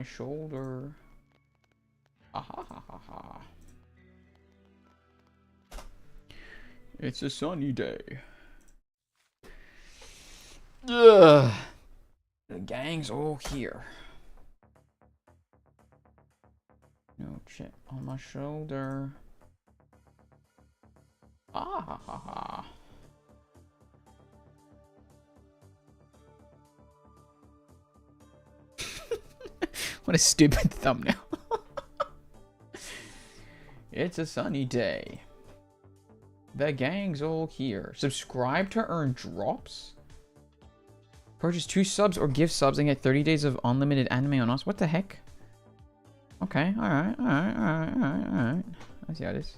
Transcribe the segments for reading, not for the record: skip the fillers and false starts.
My shoulder. Ha ha ha ha ha. It's a sunny day. Ugh. The gang's all here. No chip on my shoulder. Ah ha ha ha. What a stupid thumbnail. It's a sunny day. The gang's all here. Subscribe to earn drops? Purchase 2 subs or give subs and get 30 days of unlimited anime on us. What the heck? Okay, alright. I see how it is.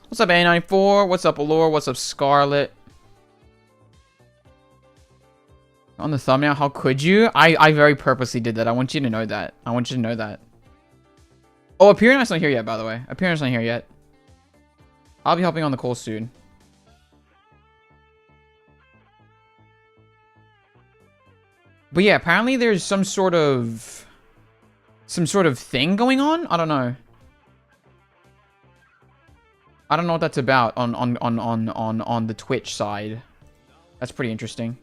What's up, A94? What's up, Allure? What's up, Scarlet? On the thumbnail, how could you? I very purposely did that. I want you to know that. I want you to know that. Oh, Appearance not here yet, by the way. Appearance not here yet. I'll be helping on the call soon. But yeah, apparently there's some sort of thing going on. I don't know. I don't know what that's about on the Twitch side. That's pretty interesting.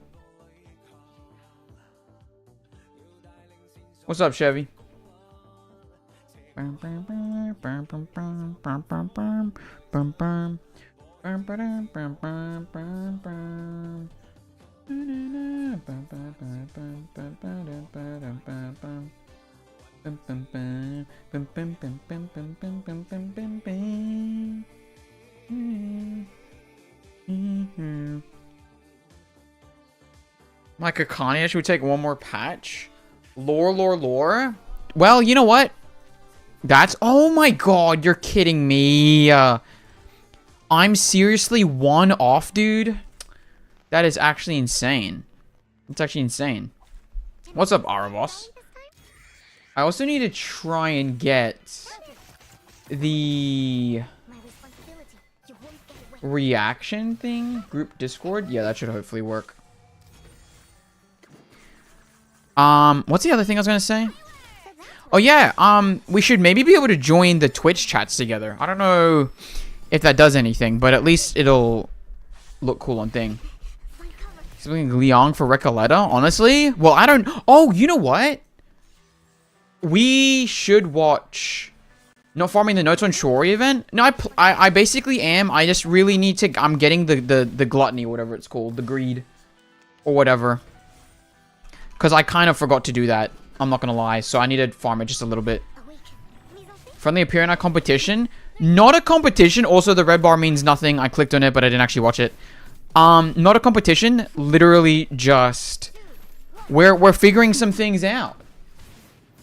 What's up, Chevy? Like ARCANIST would take one more patch. Lore. Well, you know what? That's... Oh my god, you're kidding me. I'm seriously 1 off, dude. That is actually insane. It's actually insane. What's up, Arabos? I also need to try and get the reaction thing. Group Discord. Yeah, that should hopefully work. What's the other thing I was gonna say? Oh yeah, we should maybe be able to join the Twitch chats together. I don't know if that does anything, but at least it'll look cool on thing. Something Liang for Recoleta, honestly? Well, I don't... Oh, you know what? We should watch... Not farming the notes on Shori event? No, I basically am. I just really need to... I'm getting the gluttony, whatever it's called. The greed. Or whatever. Because I kind of forgot to do that. I'm not going to lie. So I need to farm it just a little bit. Friendly appearing at competition. Not a competition. Also, the red bar means nothing. I clicked on it, but I didn't actually watch it. Not a competition. Literally just... We're figuring some things out.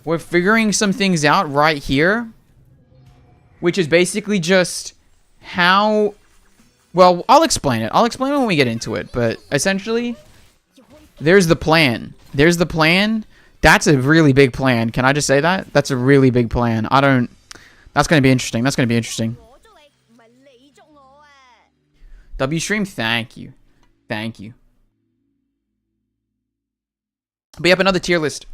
We're figuring some things out right here. Which is basically just how... Well, I'll explain it. I'll explain it when we get into it. But essentially, there's the plan. There's the plan. That's a really big plan. Can I just say that? That's a really big plan. I don't... That's going to be interesting. That's going to be interesting. W stream, thank you. Thank you. But yep, another tier list.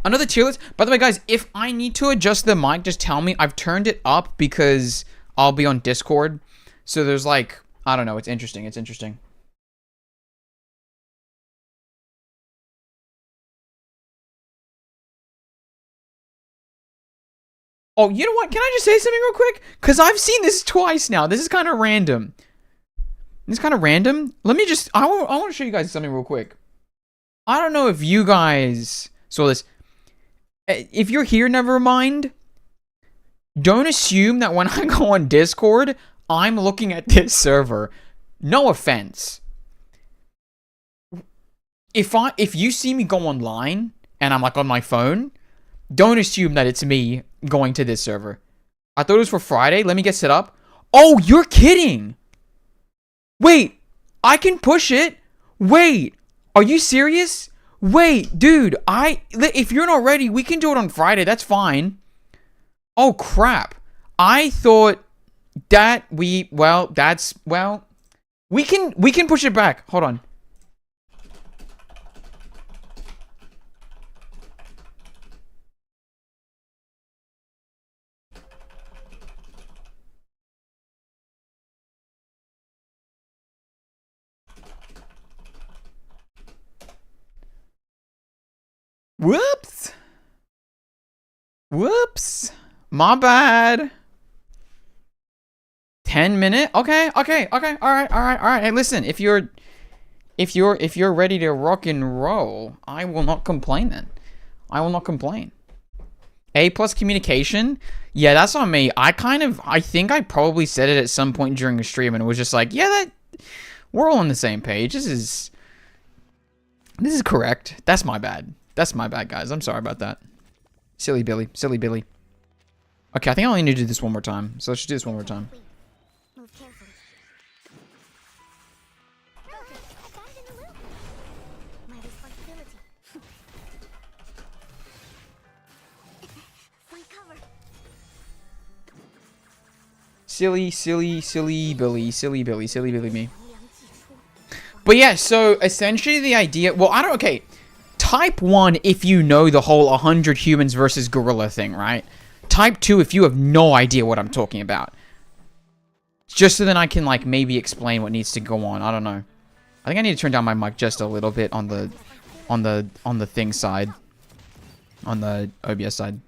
Another tier list. By the way, guys, if I need to adjust the mic, just tell me. I've turned it up because I'll be on Discord. So there's like... I don't know. It's interesting. It's interesting. Oh, you know what? Can I just say something real quick? Because I've seen this twice now. This is kind of random. This is kind of random. Let me just... I want to show you guys something real quick. I don't know if you guys saw this. If you're here, never mind. Don't assume that when I go on Discord, I'm looking at this server. no offense. If you see me go online and I'm like on my phone, don't assume that it's me going to this server. I thought it was for Friday. Let me get set up. Oh, you're kidding. Wait, I can push it. Wait, are you serious? Wait, dude, if you're not ready, we can do it on Friday. That's fine. Oh, crap. I thought that we can push it back. Hold on. Whoops. Whoops. My bad. 10-minute? Okay. All right. Hey, listen, if you're ready to rock and roll, I will not complain then. I will not complain. A+ communication? Yeah, that's on me. I think I probably said it at some point during a stream and it was just like, yeah, we're all on the same page. This is correct. That's my bad. That's my bad, guys. I'm sorry about that. Silly Billy. Silly Billy. Okay, I think I only need to do this one more time. So let's just do this one more time. Silly Billy me. But yeah, so essentially the idea, okay. Type 1 if you know the whole 100 humans versus gorilla thing, right? Type 2 if you have no idea what I'm talking about. Just so then I can like maybe explain what needs to go on. I don't know. I think I need to turn down my mic just a little bit on the thing side. On the OBS side.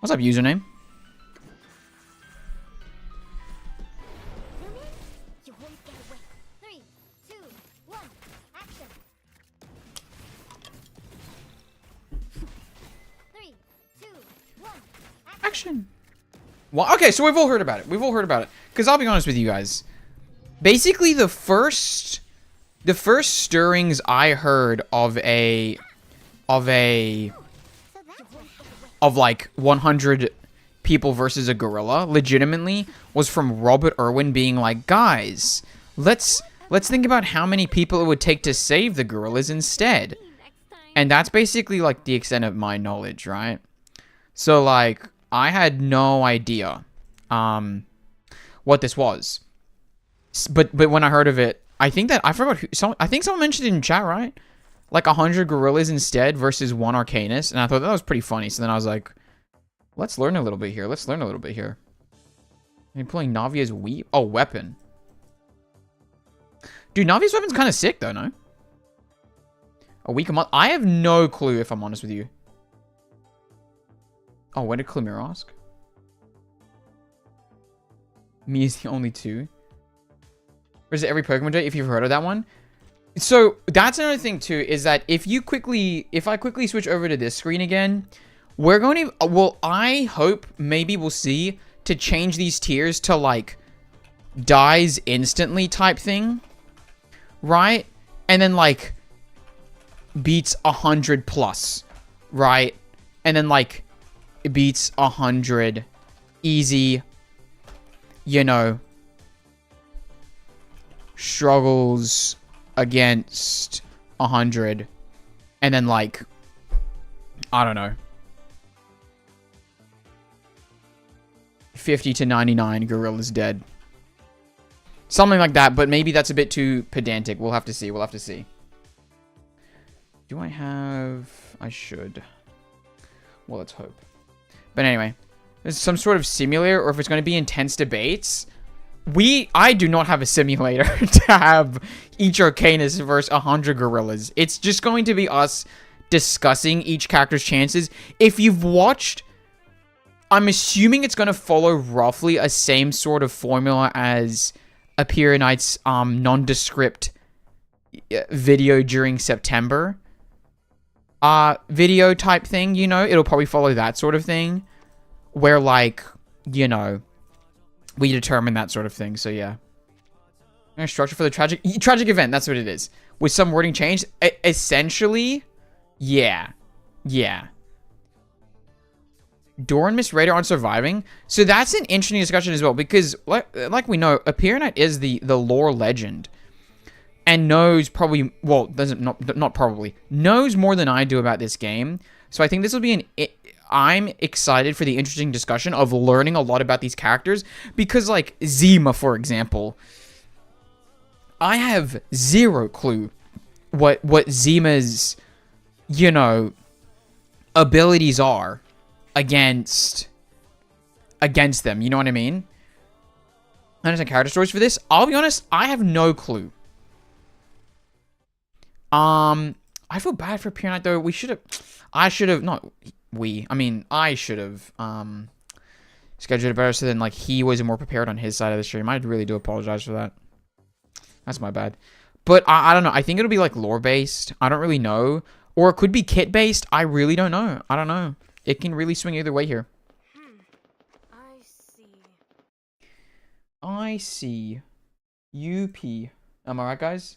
What's up, username? Action. Well, okay, so we've all heard about it. Because I'll be honest with you guys. Basically, the first stirrings I heard of like 100 people versus a gorilla, legitimately, was from Robert Irwin being like, guys, let's think about how many people it would take to save the gorillas instead. And that's basically like the extent of my knowledge, right? So like, I had no idea what this was. But when I heard of it, I think someone mentioned it in chat, right? Like 100 gorillas instead versus 1 Arcanist. And I thought that was pretty funny. So then I was like, let's learn a little bit here. Are you pulling Navia's weapon? Dude, Navia's weapon's kind of sick though, no? A week a month? I have no clue if I'm honest with you. Oh, what did Clemir ask? Me is the only 2. Or is it every Pokemon Day if you've heard of that one? So that's another thing too, is that if I quickly switch over to this screen again, we're going to, well, I hope maybe we'll see to change these tiers to like dies instantly type thing, right? And then like beats 100 plus, right? And then like it beats 100 easy, you know, struggles against 100, and then like, I don't know, 50 to 99 gorillas dead. Something like that, but maybe that's a bit too pedantic. We'll have to see. Do I have... I should. Well, let's hope. But anyway, there's some sort of simulator, or if it's going to be intense debates. I do not have a simulator to have each Arcanist versus 100 gorillas. It's just going to be us discussing each character's chances. If you've watched, I'm assuming it's going to follow roughly a same sort of formula as Appear Knight's nondescript video during September. Video type thing, you know, it'll probably follow that sort of thing, where like, you know, we determine that sort of thing. So yeah. Structure for the tragic event. That's what it is. With some wording changed. Essentially, yeah. Yeah. Dora and Miss Raider aren't surviving. So that's an interesting discussion as well. Because, like we know, Apirionite is the lore legend. And knows probably... Well, not probably. Knows more than I do about this game. So I think this will be I'm excited for the interesting discussion of learning a lot about these characters. Because, like, Zima, for example... I have zero clue what Zima's, you know, abilities are against them. You know what I mean? Understand character stories for this? I'll be honest, I have no clue. I feel bad for Apirionite though. I should have scheduled it better so then like he was more prepared on his side of the stream. I really do apologize for that. That's my bad. But I don't know. I think it'll be like lore-based. I don't really know. Or it could be kit-based. I really don't know. I don't know. It can really swing either way here. I see. UP. Am I right, guys?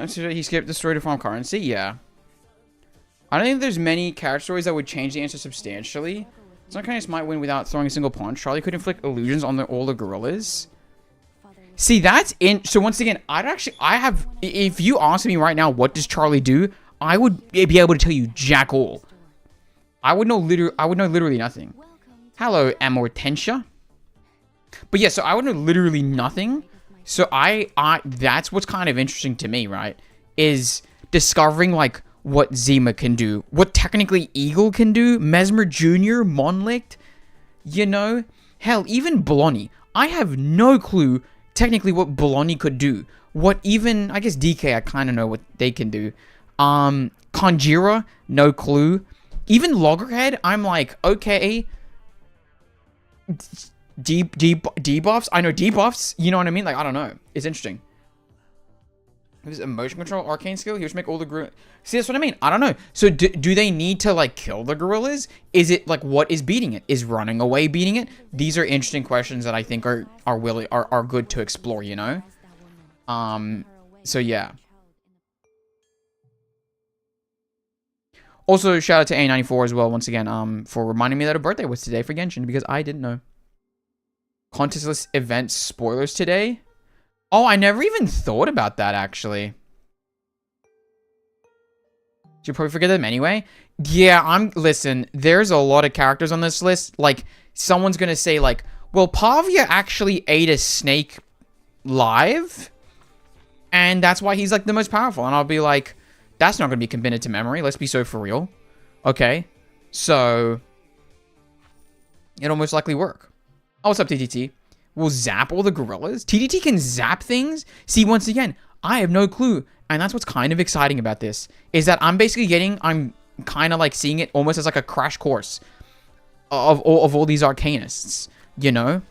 So he skipped the story to farm currency? Yeah. I don't think there's many character stories that would change the answer substantially. Some kind of might win without throwing a single punch. Charlie could inflict illusions on all the gorillas. See, that's in. So once again, if you ask me right now, what does Charlie do? I would be able to tell you jack all. I would know literally nothing. Hello, Amortentia. But yeah, so I would know literally nothing. So that's what's kind of interesting to me, right? Is discovering like what Zima can do, what technically Eagle can do, Mesmer Jr., Monlicht, you know, hell, even Blonny. I have no clue technically what Blonny could do. What even, I guess DK, I kind of know what they can do. Conjura, no clue. Even Loggerhead, I'm like, okay. Debuffs? I know debuffs. You know what I mean? Like, I don't know. It's interesting. This emotion control arcane skill. Here's make all the gorillas. See, that's what I mean. I don't know. So do they need to like kill the gorillas? Is it like what is beating it? Is running away beating it? These are interesting questions that I think are good to explore, you know? So yeah. Also, shout out to A94 as well, once again, for reminding me that her birthday was today for Genshin, because I didn't know. Contest list event spoilers today? Oh, I never even thought about that, actually. Should probably forget them anyway. Yeah, listen, there's a lot of characters on this list. Like, someone's gonna say, like, well, Pavia actually ate a snake live, and that's why he's, like, the most powerful. And I'll be like, that's not gonna be committed to memory. Let's be so for real. Okay. So, it'll most likely work. Oh, what's up, TTT? We'll zap all the gorillas? TTT can zap things? See, once again, I have no clue. And that's what's kind of exciting about this. Is that I'm kind of like seeing it almost as like a crash course of all these arcanists. You know?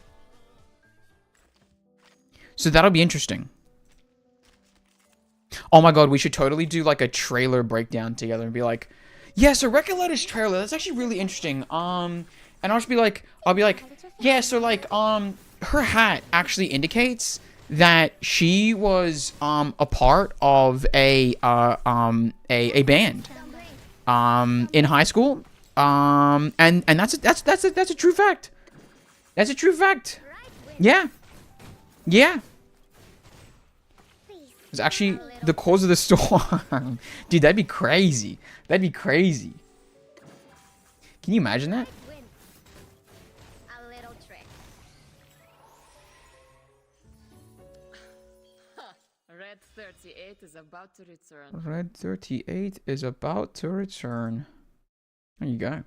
So that'll be interesting. Oh my god, we should totally do like a trailer breakdown together and be like, yeah, so Recoletta's trailer, that's actually really interesting. And I'll just be like, yeah, so like, her hat actually indicates that she was a part of a band in high school. And that's a true fact. That's a true fact. Yeah. Yeah. It's actually the cause of the storm. Dude, that'd be crazy. That'd be crazy. Can you imagine that? A little trick. Red 38 is about to return. Red 38 is about to return. There you go.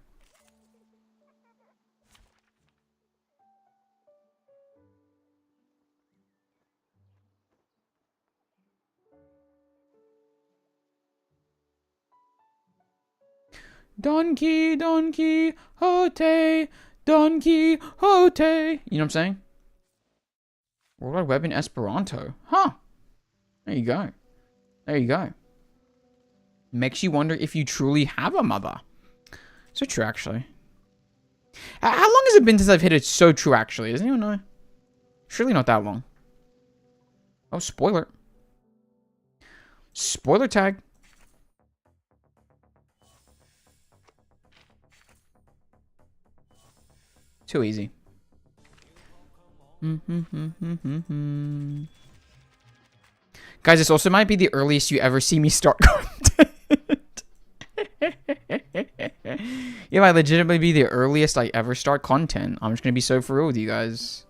Don Quixote, Don Quixote. You know what I'm saying? Worldwide Web in Esperanto. Huh. There you go. There you go. Makes you wonder if you truly have a mother. So true, actually. How long has it been since I've hit it? So true, actually. Does anyone know? Surely not that long. Oh, spoiler. Spoiler tag. Too easy. Guys, this also might be the earliest you ever see me start content. It might legitimately be the earliest I ever start content. I'm just going to be so for real with you guys.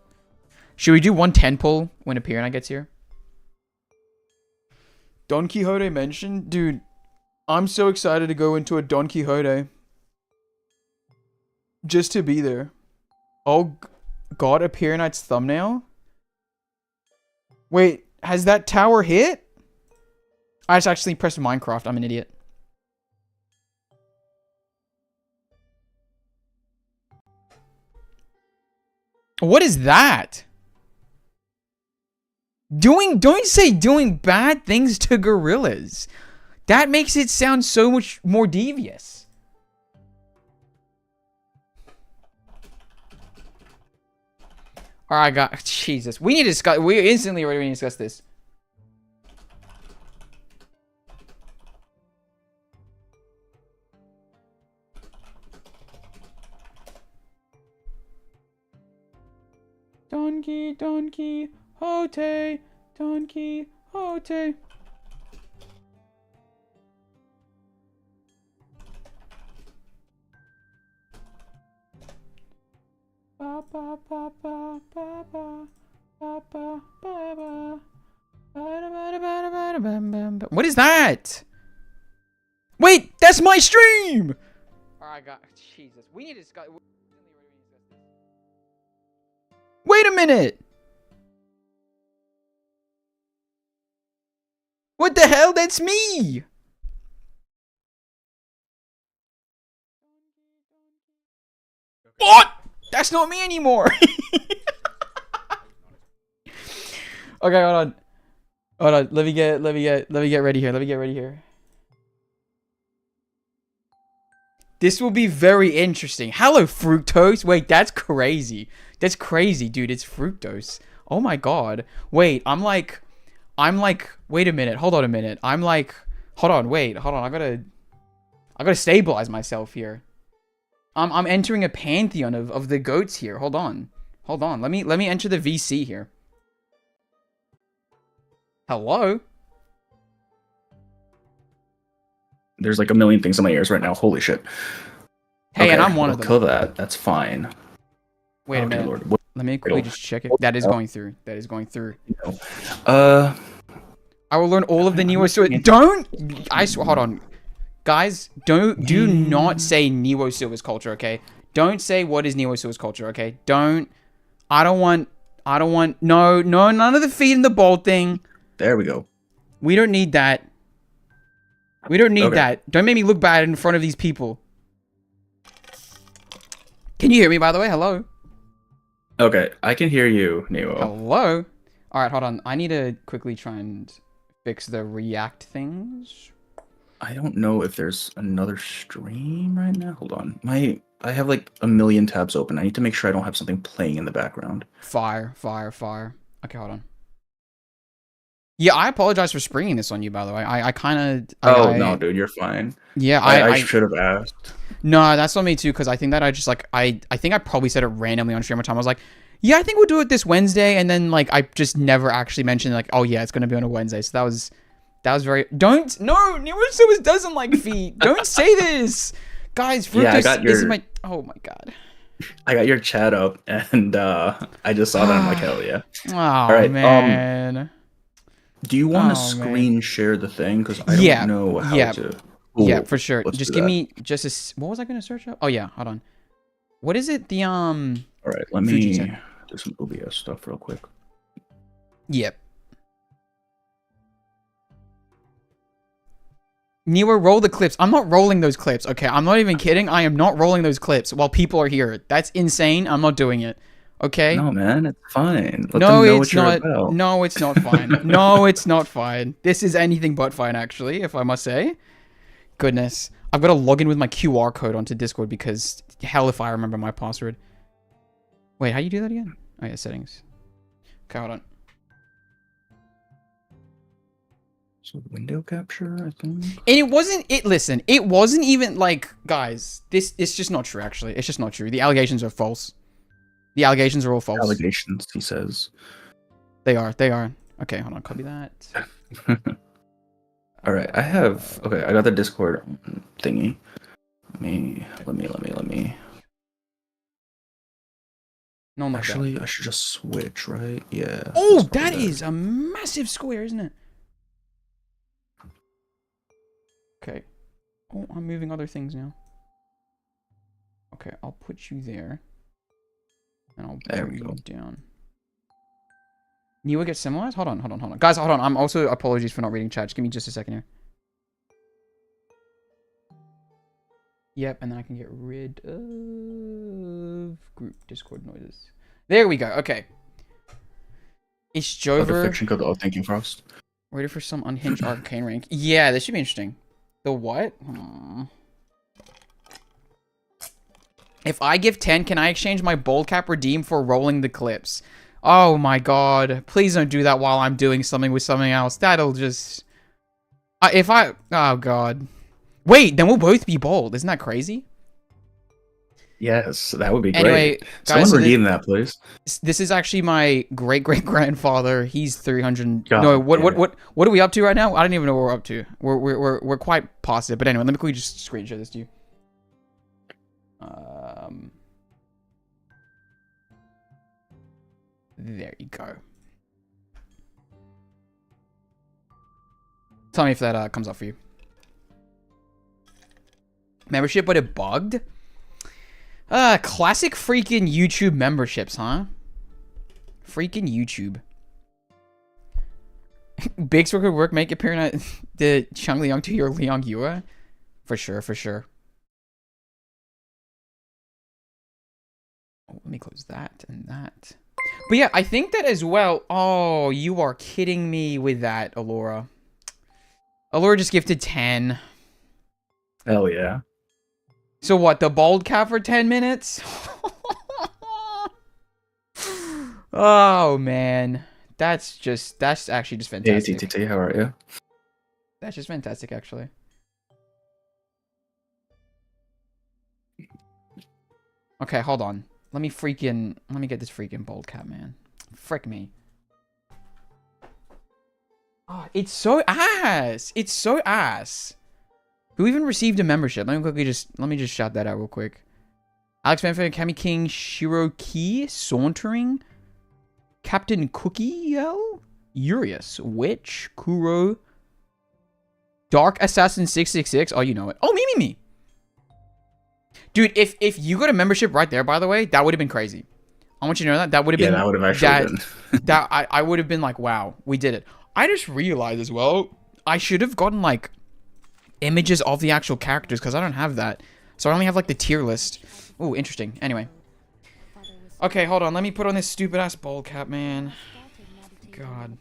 Should we do 110 pull when Appearna gets here? Don Quixote mentioned? Dude, I'm so excited to go into a Don Quixote. Just to be there. Oh, God, Appear Knight's thumbnail? Wait, has that tower hit? I just actually pressed Minecraft. I'm an idiot. What is that? Don't say doing bad things to gorillas. That makes it sound so much more devious. Alright, God, Jesus. We need to discuss. We instantly ready to discuss this. Don Quixote, Don Quixote. What is that? Wait, that's my stream! Alright, God, Jesus. We need to discuss. Wait a minute! What the hell? That's me! What? That's not me anymore! Okay, hold on. Hold on. Let me get ready here. This will be very interesting. Hello, fructose. Wait, that's crazy. That's crazy, dude. It's fructose. Oh my god. Wait, I'm like, wait a minute. Hold on a minute. Hold on. I gotta stabilize myself here. I'm entering a pantheon of the goats here. Hold on. Let me enter the VC here. Hello? There's like a million things in my ears right now. Holy shit. Hey, okay, and I'm one of them. Kill that. That's fine. Wait a minute. Lord. Let me quickly just check it. That is going through. I will learn all of the Neo Silver. Don't. I swear. Hold on, guys. Do not say Neo Silver's culture. Okay. Don't say what is Neo Silver's culture. Okay. Don't. I don't want. No. None of the feet in the bold thing. There we go. We don't need that. We don't need that. Don't make me look bad in front of these people. Can you hear me, by the way? Hello? Okay, I can hear you, Neo. Hello? Alright, hold on. I need to quickly try and fix the react things. I don't know if there's another stream right now. Hold on. I have like a million tabs open. I need to make sure I don't have something playing in the background. Fire. Okay, hold on. Yeah, I apologize for springing this on you, by the way. I kind of... no, dude, you're fine. Yeah, I should have asked. No, that's not me too, because I think that I just, like, I think I probably said it randomly on stream one time. I was like, Yeah, I think we'll do it this Wednesday, and then like I just never actually mentioned like, oh yeah, it's gonna be on a Wednesday. So that was very. Don't no, Neurosumus doesn't like feet. Don't say this, guys. Fructose, Yeah, I got this is your my. Oh my god. chat up, and I just saw that. I'm like, hell yeah. All Oh right. man. Do you want to Oh man. screen share the thing? Because I Yeah. don't know how Yeah. to. Yeah, Cool. for sure. Let's Just do give that. me just a. What was I gonna search up? Oh yeah, hold on. What is it? The All right, let Fuji me tech. do some OBS stuff real quick. Yep. Newer, roll the clips. I'm not rolling those clips, okay? I'm not even kidding. I am not rolling those clips while people are here. That's insane. I'm not doing it. Okay? No, man, it's fine. Let No, them know it's what you're not. about. No, it's not fine. No, it's not fine. This is anything but fine, actually, if I must say. Goodness. I've got to log in with my QR code onto Discord because hell if I remember my password. Wait, how do you do that again? Oh, yeah, settings. Okay, hold on. So window capture, I think. And it wasn't listen, it wasn't even like, guys, it's just not true actually. It's just not true. The allegations are false. The allegations are all false. Allegations, he says. They are. Okay, hold on, copy that. All right, I got the Discord thingy. Let me. No, I'm not Actually, I should just switch, right? Yeah. Oh, that's that probably is a massive square, isn't it? Okay. Oh, I'm moving other things now. Okay, I'll put you there. And I'll There bring we you go. down. Newer gets symbolized? Hold on. Guys, hold on. I'm also apologies for not reading chat. Just give me just a second here. Yep, and then I can get rid of group Discord noises. There we go. Okay. Is Oh, the Jover fiction code. Oh, thank you, Frost. ready for some unhinged arcane rank? Yeah, this should be interesting. The what? If I give 10, can I exchange my bold cap redeem for rolling the clips? Oh my god. Please don't do that while I'm doing something with something else. That'll just... Oh god. Wait, then we'll both be bold. Isn't that crazy? Yes, that would be Anyway, great. guys, Someone redeem that, please. This is actually my great-great-grandfather. He's 300... God, no, damn it. what are we up to right now? I don't even know what we're up to. We're quite positive. But anyway, let me quickly just screen share this to you. There you go. Tell me if that comes up for you. Membership, but it bugged? Classic freaking YouTube memberships, huh? Freaking YouTube. Big Square could work, make appearing at the Chung Liang to your Liang Yua? For sure, for sure. Oh, let me close that and that. But yeah, I think that as well. Oh, you are kidding me with that, Alora. Alora just gifted 10. Hell yeah. So what, the bald cap for 10 minutes? Oh, man. That's actually just Hey, fantastic. TTT, how are you? That's just fantastic, actually. Okay, hold on. Let me get this freaking bold cap, man. Frick me. Oh, it's so ass. It's so ass. Who even received a membership? Let me just shout that out real quick. Alex Manfred, Kami King, Shiroki, Sauntering, Captain Cookie, Urius, Witch, Kuro, Dark Assassin 666. Oh, you know it. Oh, me. Dude, if you got a membership right there, by the way, that would have been crazy. I want you to know that. That would have been... Yeah, that would have actually been. I would have been like, wow, we did it. I just realized as well, I should have gotten, like, images of the actual characters, because I don't have that. So I only have, like, the tier list. Ooh, interesting. Anyway. Okay, hold on. Let me put on this stupid-ass bowl cap, man. God.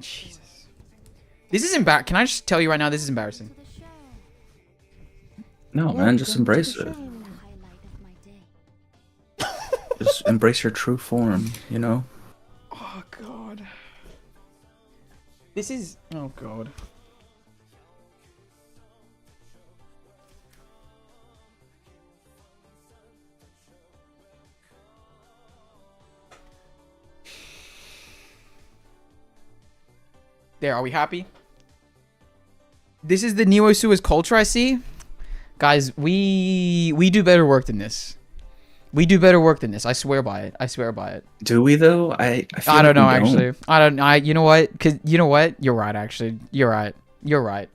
Jesus. This is embarrassing. Can I just tell you right now, this is embarrassing. No, man, just embrace it. Just embrace your true form, you know? Oh, God. This is... Oh, God. There, are we happy? This is the Neo Suez culture I see. Guys, we do better work than this. We do better work than this. I swear by it. I swear by it. Do we though? I feel I don't like know we actually. You know what? Cause you know what? You're right actually. You're right. You're right.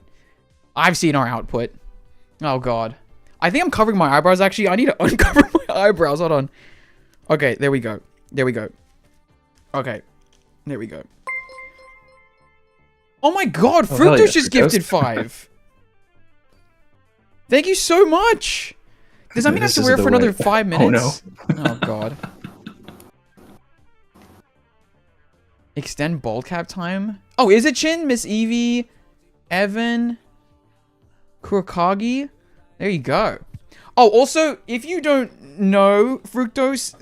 I've seen our output. Oh god. I think I'm covering my eyebrows actually. I need to uncover my eyebrows. Hold on. Okay, there we go. There we go. Okay. There we go. Oh my god, Oh, hell Fructose yeah, just Fructose. gifted 5. Thank you so much. Does that mean I have This to is wear it the for another way. 5 Oh, minutes? no. Oh god. Extend bald cap time? Oh, is it Chin? Miss Evie? Evan? Kurakagi? There you go. Oh, also, if you don't know, Fructose,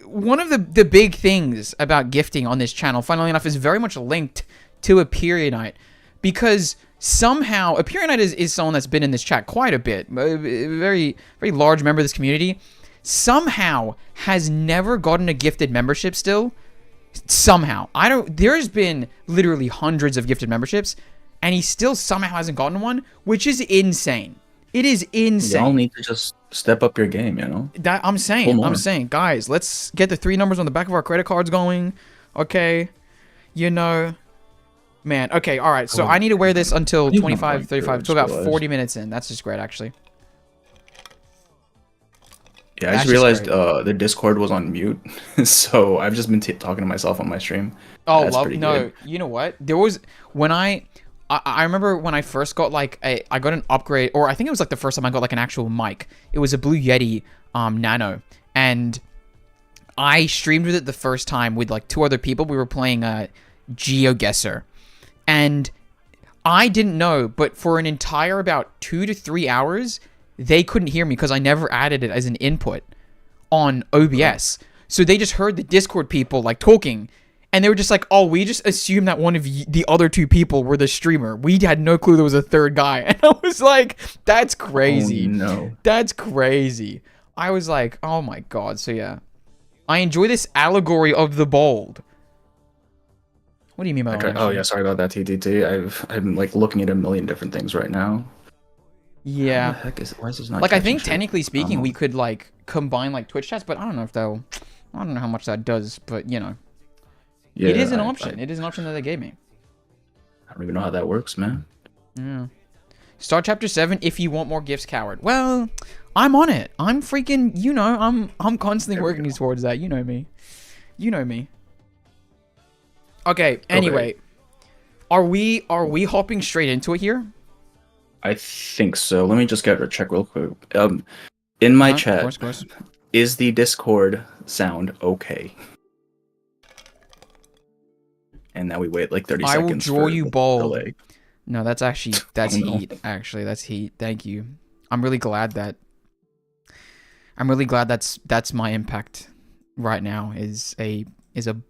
one of the big things about gifting on this channel, funnily enough, is very much linked to a periodite. Because somehow, a periodite is someone that's been in this chat quite a bit. A very, very large member of this community. Somehow has never gotten a gifted membership still. Somehow. There's been literally hundreds of gifted memberships. And he still somehow hasn't gotten one, which is insane. It is insane. Y'all need to just step up your game, you know? That I'm saying, guys, let's get the 3 numbers on the back of our credit cards going. Okay. You know. Man, okay, alright. So I need to wear this until 25, 35, to about 40 minutes in. That's just great, actually. Yeah, I That's just realized great. the Discord was on mute, so I've just been talking to myself on my stream. Oh, That's love. pretty No, good. you know what? There was when I remember when I first got like I got an upgrade, or I think it was like the first time I got like an actual mic. It was a Blue Yeti Nano, and I streamed with it the first time with like 2 other people. We were playing GeoGuessr, and I didn't know, but for an entire about 2 to 3 hours, they couldn't hear me because I never added it as an input on OBS. So they just heard the Discord people like talking, and they were just like, "Oh, we just assumed that one of the other 2 people were the streamer. We had no clue there was a 3rd guy." And I was like, "That's crazy. Oh, no. That's crazy." I was like, "Oh my god." So yeah, I enjoy this allegory of the bold. What do you mean by that? Oh yeah, sorry about that, TTT. I'm like looking at a million different things right now. Yeah. How the heck why is this not Like, I catching think shit? technically speaking, we could like combine like Twitch chats, but I don't know if that'll. I don't know how much that does, but you know, Yeah, it is an option. It is an option that they gave me. I don't even know how that works, man. Yeah. Start chapter 7 if you want more gifts, coward. Well, I'm on it. I'm freaking. You know, I'm constantly There we working go. towards that. You know me. You know me. Okay. Anyway, are we hopping straight into it here? I think so. Let me just get a check real quick. In my chat, Of course. is the Discord sound okay? And now we wait like 30 I seconds. will draw for you the bold. delay. No, that's Oh, no. heat. Actually, that's heat. Thank you. I'm really glad that's my impact right now is a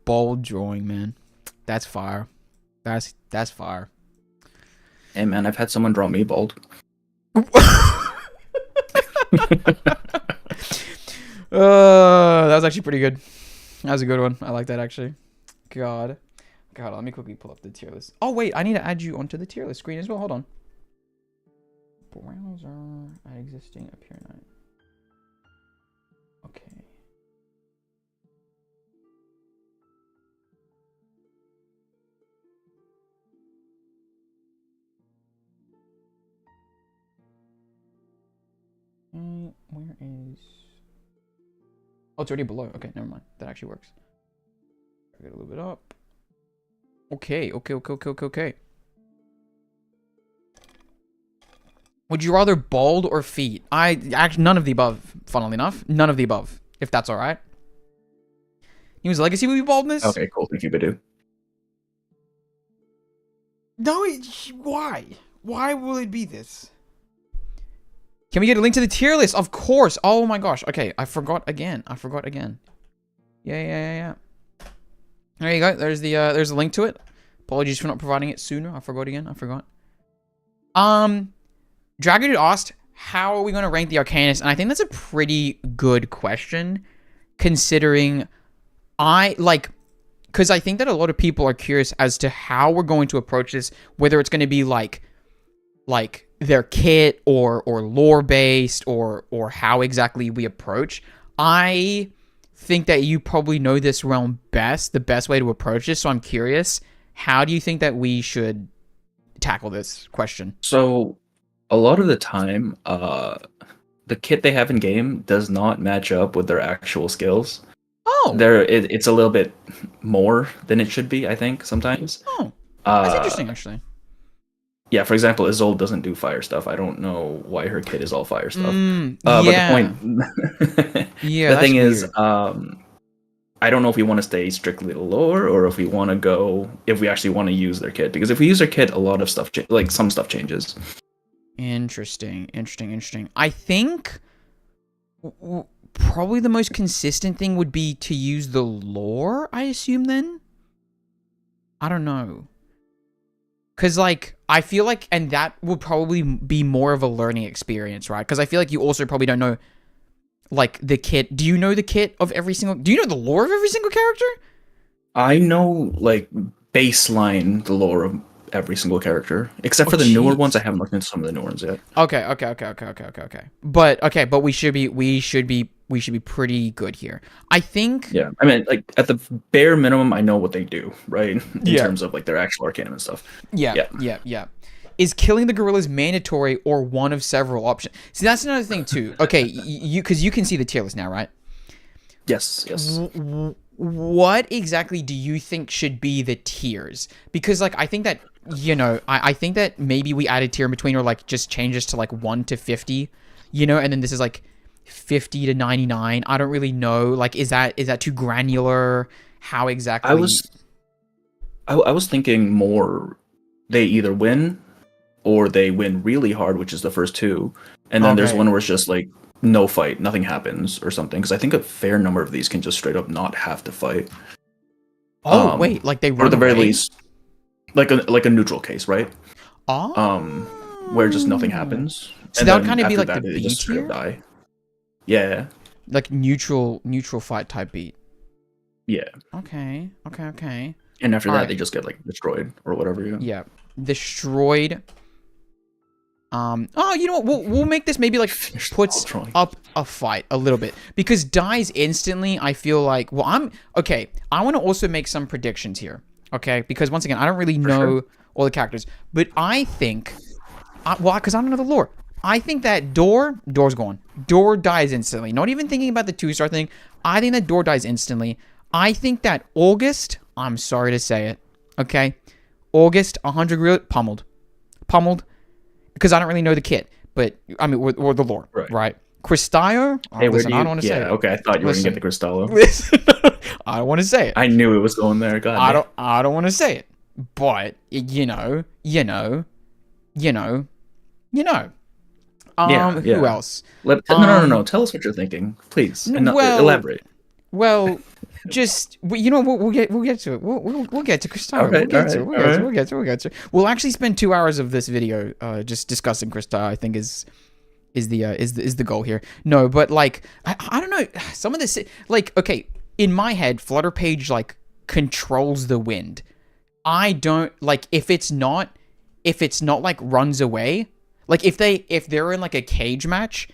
bold drawing, man. That's fire. That's fire. Hey man, I've had someone draw me bold. That was actually pretty good. That was a good one. I like that actually. God, let me quickly pull up the tier list. Oh wait, I need to add you onto the tier list screen as well. Hold on. Browser at existing appear night. Okay. Where is? Oh, it's already below. Okay, never mind. That actually works. Get a little bit up. Okay. Would you rather bald or feet? Actually none of the above. Funnily enough, none of the above. If that's all right. News Legacy movie baldness. Okay, cool. Thank you, Badu. No, why? Why will it be this? Can we get a link to the tier list? Of course. Oh my gosh. Okay, I forgot again. Yeah. There you go. There's the link to it. Apologies for not providing it sooner. I forgot again. Dragon asked, how are we going to rank the Arcanist? And I think that's a pretty good question, considering because I think that a lot of people are curious as to how we're going to approach this, whether it's going to be like their kit or lore based or how exactly we approach. I think that you probably know this realm best, the best way to approach this. So I'm curious, how do you think that we should tackle this question? So a lot of the time, the kit they have in game does not match up with their actual skills. Oh, It's a little bit more than it should be, I think, sometimes. oh, that's Uh, interesting, actually. yeah, for example, Isolde doesn't do fire stuff. I don't know why her kit is all fire stuff. Yeah, But the point, yeah. the That's thing is, weird. I don't know if we want to stay strictly to lore or if we want to go, if we actually want to use their kit. Because if we use their kit, a lot of stuff, like some stuff changes. Interesting. I think probably the most consistent thing would be to use the lore, I assume then? I don't know. Because, like, I feel like, and that would probably be more of a learning experience, right? Because I feel like you also probably don't know, like, the kit. Do you know the kit of every single... Do you know the lore of every single character? I know, like, baseline the lore of every single character. Except Oh, for the newer jeez. ones. I haven't looked into some of the newer ones yet. Okay. But we should be pretty good here. I think... Yeah, I mean, like, at the bare minimum, I know what they do, right? In Yeah. terms of, like, their actual arcanum and stuff. Yeah. Is killing the gorillas mandatory or one of several options? See, that's another thing too. Okay, because you can see the tier list now, right? Yes. What exactly do you think should be the tiers? Because, like, I think that, I think that maybe we add a tier in between, or like just changes to like 1 to 50, and then this is like 50 to 99. I don't really know. Like, is that too granular? How exactly? I was thinking more they either win or they win really hard, which is the first two, and then there's Okay. one where it's just like no fight, nothing happens or something. Because I think a fair number of these can just straight up not have to fight, Oh, wait, like they or run at the very away? least, like a neutral case, right? Oh. Where just nothing happens. So and that would then kind of be after like that, the they B just straight up tier? die. Yeah, Like neutral fight type beat. yeah. Okay. And after that, Alright. they just get like destroyed or whatever. Yeah. Yeah. Destroyed. Oh, you know what? We'll make this maybe like Finish the puts Voltron. up a fight a little bit, because dies instantly. I feel like, well, I want to also make some predictions here, okay? Because once again, I don't really know sure. all the characters, but I think, because I don't know the lore. I think that Door's gone. Door dies instantly. Not even thinking about the 2-star thing. I think that Door dies instantly. I think that August, I'm sorry to say it, okay? August, 100 real pummeled, because I don't really know the kit, but I mean, or the lore, right? Crystallo, Hey, listen, I don't want to say Yeah, it. okay. I thought you were gonna Listen. get the Cristallo. Listen, I don't want to say it. I knew it was going there. God. I don't want to say it, but you know. Yeah, Who yeah. else? No. Tell us what you're thinking, please. And well- elaborate. Well, just we'll get to it. We'll get to Crystal. All right, We'll get to it. We'll actually spend 2 hours of this video just discussing Crystal. I think is the goal here. No, but like I don't know. Some of this, like, okay, in my head, Flutter Page like controls the wind. I don't like if it's not like runs away. Like if they're in like a cage match,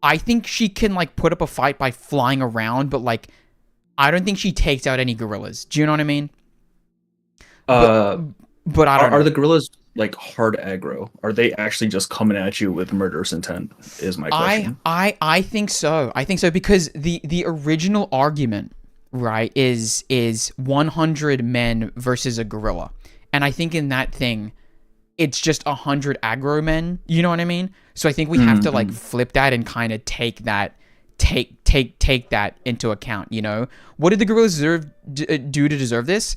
I think she can like put up a fight by flying around, but like I don't think she takes out any gorillas. Do you know what I mean? But I don't know. Are the gorillas like hard aggro? Are they actually just coming at you with murderous intent? Is my question. I think so. I think so because the original argument, right, is 100 men versus a gorilla. And I think in that thing, it's just 100 aggro men. You know what I mean? So I think we have to like flip that and kind of take that into account. You know, what did the gorillas do to deserve this?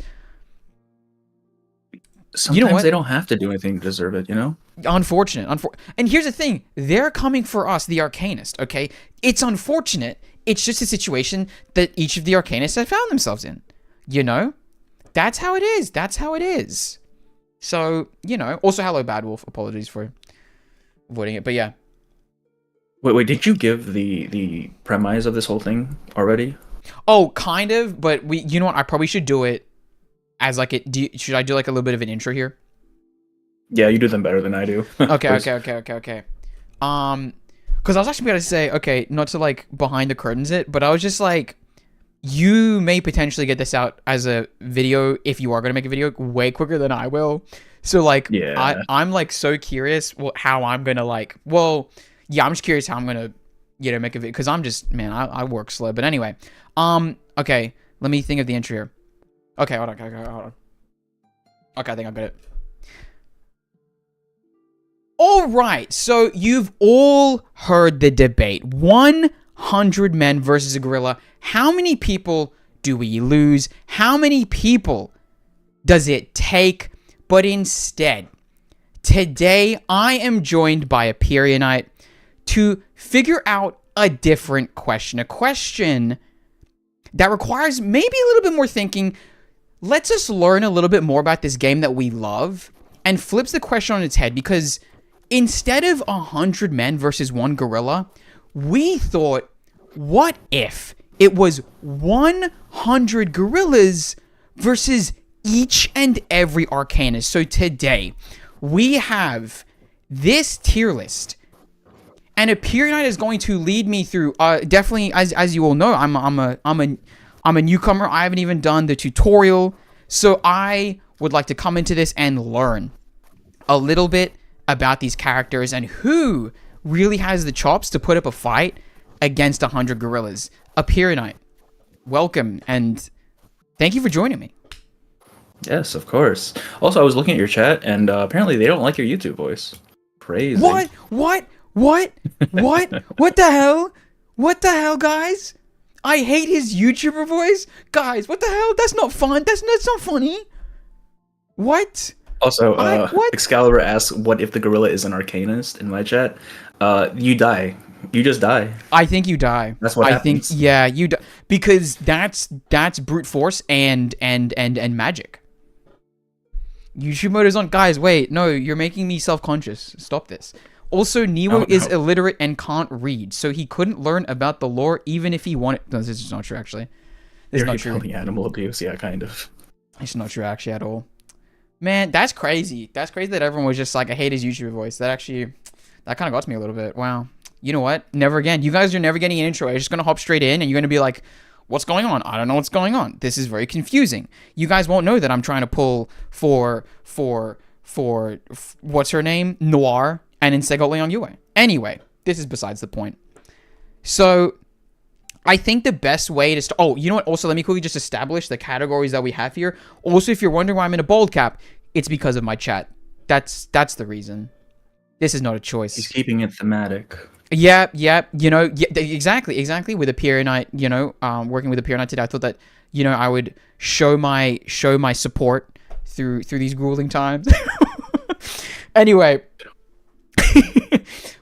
Sometimes what? they don't have to do anything to deserve it. You know. Unfortunate. And here's the thing: they're coming for us, the Arcanist. Okay, it's unfortunate. It's just a situation that each of the Arcanists have found themselves in. You know, that's how it is. So, you know, also hello Bad Wolf, apologies for avoiding it, but yeah. Wait, did you give the premise of this whole thing already? Oh, kind of, but you know what, I probably should do it as like should I do like a little bit of an intro here? Yeah, you do them better than I do. Okay, Please. okay. Because I was actually gonna say, okay, not to like behind the curtains it, but I was just like, you may potentially get this out as a video if you are gonna make a video way quicker than I will. So like, Yeah. I'm like so curious how I'm gonna like. Well, yeah, I'm just curious how I'm gonna make a video because I'm just man, I work slow. But anyway, okay, let me think of the intro here. Okay, hold on. Okay, I think I got it. All right, so you've all heard the debate. 100 men versus a gorilla. How many people do we lose? How many people does it take? But instead, today I am joined by a Perianite to figure out a different question. A question that requires maybe a little bit more thinking. Lets us learn a little bit more about this game that we love and flips the question on its head because instead of 100 men versus one gorilla, we thought, what if it was 100 gorillas versus each and every Arcanist? So today, we have this tier list, and a Perianite is going to lead me through. Definitely, as you all know, I'm a newcomer. I haven't even done the tutorial, so I would like to come into this and learn a little bit about these characters and who really has the chops to put up a fight against 100 gorillas. A Perianite, welcome, and thank you for joining me. Yes, of course. Also, I was looking at your chat, and apparently they don't like your YouTube voice. Crazy. What? What the hell? What the hell, guys? I hate his YouTuber voice? Guys, what the hell? That's not fun. That's not funny. What? Also, what? Excalibur asks, what if the gorilla is an Arcanist in my chat? You die. You just die. I think you die. That's what happens. Yeah, you die. Because that's brute force and magic. YouTube mode is on. Guys, wait. No, you're making me self-conscious. Stop this. Also, Neo is illiterate and can't read, so he couldn't learn about the lore even if he wanted. No, this is not true, actually. This is not true. Animal abuse, yeah, kind of. It's not true, actually, at all. Man, that's crazy. That's crazy that everyone was just like, I hate his YouTuber voice. That kind of got to me a little bit. Wow. You know what? Never again. You guys are never getting an intro. You're just going to hop straight in and you're going to be like, what's going on? I don't know what's going on. This is very confusing. You guys won't know that I'm trying to pull for what's her name? Noir and Insego Leon Yue. Anyway, this is besides the point. So, I think the best way to oh, you know what? Also, let me quickly just establish the categories that we have here. Also, if you're wondering why I'm in a bold cap, it's because of my chat. That's the reason. This is not a choice. He's keeping it thematic. Yeah. You know, exactly. With a Perianite, you know, working with a Perianite today, I thought that, you know, I would show my support through these grueling times. Anyway,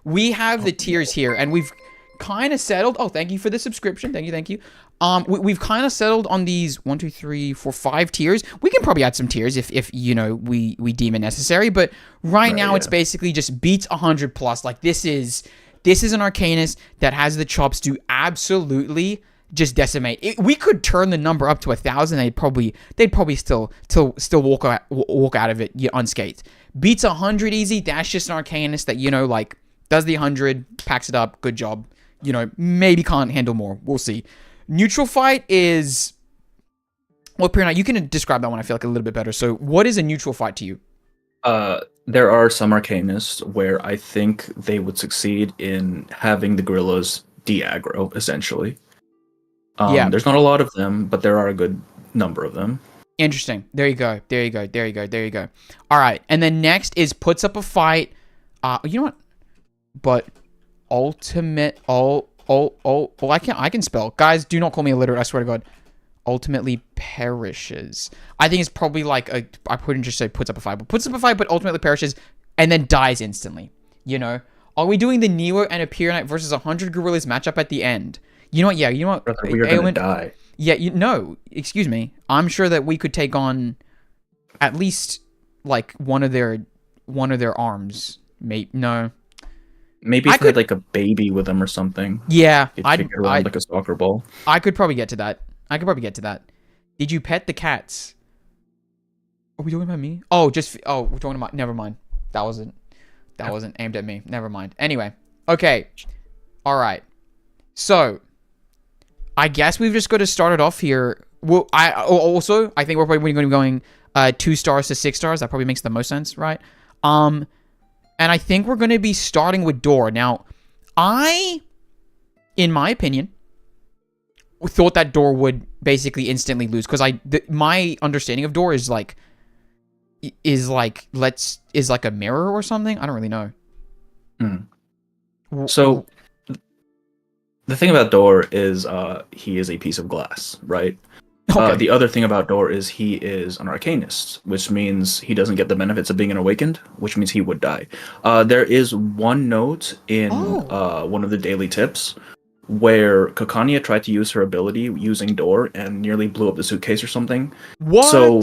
we have the tiers here, and we've kind of settled. Oh, thank you for the subscription. Thank you. We've kind of settled on these 1, 2, 3, 4, 5 tiers. We can probably add some tiers if you know we deem it necessary. But right now, it's basically just beats 100 plus. Like this is an Arcanist that has the chops to absolutely just decimate. We could turn the number up to 1,000. They'd probably still walk out of it unscathed. Beats 100 easy. That's just an Arcanist that, you know, like does the 100, packs it up. Good job. You know, maybe can't handle more. We'll see. Neutral fight is... Well, Pirna, you can describe that one, I feel like, a little bit better. So, what is a neutral fight to you? There are some Arcanists where I think they would succeed in having the gorillas de-aggro, essentially. Yeah. There's not a lot of them, but there are a good number of them. Interesting. There you go. All right. And then next is puts up a fight. You know what? But ultimate... I can spell. Guys, do not call me illiterate, I swear to God. Ultimately perishes. I think it's probably like I wouldn't just say puts up a fight, but ultimately perishes and then dies instantly. You know? Are we doing the Neo and a Perianite versus 100 gorillas matchup at the end? You know what? Yeah, you know what? Brother, we are gonna die. Yeah, excuse me. I'm sure that we could take on at least like one of their arms. No. Maybe if they had like a baby with them or something. Yeah, I'd kick it around like a soccer ball. I could probably get to that. Did you pet the cats? Are we talking about me? Oh, we're talking about. Never mind. That wasn't aimed at me. Never mind. Anyway, okay, all right. So, I guess we've just got to start it off here. Well, I think we're probably going to be going 2 stars to 6 stars. That probably makes the most sense, right? And I think we're going to be starting with Door. Now, in my opinion, thought that Door would basically instantly lose because my understanding of Door is like a mirror or something. I don't really know. So the thing about Door is he is a piece of glass, right? Okay. The other thing about Door is he is an Arcanist, which means he doesn't get the benefits of being an Awakened, which means he would die. There is one note in one of the daily tips where Kokania tried to use her ability using Door and nearly blew up the suitcase or something. What? So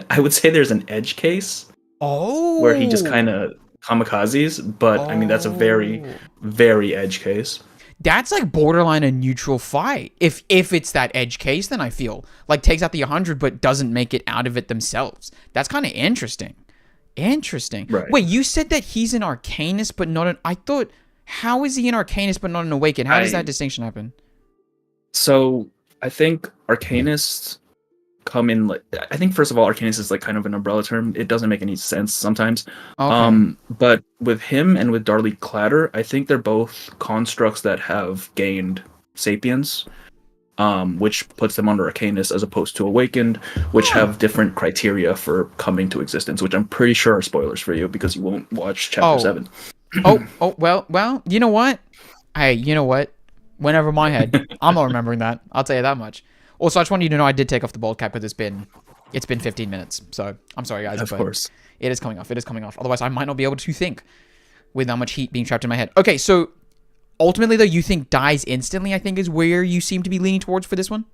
I would say there's an edge case where he just kind of kamikazes, but I mean that's a very, very edge case. That's like borderline a neutral fight. If it's that edge case, then I feel like takes out the 100 but doesn't make it out of it themselves. That's kind of interesting. Right. Wait, you said that he's an Arcanist but not an... I thought... How is he an Arcanist but not an Awakened? How does that distinction happen? So, I think Arcanists come in like... I think, first of all, Arcanist is like kind of an umbrella term. It doesn't make any sense sometimes. Okay. But with him and with Darlie Clatter, I think they're both constructs that have gained Sapience, which puts them under Arcanist as opposed to Awakened, which have different criteria for coming to existence, which I'm pretty sure are spoilers for you because you won't watch Chapter 7. Well, you know what? Whenever my head, I'm not remembering that. I'll tell you that much. Also, I just want you to know I did take off the bald cap because it's been 15 minutes. So I'm sorry, guys. Of course. It is coming off. Otherwise, I might not be able to think with that much heat being trapped in my head. Okay, so ultimately, though, you think dies instantly, I think, is where you seem to be leaning towards for this one?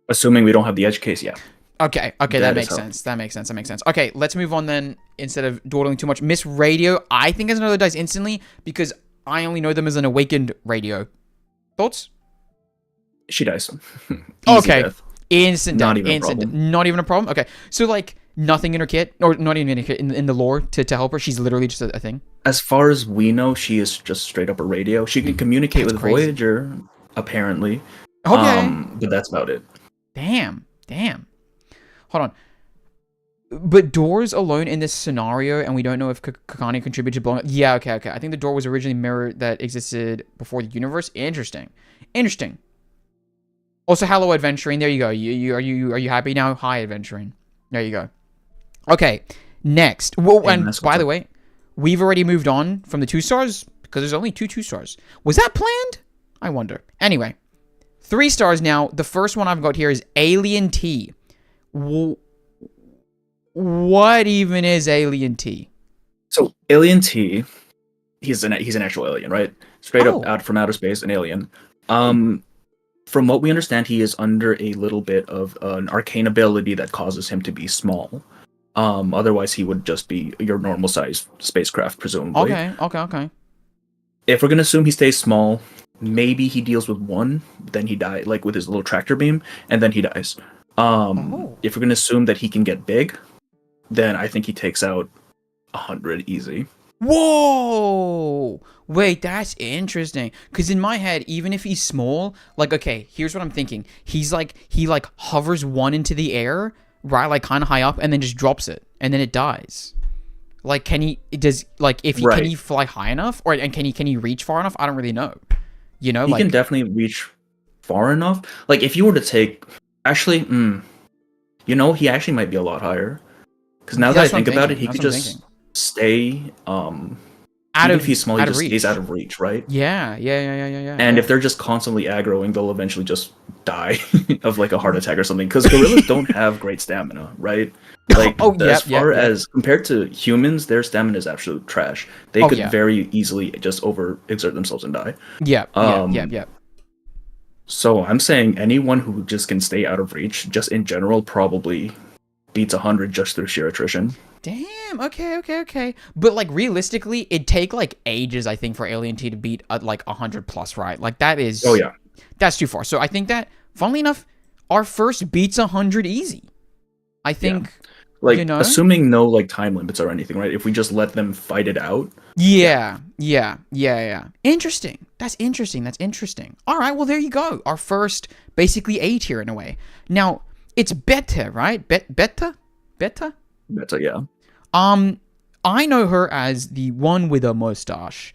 Assuming we don't have the edge case, yeah. Okay, that makes sense. That makes sense. Okay, let's move on then. Instead of dawdling too much, Miss Radio, I think is another dies instantly because I only know them as an Awakened Radio. Thoughts? She dies. Okay, death. Instant death. Instant. Not even a problem. Okay, so like nothing in her kit, or not even in her kit, in the lore to help her. She's literally just a thing. As far as we know, she is just straight up a radio. She can communicate with crazy. Voyager, apparently. Okay. But that's about it. Damn. Hold on. But Doors alone in this scenario, and we don't know if Kakani contributed to blowing up. Yeah, okay. I think the Door was originally a mirror that existed before the universe. Interesting. Also, hello, adventuring. There you go. Are you happy now? Hi, adventuring. There you go. Okay, next. Well, and by the way, we've already moved on from the 2 stars because there's only 2 stars. Was that planned? I wonder. Anyway, 3 stars now. The first one I've got here is Alien T. What even is Alien T? So Alien T, he's an actual alien, right? Straight up out from outer space, an alien. From what we understand, he is under a little bit of an arcane ability that causes him to be small. Otherwise, he would just be your normal size spacecraft, presumably. Okay. If we're gonna assume he stays small, maybe he deals with 1, then he dies, like with his little tractor beam, and then he dies. If we're gonna assume that he can get big, then I think he takes out 100 easy. Whoa! Wait, that's interesting. Because in my head, even if he's small, like, okay, here's what I'm thinking. He hovers 1 into the air, right, like kind of high up, and then just drops it, and then it dies. Like, can he fly high enough, and can he reach far enough? I don't really know. You know, he can definitely reach far enough. Like, if you were to take, actually, he actually might be a lot higher. Because now that I think about it, he could just stay, if he's small, he just stays out of reach, right? Yeah. And if they're just constantly aggroing, they'll eventually just die of like a heart attack or something. Because gorillas don't have great stamina, right? Like, as compared to humans, their stamina is absolute trash. They could very easily just overexert themselves and die. Yeah. So I'm saying anyone who just can stay out of reach, just in general, probably beats 100 just through sheer attrition. Damn, okay. But, like, realistically, it'd take, like, ages, I think, for Alien T to beat, like, 100 plus, right? Like, that is... Oh, yeah. That's too far. So I think that, funnily enough, our first beats 100 easy. I think, Like, you know? assuming no like time limits or anything, right? If we just let them fight it out. Yeah. Interesting. That's interesting. That's interesting. All right, well, there you go. Our first, basically, A tier in a way. Now, it's Beta, right? Beta? Beta? That's a yeah. I know her as the one with a mustache.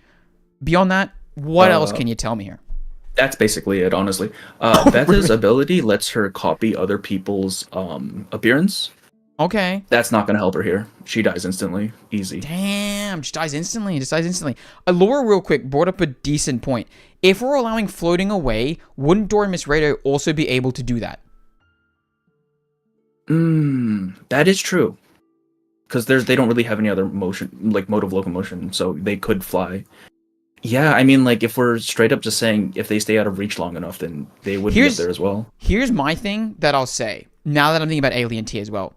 Beyond that, what else can you tell me here? That's basically it, honestly. Beta's ability lets her copy other people's appearance. Okay. That's not going to help her here. She dies instantly. Easy. Damn, just dies instantly. Just dies instantly. Laura, real quick, brought up a decent point. If we're allowing floating away, wouldn't Dora Miss Radio also be able to do that? That is true. Because they don't really have any other motion, like mode of locomotion, so they could fly. Yeah, I mean, like, if we're straight up just saying if they stay out of reach long enough, then they would be up there as well. Here's my thing that I'll say, now that I'm thinking about Alien T as well.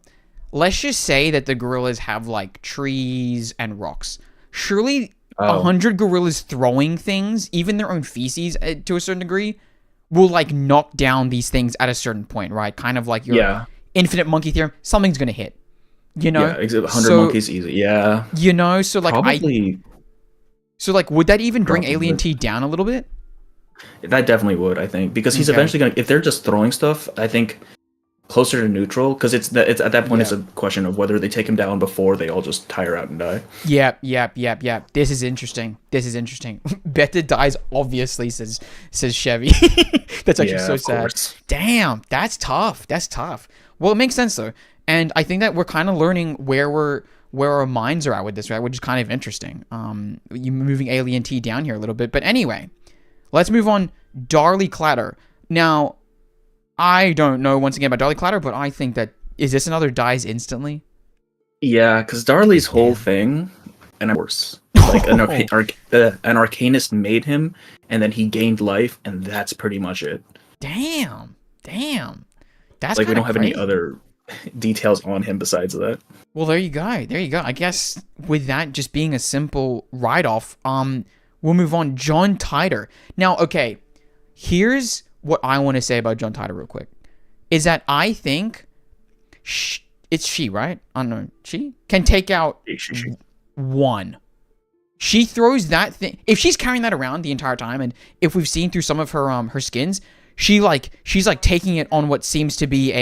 Let's just say that the gorillas have, like, trees and rocks. Surely 100 gorillas throwing things, even their own feces to a certain degree, will, like, knock down these things at a certain point, right? Kind of like your infinite monkey theorem. Something's going to hit. You know? Yeah, 100 monkeys easy. Yeah. You know, so, like, probably... So, like, would that even bring Alien T down a little bit? That definitely would, I think. Because he's eventually going to... If they're just throwing stuff, I think... closer to neutral, because it's at that point it's a question of whether they take him down before they all just tire out and die. Yep. This is interesting. Beta dies, obviously, says Chevy. That's actually so sad. Course. Damn, that's tough. Well, it makes sense though, and I think that we're kind of learning where our minds are at with this, right? Which is kind of interesting. You moving Alien T down here a little bit, but anyway, let's move on. Darly Clatter. Now, I don't know once again about Darly Clatter, but I think that is this another dies instantly? Yeah, because Darly's whole thing, and worse, like an Arcanist made him, and then he gained life, and that's pretty much it. Damn. That's like we don't have crazy. any other details on him besides that. Well, there you go. I guess with that just being a simple write-off, we'll move on. John Titor. Now, okay, here's what I want to say about John Titor real quick. Is that I think it's she, right? I don't know. She can take out one. She throws that thing. If she's carrying that around the entire time, and if we've seen through some of her skins, she's like taking it on what seems to be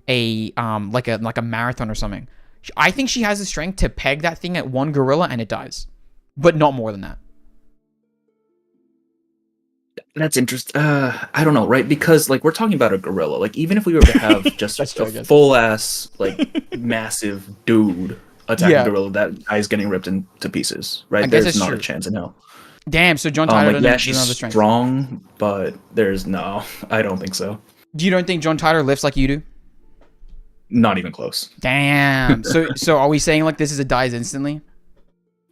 like a marathon or something. I think she has the strength to peg that thing at one gorilla and it dies, but not more than that. That's interesting. I don't know, right? Because like we're talking about a gorilla. Like even if we were to have just a full ass like massive dude attacking gorilla, that guy's getting ripped into pieces, right? There's not a chance in hell. Damn. So John Titor doesn't she's have the strength. Strong, but I don't think so. You don't think John Titor lifts like you do? Not even close. Damn. So are we saying like this is a dies instantly?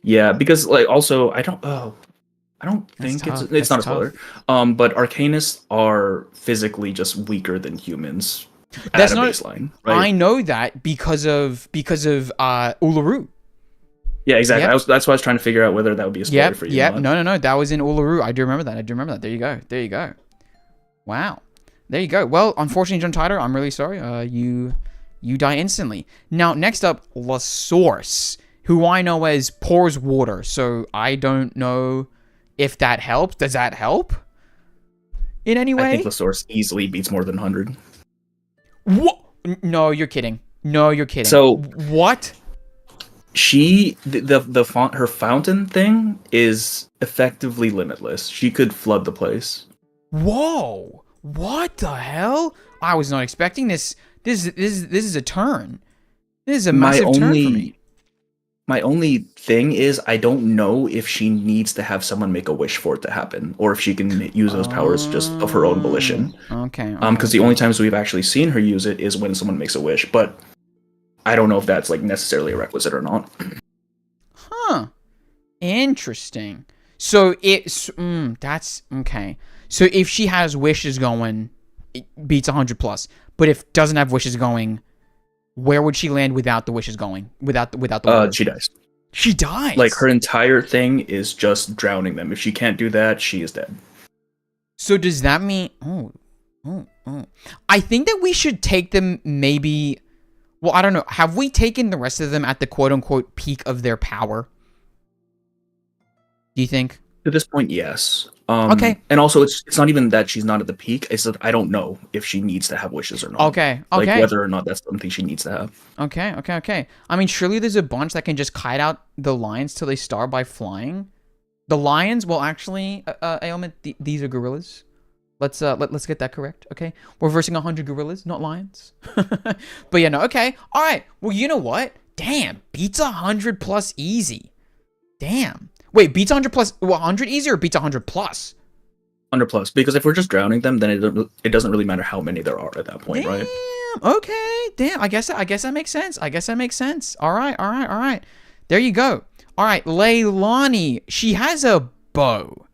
Yeah, because like also I don't think it's not a spoiler. But Arcanists are physically just weaker than humans at a baseline. Right? I know that because of Uluru. Yeah, exactly. Yep. That's why I was trying to figure out whether that would be a spoiler for you. Yep. No. That was in Uluru. I do remember that. There you go. Wow. There you go. Well, unfortunately, John Titor, I'm really sorry. You die instantly. Now, next up, La Source, who I know as pours water. So I don't know if that helps. Does that help in any way? I think La Source easily beats more than 100. What? No, you're kidding. So what? Her fountain thing is effectively limitless. She could flood the place. Whoa! What the hell? I was not expecting this. This is a turn. This is a massive turn for me. My only thing is I don't know if she needs to have someone make a wish for it to happen, or if she can use those powers just of her own volition. Okay. Because the only times we've actually seen her use it is when someone makes a wish, but I don't know if that's like necessarily a requisite or not. Huh. Interesting. So it's that's okay. So if she has wishes going, it beats 100 plus. But if doesn't have wishes going, where would she land without the wishes going? Without the water? She dies. She dies. Like her entire thing is just drowning them. If she can't do that, she is dead. So does that mean I think that we should take them maybe Well, I don't know. Have we taken the rest of them at the quote-unquote peak of their power? Do you think? To this point, yes. Okay. And also, it's not even that she's not at the peak. It's that I don't know if she needs to have wishes or not. Okay. Like Okay. whether or not that's something she needs to have. Okay. I mean, surely there's a bunch that can just kite out the lions till they starve by flying. The lions, well, actually, Ailment, these are gorillas. Let's get that correct, okay? We're versing 100 gorillas, not lions. But yeah, no, okay. All right. Well, you know what? Damn, beats 100 plus easy. Damn. Wait, beats 100 plus 100 easy or beats 100 plus? 100 plus, because if we're just drowning them, then it doesn't really matter how many there are at that point, right? Okay. Damn. I guess that makes sense. All right. There you go. All right, Leilani. She has a bow.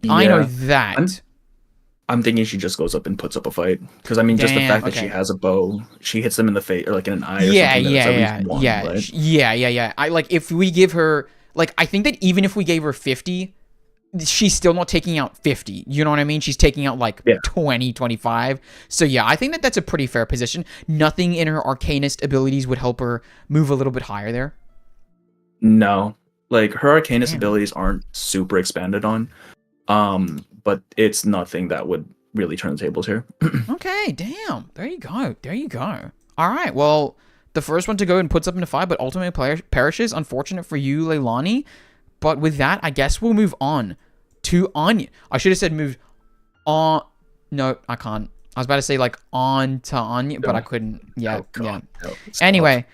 Yeah, I know that. I'm thinking she just goes up and puts up a fight. Because I mean, just the fact that she okay. has a bow, she hits them in the face or like in an eye. Or something, that's at least one, right? Yeah. I like if we give her like I think that even if we gave her 50, she's still not taking out 50. You know what I mean? She's taking out like 20, 25. So yeah, I think that that's a pretty fair position. Nothing in her Arcanist abilities would help her move a little bit higher there. No, like her Arcanist abilities aren't super expanded on. But it's nothing that would really turn the tables here. Okay, damn. There you go. All right, well, the first one to go and puts up in a fight, but ultimately perishes. Unfortunate for you, Leilani. But with that, I guess we'll move on to Anya. I should have said move on. No, I can't. I was about to say like on to Anya, but I couldn't. Yeah. No, Anyway,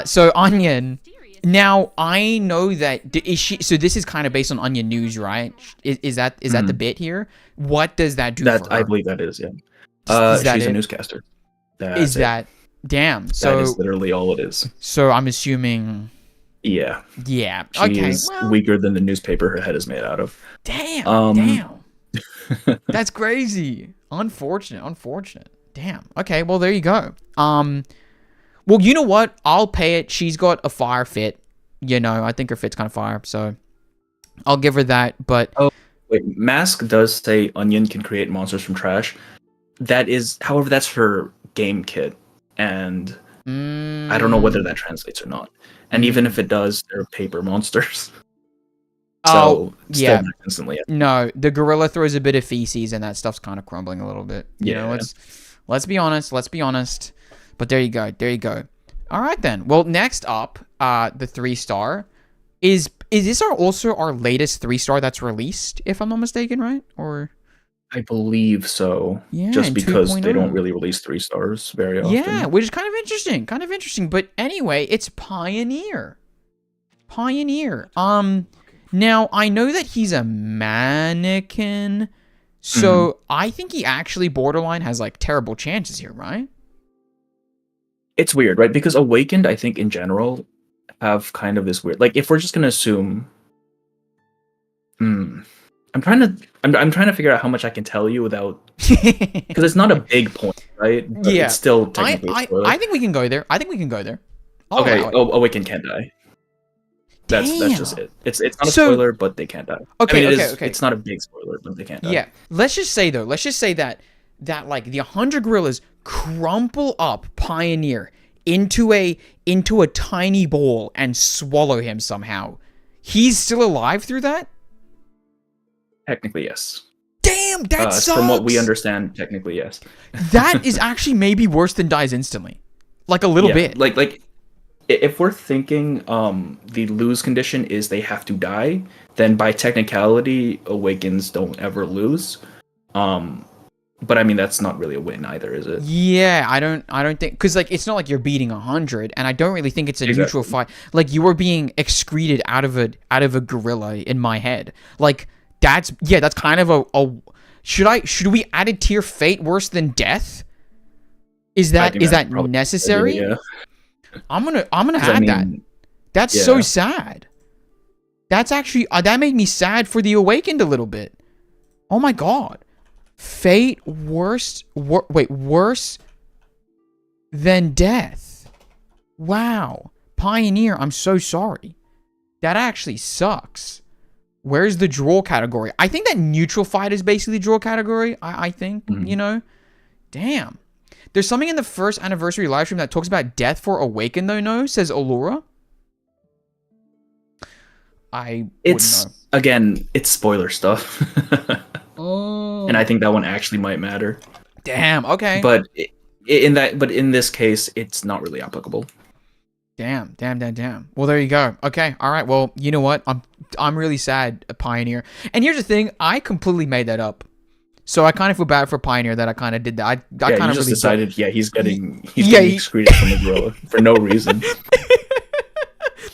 so Onion. Now I know that is she. So this is kind of based on Onion news, right? Is that the bit here? What does that do? For her? I believe that is. Yeah. She's a newscaster. Damn. So that is literally all it is. So I'm assuming. Yeah. Yeah. She is weaker than the newspaper her head is made out of. Damn. That's crazy. Unfortunate. Damn. Okay. Well, there you go. Well, you know what? I'll pay it. She's got a fire fit. You know, I think her fit's kind of fire, so I'll give her that. But wait, Mask does say Onion can create monsters from trash. However, that's her game kit, and I don't know whether that translates or not. And even if it does, they're paper monsters. So still not instantly. No, the gorilla throws a bit of feces, and that stuff's kind of crumbling a little bit. You know, let's be honest. But there you go. All right then. Well, next up, the 3-star is this also our latest 3-star that's released, if I'm not mistaken, right? Or I believe so. Yeah, just because 2.0. they don't really release 3 stars very often. Yeah, which is kind of interesting. But anyway, it's Pioneer. Now I know that he's a mannequin, so I think he actually borderline has like terrible chances here, right? It's weird, right? Because Awakened, I think in general, have kind of this weird. Like, if we're just gonna assume, I'm trying to figure out how much I can tell you without, because it's not a big point, right? But it's still technically. I think we can go there. Okay. Awakened can't die. That's just it. It's not a spoiler, but they can't die. Okay. It's not a big spoiler, but they can't die. Yeah. Let's just say that like the 100 gorillas crumple up Pioneer into a tiny bowl and swallow him somehow. He's still alive through that? Technically, yes. Damn, that sucks. From what we understand, technically, yes. That is actually maybe worse than dies instantly. Like a little bit. Like if we're thinking the lose condition is they have to die, then by technicality, Awakens don't ever lose. But I mean, that's not really a win either, is it? Yeah, I don't think, because like it's not like you're beating 100, and I don't really think it's a neutral fight. Like you were being excreted out of a gorilla in my head. Like that's kind of a should we add a tier fate worse than death? Is that necessary? Yeah. I'm gonna add that. That's so sad. That's actually that made me sad for the Awakened a little bit. Oh my god. Fate worse than death. Wow. Pioneer, I'm so sorry. That actually sucks. Where's the draw category? I think that neutral fight is basically draw category. I think, you know. Damn. There's something in the first anniversary live stream that talks about death for Awaken, though, no? Says Allura. I It's, wouldn't again, it's spoiler stuff. know. And I think that one actually might matter. Damn, okay. But in this case, it's not really applicable. Damn. Well, there you go. Okay, all right. Well, you know what? I'm really sad, Pioneer. And here's the thing, I completely made that up. So I kind of feel bad for Pioneer that I kind of did that. I kind of just really decided, he's getting excreted from the gorilla for no reason.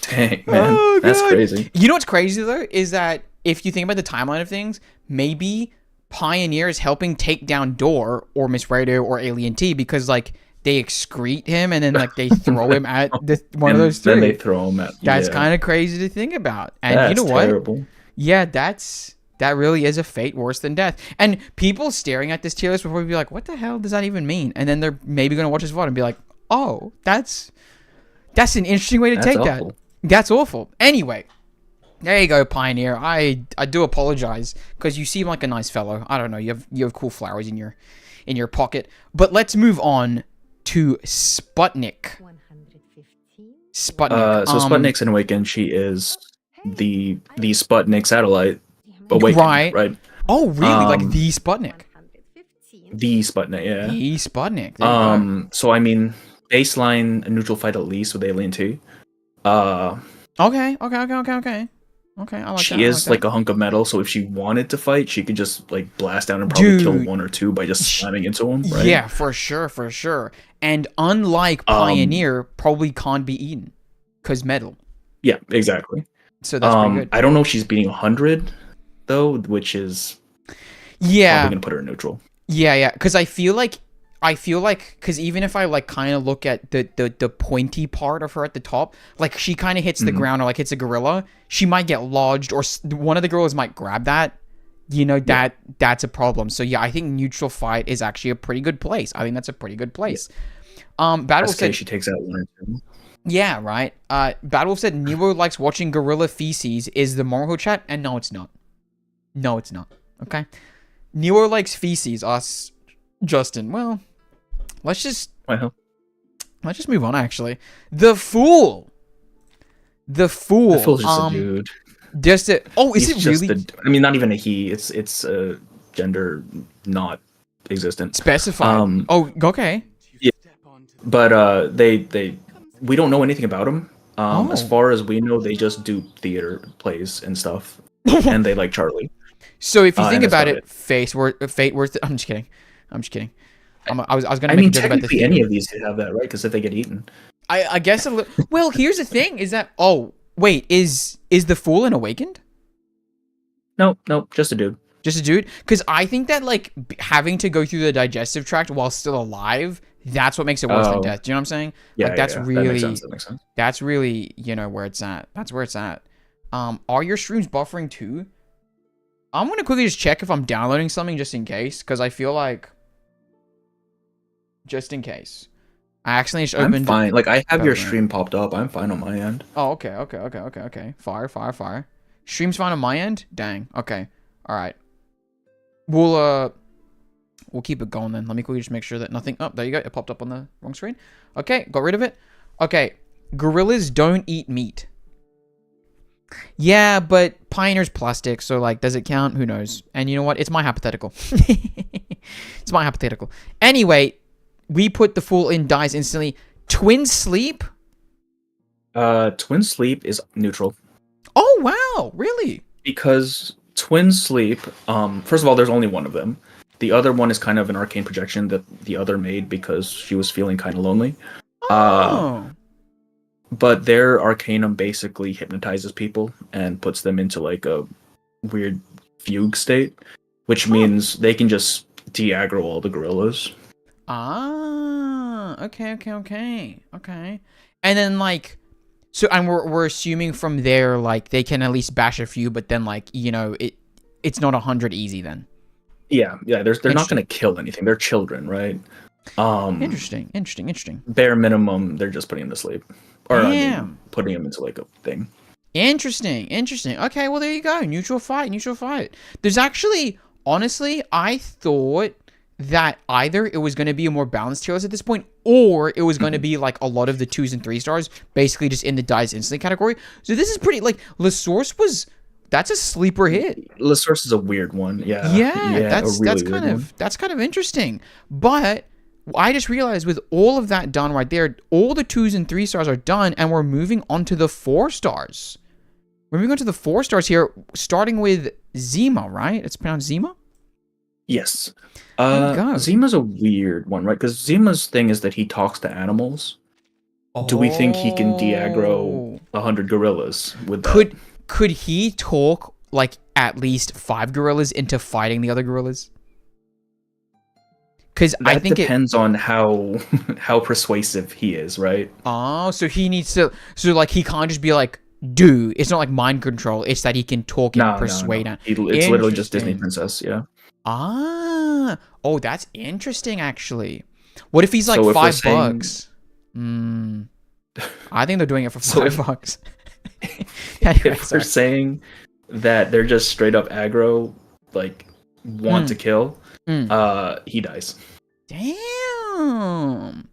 Dang, man. Oh, that's God. crazy. You know what's crazy, though, is that if you think about the timeline of things, maybe Pioneer is helping take down Door or Miss Radio or Alien T because, like, they excrete him and then, like, they throw him at one of those three. Then they throw him at... That's kind of crazy to think about. And you know what? Terrible. Yeah, that really is a fate worse than death. And people staring at this tier list will probably be like, what the hell does that even mean? And then they're maybe going to watch this VOD and be like, oh, that's an interesting way to take that. That's awful. Anyway, there you go, Pioneer. I do apologize because you seem like a nice fellow. I don't know. You have cool flowers in your pocket. But let's move on to Sputnik. 115. Sputnik. So Sputnik's in Awaken. She is the Sputnik satellite. Awaken, right? Oh, really? Like the Sputnik. 115. The Sputnik, yeah. The Sputnik. There you go. So I mean, baseline a neutral fight at least with Alien T. Okay. I like she is like a hunk of metal, so if she wanted to fight, she could just like blast down and probably kill one or two by just slamming into them, right? Yeah, for sure. And unlike Pioneer, probably can't be eaten because metal. Yeah, exactly. So that's pretty good. I don't know if she's beating 100 though, which is probably gonna put her in neutral. Yeah. Because I feel like because even if I like kind of look at the pointy part of her at the top, like she kind of hits the ground or like hits a gorilla, she might get lodged or one of the gorillas might grab that. You know, that's a problem. So yeah, I think neutral fight is actually a pretty good place. I think that's a pretty good place. Battle said she takes out one or two. Yeah, right. Battle said Nero likes watching gorilla feces is the moral chat, and no, it's not. No, it's not. Okay. Nero likes feces. Us, Justin. Well, let's just move on. Actually, the fool. The fool's just a dude. Is it really? I mean, not even a he. It's a gender not existent. Specified. Okay. Yeah. But we don't know anything about them. As far as we know, they just do theater plays and stuff, and they like Charlie. So if you think about it, fate worth. I'm just kidding. I was gonna make a joke about the any of these could have that, right? Because if they get eaten, I guess a little. Well, here's the thing: is that wait, is the fool an awakened? No, just a dude. Just a dude? Because I think that like having to go through the digestive tract while still alive, that's what makes it worse than death. Do you know what I'm saying? Yeah, like that's really that makes sense. That's really where it's at. That's where it's at. Are your streams buffering too? I'm gonna quickly just check if I'm downloading something just in case, because I feel like just in case. I accidentally just opened. I'm fine. Like I have your stream popped up. I'm fine on my end. Oh, okay. Fire. Stream's fine on my end? Dang. Okay. Alright. We'll keep it going then. Let me quickly just make sure that nothing. Oh, there you go. It popped up on the wrong screen. Okay, got rid of it. Okay. Gorillas don't eat meat. Yeah, but Pioneer's plastic, so like, does it count? Who knows? And you know what? It's my hypothetical. It's my hypothetical. Anyway, we put the fool in, dies instantly. Twin sleep? Twin sleep is neutral. Oh wow, really? Because twin sleep, first of all, there's only one of them. The other one is kind of an arcane projection that the other made because she was feeling kind of lonely. But their arcanum basically hypnotizes people and puts them into like a weird fugue state, which means they can just de-aggro all the gorillas. Okay. And then like, so and we're assuming from there like they can at least bash a few, but then like it's not 100 easy then. Yeah. They're not gonna kill anything. They're children, right? Interesting. Bare minimum, they're just putting them to sleep, or putting them into like a thing. Interesting. Okay, well there you go. Neutral fight. There's actually, honestly, I thought that either it was going to be a more balanced tier list at this point, or it was going to be like a lot of the 2s and 3 stars, basically just in the dies instantly category. So this is pretty, like, LaSource was, that's a sleeper hit. LaSource is a weird one. Yeah. Yeah, that's really kind weird of one. that's kind of interesting. But I just realized with all of that done right there, all the 2s and 3 stars are done, and we're moving on to the 4 stars. We're moving on to the 4 stars here, starting with Zima, right? It's pronounced Zima? Yes. There you go. Zima's a weird one, right? Because Zima's thing is that he talks to animals. Do we think he can de-aggro 100 gorillas with that? Could he talk like at least 5 gorillas into fighting the other gorillas? Because I think depends on how persuasive he is, right? Oh, so he needs to. So like he can't just be like, "Do." It's not like mind control. It's that he can talk and persuade. No. It's literally just Disney princess. Yeah. Ah. Oh, that's interesting. Actually, what if he's like So if we're $5? I think they're doing it for $5. Anyway, If we're saying that they're just straight up aggro, like want to kill, he dies. Damn.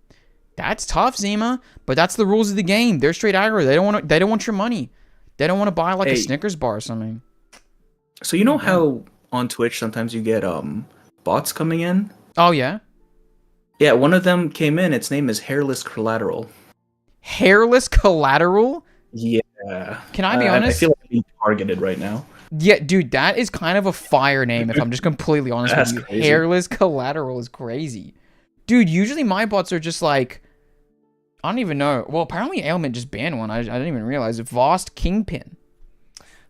That's tough, Zima. But that's the rules of the game. They're straight aggro. They don't want your money. They don't want to buy like a Snickers bar or something. So you know how on Twitch sometimes you get bots coming in? Oh yeah? Yeah, one of them came in. Its name is Hairless Collateral. Hairless Collateral? Yeah. Can I be honest? I feel like I'm being targeted right now. Yeah, dude, that is kind of a fire name if I'm just completely honest with you. Crazy. Hairless Collateral is crazy. Dude, usually my bots are just like, I don't even know. Well, apparently Ailment just banned one. I didn't even realize it. Vast Kingpin.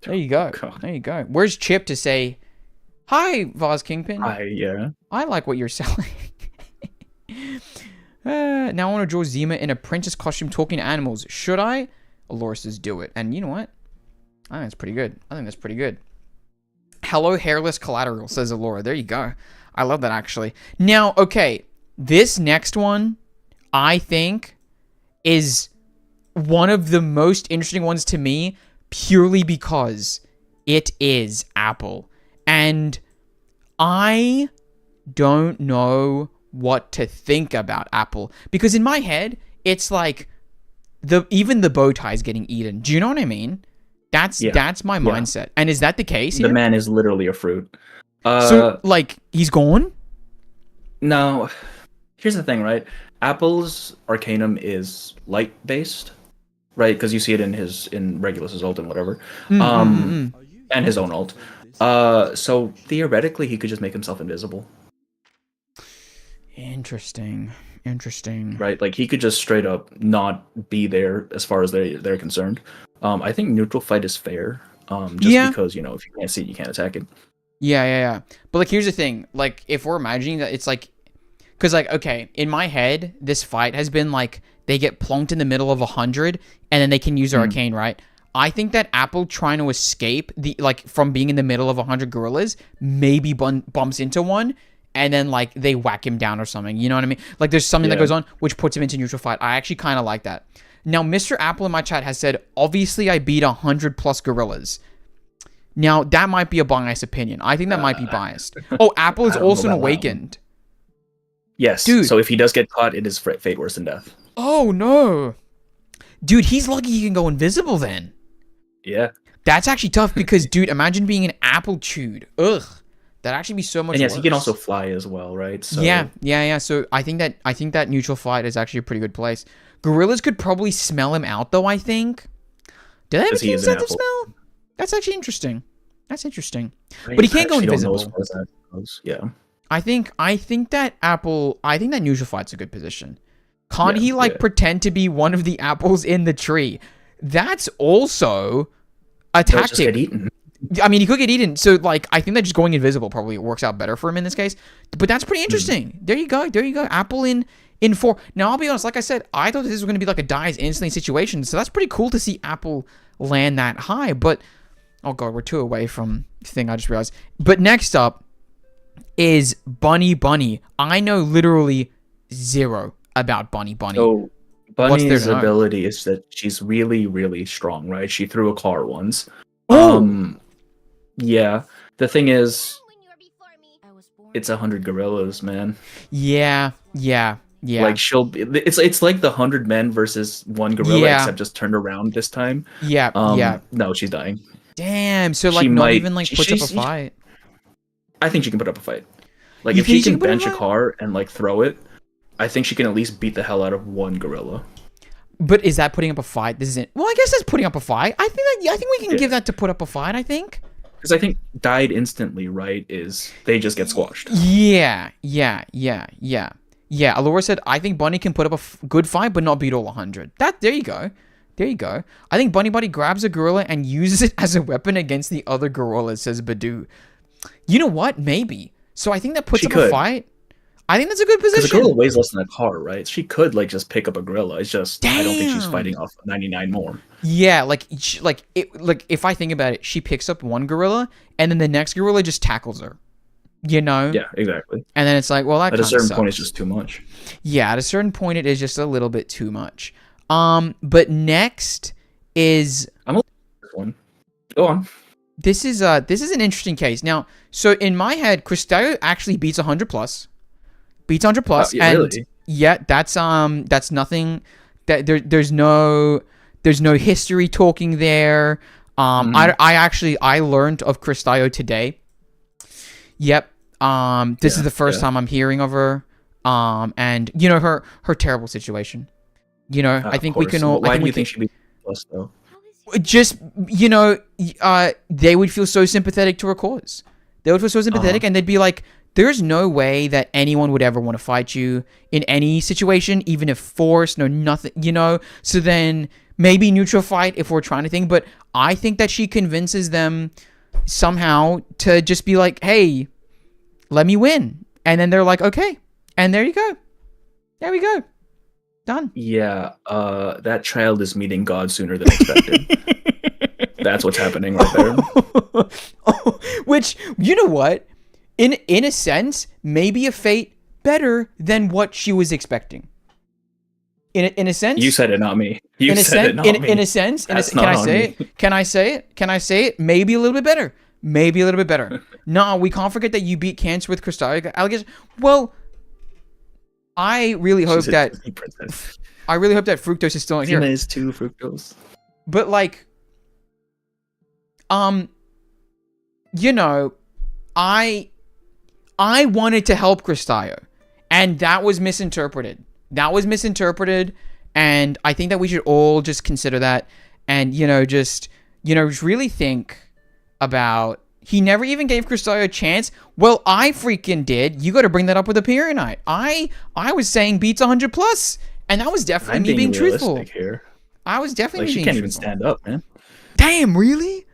There you go. There you go. Where's Chip to say, "Hi, Vaz Kingpin. Yeah. I like what you're selling." Now I want to draw Zima in a princess costume talking to animals. Should I? Allura says do it. And you know what? I think that's pretty good. I think that's pretty good. Hello, Hairless Collateral, says Allura. There you go. I love that, actually. Now, okay. This next one, I think, is one of the most interesting ones to me, purely because it is Apple. And I don't know what to think about Apple. Because in my head, it's like even the bow tie is getting eaten. Do you know what I mean? That's my mindset. And is that the case here? The man is literally a fruit. So, like, he's gone? No. Here's the thing, right? Apple's Arcanum is light-based, right? Because you see it in Regulus's ult and whatever. And his own ult. So, theoretically, he could just make himself invisible. Interesting. Right? Like, he could just straight up not be there as far as they're concerned. I think neutral fight is fair. Because, if you can't see it, you can't attack it. Yeah. But, like, here's the thing. Like, if we're imagining that it's, like... Because, like, okay, in my head, this fight has been, like, they get plonked in the middle of 100, and then they can use their arcane, right? I think that Apple trying to escape, from being in the middle of 100 gorillas, maybe bumps into one, and then, like, they whack him down or something. You know what I mean? Like, there's something that goes on, which puts him into neutral fight. I actually kind of like that. Now, Mr. Apple in my chat has said, obviously, I beat 100+ gorillas. Now, that might be a biased opinion. I think that might be biased. Oh, Apple is also awakened. Yes. Dude. So if he does get caught, it is fate worse than death. Oh, no. Dude, he's lucky he can go invisible then. Yeah. That's actually tough because, dude, imagine being an apple chewed. Ugh. That'd actually be so much worse. He can also fly as well, right? So... Yeah. So I think that neutral fight is actually a pretty good place. Gorillas could probably smell him out, though, I think. Do they have a keen sense of smell? That's actually interesting. But he can't go invisible. Yeah. I think that neutral fight's a good position. Can't he pretend to be one of the apples in the tree? That's also a tactic. Just get eaten. I mean, he could get eaten. So, like, I think that just going invisible probably works out better for him in this case. But that's pretty interesting. There you go. Apple in 4. Now, I'll be honest. Like I said, I thought this was going to be like a dies instantly situation. So that's pretty cool to see Apple land that high. But, oh god, we're 2 away from the thing I just realized. But next up is Bunny. I know literally 0 about Bunny. So Bunny's ability is that she's really, really strong, right? She threw a car once. Yeah. The thing is, it's 100 gorillas, man. Yeah, yeah, yeah, Like it's like the 100 men versus one gorilla, yeah, except just turned around this time. yeah, yeah. No, she's dying. Damn. So She like, not might. even like She, puts up a she's. fight. I think she can put up a fight. Like You if she think she can can put up a bench a fight? car and like throw it, I think she can at least beat the hell out of one gorilla. But is that putting up a fight? This isn't. Well, I guess that's putting up a fight. I think that. Yeah, I think we can Yeah. give that to put up a fight. I think. Because I think died instantly, right? Is they just get squashed. Yeah, yeah, yeah, yeah, yeah. Alora said, "I think Bunny can put up a good fight, but not beat all 100." That there you go, there you go. I think Bunny Buddy grabs a gorilla and uses it as a weapon against the other gorillas. Says Badu. You know what? Maybe. So I think that puts She up a could. fight. I think that's a good Because a position. gorilla weighs less than a car, right? She could like just pick up a gorilla. It's just I don't think she's Damn. fighting off 99 more. Yeah, like if I think about it, she picks up one gorilla and then the next gorilla just tackles her. You know? Yeah, exactly. And then it's like, well, that At a kind of certain sucks. point, it's just too much. Yeah, at a certain point, it is just a little bit too much. But next is This one. Go on. this is an interesting case. Now, so in my head, Cristallo actually beats 100 plus, Yeah, and really? yeah, that's nothing. That there's no history talking there. I learned of Cristallo today. Yep. This is the first time I'm hearing of her. And you know her terrible situation. You know, I think we Of course. can all. Why I think do we you can, think she'd be plus though? just they would feel so sympathetic to her cause. They would feel so sympathetic, and they'd be like, "There's no way that anyone would ever want to fight you in any situation, even if forced, no nothing, you know." So then maybe neutral fight if we're trying to think, but I think that she convinces them somehow to just be like, "Hey, let me win," and then they're like, "Okay," and there you go. There we go. Done. Yeah, that child is meeting God sooner than expected. That's what's happening right there. Which, you know what? In a sense, maybe a fate better than what she was expecting. In a sense, You said it, not me. You in a said sense, it, not me. in a sense, That's can not I on say me. it? Can I say it? Can I say it? Maybe a little bit better. Maybe a little bit better. No, we can't forget that you beat cancer with Cristallo alligators. Well, I really hope She's a that Disney princess. Fructose is still in here. Tina is too fructose. But like, you know, I wanted to help Cristallo, and that was misinterpreted. And I think that we should all just consider that, and just really think about. He never even gave Cristallo a chance. Well, I freaking did. You got to bring that up with a Perianite. I was saying beats 100 plus, and that was definitely I'm me being truthful. realistic here. I was definitely Like she being can't even truthful. stand up, man. Damn, really?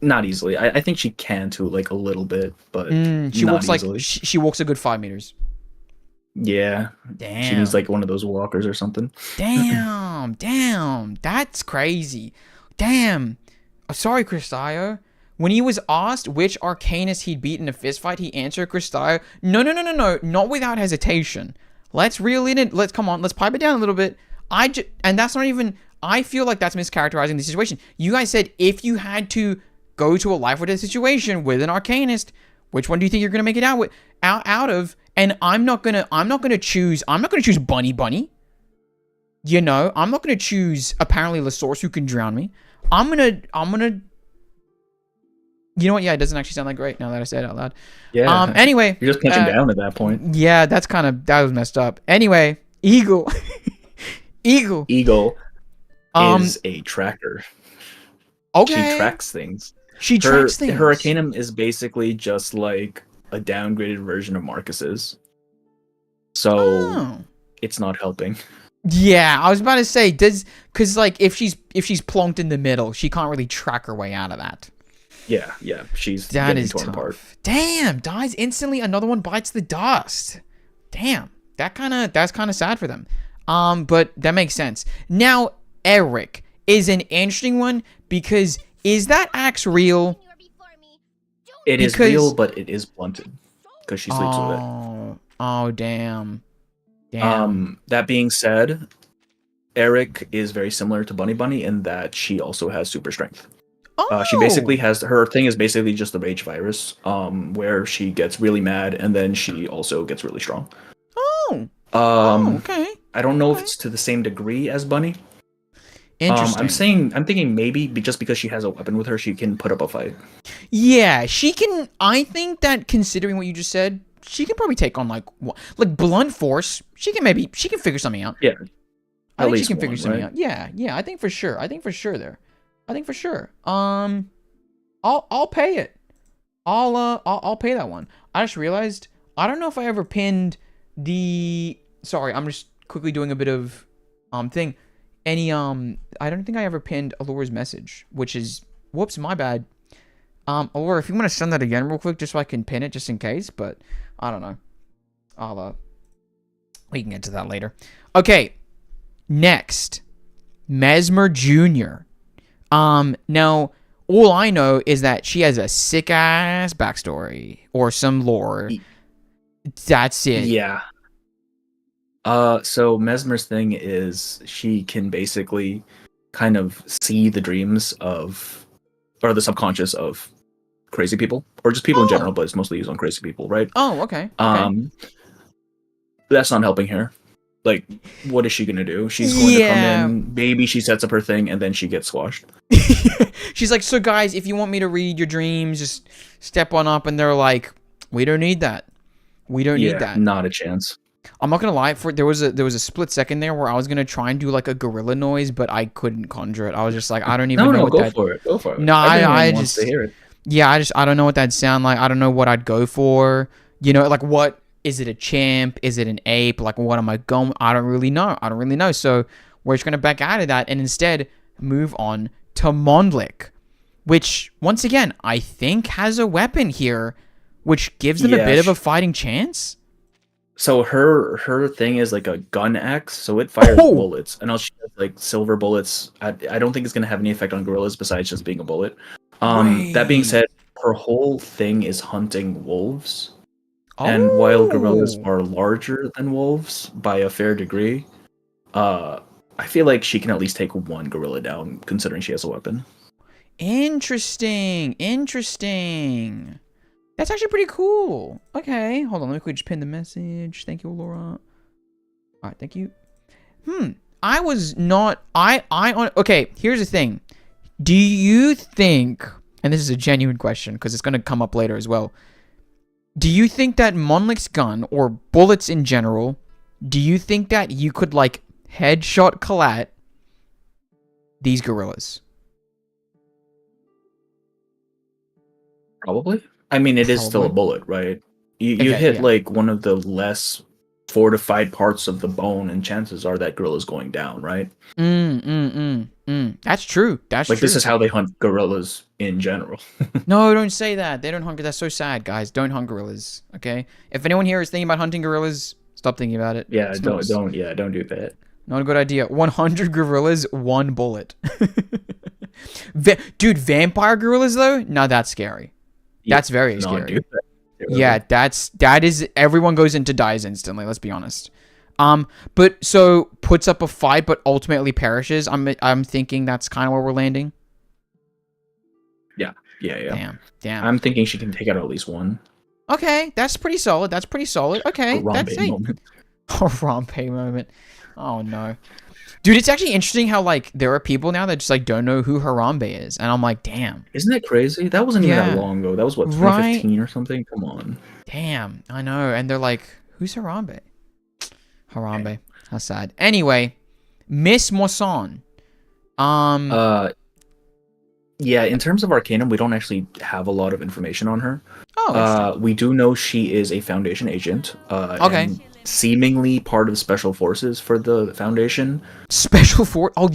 Not easily. I think she can too, like a little bit, but She not walks easily. like she walks a good 5 meters. Yeah, Damn. she needs like one of those walkers or something. Damn. That's crazy. Damn. Sorry, Cristallo. When he was asked which Arcanist he'd beat in a fistfight, he answered Cristallo. No. Not without hesitation. Let's reel in it. Let's pipe it down a little bit. And that's not even. I feel like that's mischaracterizing the situation. You guys said if you had to go to a life or death situation with an Arcanist, which one do you think you're gonna make it out of? And I'm not gonna choose Bunny. You know, I'm not gonna choose apparently the source who can drown me. I'm gonna. You know what? Yeah, it doesn't actually sound that great now that I say it out loud. Yeah. Anyway. You're just punching down at that point. Yeah, that was messed up. Anyway, Eagle. Eagle is a tracker. Okay. She tracks things. She tracks things. Her Arcanum is basically just like a downgraded version of Marcus's. So it's not helping. Yeah, I was about to say, because like if she's plonked in the middle, she can't really track her way out of that. Yeah, she's That getting is torn tough. apart. Damn, dies instantly. Another one bites the dust. Damn, that's kind of sad for them. But that makes sense. Now, Eric is an interesting one because is that axe real? It is Because- real, but it is blunted because she sleeps with it. Oh, damn. That being said, Eric is very similar to Bunny in that she also has super strength. She Oh. basically has her thing is basically just the rage virus, where she gets really mad and then she also gets really strong. Oh. Oh, Um, okay. I don't know if Okay. it's to the same degree as Bunny. Interesting. I'm thinking maybe just because she has a weapon with her, she can put up a fight. Yeah, she can. I think that considering what you just said, she can probably take on like blunt force. She can figure something out. Yeah, I at think she least can figure one, something right? out. Yeah, yeah. I think for sure. I think for sure there. I think for sure. I'll pay it. I'll pay that one. I just realized I don't know if I ever pinned the. Sorry, I'm just quickly doing a bit of thing. I don't think I ever pinned Allure's message, which is whoops, my bad. Allure, if you want to send that again real quick, just so I can pin it, just in case. But I don't know. We can get to that later. Okay, next, Mesmer Jr. Now all I know is that she has a sick ass backstory or some lore. That's it. Yeah. So Mesmer's thing is she can basically kind of see the dreams of, or the subconscious of crazy people, or just people in general, but it's mostly used on crazy people, right? Oh, okay. That's not helping her. Like, what is she gonna do? She's going to come in, maybe she sets up her thing, and then she gets squashed. She's like, so guys, if you want me to read your dreams, just step on up. And they're like, we don't need that. We don't need that. Not a chance. I'm not gonna lie. There was a split second there where I was gonna try and do like a gorilla noise, but I couldn't conjure it. I was just like, I don't even know what go that. for it. Go for it. No, I want just to hear it. Yeah, I don't know what that'd sound like. I don't know what I'd go for. You know, like what is it? A chimp? Is it an ape? Like what am I going? I don't really know. So we're just gonna back out of that and instead move on to Mondlik, which once again I think has a weapon here, which gives them a bit of a fighting chance. So her thing is like a gun axe, so it fires bullets, and she has like silver bullets. I don't think it's gonna have any effect on gorillas besides just being a bullet. That being said, her whole thing is hunting wolves, and while gorillas are larger than wolves by a fair degree, I feel like she can at least take one gorilla down, considering she has a weapon. Interesting. That's actually pretty cool. Okay, hold on. Let me quickly just pin the message. Thank you, Laura. All right, thank you. I was not. Okay, here's the thing. Do you think, and this is a genuine question because it's going to come up later as well. Do you think that Monlik's gun or bullets in general, do you think that you could like headshot collat these gorillas? Probably. I mean, it is still a bullet, right? You hit like one of the less fortified parts of the bone, and chances are that gorilla's going down, right? That's true. That's like true. This is how they hunt gorillas in general. No, don't say that. They don't hunt. That's so sad, guys. Don't hunt gorillas. Okay. If anyone here is thinking about hunting gorillas, stop thinking about it. Yeah, don't do that. Not a good idea. 100 gorillas, one bullet. Dude, vampire gorillas though? Now that's scary. That's very scary. Yeah, that is everyone goes into dies instantly, let's be honest. But so puts up a fight but ultimately perishes. I'm thinking that's kind of where we're landing. Yeah. Damn. I'm thinking she can take out at least one. Okay, that's pretty solid. Okay, that's a moment. Harambe moment. Oh no. Dude, it's actually interesting how like there are people now that just like don't know who Harambe is, and I'm like, damn. Isn't that crazy? That wasn't even that long ago. That was what, 2015 or something? Come on. Damn, I know. And they're like, who's Harambe? Harambe. How sad. Anyway, Miss Moisson. Yeah, in terms of Arcanum, we don't actually have a lot of information on her. We do know she is a Foundation agent. Okay. And seemingly part of Special Forces for the Foundation. Special Force? Oh,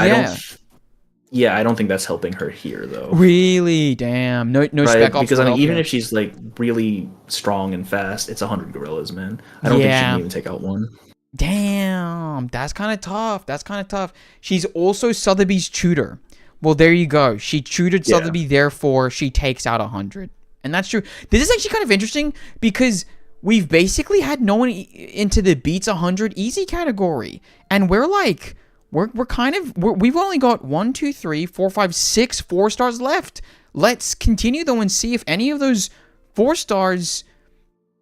yeah. I don't think that's helping her here, though. Really? Damn. No spec ops. Because I mean, even if she's like really strong and fast, it's 100 gorillas, man. I don't think she can even take out one. Damn. That's kind of tough. She's also Sotheby's tutor. Well, there you go. She tutored Sotheby, therefore she takes out 100. And that's true. This is actually kind of interesting because we've basically had no one into the beats 100 easy category. And we're like we're kind of we've only got 1, 2, 3, 4, 5, 6 4-stars left. Let's continue though and see if any of those 4-stars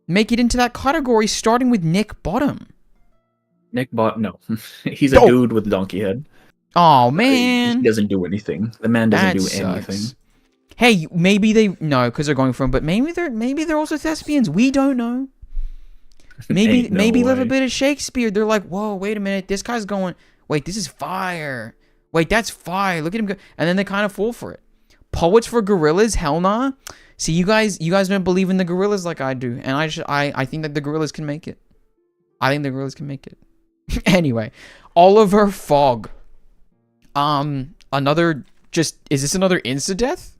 make it into that category, starting with Nick Bottom. No, he's a dude with a donkey head. Oh man, he doesn't do anything. The man doesn't do anything. Hey, maybe they because they're going for him, but maybe they're also thespians. We don't know. Maybe a little bit of Shakespeare. They're like, whoa, wait a minute, this guy's going. Wait, this is fire. Wait, that's fire. Look at him go. And then they kind of fall for it. Poets for gorillas? Hell nah. See, you guys don't believe in the gorillas like I do, and I think that the gorillas can make it. I think the gorillas can make it. Anyway, Oliver Fogg. Is this another insta-death?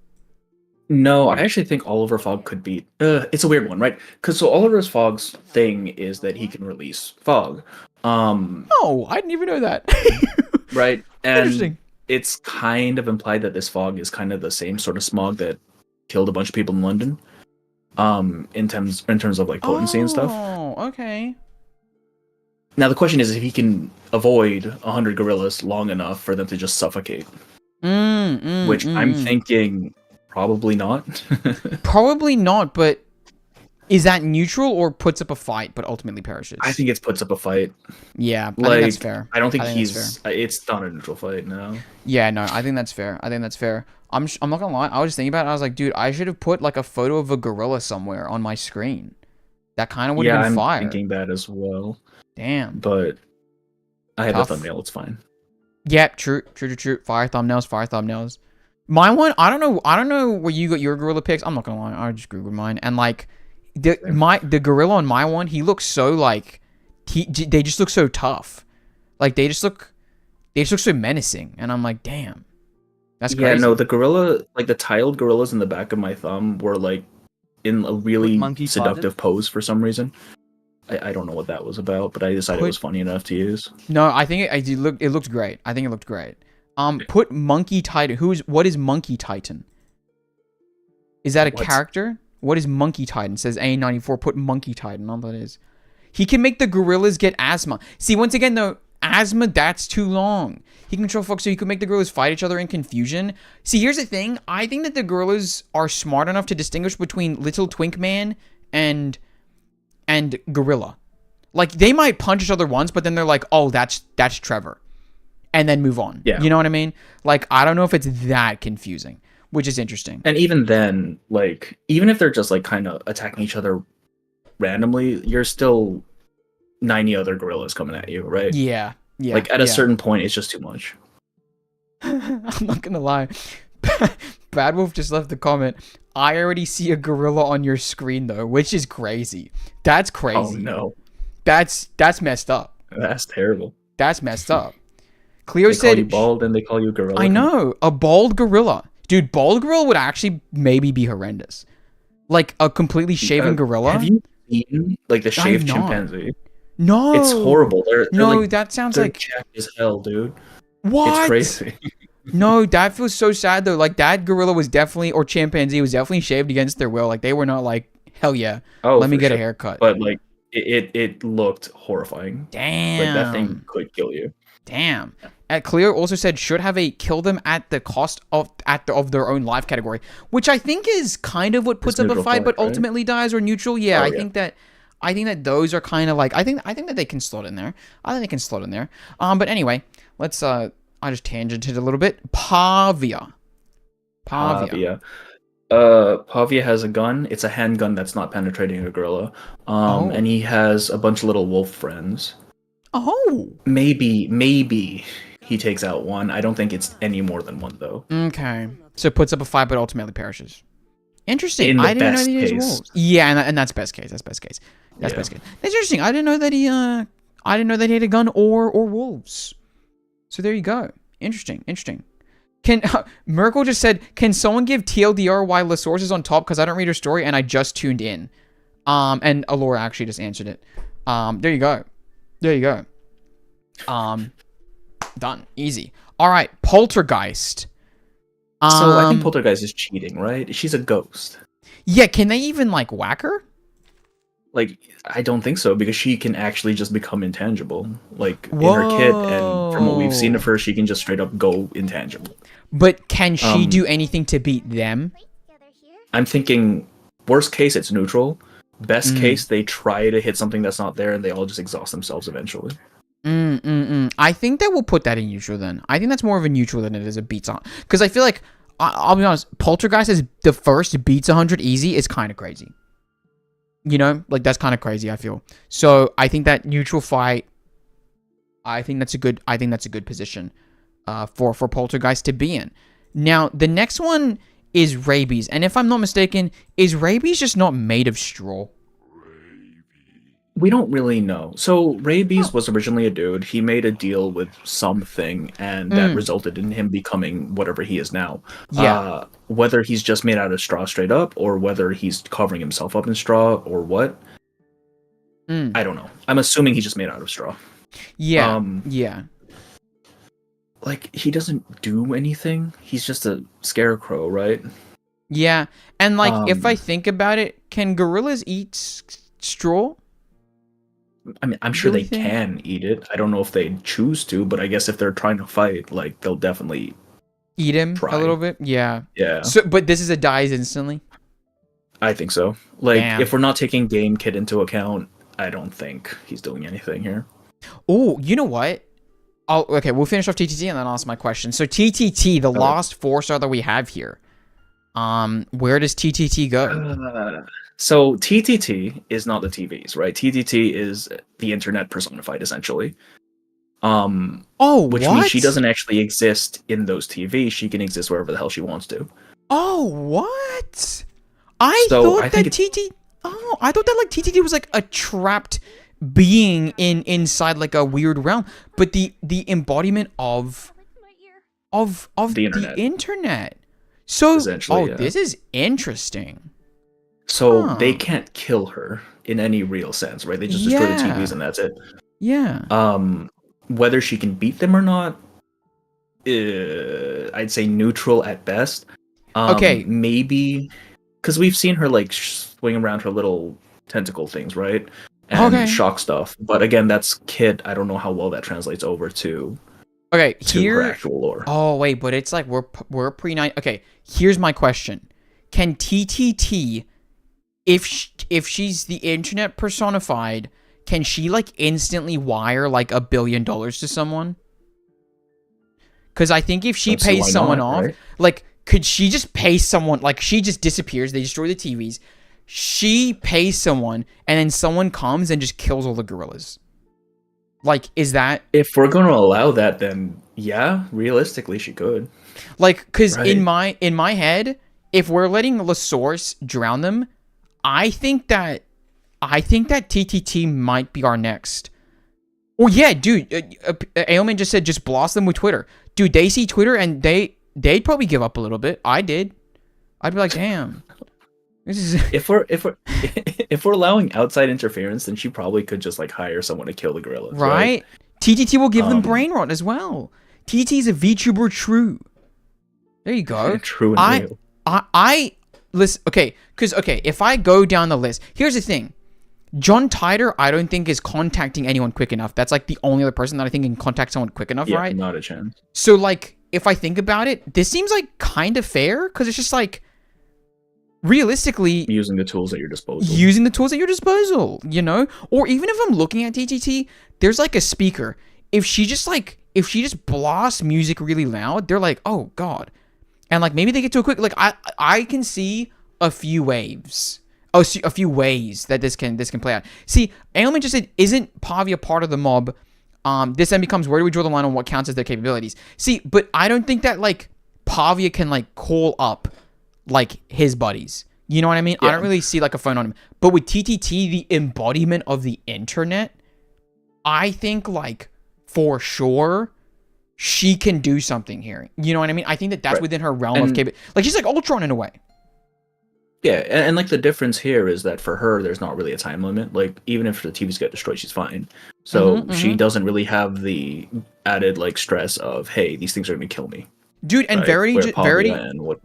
No, I actually think Oliver Fogg could beat. It's a weird one, right? Because so Oliver Fogg's thing is that he can release fog. Oh, I didn't even know that. Right, and Interesting. it's kind of implied that this fog is kind of the same sort of smog that killed a bunch of people in London. In terms of like potency and stuff. Oh, okay. Now the question is if he can avoid 100 gorillas long enough for them to just suffocate. Which I'm thinking probably not. Probably not, but is that neutral or puts up a fight but ultimately perishes? I think it puts up a fight. Yeah, I Like, think that's fair. I don't think It's it's not a neutral fight, no. Yeah, no, I think that's fair. I'm not gonna lie. I was just thinking about it. I was like, dude, I should have put like a photo of a gorilla somewhere on my screen. That kind of would have been fire. I'm thinking that as well. Damn. But I have Tough. the thumbnail, it's fine. Yep, true. Fire thumbnails. My one, I don't know where you got your gorilla pics. I'm not gonna lie, I just googled mine, and like the gorilla on my one, he looks so like they just look so tough, like they just look so menacing, and I'm like, damn, that's crazy. Yeah, no, the gorilla, like the tiled gorillas in the back of my thumb were like in a really seductive pose for some reason. I don't know what that was about, but I decided it was funny enough to use. No, I think it looked great. I think it looked great. Put Monkey Titan. What is Monkey Titan? Is that a character? What is Monkey Titan? It says A94. Put Monkey Titan. All that is. He can make the gorillas get asthma. See, once again though, asthma, that's too long. He can control fog, so he can make the gorillas fight each other in confusion. See, here's the thing. I think that the gorillas are smart enough to distinguish between Little Twink Man and gorilla. Like, they might punch each other once, but then they're like, oh, that's Trevor, and then move on. Yeah. You know what I mean? Like, I don't know if it's that confusing, which is interesting. And even then, like, even if they're just like kind of attacking each other randomly, you're still 90 other gorillas coming at you, right? Yeah. Like, at a certain point, it's just too much. I'm not gonna lie. Bad Wolf just left the comment. I already see a gorilla on your screen though, which is crazy. That's crazy. Oh no. That's messed up. That's terrible. That's messed up. Cleo they said call you bald and they call you gorilla. I know. A bald gorilla. Dude, bald gorilla would actually maybe be horrendous. Like a completely shaven gorilla. Have you seen like the shaved chimpanzee? No. It's horrible. They're like, that sounds they're like jacked as hell, dude. What? It's crazy. No, that feels so sad though. Like that gorilla was definitely, or chimpanzee was definitely shaved against their will. Like they were not like, hell yeah, let me get a haircut. But like it looked horrifying. Damn. Like that thing could kill you. Damn. Cleo also said should have a kill them at the cost of their own life category, which I think is kind of what puts up a fight, but ultimately dies, or neutral. Yeah, I think that those are kind of like I think that they can slot in there. I think they can slot in there. But anyway, let's I just tangented a little bit. Pavia. Pavia has a gun. It's a handgun that's not penetrating a gorilla. And he has a bunch of little wolf friends. Oh. Maybe he takes out one. I don't think it's any more than one though. Okay. So it puts up a fight, but ultimately perishes. Interesting. In the I didn't know best that he has case. wolves. Yeah, and that's best case. That's best case. That's best case. That's interesting. I didn't know that he had a gun or wolves. So there you go. Interesting. Can Merkel just said, can someone give TLDR why LaSource is on top? Because I don't read her story and I just tuned in. And Alora actually just answered it. There you go. Done. Easy. All right. Poltergeist. So I think Poltergeist is cheating, right? She's a ghost. Yeah. Can they even like whack her? Like, I don't think so, because she can actually just become intangible. Like, in her kit, and from what we've seen of Whoa. her, she can just straight up go intangible. But can she Um, do anything to beat them? I'm thinking, worst case, it's neutral. Best Mm. case, they try to hit something that's not there, and they all just exhaust themselves eventually. I think that we'll put that in neutral then. I think that's more of a neutral than it is a beats on. Because I feel like, I'll be honest, Poltergeist is the first beats 100 easy is kind of crazy. You know, like that's kind of crazy. I feel so. I think that neutral fight. I think that's a good position, for Poltergeist to be in. Now the next one is Rabies, and if I'm not mistaken, is Rabies just not made of straw? We don't really know. So Rabies Oh. was originally a dude. He made a deal with something, and that Mm, resulted in him becoming whatever he is now. yeah. Whether he's just made out of straw straight up, or whether he's covering himself up in straw, or what, Mm, I don't know. I'm assuming he's just made out of straw. yeah. Um, Yeah. like, he doesn't do anything. He's just a scarecrow, right? Yeah. And like, if I Um, think about it, can gorillas eat straw? I mean, I'm sure Do we they think? can eat it. I don't know if they choose to, but I guess if they're trying to fight, like, they'll definitely Eat him a try. little bit? Yeah. Yeah. So, but this is a dies instantly. I think so. Like, Damn. if we're not taking game kit into account, I don't think he's doing anything here. Oh, you know what? Okay, we'll finish off TTT and then I'll ask my question. So TTT, the Okay. last 4-star that we have here. Where does TTT go? So TTT is not the TVs, right? TTT is the internet personified, essentially. Oh, Which means she what? doesn't actually exist in those TVs. She can exist wherever the hell she wants to. Oh, what? I So I thought think that TT. Oh, I thought that like TTT was like a trapped being inside like a weird realm, but the embodiment of the the internet, internet. So, essentially, oh, yeah. this is interesting. So they Huh. can't kill her in any real sense, right? They just destroy the TVs Yeah. and that's it. Yeah. Whether she can beat them or not, I'd say neutral at best. Okay. Maybe because we've seen her like swing around her little tentacle things, right? And Okay. shock stuff. But again, that's kit. I don't know how well that translates over Okay. to her Here. actual lore. Oh wait, but it's like we're pre nine. Okay. Here's my question: can TTT, if she's the internet personified, can she like instantly wire like $1 billion to someone? Because I think if she Don't see pays why someone not, off, right? like, could she just pay someone? Like, she just disappears. They destroy the TVs. She pays someone, and then someone comes and just kills all the gorillas. Like, is that If we're going to allow that, then yeah, realistically, she could. like? Because Right. in my head, if we're letting the source drown them, I think that TTT might be our next. Oh yeah, dude. Ailman just said just blast them with Twitter. Dude, they see Twitter and they'd probably give up a little bit. I did. I'd be like, damn, this is If we're if we're allowing outside interference, then she probably could just like hire someone to kill the gorillas, right? right. TTT will give them Um, brain rot as well. TTT is a VTuber true. There you go. true and I real. I listen. Okay, because okay, if I go down the list, here's the thing. John Titor, I don't think is contacting anyone quick enough. That's like the only other person that I think can contact someone quick enough, Yeah, right? not a chance. So like, if I think about it, this seems like kind of fair because it's just like realistically Using the tools at your disposal. using the tools at your disposal, you know? Or even if I'm looking at TTT, there's like a speaker. If she just blasts music really loud, they're like, "Oh god." And like maybe they get to a quick like I can see a few waves. Oh, see, a few ways that this can play out. See, Ailman just said, "Isn't Pavia part of the mob?" This then becomes where do we draw the line on what counts as their capabilities? See, but I don't think that like Pavia can like call up like his buddies. You know what I mean? I don't Yeah. really see like a phone on him. But with TTT, the embodiment of the internet, I think like for sure she can do something here. You know what I mean? I think that that's Right. within her realm of And capability. Like she's like Ultron in a way. yeah, and like the difference here is that for her, there's not really a time limit. Like even if the TVs get destroyed, she's fine. So she doesn't really have the added like stress of, hey, these things are gonna kill me, Dude, and right? Where Pavia Verity, and what?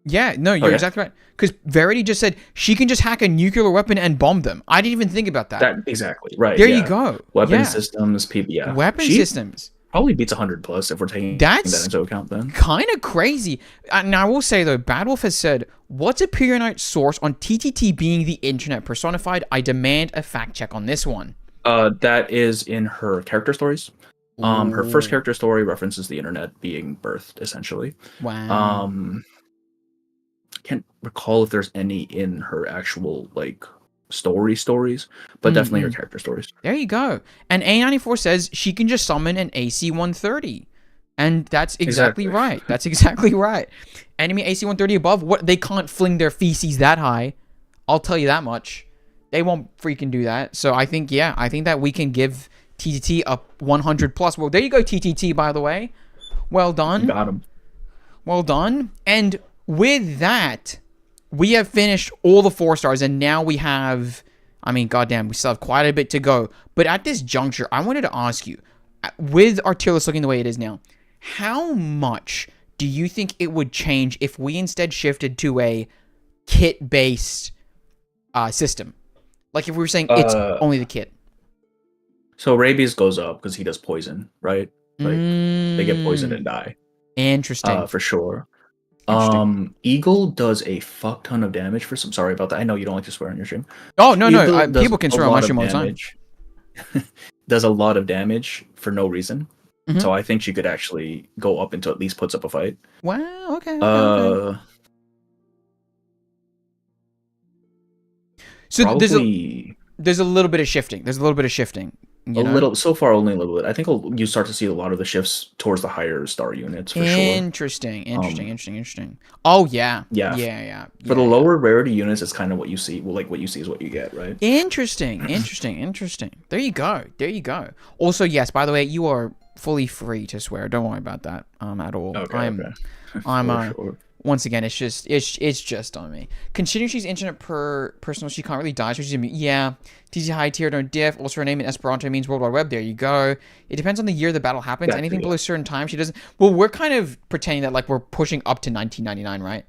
Yeah, no, Oh, you're yeah? exactly right. Because Verity just said she can just hack a nuclear weapon and bomb them. I didn't even think about that. That exactly right. There you Yeah, go. weapon Yeah, systems, people. Yeah, weapon she systems. probably beats 100 plus if we're taking that That's into account. Then kind of crazy. And I will say though, Bad Wolf has said, "What's a periodite source on TTT being the internet personified? I demand a fact check on this one." that is in her character stories. Her first Ooh. character story references the internet being birthed, essentially. Wow. Um, can't recall if there's any in her actual like stories, but definitely her Mm-mm. character stories. There you go. And A94 says she can just summon an AC-130. And that's exactly Exactly. right. That's exactly right. Enemy AC-130 above, what they can't fling their feces that high. I'll tell you that much. They won't freaking do that. So I think, yeah, I think that we can give TTT a 100 plus. Well, there you go, TTT, by the way. Well done. Got him. Well done. And with that, we have finished all the 4 stars, and now we have, I mean, goddamn, we still have quite a bit to go. But at this juncture, I wanted to ask you, with our tier list looking the way it is now, how much do you think it would change if we instead shifted to a kit-based system? Like if we were saying it's only the kit. So rabies goes up because he does poison, right? Like they get poisoned and die. Interesting. For sure. Interesting. Eagle does a fuck ton of damage for some. Sorry about that. I know you don't like to swear on your stream. Oh, no, Eagle no. does People can a swear on my lot of stream all the time. damage. Does a lot of damage for no reason. Mhm. So I think she could actually go up until at least puts up a fight. Wow, okay. So Probably there's a little bit of shifting. There's a little bit of shifting. You know? little. So far, only a little bit. I think you start to see a lot of the shifts towards the higher star units for sure. Interesting. Oh yeah. Yeah. Yeah. For the lower rarity units, it's kind of what you see. Well, like what you see is what you get, right? Interesting. There you go. Also, yes, by the way, you are fully free to swear. Don't worry about that at all. Okay. I'm Sure. once again, it's just on me. Considering she's internet personal, she can't really die, so she's immune. Yeah, TC high tier, no diff. Also, her name in Esperanto means World Wide Web. There you go. It depends on the year the battle happens. Gotcha, Anything yeah. below a certain time, she doesn't. Well, we're kind of pretending that like we're pushing up to 1999, right?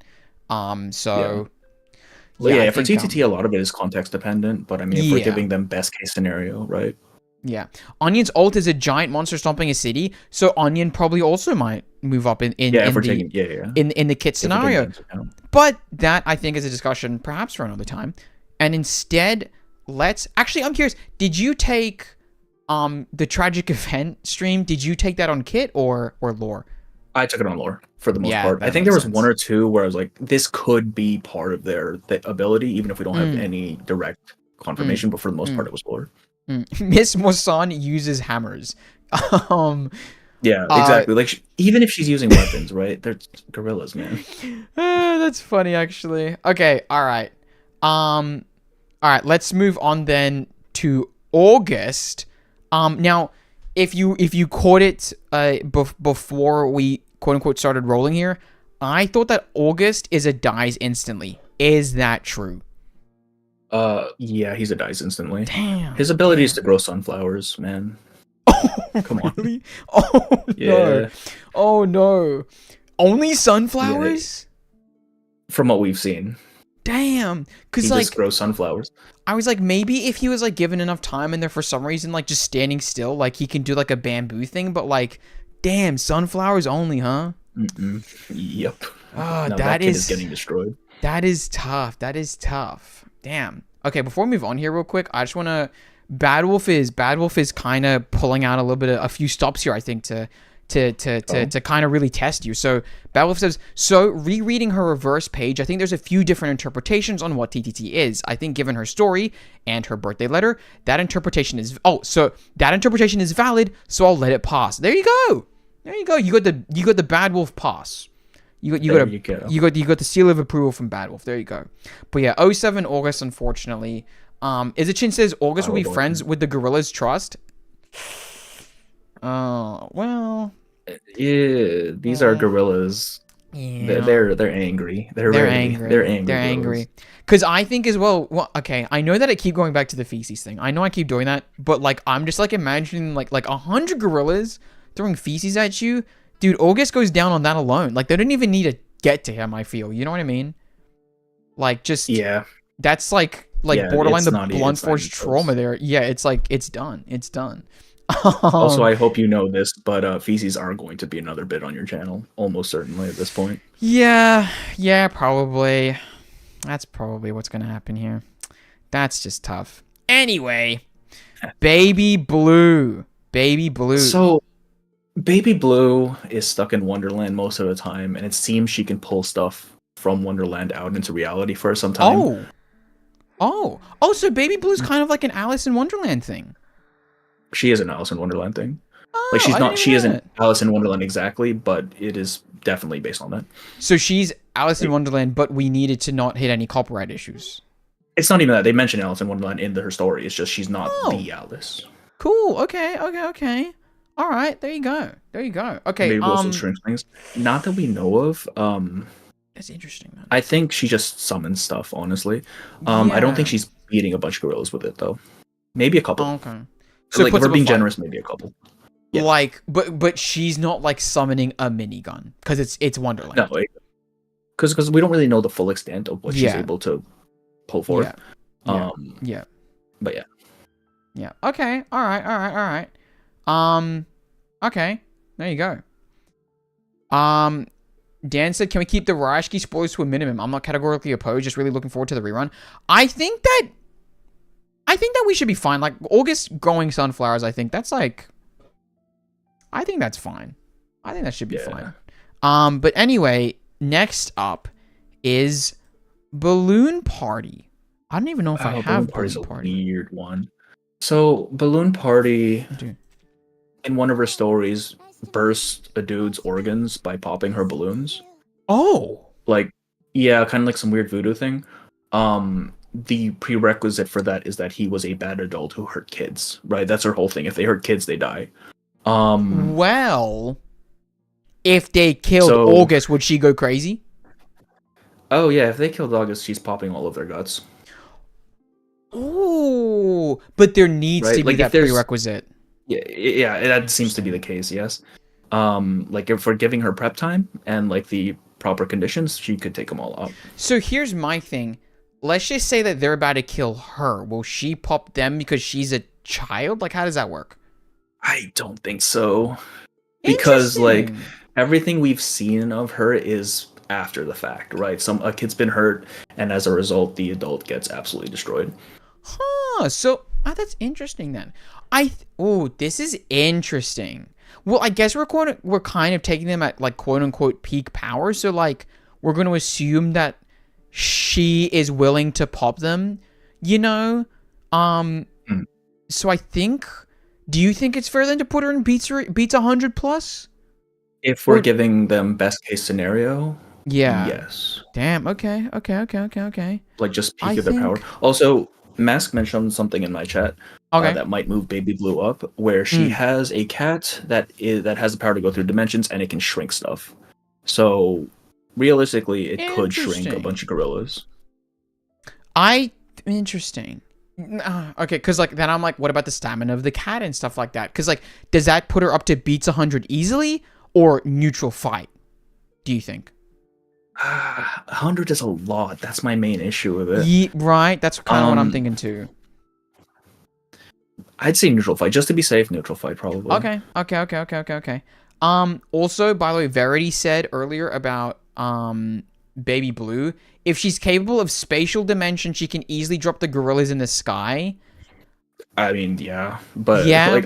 So. Well, I for think, TTT, a lot of it is context dependent, but I mean, if we're giving them best case scenario, right? Yeah. Onion's ult is a giant monster stomping a city, so Onion probably also might move up in the kit scenario. But that, I think, is a discussion perhaps for another time. And instead, I'm curious, did you take the tragic event stream? Did you take that on kit or lore? I took it on lore for the most part. that I think makes there was sense. one or two where I was like, this could be part of their ability, even if we don't have any direct confirmation. But for the most part, it was lore. Miss Mosan uses hammers. Yeah, exactly. Like even if she's using weapons, right? They're gorillas, man. That's funny, actually. Okay, all right. Let's move on then to August. Now, if you caught it before we quote unquote started rolling here, I thought that August is a dies instantly. Is that true? Yeah, he's a dice instantly. Damn. His ability is to grow sunflowers, man. Come on. Really? Oh Yeah. no. Oh no. Only sunflowers? From what we've seen, Damn. Cause he like just grows sunflowers. I was like, maybe if he was like given enough time and there for some reason like just standing still, like he can do like a bamboo thing, but like, damn, sunflowers only, huh? Yep. Oh, No, that kid is getting destroyed. That is tough. Damn. Okay, before we move on here real quick, I just want to Bad Wolf is kind of pulling out a little bit of a few stops here, I think, to kind of really test you. So Bad Wolf says, so rereading her reverse page, I think there's a few different interpretations on what TTT is. I think given her story and her birthday letter, that interpretation is valid, so I'll let it pass. There you go. You got the Bad Wolf pass. You got the seal of approval from Bad Wolf. There you go. But yeah, 07 August, unfortunately. Izachin says August will be friends with the Gorillas Trust. Oh, well. Yeah, these are gorillas. Yeah. They're angry. They're angry. Because I think as well, okay, I know that I keep going back to the feces thing. I know I keep doing that, but like I'm just like imagining like 100 gorillas throwing feces at you. Dude, August goes down on that alone. Like they don't even need a get to him, I feel. You know what I mean? Like, just... Yeah. That's like Yeah, borderline it's the not even- blunt it's not force even trauma close. there. Yeah, it's like, it's done. It's done. Also, I hope you know this, but feces are going to be another bit on your channel, almost certainly at this point. Yeah, probably. That's probably what's gonna happen here. That's just tough. Anyway, Baby Blue. Baby Blue. So, Baby Blue is stuck in Wonderland most of the time, and it seems she can pull stuff from Wonderland out into reality for some time. So Baby Blue's kind of like an Alice in Wonderland thing. She is an Alice in Wonderland thing. Oh, Like she's I not. didn't She know isn't that. Alice in Wonderland exactly, but it is definitely based on that. So she's Alice in Wonderland, but we needed to not hit any copyright issues. It's not even that they mention Alice in Wonderland in her story. It's just she's not Oh. the Alice. Cool. Okay. All right. There you go. Okay. Maybe also strange things. Not that we know of. That's interesting, man. I think she just summons stuff. Honestly, I don't think Yeah. she's beating a bunch of gorillas with it though. Maybe a couple. Okay. So like, if puts we're up a being fight. generous, maybe a couple. Yeah. Like, but she's not like summoning a minigun because it's Wonderland. No, because we don't really know the full extent of what she's Yeah. able to pull forth. Yeah. Yeah. But yeah. Yeah. Okay. All right. Okay. There you go. Dan said, "Can we keep the Rashki spoilers to a minimum? I'm not categorically opposed. Just really looking forward to the rerun. I think that we should be fine. Like August growing sunflowers. I think that's fine. I think that should be Yeah. fine. But anyway, next up is Balloon Party. I don't even know if I have Balloon Party's Balloon a Party. weird one. So Balloon Party, Dude. in one of her stories, burst a dude's organs by popping her balloons. Oh. Like, yeah, kind of like some weird voodoo thing. The prerequisite for that is that he was a bad adult who hurt kids, right? That's her whole thing. If they hurt kids, they die. Well, if they killed So- August, would she go crazy? Oh yeah, if they killed August, she's popping all of their guts. Ooh, but there needs Right, to be like, if that there's- prerequisite. Yeah, that seems to be the case. Yes. Like if we're giving her prep time and like the proper conditions, she could take them all out. So here's my thing. Let's just say that they're about to kill her. Will she pop them because she's a child? Like, how does that work? I don't think so. Because like Interesting. everything we've seen of her is after the fact, right? A kid's been hurt, and as a result, the adult gets absolutely destroyed. Huh. So that's interesting then. This is interesting. Well, I guess we're kind of taking them at like quote unquote peak power. So like we're going to assume that she is willing to pop them, you know? So I think. Do you think it's fair then to put her in beats 100 plus? If we're Or- giving them best case scenario, Yeah. yes, Damn. Okay. like just peak I of their power. think- Also, Mask mentioned something in my chat. Okay. That might move Baby Blue up, where she has a cat that has the power to go through dimensions and it can shrink stuff. So realistically, it could shrink a Interesting. bunch of gorillas. Interesting. Okay, because like then I'm like, what about the stamina of the cat and stuff like that? Because like, does that put her up to beats 100 easily or neutral fight? Do you think? 100 is a lot. That's my main issue with it. Yeah, right. That's kind of what I'm Um, thinking too. I'd say neutral fight, just to be safe. Neutral fight, probably. Okay. Also, by the way, Verity said earlier about Baby Blue, if she's capable of spatial dimension, she can easily drop the gorillas in the sky. I mean, yeah, but Yeah. like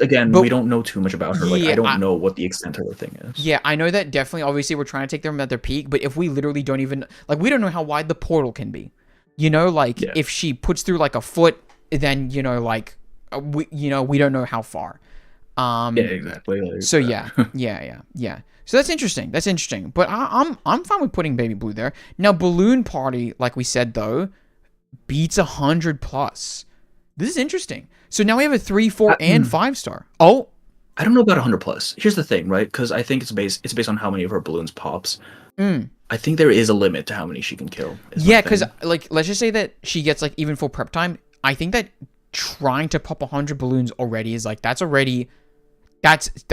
again, But- we don't know too much about her. Like, Yeah, I don't know what the extent of her thing is. Yeah, I know that definitely. Obviously, we're trying to take them at their peak, but if we literally don't even like, we don't know how wide the portal can be. You know, like Yeah. if she puts through like a foot, then you know, like we don't know how far. Yeah, exactly. Like, So yeah. So that's interesting. But I'm fine with putting Baby Blue there. Now Balloon Party, like we said though, beats 100 plus. This is interesting. So now we have a 3, 4, and 5 star. Oh, I don't know about 100 plus. Here's the thing, right? Because I think it's based on how many of her balloons pops. I think there is a limit to how many she can kill. is my yeah, because thing. like let's just say that she gets like even full prep time. I think that trying to pop 100 balloons already is like that's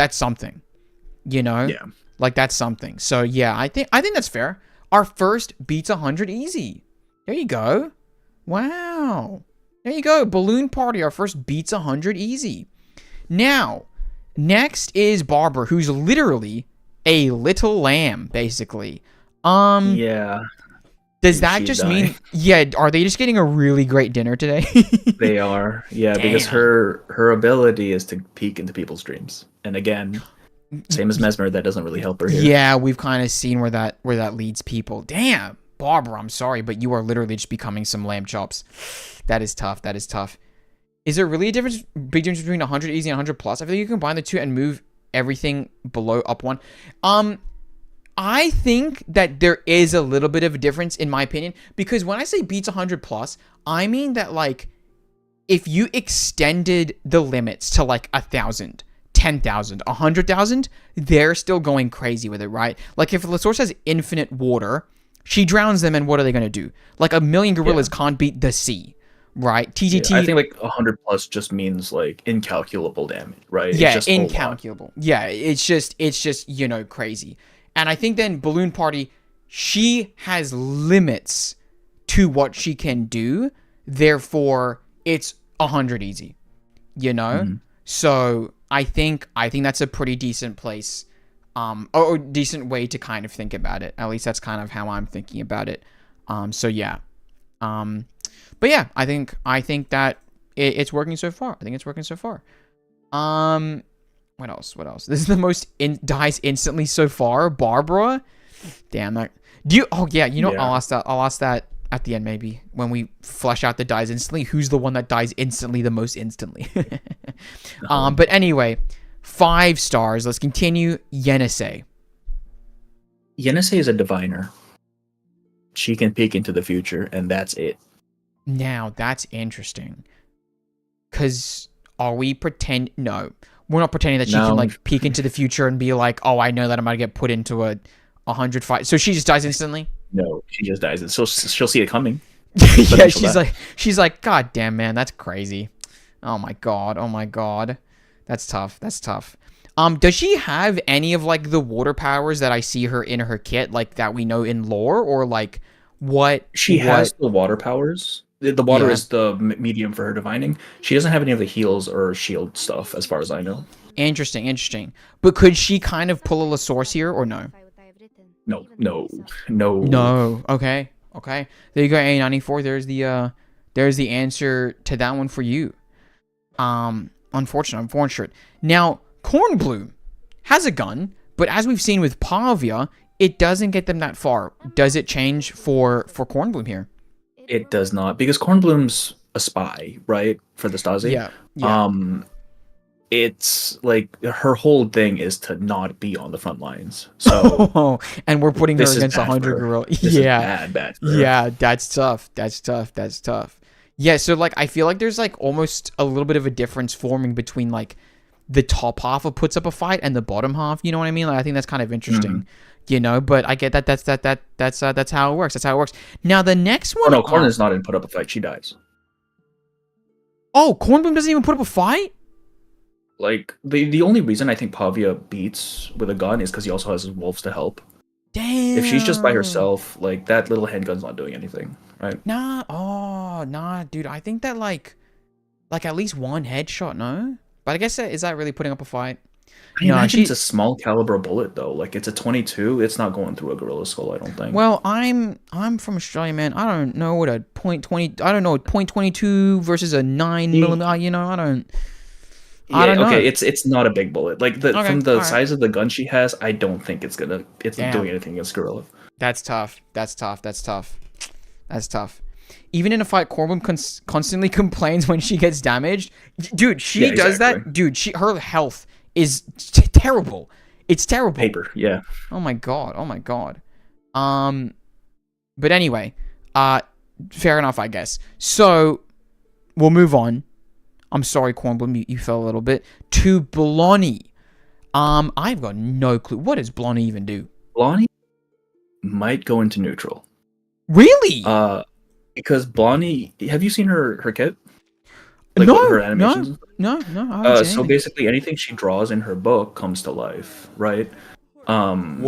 something. You know? Yeah. Like, that's something. So, yeah, I think that's fair. Our first beats 100 easy. There you go. Wow. There you go. Balloon Party, our first beats 100 easy. Now, next is Barbara, who's literally a little lamb, basically. Yeah. Does that She's just dying. mean, yeah, are they just getting a really great dinner today? They are. Yeah, because Damn. her ability is to peek into people's dreams. And again, same as Mesmer, that doesn't really help her here. Yeah, we've kind of seen where that leads people. Damn, Barbara, I'm sorry, but you are literally just becoming some lamb chops. That is tough. That is tough. Is there really a big difference between 100 easy and 100 plus? I feel like you combine the two and move everything below up one. I think that there is a little bit of a difference in my opinion, because when I say beats 100 plus, I mean that like if you extended the limits to like 1,000, 10,000, 100,000, they're still going crazy with it, right? Like if the source has infinite water, she drowns them, and what are they going to do? Like a million gorillas can't beat the sea, right? TGT. Yeah, I think like 100 plus just means like incalculable damage, right? Yeah, It's just a lot. incalculable. Yeah, it's just you know, crazy. And I think then Balloon Party, she has limits to what she can do. Therefore, it's 100 easy. You know? Mhm. So I think that's a pretty decent place, or decent way to kind of think about it. At least that's kind of how I'm thinking about it. So yeah. But yeah, I think that it's working so far. I think it's working so far. What else? This is the most dies instantly so far. Barbara. Damn that. Do you? Oh yeah. You know, Yeah. I'll ask that at the end maybe when we flesh out the dies instantly. Who's the one that dies instantly the most instantly? But anyway, 5 stars. Let's continue. Yenisei. Yenisei is a diviner. She can peek into the future, and that's it. Now that's interesting. Cause are we pretend? No, we're not pretending that she No. can like peek into the future and be like, oh, I know that I'm gonna get put into a 100 fight. So she just dies instantly. No, she just dies. And she'll see it coming. Yeah, then she'll she's like, God damn, man, that's crazy. Oh my god, that's tough. Does she have any of like the water powers that I see her in her kit, like that we know in lore, or like what? She has the water powers. The water Yeah. is the medium for her divining. She doesn't have any of the heals or shield stuff, as far as I know. Interesting. But could she kind of pull a source here or no? No. No. Okay. There you go, A94. There's the answer to that one for you. Unfortunate. Now, Cornbloom has a gun, but as we've seen with Pavia, it doesn't get them that far. Does it change for Cornbloom here? It does not, because Cornbloom's a spy, right? For the Stasi. Yeah. It's like her whole thing is to not be on the front lines. So And we're putting her this is against bad 100 for her. gorilla. This is bad for her. Yeah, that's tough. Yeah, so like I feel like there's like almost a little bit of a difference forming between like the top half of puts up a fight and the bottom half. You know what I mean? Like I think that's kind of interesting. You know, but I get that. That's how it works. That's how it works. Now the next one. Oh no, Corn is not in put up a fight. She dies. Oh, Cornbloom doesn't even put up a fight. Like the only reason I think Pavia beats with a gun is because he also has his wolves to help. Damn. If she's just by herself, like that little handgun's not doing anything, right? Nah, dude. I think that like at least one headshot. No, but I guess is that really putting up a fight? I imagine it's a small caliber bullet though. Like it's a 22. It's not going through a gorilla skull, I don't think. Well, I'm from Australia, man. I don't know what a .20. I don't know .22 versus a 9mm. You know, I don't know. Okay, it's not a big bullet. Like from the alright. size of the gun she has, I don't think it's doing anything against gorilla. That's tough. Even in a fight, Corbin constantly complains when she gets damaged. Dude, she does that. Dude, her health is terrible. It's terrible. Paper, yeah. Oh my god. But anyway, fair enough, I guess. So we'll move on. I'm sorry, Cornbloom, you fell a little bit. To Blonny. I've got no clue. What does Blonny even do? Blonny might go into neutral. Really? Because Blonny, have you seen her kit? Like what her No, animations. no, I haven't seen So anything. basically, anything she draws in her book comes to life, right? And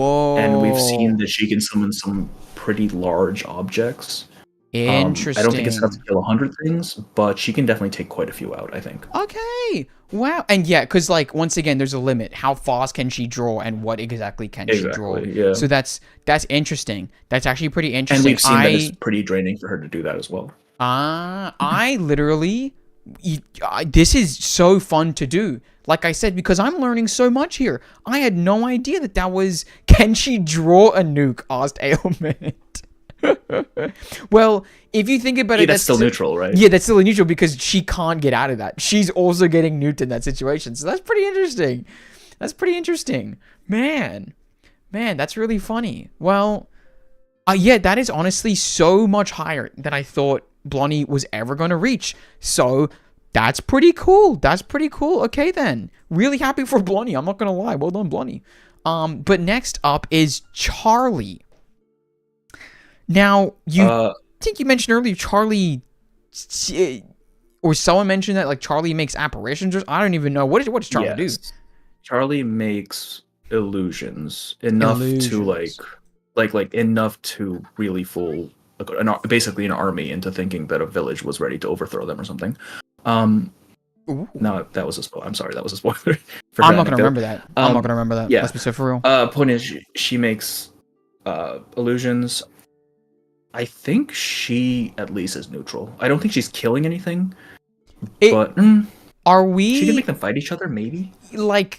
we've seen Whoa. that she can summon some pretty large objects. I don't think it's enough to Interesting. kill 100 things, but she can definitely take quite a few out, I think. Okay. Wow. And yeah, because like once again, there's a limit. How fast can she draw, and what exactly can she draw? Exactly, yeah. So that's interesting. That's actually pretty And interesting. we've seen that it's pretty draining for her to do that as well. I literally, this is so fun to do. Like I said, because I'm learning so much here. I had no idea that was. Can she draw a nuke? Asked Ailment. Well, if you think about Hey, it, that's still neutral, right? Yeah, that's still neutral because she can't get out of that. She's also getting nuked in that situation. So that's pretty interesting. That's pretty interesting. Man, that's really funny. Well, yeah, that is honestly so much higher than I thought Blondie was ever going to reach. So that's pretty cool. That's pretty cool. Okay, then. Really happy for Blondie. I'm not going to lie. Well done, Blondie. But next up is Charlie. Now, you think you mentioned earlier Charlie, or someone mentioned that like Charlie makes apparitions, or I don't even know. What does Charlie do? Charlie makes illusions enough to like enough to really fool basically an army into thinking that a village was ready to overthrow them or something. No, that was a spoiler. I'm sorry, that was a spoiler. I'm not gonna remember that. I'm not gonna remember that. Yeah. Let's be so for real. Point is, she makes illusions. I think she at least is neutral. I don't think she's killing anything. But are we? She can make them fight each other, maybe. Can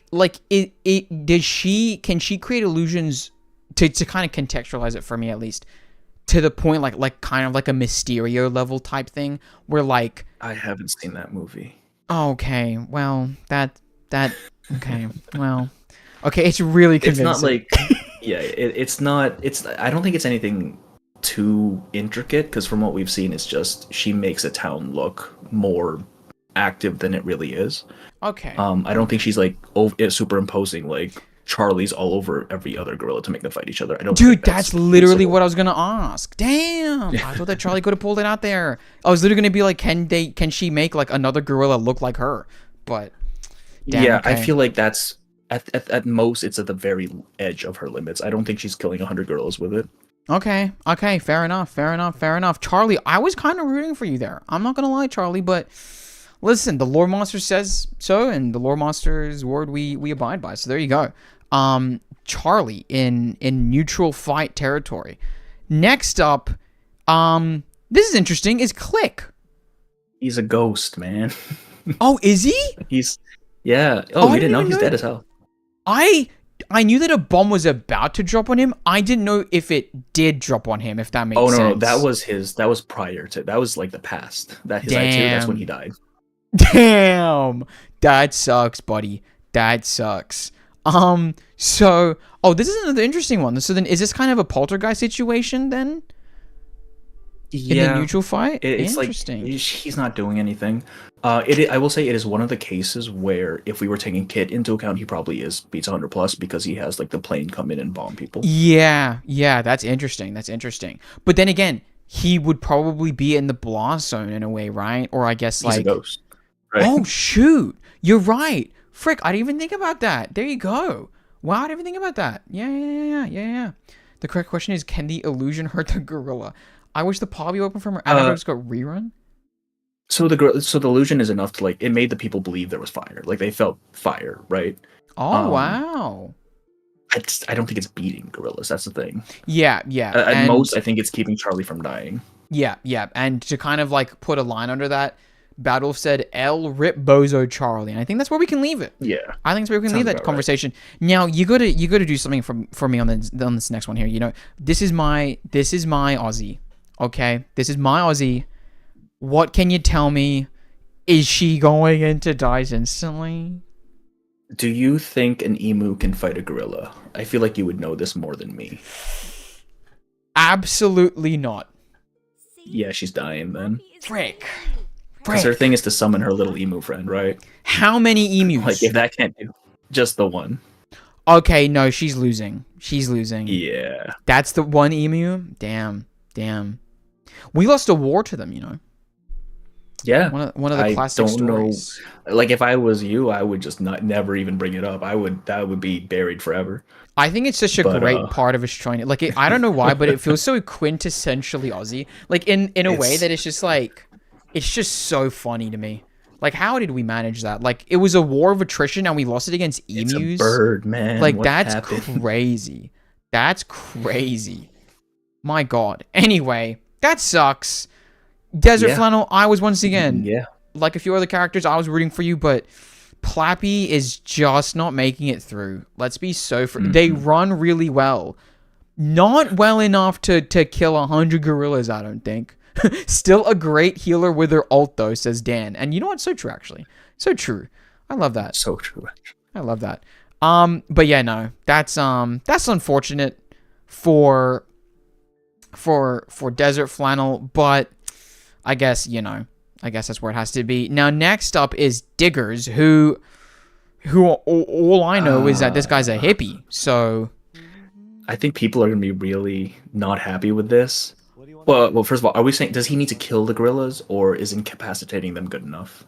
she create illusions to kind of contextualize it for me at least, to the point like kind of like a Mysterio level type thing where like I haven't seen that movie. Okay, well that okay, well okay, it's really convincing. It's not like yeah, it's not. It's I don't think it's anything too intricate because from what we've seen, it's just she makes a town look more active than it really is. Okay. I don't think she's like superimposing like Charlie's all over every other gorilla to make them fight each other. I don't. Dude, that's literally what I was gonna ask. Damn, I thought that Charlie could have pulled it out there. I was literally gonna be like, can she make like another gorilla look like her? But damn, yeah, okay. I feel like that's at most it's at the very edge of her limits. I don't think she's killing 100 gorillas with it. Okay, fair enough. Charlie, I was kind of rooting for you there. I'm not gonna lie, Charlie, but listen, the lore monster says so, and the lore monster's word we abide by. So there you go. Charlie in neutral fight territory. Next up, this is interesting, is Click. He's a ghost, man. Oh, is he? Yeah. Oh, you didn't know? He's dead as hell. I knew that a bomb was about to drop on him. I didn't know if it did drop on him, if that makes sense. Oh, no, that was prior to, that was like the past. That his I2, that's when he died. Damn. That sucks, buddy. That sucks. So, this is another interesting one. So then, is this kind of a poltergeist situation then? Yeah. In the neutral fight? It's interesting. Like, he's not doing anything. I will say it is one of the cases where if we were taking Kit into account, he probably beats 100 plus because he has like the plane come in and bomb people. Yeah, that's interesting. But then again, he would probably be in the blast zone in a way, right? Or I guess he's a ghost. Right? Oh shoot, you're right. Frick, I didn't even think about that. There you go. Wow, I didn't even think about that. Yeah. The correct question is, can the illusion hurt the gorilla? I wish the paw be open from her. I don't know, just got rerun. So the illusion is enough to like it made the people believe there was fire. Like they felt fire, right? Oh wow. I don't think it's beating gorillas. That's the thing. Yeah. At most, I think it's keeping Charlie from dying. Yeah. And to kind of like put a line under that, Battle said, "L rip bozo Charlie," and I think that's where we can leave it. Yeah, I think that's where we can leave that conversation. Right. Now you gotta do something for me on this next one here. You know, this is my Aussie. Okay, this is my Aussie. What can you tell me? Is she going into dies instantly? Do you think an emu can fight a gorilla? I feel like you would know this more than me. Absolutely not. Yeah, she's dying then. Frick. Because her thing is to summon her little emu friend, right? How many emus? Like, if that can't do, just the one. Okay, no, she's losing. Yeah. That's the one emu? Damn. We lost a war to them, you know. Yeah. One of the I classic don't know. stories. Like if I was you, I would just not never even bring it up. That would be buried forever. I think it's such a But great part of Australia. Like, I don't know why, but it feels so quintessentially Aussie. Like, in a way it's that it's just like, it's just so funny to me. Like, how did we manage that? Like, it was a war of attrition and we lost it against it's a emus. bird, man. Like, What that's happened? crazy. That's crazy. My God. Anyway, that sucks. Desert Yeah. Flannel, I was once again, Yeah. like a few other characters, I was rooting for you, but Plappy is just not making it through. Let's be they run really well. Not well enough to kill 100 gorillas, I don't think. Still a great healer with her ult, though, says Dan. And you know what? So true, actually. So true. I love that. So true. I love that. But yeah, no. That's unfortunate for Desert Flannel, but I guess, I guess that's where it has to be. Now, next up is Diggers, who all I know is that this guy's a hippie. So I think people are gonna be really not happy with this. Well, first of all, are we saying does he need to kill the gorillas, or is incapacitating them good enough?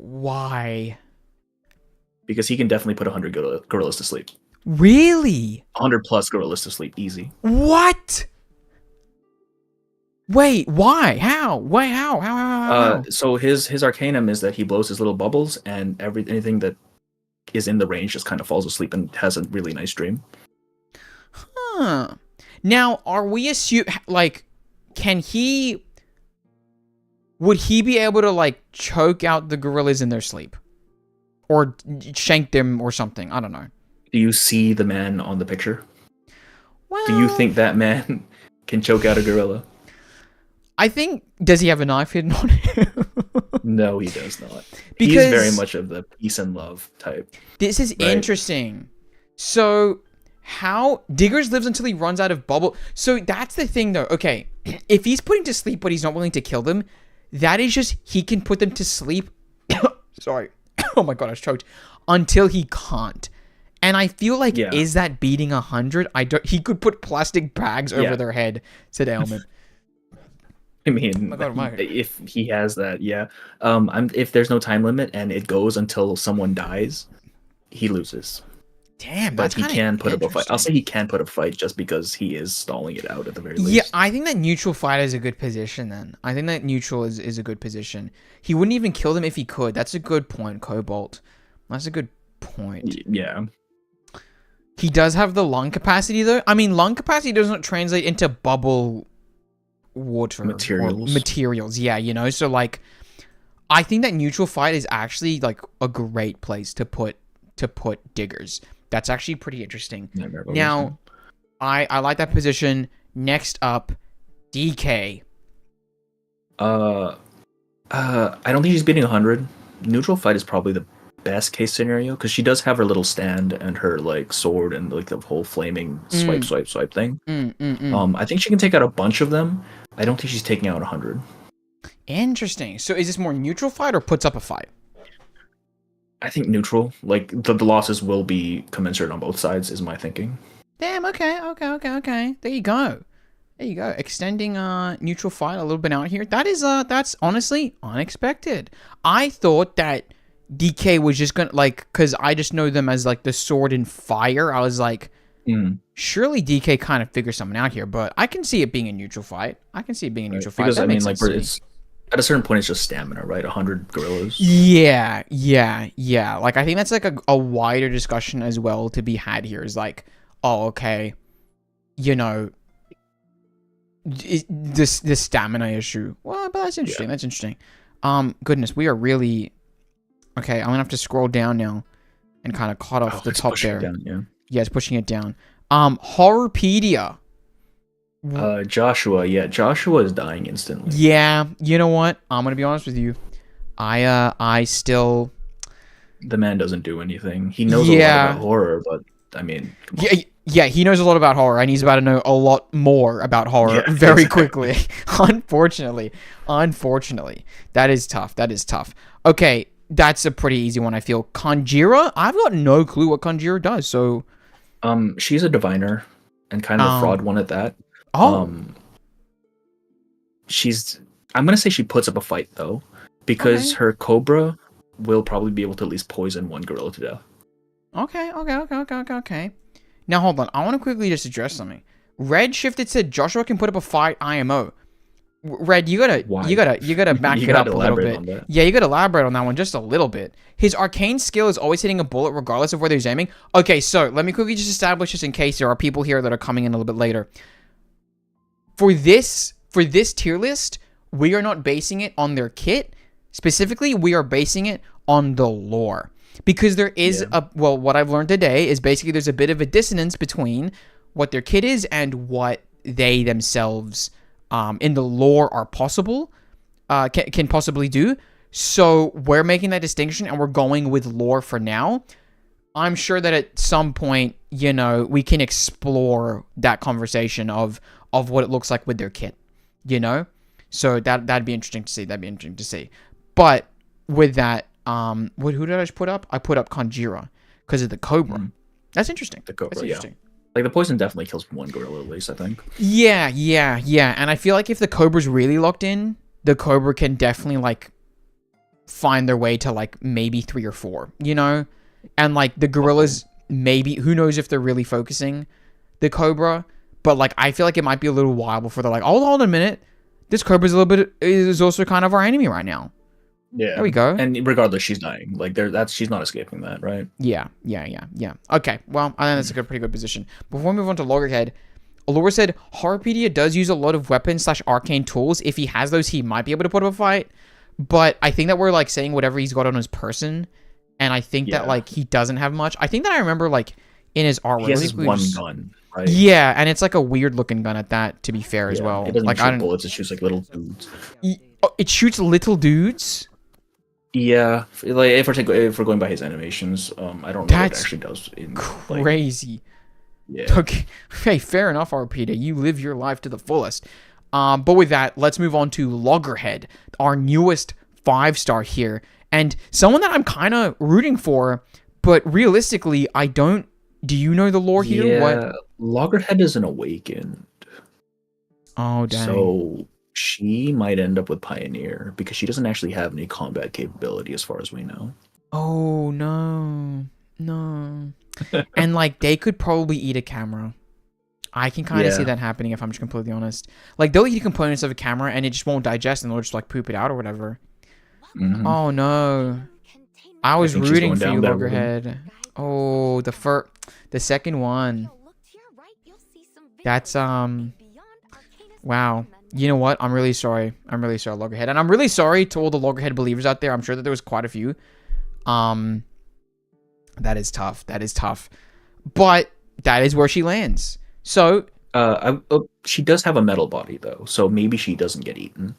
why? Because he can definitely put 100 gorillas to sleep. Really? 100 plus gorillas to sleep, easy. What? Wait, why? How? Wait, how? So his arcanum is that he blows his little bubbles, and anything that is in the range just kind of falls asleep and has a really nice dream. Huh. Now, are we like, would he be able to, like, choke out the gorillas in their sleep? Or shank them or something? I don't know. Do you see the man on the picture? Well, Do you think that man can choke out a gorilla? I think, does he have a knife hidden on him? No, he does not. He's Because very much of the peace and love type. this is Right. interesting. So, how Diggers lives until he runs out of bubble. So that's the thing, though. Okay, if he's putting to sleep, but he's not willing to kill them, that is just he can put them to sleep. Sorry. Oh my God, I was choked. Until he can't. And I feel like, Yeah. is that beating 100? He could put plastic bags over Yeah. their head, said Ailman. I mean, Oh my God, if he has that, yeah. If there's no time limit and it goes until someone dies, he loses. Damn, But that's he kinda can put up a fight. I'll say interesting. he can put up a fight just because he is stalling it out at the very least. Yeah, I think that neutral fighter is a good position then. I think that neutral is a good position. He wouldn't even kill them if he could. That's a good point, Cobalt. That's a good point. Yeah. He does have the lung capacity, though. I mean, lung capacity doesn't translate into bubble water or materials. Yeah, so like, I think that neutral fight is actually like a great place to put Diggers. That's actually pretty interesting. Now, I like that position. Next up, DK. I don't think she's beating 100. Neutral fight is probably the best case scenario because she does have her little stand and her like sword and like the whole flaming swipe thing. I think she can take out a bunch of them. I don't think she's taking out 100. Interesting. So is this more neutral fight or puts up a fight? I think neutral. Like the losses will be commensurate on both sides, is my thinking. Damn. Okay. There you go. Extending neutral fight a little bit out here. That's honestly unexpected. I thought that DK was just gonna, like, because I just know them as like the sword and fire. I was like, surely DK kind of figures something out here, but I can see it being a neutral fight. Because I mean, like, it's at a certain point, it's just stamina, right? 100 gorillas. Yeah. Like, I think that's like a wider discussion as well to be had here. Is like, oh, okay, this stamina issue. Well, but that's interesting. That's interesting. Goodness, we are really okay. I'm gonna have to scroll down now and kind of cut off the top there. Yeah, it's pushing it down. Horrorpedia. Joshua is dying instantly. Yeah, you know what? I'm gonna be honest with you. I still. The man doesn't do anything. He knows a lot about horror, but I mean, yeah, he knows a lot about horror, and he's about to know a lot more about horror very quickly. Unfortunately, that is tough. Okay, that's a pretty easy one. I feel Conjura. I've got no clue what Conjura does. So, she's a diviner and kind of a fraud one at that. Oh, I'm gonna say she puts up a fight though, because Okay. her Cobra will probably be able to at least poison one gorilla to death. Okay. Now hold on. I want to quickly just address something. Red Shifted said Joshua can put up a fight IMO. Red, you gotta Why? back You it up gotta a little elaborate bit. on that. Yeah, you gotta elaborate on that one just a little bit. His arcane skill is always hitting a bullet regardless of whether he's aiming. Okay, so let me quickly just establish this in case there are people here that are coming in a little bit later. For this tier list, we are not basing it on their kit. Specifically, we are basing it on the lore. Because there is what I've learned today is basically there's a bit of a dissonance between what their kit is and what they themselves in the lore are possible, can possibly do. So we're making that distinction and we're going with lore for now. I'm sure that at some point, we can explore that conversation of what it looks like with their kit, So that'd be interesting to see. But with that, who did I just put up? I put up Conjura because of the Cobra. Mm. That's interesting. The Cobra, That's interesting. Like the poison definitely kills one gorilla at least, I think. Yeah. And I feel like if the Cobra's really locked in, the Cobra can definitely like find their way to like maybe 3 or 4, And like the gorillas, maybe, who knows if they're really focusing the Cobra, but like I feel like it might be a little while before they're like, hold on a minute, this Cobra's is also kind of our enemy right now. Yeah. There we go. And regardless, she's dying. Like she's not escaping that, right? Yeah. Okay, well, I think that's a pretty good position. Before we move on to Loggerhead, Allura said Harpedia does use a lot of weapons / arcane tools. If he has those, he might be able to put up a fight. But I think that we're like saying whatever he's got on his person, and I think that like he doesn't have much. I think that I remember like in his artwork, he has his one gun, right? Yeah, and it's like a weird looking gun at that. To be fair, as well, It doesn't like shoot bullets; it shoots like little dudes. It shoots little dudes. Yeah, like if we're going by his animations, I don't know what it actually does. Crazy. Yeah. Okay. Hey, fair enough, Arpedia. You live your life to the fullest. But with that, let's move on to Loggerhead, our newest 5-star here, and someone that I'm kind of rooting for, but realistically, I don't. Do you know the lore here? Yeah, What? Loggerhead is an awakened. Oh, dang. So she might end up with Pioneer because she doesn't actually have any combat capability as far as we know. Oh, no. And like they could probably eat a camera. I can kind of see that happening if I'm just completely honest. Like they'll eat components of a camera and it just won't digest and they'll just like poop it out or whatever. Mm-hmm. Oh no. I was rooting for you, Loggerhead. Oh, the second one. That's wow. You know what? I'm really sorry, Loggerhead. And I'm really sorry to all the Loggerhead believers out there. I'm sure that there was quite a few. That is tough. But that is where she lands. So she does have a metal body though, so maybe she doesn't get eaten.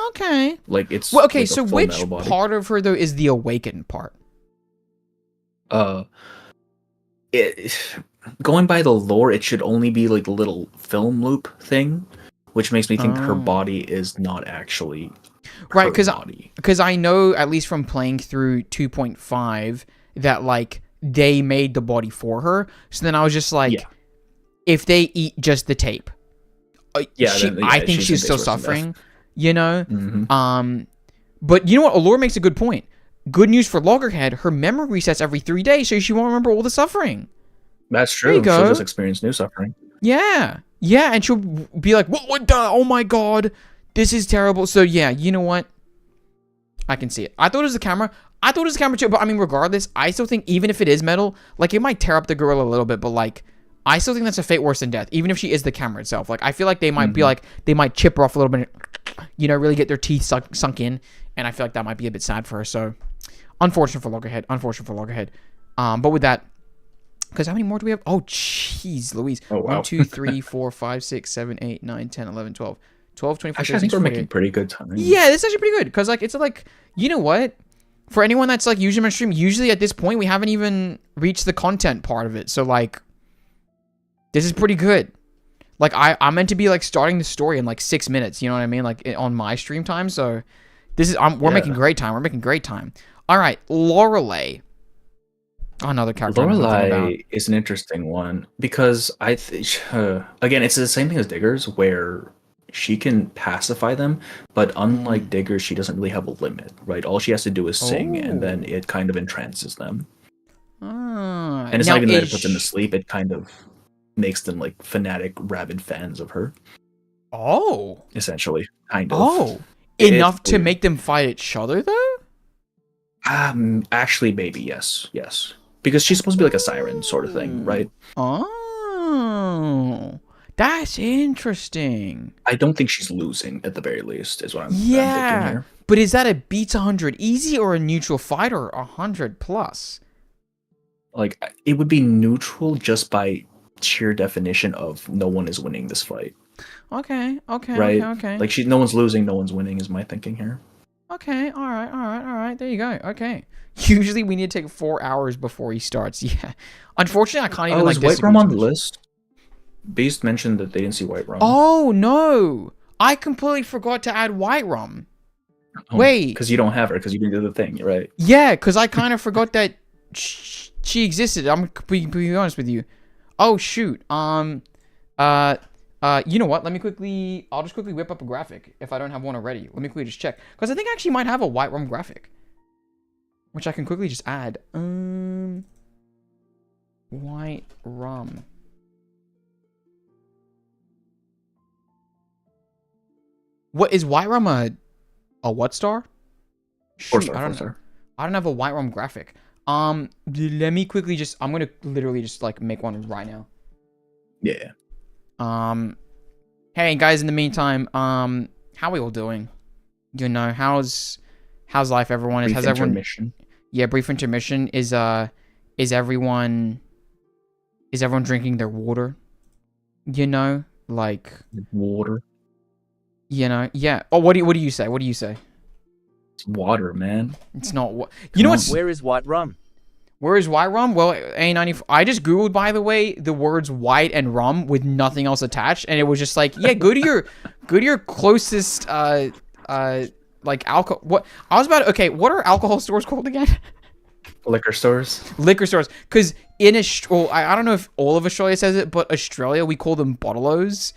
Okay. Like it's well, okay. like So which part of her though is the awakened part? Going by the lore, it should only be like a little film loop thing, which makes me think her body is not actually right. Because I know at least from playing through 2.5 that like they made the body for her. So then I was just like, if they eat just the tape, I think she's still suffering. Mm-hmm. But you know what? Allure makes a good point. Good news for Loggerhead, her memory resets every 3 days, so she won't remember all the suffering. That's true. She'll just experience new suffering. Yeah, and she'll be like, "What? Oh my god, this is terrible." So yeah, you know what? I can see it. I thought it was the camera. Too, but I mean, regardless, I still think even if it is metal, like it might tear up the gorilla a little bit, but like, I still think that's a fate worse than death. Even if she is the camera itself, like I feel like they might be like they might chip her off a little bit, really get their teeth sunk in, and I feel like that might be a bit sad for her. So, unfortunate for Loggerhead. But with that. Because how many more do we have? Oh, jeez, Louise. Oh, wow. 1, 2, 3, 4, 5, 6, 7, 8, 9, 10, 11, 12. 12, 24, actually, I think we're making pretty good time. Yeah, this is actually pretty good. Because, like, it's like, you know what? For anyone that's, like, usually my stream, usually at this point, we haven't even reached the content part of it. So, like, this is pretty good. Like, I'm meant to be, like, starting the story in, like, 6 minutes. You know what I mean? Like, on my stream time. So, this is, we're making great time. All right, Lorelei. Another character. Lorelei is an interesting one because again, it's the same thing as Diggers, where she can pacify them, but unlike Digger, she doesn't really have a limit, right? All she has to do is sing, and then it kind of entrances them. And it's now not even that it is puts them to sleep; it kind of makes them like fanatic, rabid fans of her. Oh, Essentially, kind of. oh, It's enough to weird. make them fight each other though. Actually, maybe yes, because she's supposed to be like a siren sort of thing, right? Oh, that's interesting. I don't think she's losing at the very least, is what I'm thinking Yeah, here. but is that a beats 100 easy or a neutral fight or 100 plus? Like, it would be neutral just by sheer definition of no one is winning this fight, Okay, okay, right? okay. Like, no one's losing, no one's winning, is my thinking here. Okay, all right. There you go. Okay. Usually we need to take 4 hours before he starts. Yeah. Unfortunately, I can't even Is like White disagree Rum on too the much. list? Beast mentioned that they didn't see White Rum. Oh no! I completely forgot to add white rum. Oh, wait. because you don't have her, because you didn't do the thing, right? Yeah, because I kind of forgot that she existed. I'm be honest with you. Oh shoot. You know what? I'll just quickly whip up a graphic if I don't have one already. Let me quickly just check, because I think I actually might have a white rum graphic, which I can quickly just add. White rum. What is white rum a what star? Four Shoot, I don't know. star. I don't have a white rum graphic. Let me quickly just. I'm gonna literally just like make one right now. Yeah. Hey guys. In the meantime, how are we all doing? You know, how's life, everyone? Brief Has everyone? intermission. Yeah, brief intermission. Is everyone drinking their water? You know, like, Water. you know, yeah. Oh, what do you say? What do you say? It's water, man. It's not what. You know what's. Where is white rum? Where is white rum? Well, A94. I just googled, by the way, the words white and rum with nothing else attached, and it was just like, yeah, go to your closest like alcohol. What I was about. Okay, what are alcohol stores called again? Liquor stores. Liquor stores. Because in I don't know if all of Australia says it, but Australia we call them bottle-os.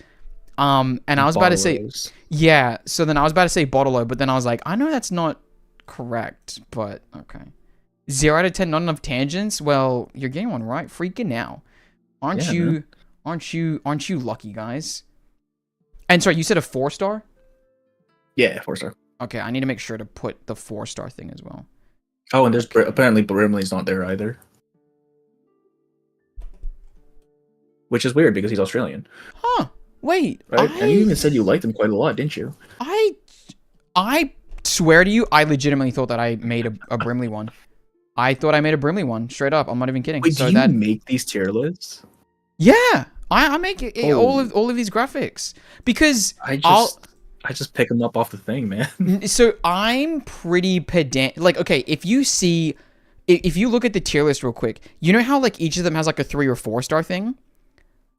And I was about to say, Bottle-os. yeah. So then I was about to say bottle-o, but then I was like, I know that's not correct, but okay. 0 out of 10, not enough tangents. Well, you're getting one right. Freaking now, aren't Yeah, you? man. Aren't you lucky, guys? And sorry, you said a 4-star. Yeah, 4-star. Okay, I need to make sure to put the 4-star thing as well. Oh, and there's apparently Brimley's not there either. Which is weird because he's Australian, Huh? Wait. right? And you even said you liked him quite a lot, didn't you? I swear to you, I legitimately thought that I made a Brimley one. I thought I made a Brimley one, straight up. I'm not even kidding. Wait, So do you make these tier lists? yeah, I make it, Oh. all of these graphics because I just pick them up off the thing, man. So I'm pretty pedant. Like, okay, if you look at the tier list real quick, you know how like each of them has like a 3 or 4-star thing?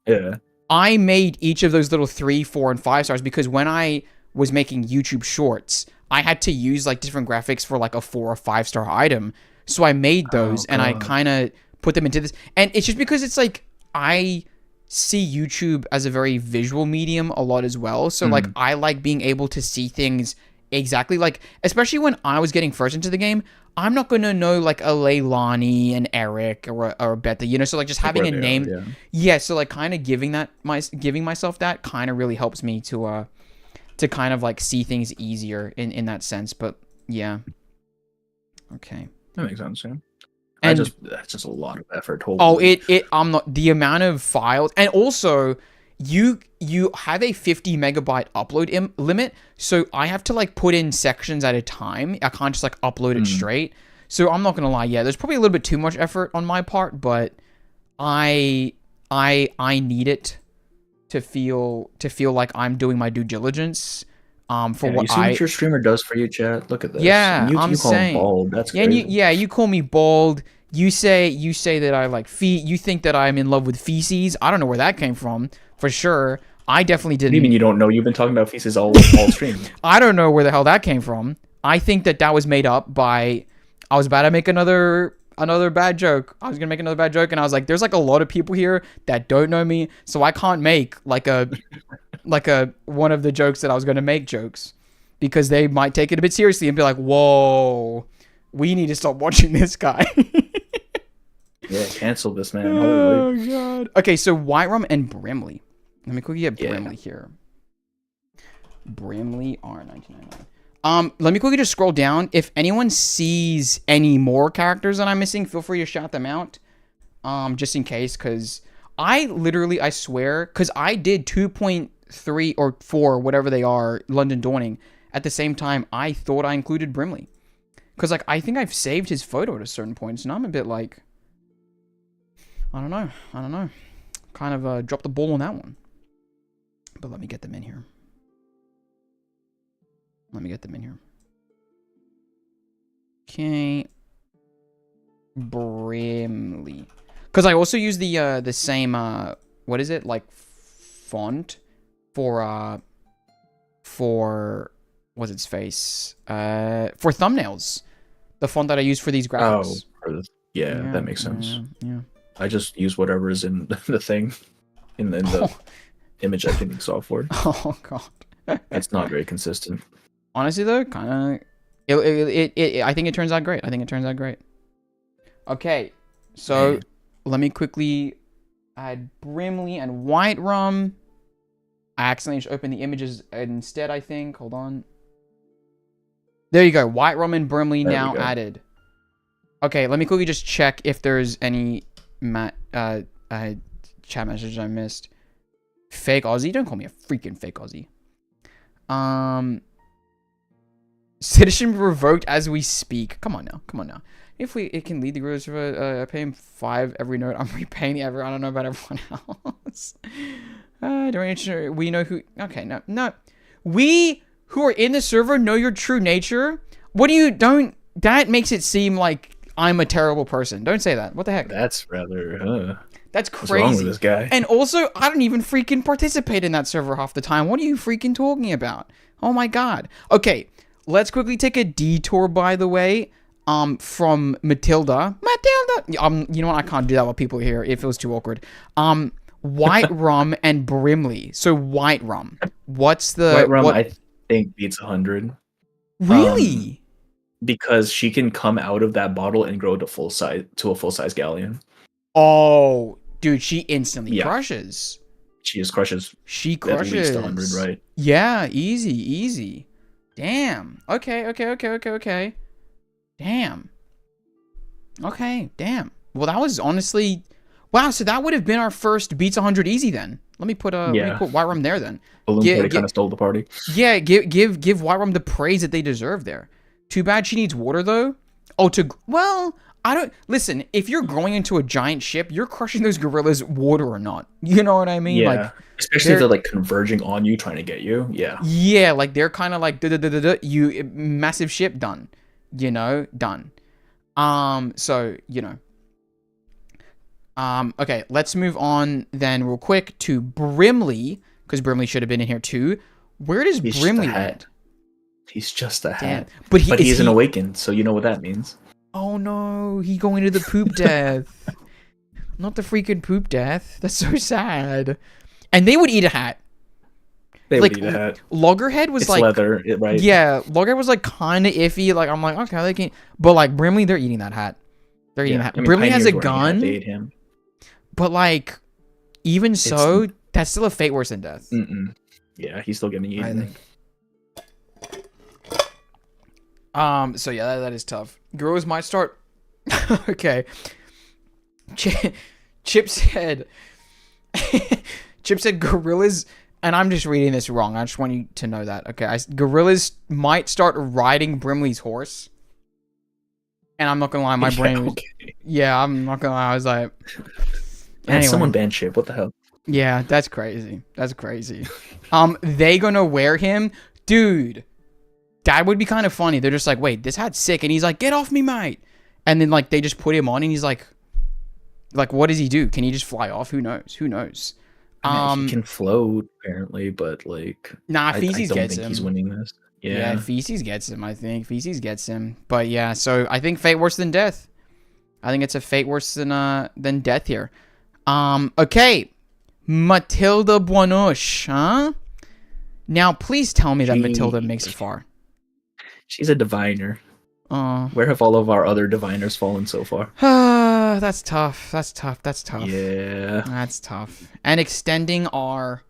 Yeah. I made each of those little 3, 4, and 5 stars because when I was making YouTube shorts, I had to use like different graphics for like a 4 or 5-star item. So I made those and I kind of put them into this. And it's just because it's like I see YouTube as a very visual medium a lot as well. So like I like being able to see things exactly, like, especially when I was getting first into the game, I'm not going to know like a Leilani and Eric or a Beta, you know, so like just having a name. Yeah, so like kind of giving myself that kind of really helps me to kind of like see things easier in that sense. But yeah. Okay. That makes sense, yeah. And That's just a lot of effort. Holy. oh, I'm not, the amount of files, and also you have a 50 megabyte upload limit, so I have to like put in sections at a time. I can't just like upload it straight. So I'm not gonna lie, yeah, there's probably a little bit too much effort on my part, but I need it to feel like I'm doing my due diligence. For you see what your streamer does for you, chat. Look at this. Yeah, And you I'm call him saying. bald. That's Yeah, and crazy. you call me bald. You say that I like you think that I'm in love with feces. I don't know where that came from, for sure. I definitely What do you didn't. mean you don't know? You've been talking about feces all stream. I don't know where the hell that came from. I think that was made up by. I was about to make another another bad joke. I was gonna make another bad joke, and I was like, there's like a lot of people here that don't know me, so I can't make like a one of the jokes that I was gonna make jokes because they might take it a bit seriously and be like, whoa, we need to stop watching this guy. Yeah, cancel this man. Oh Holy. god. Okay, so White Rum and Brimley. Let me quickly get Brimley here. Brimley R1999. Let me quickly just scroll down. If anyone sees any more characters that I'm missing, feel free to shout them out. Just in case, because I swear, because I did 2.3 or 4, whatever they are, London Dawning. At the same time, I thought I included Brimley. Because, like, I think I've saved his photo at a certain point, so now I'm a bit like, I don't know. Kind of dropped the ball on that one. But let me get them in here. Okay. Brimley. Because I also use the same, what is it? Like, font for, what's its face? For thumbnails. The font that I use for these graphics. Oh, yeah, that makes sense. Yeah. I just use whatever is in the thing, in the image editing software. Oh god, it's not very consistent. Honestly, though, kind of, I think it turns out great. Okay, so let me quickly add Brimley and White Rum. I accidentally just opened the images instead. I think. Hold on. There you go. White Rum and Brimley now added. Okay, let me quickly just check if there's any chat message I missed. Fake Aussie? Don't call me a freaking fake Aussie. Citizenship revoked as we speak. Come on now. If it can lead the groups I pay him 5 every note. I'm repaying everyone. I don't know about everyone else. We know who. Okay, no. We who are in the server know your true nature. That makes it seem like I'm a terrible person. Don't say that. What the heck? That's rather. That's crazy. What's wrong with this guy? And also, I don't even freaking participate in that server half the time. What are you freaking talking about? Oh my god. Okay, let's quickly take a detour, by the way, from Matilda. You know what? I can't do that while people are here. It feels too awkward. White Rum and Brimley. So White Rum. What's the... White Rum, I think, beats 100. Really? Because she can come out of that bottle and grow to a full-size galleon. Oh, dude, she instantly crushes. She just crushes. She crushes. At least 100, right? Yeah, easy. Damn. Okay. Damn. Okay, damn. Well, that was honestly... Wow, so that would have been our first beats 100 easy then. Let me put White Rum there then. Balloon Party kind of stole the party. Yeah, give White Rum the praise that they deserve there. Too bad she needs water though. I don't listen. If you're growing into a giant ship, you're crushing those gorillas, water or not. You know what I mean? Yeah. Like, especially if they're like converging on you, trying to get you. Yeah. Yeah, like they're kind of like you massive ship done. You know, done. So you know. Okay, let's move on then real quick to Brimley, because Brimley should have been in here too. Where does Brimley land? He's just a hat. But he's an awakened, so you know what that means. Oh no, he going to the poop death. Not the freaking poop death. That's so sad. And they would eat a hat. They would eat a hat. Loggerhead was it's like leather, right? Yeah, Loggerhead was like kind of iffy. Like I'm like, okay, they can. But like Brimley, they're eating that hat. They're eating that. I mean, Brimley has a gun. They ate him. But like, even so, that's still a fate worse than death. Yeah, he's still getting eaten. I think. So yeah, that is tough. Gorillas might start. Okay. Chip said. Chip said gorillas, and I'm just reading this wrong. I just want you to know that. Okay, gorillas might start riding Brimley's horse. And I'm not gonna lie, my brain was. Okay. Yeah, I'm not gonna lie. I was like. Anyway. Someone banned Chip. What the hell? Yeah, that's crazy. They gonna wear him, dude. That would be kind of funny. They're just like, wait, this hat's sick, and he's like, get off me, mate. And then like they just put him on, and he's like, what does he do? Can he just fly off? Who knows? I mean, he can float apparently, but like, nah, Feces gets him. He's winning this. Yeah, Feces gets him. I think Feces gets him. But yeah, so I think fate worse than death. I think it's a fate worse than death here. Okay. Matilda Buonush, huh? Now, please tell me that Matilda makes it far. She's a diviner. Where have all of our other diviners fallen so far? That's tough. That's tough. That's tough. Yeah. That's tough. And extending our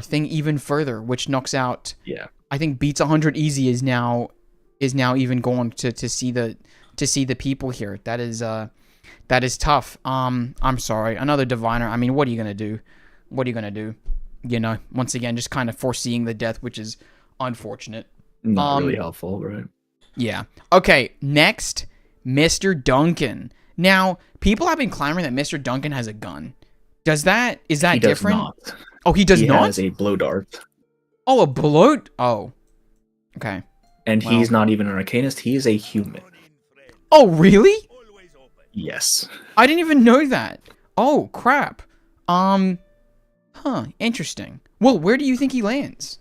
thing even further, which knocks out. Yeah. I think beats 100 easy is now even going to see the people here. That is tough. I'm sorry. Another diviner. I mean, what are you gonna do? What are you gonna do? You know, once again, just kind of foreseeing the death, which is unfortunate. Not really helpful, right? Yeah. Okay, next, Mr. Duncan. Now, people have been clamoring that Mr. Duncan has a gun. Is that He does different? not. Oh, he does not? He has a blow dart. Oh, a bloat? Oh. Okay. And Well. he's not even an arcanist, he is a human. Oh, really? Yes. I didn't even know that. Oh, crap. Interesting. Well, where do you think he lands?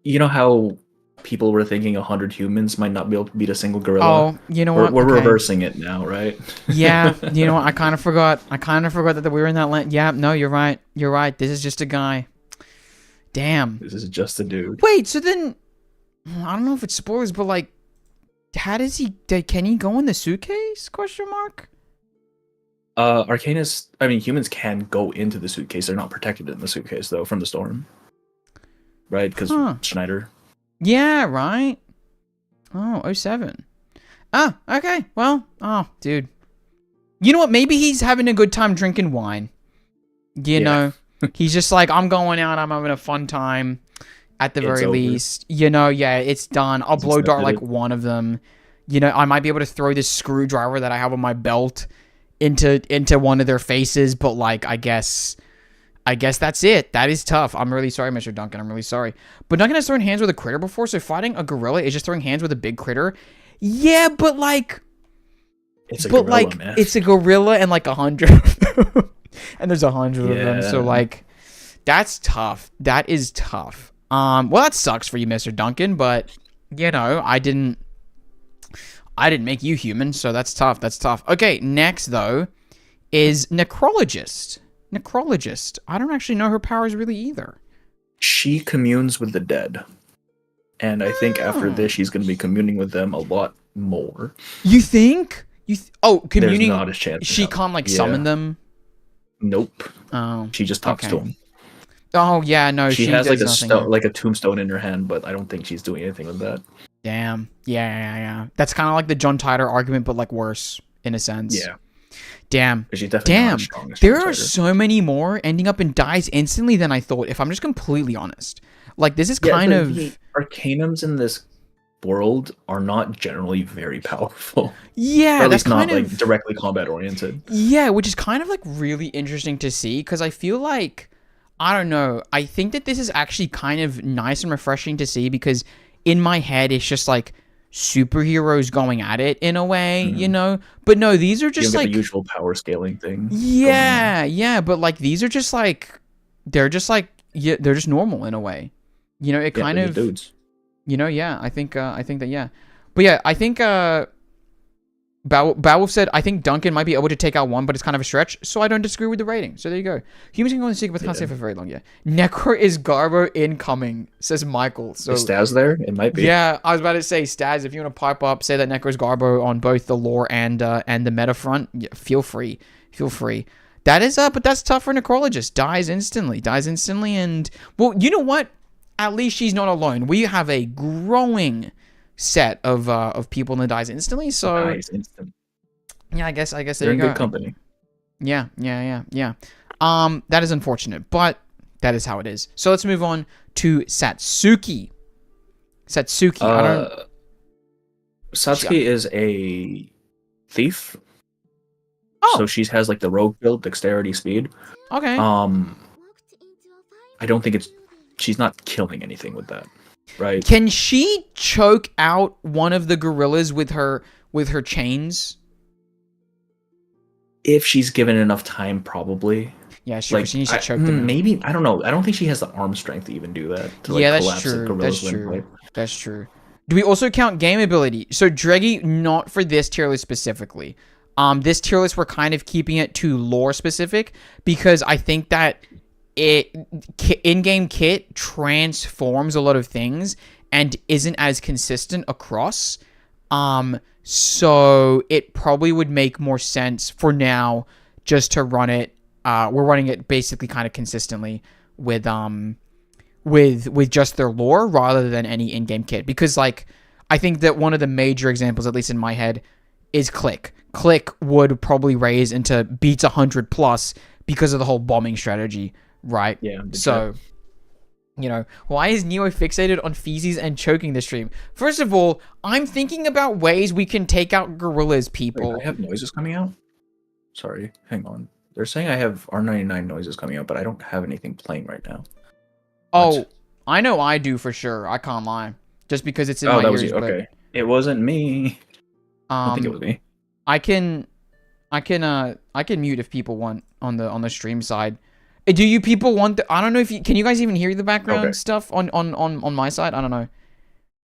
You know how people were thinking 100 humans might not be able to beat a single gorilla? Oh, you know what? We're Okay. reversing it now, right? Yeah, you know what? I kind of forgot. that we were in that land. Yeah, no, you're right. You're right. This is just a guy. Damn. This is just a dude. Wait, so then... I don't know if it's spoilers, but like... How does he... Can he go in the suitcase? Question mark? Arcanists, I mean, humans can go into the suitcase. They're not protected in the suitcase, though, from the storm. Right? Because Schneider. Yeah, right? Oh, 07. Ah, okay. Well, dude. You know what? Maybe he's having a good time drinking wine. You know? He's just like, I'm going out. I'm having a fun time. At the very least. You know, yeah, it's done. I'll blow dart like one of them. You know, I might be able to throw this screwdriver that I have on my belt into one of their faces, but like, I guess that's it. That is tough. I'm really sorry, Mr. Duncan. I'm really sorry. But Duncan has thrown hands with a critter before, so fighting a gorilla is just throwing hands with a big critter. Yeah, but like... It's a gorilla, man. It's a gorilla and like 100. And there's 100 of them, so like... That's tough. That is tough. Well, that sucks for you, Mr. Duncan, but, you know, I didn't make you human, so that's tough. That's tough. Okay, next, though, is Necrologist. Necrologist. I don't actually know her powers really either. She communes with the dead. And I think after this, she's going to be communing with them a lot more. You think? Communing? There's not a chance. She can't, like, summon them? Nope. Oh. She just talks to them. Oh, yeah, no, she has does like a tombstone in her hand, but I don't think she's doing anything with that. Damn. Yeah. That's kind of like the John Titor argument, but like worse in a sense. Yeah. Damn. She's definitely not as strong as there John are Titor. so many more ending up in dies instantly than I thought, if I'm just completely honest. Like, this is kind of... The arcanums in this world are not generally very powerful. Yeah, or at that's least not kind of... like directly combat oriented. Yeah, which is kind of like really interesting to see, because I feel like... I don't know. I think that this is actually kind of nice and refreshing to see, because in my head, it's just like superheroes going at it in a way, you know? But no, these are just like... the usual power scaling thing. Yeah, but like these are just like... They're just like... Yeah, they're just normal in a way. You know, it kind of... dudes. You know, yeah, I think that, yeah. But yeah, I think... Bowolf said, I think Duncan might be able to take out one, but it's kind of a stretch, so I don't disagree with the rating. So there you go. Humans can go in the secret, but can't stay for very long, yeah. Necro is Garbo incoming, says Michael. So is Staz there? It might be. Yeah, I was about to say, Staz, if you want to pipe up, say that Necro is Garbo on both the lore and the meta front, yeah, feel free. Feel free. That is but that's tough for Necrologist. Dies instantly, and... Well, you know what? At least she's not alone. We have a growing... set of people in the dies instantly, so instant. Yeah, I guess there they're you in go. good company. Yeah. That is unfortunate, but that is how it is. So let's move on to Satsuki. Satsuki is a thief. Oh, so she has like the rogue build, dexterity, speed. okay. I don't think she's not killing anything with that. Right. Can she choke out one of the gorillas with her chains? If she's given enough time, probably. Yeah, sure. Like, she needs to choke them. Maybe, I don't know. I don't think she has the arm strength to even do that. To, yeah, like, that's collapse true. the gorillas. That's true. Do we also count game ability? So Dreggy, not for this tier list specifically. This tier list, we're kind of keeping it to lore specific because I think that in-game kit transforms a lot of things and isn't as consistent across. So it probably would make more sense for now just to run it. We're running it basically kind of consistently with just their lore rather than any in-game kit, because like I think that one of the major examples, at least in my head, is Click. Click would probably raise into beats 100 plus because of the whole bombing strategy, right? Yeah. So, you know, why is Neo fixated on feces and choking the stream? First of all, I'm thinking about ways we can take out gorillas, people. Wait, I have noises coming out? Sorry, hang on. They're saying I have R99 noises coming out, but I don't have anything playing right now. Oh, What? I know I do for sure. I can't lie. Just because it's in my Oh, that ears. was you. Okay. It wasn't me. I don't think it was me. I can mute if people want on the stream side. Do you people want I don't know if you can you guys even hear the background stuff on my side? I don't know.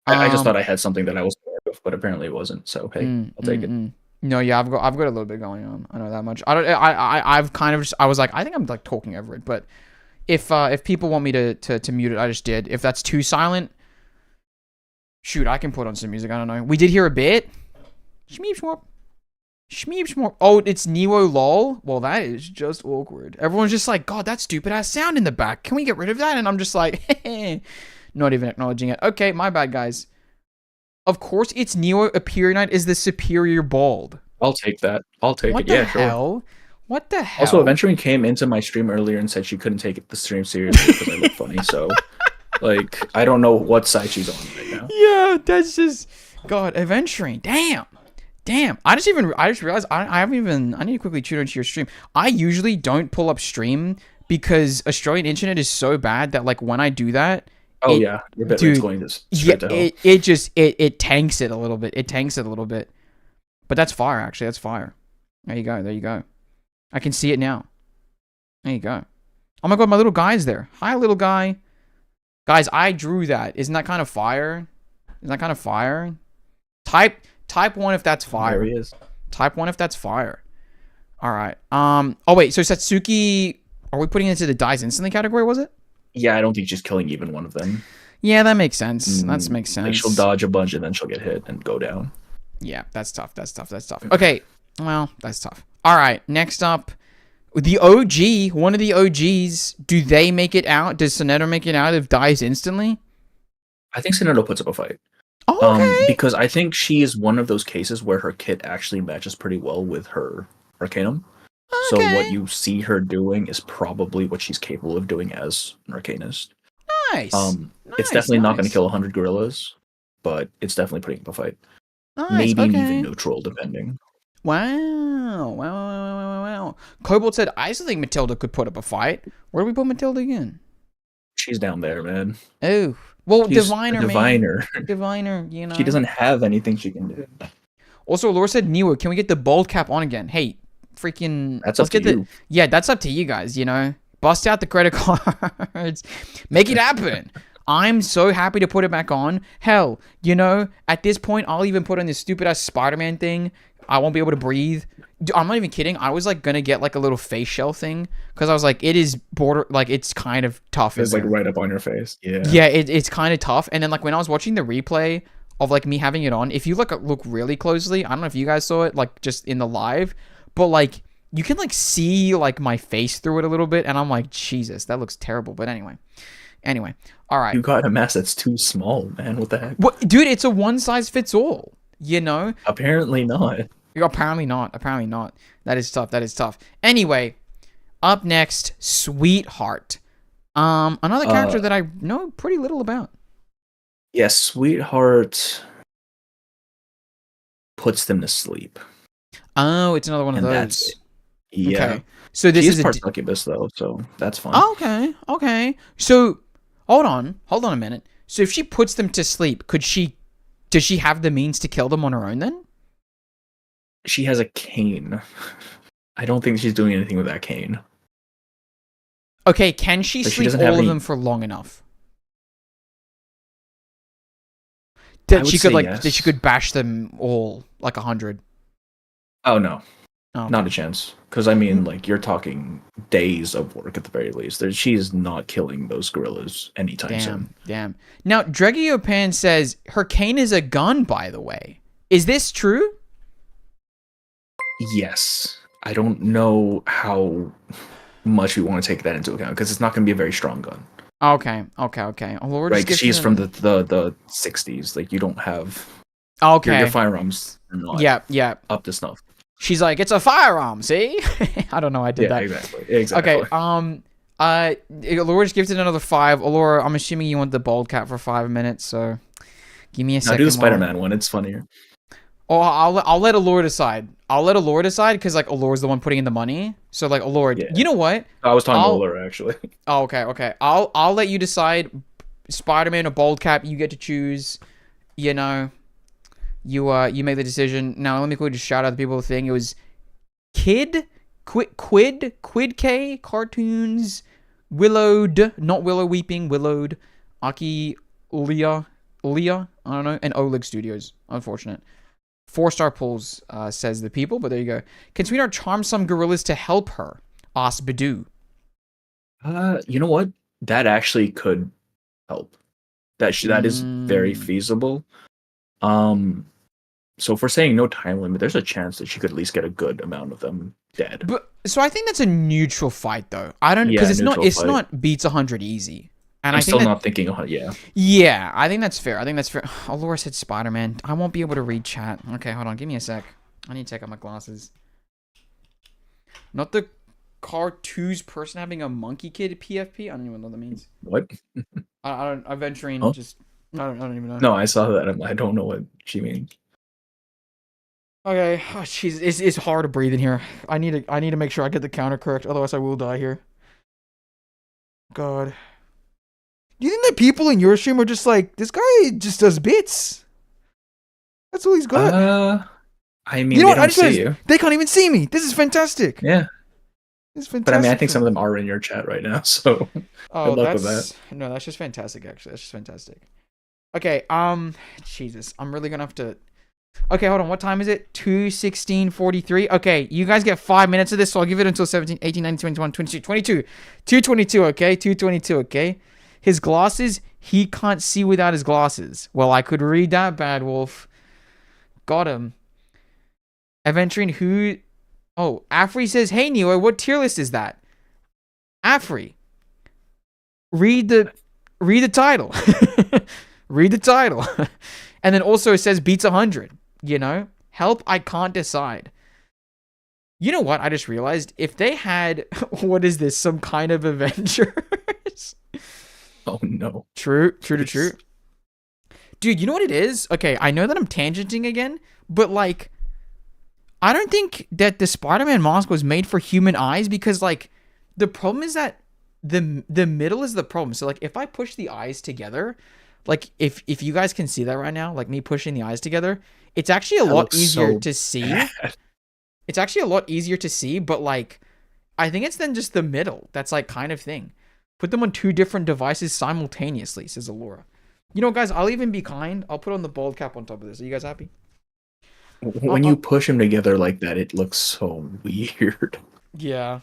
I just thought I had something that I was aware of, but apparently it wasn't. So hey, I'll take it. No, yeah, I've got a little bit going on. I know that much. I've kind of just, I was like, I think I'm like talking over it, but if people want me to mute it, I just did. If that's too silent, shoot, I can put on some music. I don't know. We did hear a bit. Shmeep. Oh, it's Neo lol. Well, that is just awkward. Everyone's just like, God, that stupid ass sound in the back. Can we get rid of that? And I'm just like, not even acknowledging it. Okay, my bad, guys. Of course, it's Neo. Aperiornite is the superior bald. I'll take that. I'll take What it. the Yeah, hell? sure. What the hell? Also, Aventuring came into my stream earlier and said she couldn't take the stream seriously because I look funny. So, like, I don't know what side she's on right now. Yeah, that's just God. Aventuring. Damn. I just realized I need to quickly tune into your stream. I usually don't pull up stream because Australian internet is so bad that like when I do that. Oh yeah, your bit rate's going to straight to hell. It tanks it a little bit. But that's fire, actually. That's fire. There you go. I can see it now. There you go. Oh my God, my little guy's there. Hi, little guy. Guys, I drew that. Isn't that kind of fire? Type 1 if that's fire. There he is. Type 1 if that's fire. All right. Oh wait. So Satsuki, are we putting it into the dies instantly category? Was it? Yeah, I don't think she's killing even one of them. Yeah, that makes sense. That makes sense. Like she'll dodge a bunch and then she'll get hit and go down. Yeah, that's tough. Okay, well, that's tough. All right, next up, the OG, one of the OGs. Do they make it out? Does Soneto make it out if dies instantly? I think Soneto puts up a fight. Oh, okay. Because I think she is one of those cases where her kit actually matches pretty well with her Arcanum. So what you see her doing is probably what she's capable of doing as an Arcanist. Nice. It's definitely not going to kill 100 gorillas, but it's definitely putting up a fight. Nice. Maybe even neutral, depending. Wow. Cobalt said, I still think Matilda could put up a fight. Where do we put Matilda again? She's down there, man. Oh. Well, She's Diviner, Diviner. man. Diviner, you know. She doesn't have anything she can do. Also, Laura said, Neo, can we get the bald cap on again? Hey, freaking... That's up to you. Yeah, that's up to you guys, you know. Bust out the credit cards. Make it happen. I'm so happy to put it back on. Hell, you know, at this point, I'll even put on this stupid-ass Spider-Man thing. I won't be able to breathe. Dude, I'm not even kidding. I was, like, gonna get, like, a little face shell thing. Because I was like, it is it's kind of tough. It's, like, right up on your face. Yeah. Yeah, it's kind of tough. And then, like, when I was watching the replay of, like, me having it on, if you, look really closely, I don't know if you guys saw it, like, just in the live, but, like, you can, like, see, like, my face through it a little bit. And I'm like, Jesus, that looks terrible. But anyway, all right. You got a mask that's too small, man. What the heck? What, dude? It's a one size fits all. You know? Apparently not. Apparently not. That is tough. Anyway, up next, Sweetheart. Another character that I know pretty little about. Yeah, Sweetheart puts them to sleep. Oh, it's another one of those. Yeah. Okay. So this is part succubus though, so that's fine. Okay. So hold on a minute. So if she puts them to sleep, does she have the means to kill them on her own then? She has a cane. I don't think she's doing anything with that cane. Okay, can she sleep all of them for long enough? That would she could say like yes. that she could bash them all like 100. Oh no, Oh, not a chance. Because I mean, like you're talking days of work at the very least. She is not killing those gorillas anytime soon. damn. Now, Dregiopan says her cane is a gun, by the way. Is this true? Yes, I don't know how much we want to take that into account because it's not going to be a very strong gun, Okay. Lord, right? Because she's from the 60s. Like you don't have Okay. your firearms are not Yeah. up to snuff. She's like, it's a firearm, see? I don't know, I did Yeah, that. exactly. Okay, Allura just gifted another 5. Allura, I'm assuming you want the bald cap for 5 minutes, so give me a Now second. do the Spider-Man one. It's funnier. Oh, I'll let Allura decide. Because like Allura's the one putting in the money. So like Allura, Yeah. you know what? I was talking to Allura actually. Oh, okay. I'll let you decide. Spider-Man or bald cap, you get to choose. You know, you make the decision. Now let me quickly just shout out the people thing. It was Quid K cartoons, Willowed, not Willow Weeping, Willowed, Aki Leah, I don't know, and Oleg Studios. Unfortunate. 4-star pulls, says the people, but there you go. Can Sweetheart charm some gorillas to help her? Asked Badu. You know what? That actually could help. That is very feasible. So if we're saying no time limit, there's a chance that she could at least get a good amount of them dead. But so I think that's a neutral fight, though. I don't because it's not beats 100 easy. And I'm I think still not thinking 100. Yeah. Yeah, I think that's fair. Oh, Laura said Spider-Man. I won't be able to read chat. Okay, hold on. Give me a sec. I need to take out my glasses. Not the cartoons person having a monkey kid PFP. I don't even know what that means. What? I don't. I'm venturing. Huh? Just. I don't even know. No, I saw that. I don't know what she means. Okay. Oh, jeez, it's hard to breathe in here. I need to make sure I get the counter correct. Otherwise, I will die here. God. Do you think that people in your stream are just like, this guy just does bits? That's all he's got. I mean, they don't see you. They can't even see me. This is fantastic. Yeah. This is fantastic. But I mean, I think some of them are in your chat right now, so good luck with that. No, that's just fantastic, actually. That's just fantastic. Okay, Jesus. I'm really gonna have to... Okay, hold on. What time is it? 2:16:43. Okay, you guys get 5 minutes of this, so I'll give it until 17, 18, 19, 21, 22, 22. 2:22, okay? 2:22, okay? His glasses, he can't see without his glasses. Well, I could read that, Bad Wolf. Got him. Adventuring who... Oh, Afri says, hey, Neo, what tier list is that? Afri. Read the title. Read the title. And then also it says beats 100. You know? Help, I can't decide. You know what? I just realized if they had... What is this? Some kind of Avengers? Oh, no. True. Dude, you know what it is? Okay, I know that I'm tangenting again, but like... I don't think that the Spider-Man mask was made for human eyes because, like, the problem is that the middle is the problem. So, like, if I push the eyes together, like, if you guys can see that right now, like me pushing the eyes together, it's actually a lot easier to see. It's actually a lot easier to see, but, like, I think it's then just the middle. That's, like, kind of thing. Put them on 2 different devices simultaneously, says Allura. You know, guys, I'll even be kind. I'll put on the bald cap on top of this. Are you guys happy? When you push them together like that, it looks so weird. Yeah.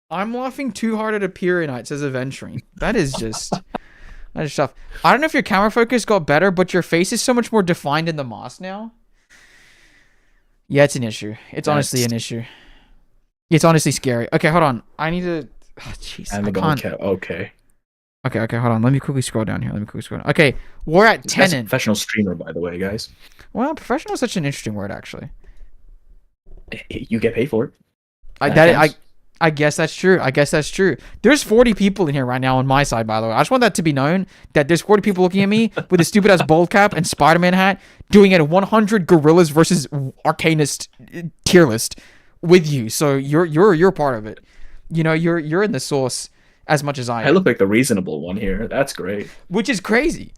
I'm laughing too hard at a periodite, says Aventuring. That is tough. I don't know if your camera focus got better, but your face is so much more defined in the mask now. Yeah, it's an issue. It's honestly an issue. It's honestly scary. Okay, hold on. I need to... Oh, jeez, I can't... Okay, hold on. Let me quickly scroll down here. Okay, we're at Tenant. That's a professional streamer, by the way, guys. Well, professional is such an interesting word, actually. You get paid for it. I guess that's true. There's 40 people in here right now on my side, by the way. I just want that to be known that there's 40 people looking at me with a stupid ass bold cap and Spider-Man hat doing a 100 gorillas versus Arcanist tier list with you. So you're part of it. You know, you're in the source as much as I am. I look like the reasonable one here. That's great. Which is crazy.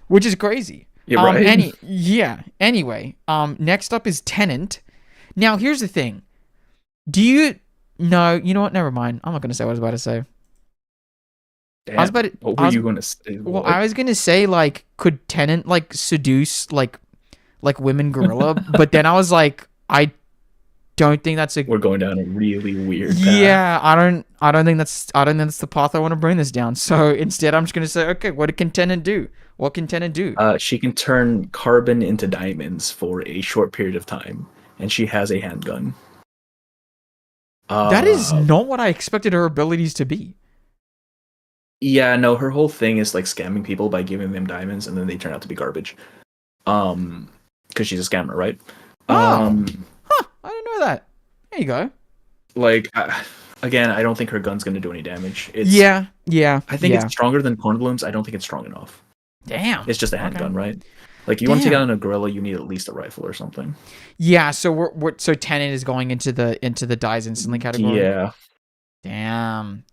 You're right. Anyway, next up is Tenant. Now, here's the thing. Do you... No, you know what? Never mind. I'm not going to say what I was about to say. Damn. I was about to, what I were was, you going to say? well, What? I was gonna say like, could Tenant like seduce like women gorilla, but then I was like, I don't think that's a. We're going down a really weird path. Yeah, I don't think that's the path I want to bring this down. So instead, I'm just gonna say, okay, what can Tenant do? What can Tenant do? She can turn carbon into diamonds for a short period of time, and she has a handgun. That is not what I expected her abilities to be. Yeah, no, her whole thing is like scamming people by giving them diamonds, and then they turn out to be garbage. Because she's a scammer, right? Oh. I didn't know that. There you go. Like, again, I don't think her gun's gonna do any damage. Yeah. I think it's stronger than Cornbloom's. I don't think it's strong enough. Damn. It's just a handgun, Okay. right? Like, you want to take Damn. out a gorilla, you need at least a rifle or something. Yeah. So so Tenant is going into the dies instantly category. Yeah. Damn.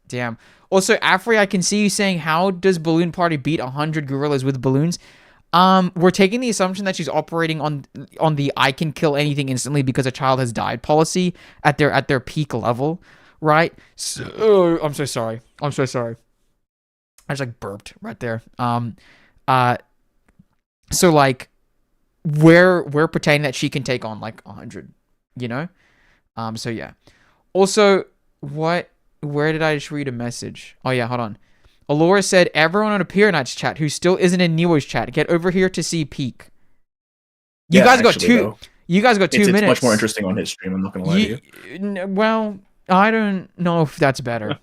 Also, Afri, I can see you saying, how does Balloon Party beat 100 gorillas with balloons? We're taking the assumption that she's operating on the I can kill anything instantly because a child has died policy at their peak level, right? So, I'm so sorry. I just like burped right there. So like we're pretending that she can take on like 100, you know? So yeah. Also, where did I just read a message? Oh yeah, hold on. Alora said, everyone on a Peer Nights chat who still isn't in Newo's chat, get over here to see Peak. You guys got two minutes. It's much more interesting on his stream, I'm not gonna lie to you. Well, I don't know if that's better.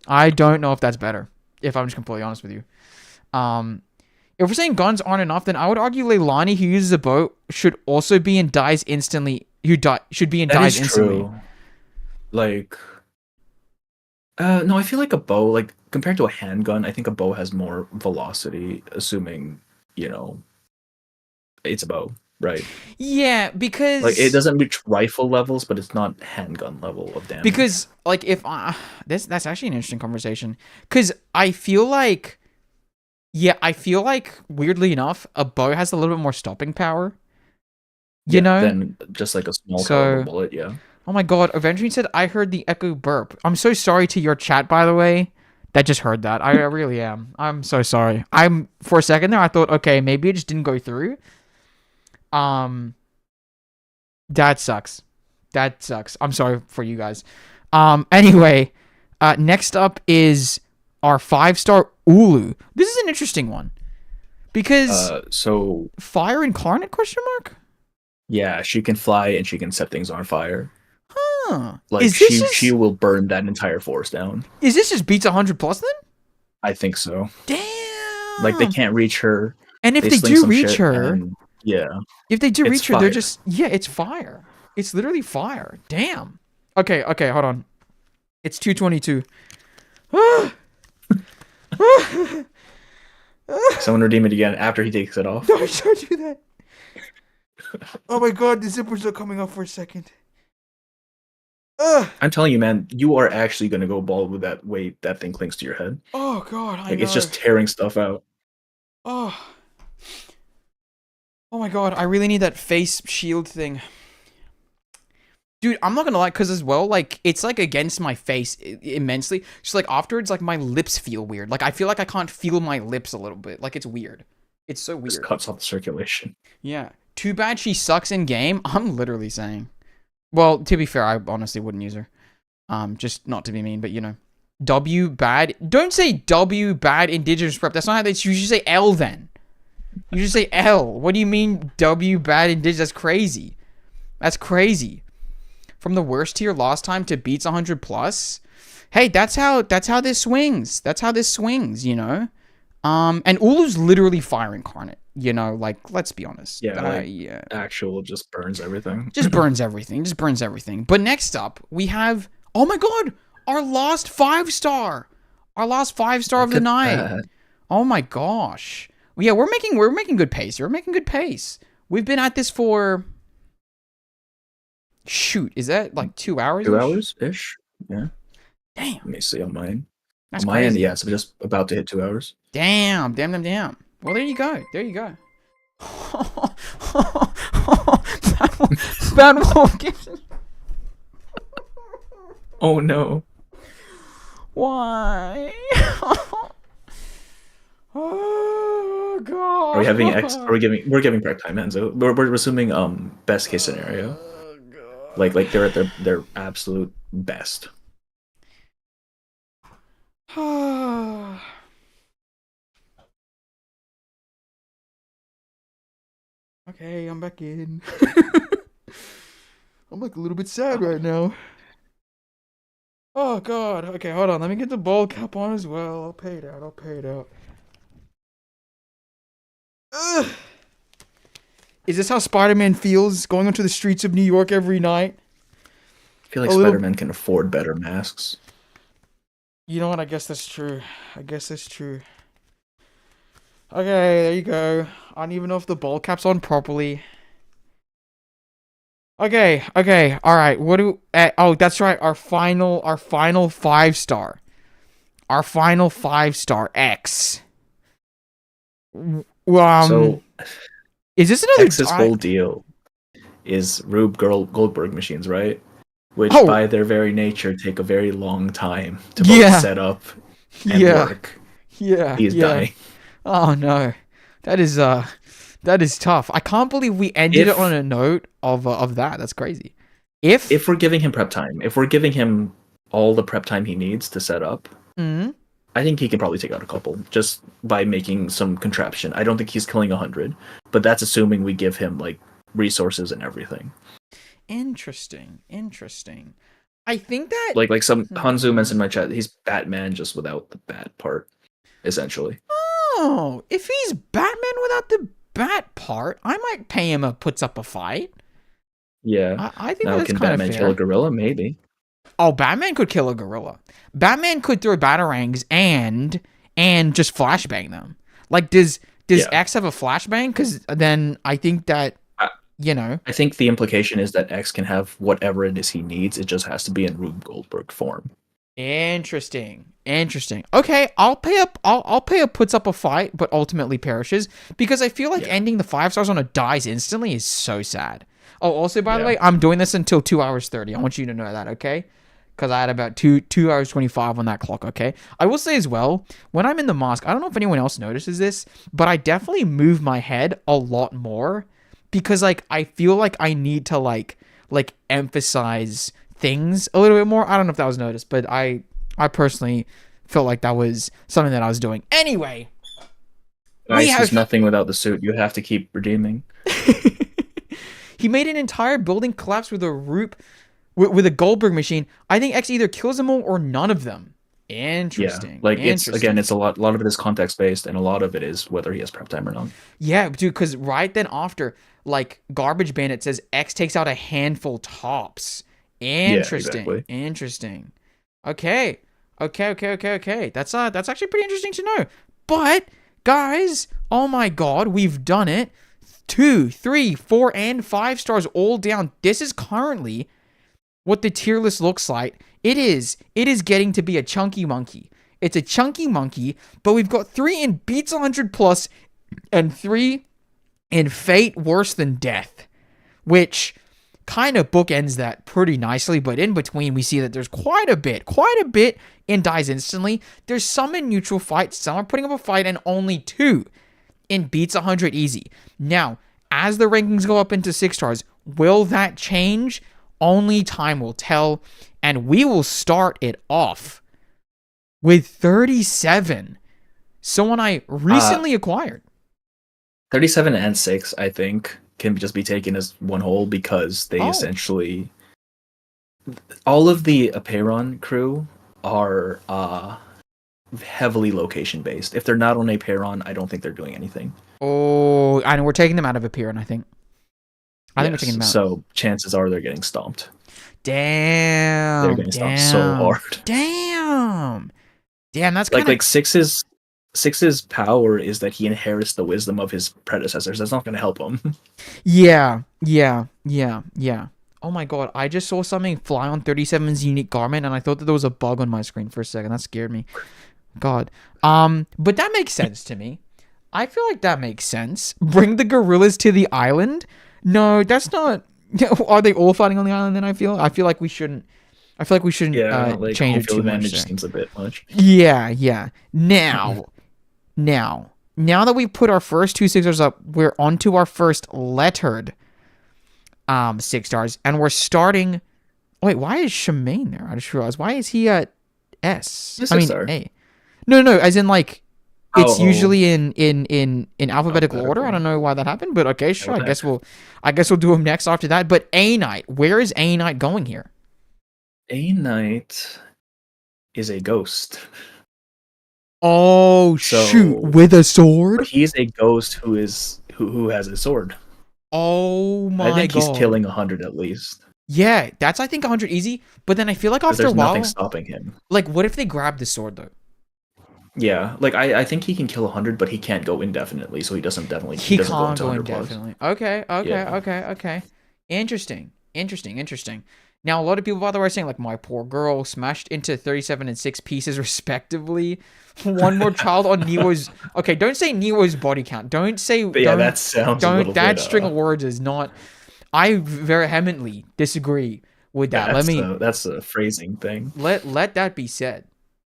I don't know if that's better, if I'm just completely honest with you. If we're saying guns aren't enough, then I would argue Leilani, who uses a bow, should also be in dies instantly. Should be in dies instantly. True. Like, no, I feel like a bow, like compared to a handgun, I think a bow has more velocity, assuming, it's a bow, right? Yeah, because Like, it doesn't reach rifle levels, but it's not handgun level of damage. Because like if that's actually an interesting conversation, because I feel like weirdly enough, a bow has a little bit more stopping power. You know, than just like a small caliber bullet. Yeah. Oh my god, Avenging said, I heard the echo burp. I'm so sorry to your chat, by the way, that just heard that. I really am. I'm so sorry. For a second there, I thought, okay, maybe it just didn't go through. That sucks. I'm sorry for you guys. Anyway, next up is our 5-star Ulu. This is an interesting one. Because so fire incarnate question mark? Yeah, she can fly and she can set things on fire. Huh. Like she will burn that entire forest down. Is this just beats 100 plus then? I think so. Damn. Like they can't reach her. And if they do reach her, yeah. If they do reach her, fire. they're just it's fire. It's literally fire. Damn. Okay, hold on. It's 2:22. Someone redeem it again after he takes it off. Don't do that. Oh my god, the zippers are coming off for a second. I'm telling you, man, you are actually gonna go bald with that weight that thing clings to your head. Oh god, I know. It's just tearing stuff out. Oh my god, I really need that face shield thing. Dude, I'm not gonna lie, because as well, like, it's like against my face immensely. Just like afterwards, like my lips feel weird. Like I feel like I can't feel my lips a little bit. Like it's weird. It's so weird. Just cuts off the circulation. Yeah. Too bad she sucks in game. I'm literally saying. Well, to be fair, I honestly wouldn't use her. Just not to be mean, but W bad. Don't say W bad indigenous prep. That's not how they. You should say L then. You should say L. What do you mean W bad indigenous? That's crazy. That's crazy. From the worst tier last time to beats 100 plus. Hey, that's how this swings. That's how this swings, And Ulu's literally fire incarnate, like, let's be honest. Yeah, actual just burns everything. Just burns everything. But next up, we have, oh my god, our last 5-star. Our last 5-star of the night. That. Oh my gosh. Yeah, we're making good pace. We've been at this for, shoot, is that like 2 hours? 2 hours-ish? Yeah. Damn. Let me see on mine. That's on my end, yeah, so just about to hit 2 hours. Damn. Well, there you go. Bad Wolf Gibson. Oh no. Why? Oh Are we having X? god. Are we giving? We're giving prep time, Enzo. We're assuming best case scenario. Oh god. Like they're at their absolute best. Okay, I'm back in. I'm like a little bit sad right now. Oh god. Okay, hold on. Let me get the ball cap on as well. I'll pay it out. I'll pay it out. Ugh. Is this how Spider-Man feels going onto the streets of New York every night? I feel like A little- Spider-Man can afford better masks. You know what? I guess that's true. I guess that's true. Okay, there you go. I don't even know if the ball cap's on properly. Okay, all right. What do? Oh, that's right. Our final 5-star. Our final 5-star X. So is this another? X's whole deal is Rube Goldberg machines, right? Which Oh. by their very nature take a very long time to both Yeah. set up and Yeah. work. Yeah, He's yeah. dying. Oh no, that is tough. I can't believe we ended it on a note of that. That's crazy. If we're giving him prep time, if we're giving him all the prep time he needs to set up, Mhm. I think he can probably take out a couple just by making some contraption. I don't think he's killing 100, but that's assuming we give him like resources and everything. Interesting. I think that Like some Hanzu mentioned in my chat, he's Batman just without the bat part, essentially. Oh, if he's Batman without the bat part, I might pay him a puts up a fight. Yeah. I think Now that's can kind of Batman fair. kill a gorilla? Maybe. Oh, Batman could kill a gorilla. Batman could throw batarangs and just flashbang them. Like, does Yeah. X have a flashbang? Because then I think that you know. I think the implication is that X can have whatever it is he needs. It just has to be in Rube Goldberg form. Interesting. Okay, I'll pay up. I'll pay up. Puts up a fight, but ultimately perishes because I feel like ending the 5 stars on a dies instantly is so sad. Oh, also by the way, I'm doing this until 2 hours 30. I want you to know that, okay? Because I had about 2 hours 25 on that clock. Okay. I will say as well, when I'm in the mosque, I don't know if anyone else notices this, but I definitely move my head a lot more because like I feel like I need to like emphasize things a little bit more. I don't know if that was noticed, but I personally felt like that was something that I was doing. Anyway, Nice is nothing without the suit. You have to keep redeeming. He made an entire building collapse with a with a Goldberg machine. I think X either kills them all or none of them. Interesting. Yeah, like it's a lot of it is context based, and a lot of it is whether he has prep time or not. Yeah, dude, because right then after, like, Garbage Bandit says X takes out a handful tops. Interesting. Yeah, exactly. Interesting. Okay. That's actually pretty interesting to know. But guys, oh my god, we've done it. 2, 3, 4, and 5 stars all down. This is currently what the tier list looks like. It is getting to be a chunky monkey. It's a chunky monkey, but we've got 3 in beats 100 plus and 3 in fate worse than death, which kind of bookends that pretty nicely. But in between, we see that there's quite a bit in dies instantly. There's some in neutral fight, some are putting up a fight, and only 2 in beats 100 easy. Now, as the rankings go up into 6 stars, will that change? Only time will tell, and we will start it off with 37. Someone I recently acquired. 37 and 6, I think, can just be taken as one whole because they essentially... All of the Aperon crew are heavily location-based. If they're not on Aperon, I don't think they're doing anything. Oh, and we're taking them out of Aperon, I think. I think we're taking them out. So chances are they're getting stomped. Damn. They're getting stomped so hard. Damn, that's kind of... Like Six's power is that he inherits the wisdom of his predecessors. That's not going to help him. Yeah. Oh my god, I just saw something fly on 37's unique garment, and I thought that there was a bug on my screen for a second. That scared me. God. But that makes sense to me. I feel like that makes sense. Bring the gorillas to the island? No, that's not... Are they all fighting on the island then, I feel like we shouldn't... change it too much advantage there. seems a bit much. Yeah. Now, Now that we've put our first 2 6-stars up, we're onto our first lettered 6-stars, and we're starting. Wait, why is Shemaine there? I just realized. Why is he at S? He's I mean 6-star. A. No, as in like it's Oh. usually in alphabetical order. I don't know why that happened, but okay, sure. what the I guess we'll do him next after that. But A Knight, where is A Knight going here? A Knight is a ghost. Oh So- shoot, with a sword. But he's a ghost who has a sword. Oh my I think god. he's killing 100 at least. Yeah, that's I think 100 easy. But then I feel like 'Cause after a there's while, nothing stopping him. like what if they grab the sword though? Yeah, like I think he can kill 100, but he can't go indefinitely, so he doesn't He go can't into go 100 plus. indefinitely. Yeah. Okay. Interesting. Now, a lot of people, by the way, are saying, like, my poor girl smashed into 37 and 6 pieces, respectively. One more child on Newo's... Okay, don't say Newo's body count. Don't say... But yeah, that sounds a little That bit, string of words is not... I vehemently disagree with that. that's a phrasing thing. Let that be said.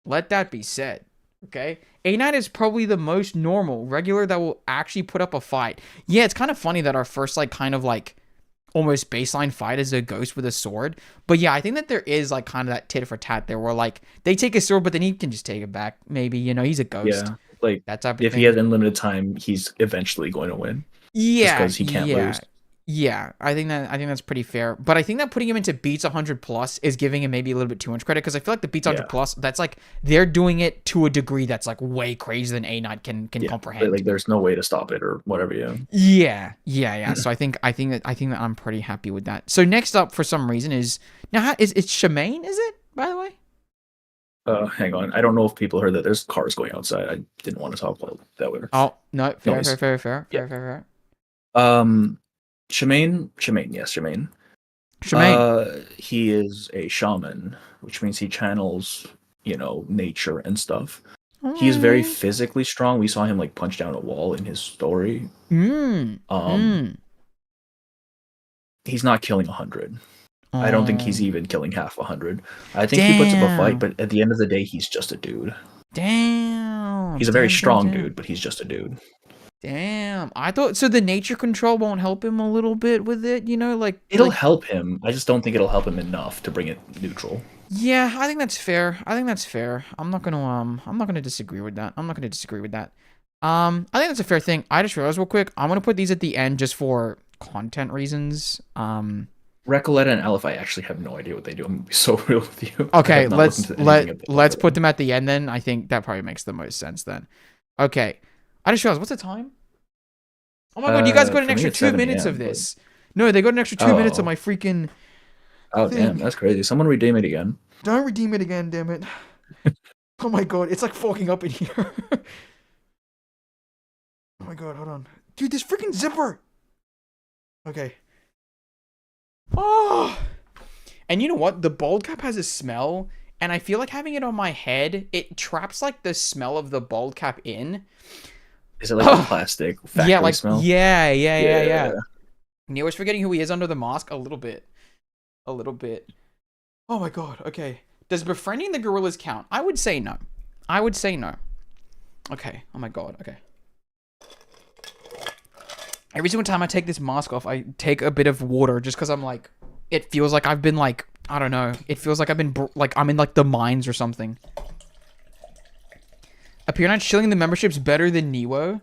Let that be said. Okay? A9 is probably the most normal, regular that will actually put up a fight. Yeah, it's kind of funny that our first, like, kind of, like, almost baseline fight is a ghost with a sword. But yeah, I think that there is, like, kind of that tit for tat there where, like, they take a sword, but then he can just take it back. Maybe, you know, he's a ghost. Yeah, like, That type of if thing. he has unlimited time, he's eventually going to win. Yeah, 'cause he can't lose. Yeah, I think that's pretty fair. But I think that putting him into beats 100 plus is giving him maybe a little bit too much credit because I feel like the beats 100 plus, that's like they're doing it to a degree that's like way crazier than A Knight can comprehend. Like there's no way to stop it or whatever. Yeah. Yeah. So I think that I'm pretty happy with that. So next up, for some reason, is it's Shemaine? Is it, by the way? Hang on. I don't know if people heard that. There's cars going outside. I didn't want to talk about that way. Oh no, fair. Shemaine. Yes, Shemaine. Shemaine. He is a shaman, which means he channels, nature and stuff. He's very physically strong. We saw him like punch down a wall in his story. He's not killing 100. I don't think he's even killing half 100. I think he puts up a fight, but at the end of the day, he's just a dude. Damn. He's a very strong dude, but he's just a dude. Damn. I thought so. The nature control won't help him a little bit with it, like it'll help him. I just don't think it'll help him enough to bring it neutral. Yeah, I think that's fair. I'm not gonna disagree with that. I think that's a fair thing. I just realized real quick, I'm gonna put these at the end just for content reasons. Recoleta and Aleph, I actually have no idea what they do. I'm gonna be so real with you. Okay, let's put them at the end then. I think that probably makes the most sense then. Okay. I just realized, what's the time? Oh my god, you guys got an extra 2 minutes of this. No, they got an extra 2 minutes of my freaking Oh thing. Damn, that's crazy. Someone redeem it again. Don't redeem it again, damn it. Oh my god, it's like fogging up in here. Oh my god, hold on. Dude, this freaking zipper! Okay. Oh! And you know what? The bald cap has a smell, and I feel like having it on my head, it traps like the smell of the bald cap in. Is it like a plastic factory smell? Yeah. Neo's forgetting who he is under the mask a little bit. Oh my god, okay. Does befriending the gorillas count? I would say no. Okay, oh my god, okay. Every single time I take this mask off, I take a bit of water just because I'm like, it feels like I've been like, I don't know. It feels like I've been, like, I'm in like the mines or something. Appear not shilling the membership's better than Neo.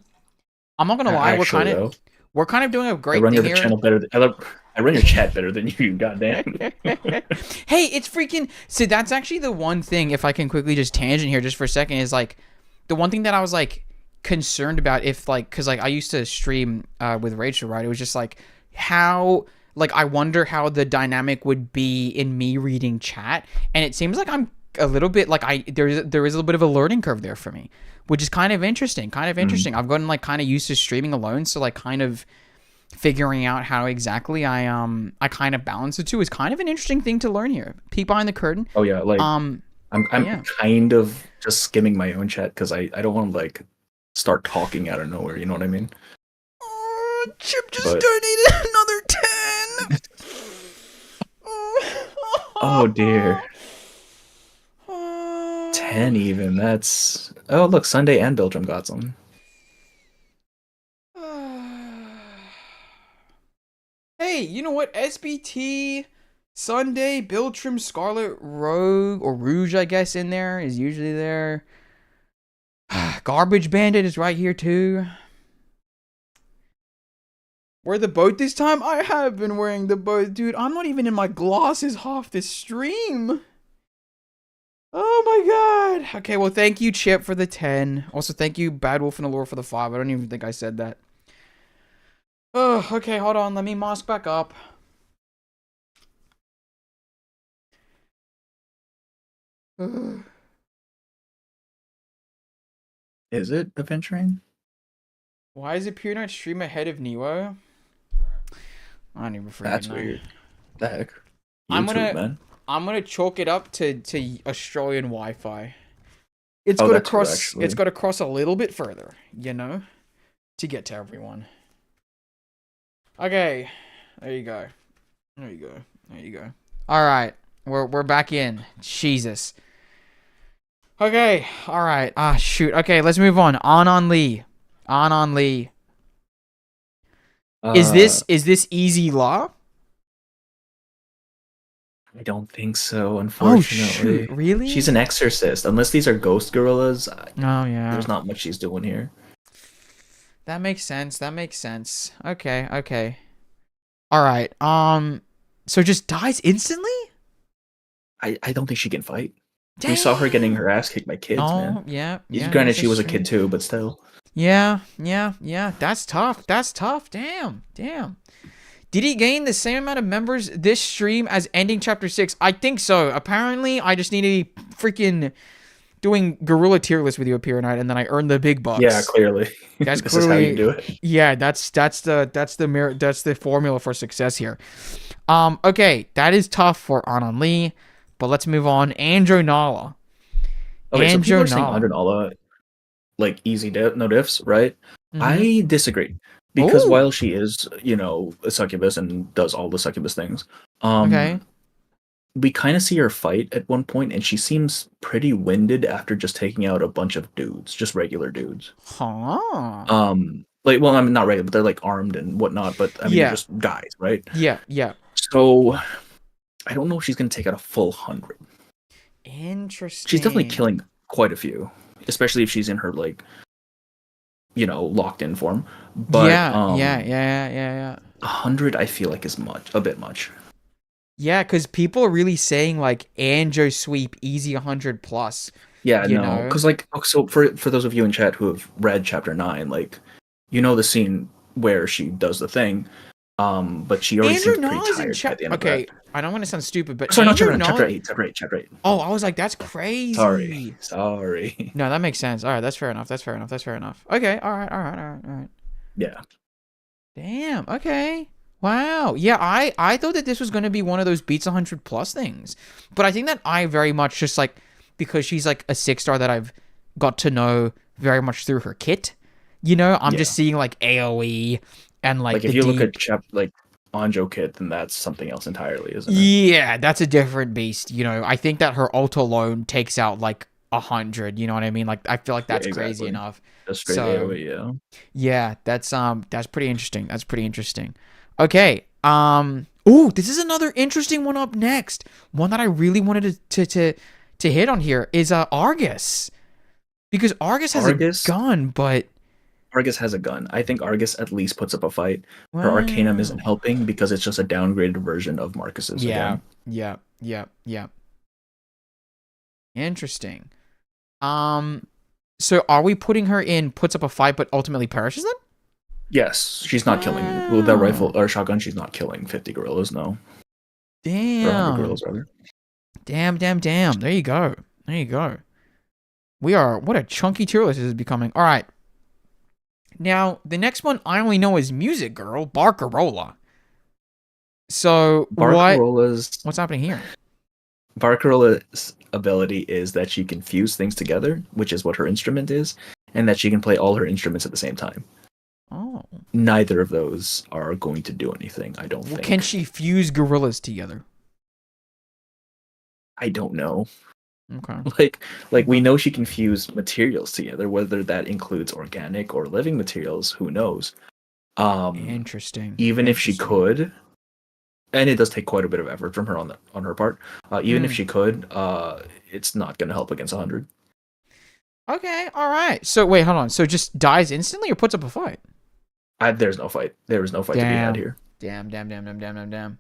I'm not gonna lie, Actually, we're kind of doing a great thing here. I run your chat better than you, goddamn. Hey, it's freaking. So that's actually the one thing. If I can quickly just tangent here, just for a second, is like the one thing that I was like concerned about. If like, because like I used to stream with Rachel, right? It was just like how. Like, I wonder how the dynamic would be in me reading chat, and it seems like I'm a little bit like there is a little bit of a learning curve there for me, which is kind of interesting. I've gotten like kind of used to streaming alone, so like kind of figuring out how exactly I kind of balance the two is kind of an interesting thing to learn here. Peek behind the curtain. Oh yeah, like I'm kind of just skimming my own chat because I don't want to like start talking out of nowhere. You know what I mean? Oh, Chip just donated another 10. Oh dear. 10 even. That's oh look, Sunday and Belgium got some. Hey, you know what? SBT, Sunday, Biltram, Scarlet, Rogue, or Rouge, I guess, in there is usually there. Garbage Bandit is right here too. Wear the boat this time? I have been wearing the boat. Dude, I'm not even in my glasses half this stream. Oh my god. Okay, well, thank you, Chip, for the 10. Also, thank you, Bad Wolf and Allure, for the 5. I don't even think I said that. Oh, okay, hold on. Let me mask back up. Is it adventuring? Why is it Pure Night stream ahead of Neo? I don't even freaking That's know. weird. The heck? I'm YouTube, man. gonna chalk it up to Australian Wi-Fi. It's Oh, got to that's true, cross. actually. It's got to cross a little bit further, you know, to get to everyone. Okay, there you go. There you go. There you go. All right, we're back in. Jesus. Okay. All right. Ah, shoot. Okay, let's move on. Anon Lee. Anon Lee. Is this easy law? I don't think so, Oh unfortunately. shoot! Really? She's an exorcist. Unless these are ghost gorillas, Oh yeah. there's not much she's doing here. That makes sense. That makes sense. Okay. Okay. All right. So just dies instantly? I don't think she can fight. We saw her getting her ass kicked by kids, man. Yeah. Yeah. Granted, she that's was a true. kid too, but still. Yeah. That's tough. That's tough. Damn. Did he gain the same amount of members this stream as ending chapter 6? I think so. Apparently, I just need to be freaking doing gorilla tier list with you up here tonight, and then I earn the big bucks. Yeah, clearly. That's This is how you clearly do it. Yeah, that's the formula for success here. Okay, that is tough for Anon Lee, but let's move on. Andro Nala. Okay, so people are saying Nala. under Nala, like easy no diffs, right? Mhm. I disagree. Because Ooh. while she is, a succubus and does all the succubus things, Okay. we kind of see her fight at one point, and she seems pretty winded after just taking out a bunch of dudes, just regular dudes. Huh. Well, I mean, not regular, but they're like armed and whatnot. But I mean, Yeah. they're just guys, right? Yeah. So I don't know if she's gonna take out a full 100. Interesting. She's definitely killing quite a few, especially if she's in her locked in form. But yeah. 100, I feel like is a bit much. Yeah, because people are really saying like Anjo sweep easy 100 plus. Yeah, You no, know? because so for those of you in chat who have read chapter 9, the scene where she does the thing, but she already Andrew seems pretty Nall is in tired at the end Okay, of that. I don't want to sound stupid, but Sorry, not Andrew chapter Nall. 8, chapter 8. Oh, I was like, that's crazy. Sorry. No, that makes sense. All right, that's fair enough. Okay, all right. Yeah. Damn. Okay. Wow. Yeah, I thought that this was going to be one of those beats 100 plus things, but I think that I very much just like because she's like a 6-star that I've got to know very much through her kit. I'm just seeing like AOE and like if you look at Anjo kit, then that's something else entirely, isn't it? Yeah, that's a different beast. I think that her ult alone takes out like 100. You know what I mean? Like I feel like that's crazy enough. That's straight AOE, yeah. Yeah, that's pretty interesting. Okay. Ooh, this is another interesting one up next. One that I really wanted to hit on here is Argus. Because Argus has a gun, but Argus has a gun. I think Argus at least puts up a fight. Her Arcanum isn't helping because it's just a downgraded version of Marcus's. Yeah. Again. Yeah. Interesting. So are we putting her in puts up a fight but ultimately perishes then? Yes, she's not killing with that rifle or shotgun. She's not killing 50 gorillas. No. Damn. Or 100 gorillas, rather. Damn. There you go. What a chunky tier list this is becoming. All right. Now, the next one I only know is Music Girl, Barcarola. So, what's happening here? Barcarola's ability is that she can fuse things together, which is what her instrument is, and that she can play all her instruments at the same time. Oh. Neither of those are going to do anything, I don't think. Can she fuse gorillas together? I don't know. Okay. Like we know she can fuse materials together, whether that includes organic or living materials, who knows? Interesting. Even if she Interesting. could, and it does take quite a bit of effort from her on her part. Even if Hmm. she could, it's not going to help against 100. Okay. All right. So wait, hold on. So just dies instantly or puts up a fight? There's no fight. There is no fight to be had Damn. here. Damn. Damn. Damn. Damn. Damn. Damn. Damn.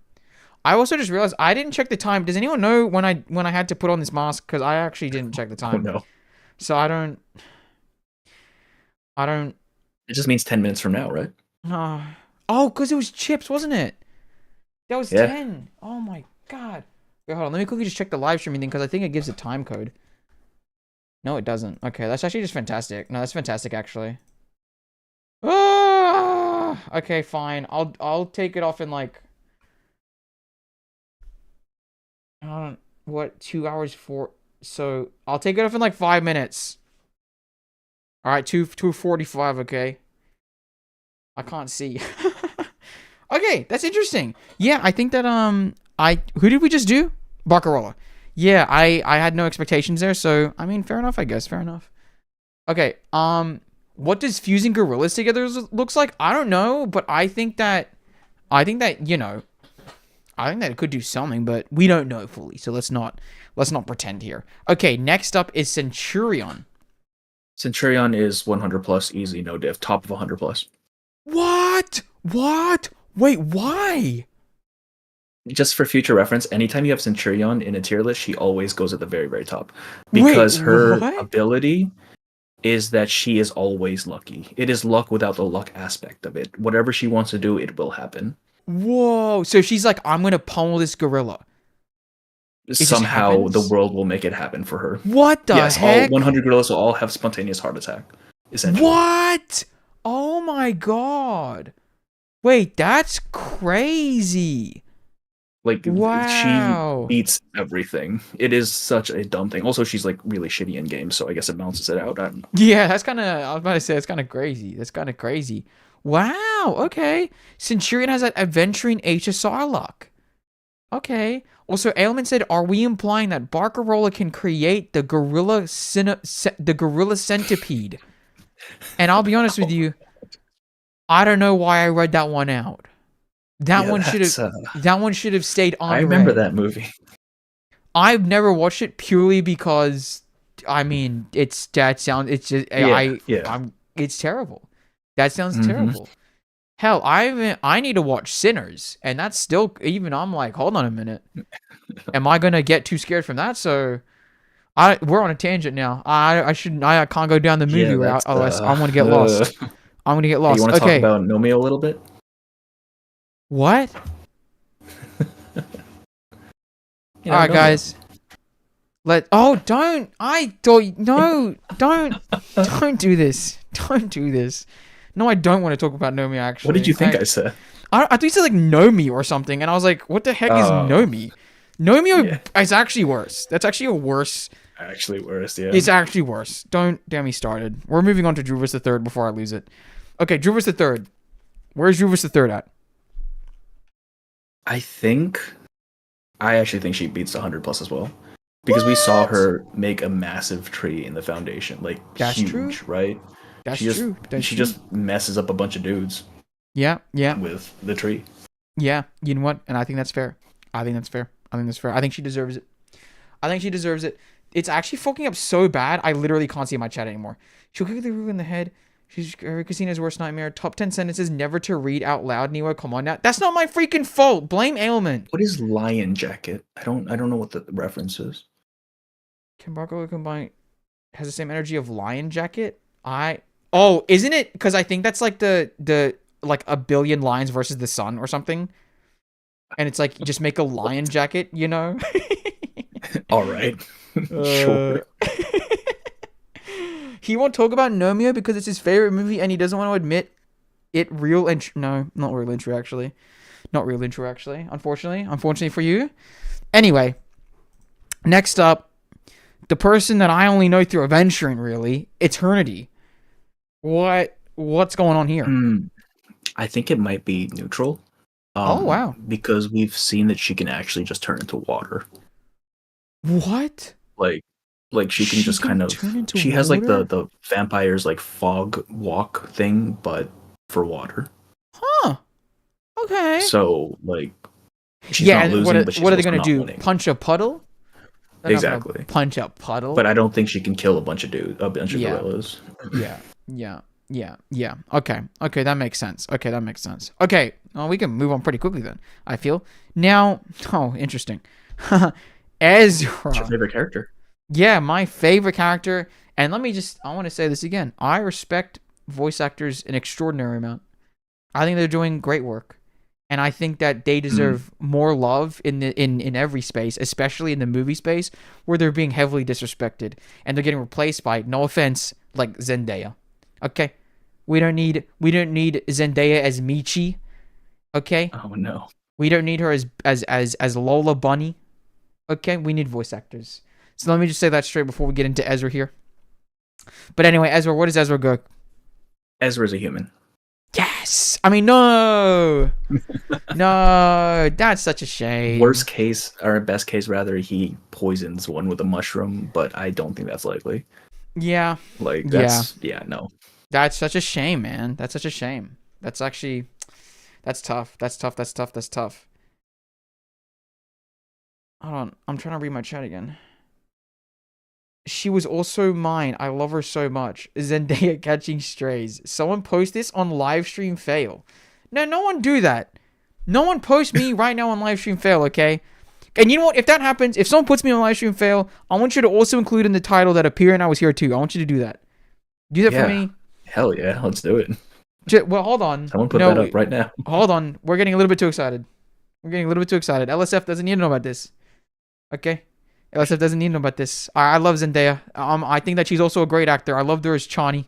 I also just realized I didn't check the time. Does anyone know when I had to put on this mask? Because I actually didn't check the Oh time. no, So I don't. it just means 10 minutes from now, right? Oh, because it was chips, wasn't it? That was Yeah. 10. Oh my god. Wait, hold on. Let me quickly just check the live streaming thing because I think it gives a time code. No, it doesn't. Okay, that's actually just fantastic. No, that's fantastic actually. Ah! Okay, fine. I'll take it off in like what 2 hours for. So I'll take it off in like 5 minutes. All right, 2:45. Okay. I can't see. Okay, that's interesting. Yeah, I think that who did we just do? Barcarola. Yeah, I had no expectations there, so I mean, fair enough, I guess. Fair enough. Okay, what does fusing gorillas together looks like? I don't know, but I think that I think that it could do something, but we don't know fully, so let's not pretend here. Okay, next up is Centurion. Centurion is 100 plus, easy, no diff, top of 100 plus. What? What? Wait, why? Just for future reference, anytime you have Centurion in a tier list, she always goes at the very, very top. Wait, Because her what? ability is that she is always lucky. It is luck without the luck aspect of it. Whatever she wants to do, it will happen. Whoa. So she's like, I'm gonna pummel this gorilla. It just Somehow the happens? world will make it happen for her. What the Yes, all heck? 100 gorillas will all have spontaneous heart attack, essentially. What? Oh my god. Wait, that's crazy. Like she Wow. beats everything. It is such a dumb thing. Also, she's like really shitty in games, so I guess it balances it out. I don't know. Yeah, that's kind of, I was about to say, that's kind of crazy. That's kind of crazy. Wow. Okay. Centurion has that adventuring HSR luck. Okay. Also, Ailman said, "Are we implying that Barcarola can create the the gorilla centipede?" And I'll be honest with you, I don't know why I read that one out. That Yeah, one should have. that's. That one should have stayed I remember unread. that movie. I've never watched it purely because, I mean, it's that sound. It's just Yeah. It's terrible. That sounds Mhm. terrible. Hell, I need to watch Sinners, and that's still even. I'm like, hold on a minute. Am I gonna get too scared from that? So we're on a tangent now. I can't go down the movie Yeah, route that's. unless I'm gonna get lost. I'm gonna get Hey, you lost. want to talk Okay. about Nomeo a little bit? What? You know, All right, Nomeo. guys. Don't. I don't. No, don't do this. Don't do this. No, I don't want to talk about Nomi. Actually, What did you think I said? I thought you said like Nomi or something, and I was like, what the heck is Oh. Nomi? Nomi Yeah. is actually worse. That's actually a worse. Actually, worse. Yeah. It's actually worse. Don't get me started. We're moving on to Druvus the Third before I lose it. Okay, Druvus the Third. Where's Druvus the Third at? I actually think she beats the 100 plus as well. Because we saw What? her make a massive tree in the foundation. Like, That's huge, true. right? That's she just, true. That's she true. just messes up a bunch of dudes Yeah. with the tree. Yeah. You know what? And I think that's fair. I think that's fair. I think she deserves it. It's actually fucking up so bad, I literally can't see my chat anymore. She'll kick the roof in the head. She's Christina's worst nightmare. Top 10 sentences never to read out loud, Neo. Come on now. That's not my freaking fault. Blame Ailment. What is lion jacket? I don't know what the reference is. Can Barco combine has the same energy of Lion Jacket? Oh, isn't it? Because I think that's like the like a billion lions versus the sun or something. And it's like you just make a lion jacket, you know? All right. Sure. He won't talk about Nomeo because it's his favorite movie and he doesn't want to admit it real and no, not real intro actually. Not real intro actually, unfortunately for you. Anyway, next up, the person that I only know through adventuring really, Eternity. What's going on here? I think it might be neutral. Oh wow. Because we've seen that she can actually just turn into water. What? Like Like she can just kind of turn into she has like water? the vampire's like fog walk thing, but for water. Huh. Okay. So like she's Yeah, not and losing, but she's what are they also gonna not do? winning. Punch a puddle? They're not gonna Exactly. punch a But puddle. I don't think she can kill a bunch of Yeah. gorillas. Yeah. Yeah. Yeah. Yeah. Okay. Okay, that makes sense. Okay, that makes sense. Okay. Well, we can move on pretty quickly then, I feel. Now, oh, interesting. What's your Ezra. favorite character? Yeah, my favorite character. And I want to say this again. I respect voice actors an extraordinary amount. I think they're doing great work. And I think that they deserve more love in every space, especially in the movie space, where they're being heavily disrespected and they're getting replaced by, no offense, like Zendaya. Okay? We don't need Zendaya as Michi. Okay? Oh no. We don't need her as Lola Bunny. Okay? We need voice actors. So let me just say that straight before we get into Ezra here. But anyway, Ezra, where does Ezra go? Ezra's a human. Yes. I mean, no. No, that's such a shame. Worst case, or best case rather, he poisons one with a mushroom, but I don't think that's likely. Yeah. Like that's no. That's such a shame, man. That's such a shame. That's actually that's tough. That's tough. That's tough. That's tough. Hold on. I'm trying to read my chat again. She was also mine. I love her so much. Zendaya catching strays. Someone post this on livestream fail. No one do that. No one post me right now on livestream fail, okay? And you know what? If that happens, if someone puts me on livestream fail, I want you to also include in the title that appear and I was here too. I want you to do that. Do that for me. Hell yeah, let's do it. Well, hold on. Someone put that up right now. Hold on. We're getting a little bit too excited. LSF doesn't need to know about this. Okay? LSF doesn't need to know about this. I love Zendaya. I think that she's also a great actor. I loved her as Chani.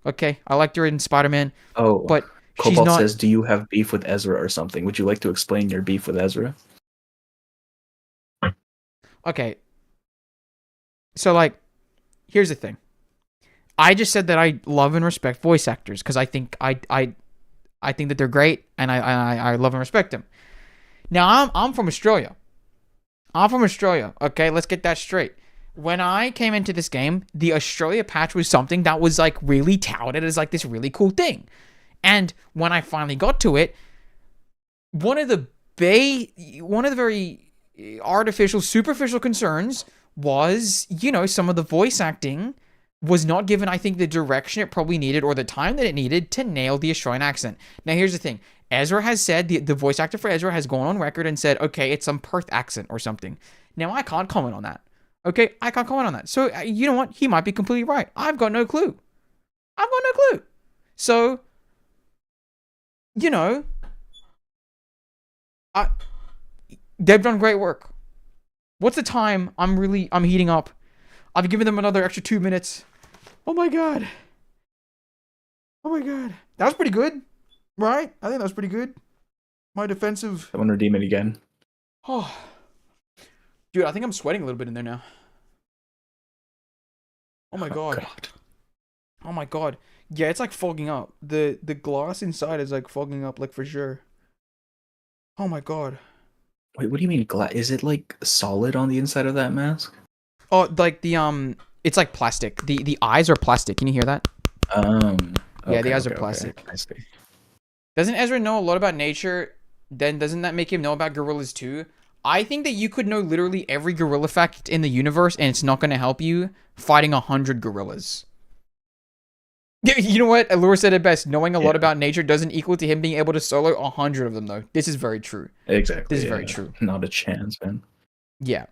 Okay? I liked her in Spider-Man. Oh, but she's Cobalt not... says, do you have beef with Ezra or something? Would you like to explain your beef with Ezra? Okay. So, like, here's the thing. I just said that I love and respect voice actors because I think I think that they're great and I love and respect them. Now I'm from Australia. Okay, let's get that straight. When I came into this game, the Australia patch was something that was like really touted as like this really cool thing. And when I finally got to it, one of the very artificial, superficial concerns was, you know, some of the voice acting was not given, I think, the direction it probably needed or the time that it needed to nail the Australian accent. Now, here's the thing. Ezra has said, the voice actor for Ezra has gone on record and said, okay, it's some Perth accent or something. Now, I can't comment on that. Okay? I can't comment on that. So, you know what? He might be completely right. I've got no clue. So, you know, they've done great work. What's the time? I'm heating up. I've given them another extra 2 minutes. Oh my god. That was pretty good. Right? I think that was pretty good. My defensive... Someone redeem it again. Oh. Dude, I think I'm sweating a little bit in there now. Oh my god. Oh my god. Yeah, it's like fogging up. The glass inside is like fogging up, like for sure. Oh my god. Wait, what do you mean glass? Is it like solid on the inside of that mask? Oh, like the it's like plastic. The eyes are plastic. Can you hear that? Yeah, the eyes are plastic. I see. Doesn't Ezra know a lot about nature? Then doesn't that make him know about gorillas too? I think that you could know literally every gorilla fact in the universe and it's not going to help you fighting 100 gorillas. You know what? Allure said it best. Knowing a lot about nature doesn't equal to him being able to solo 100 of them, though. This is very true. Exactly. This is very true. Not a chance, man. Yeah.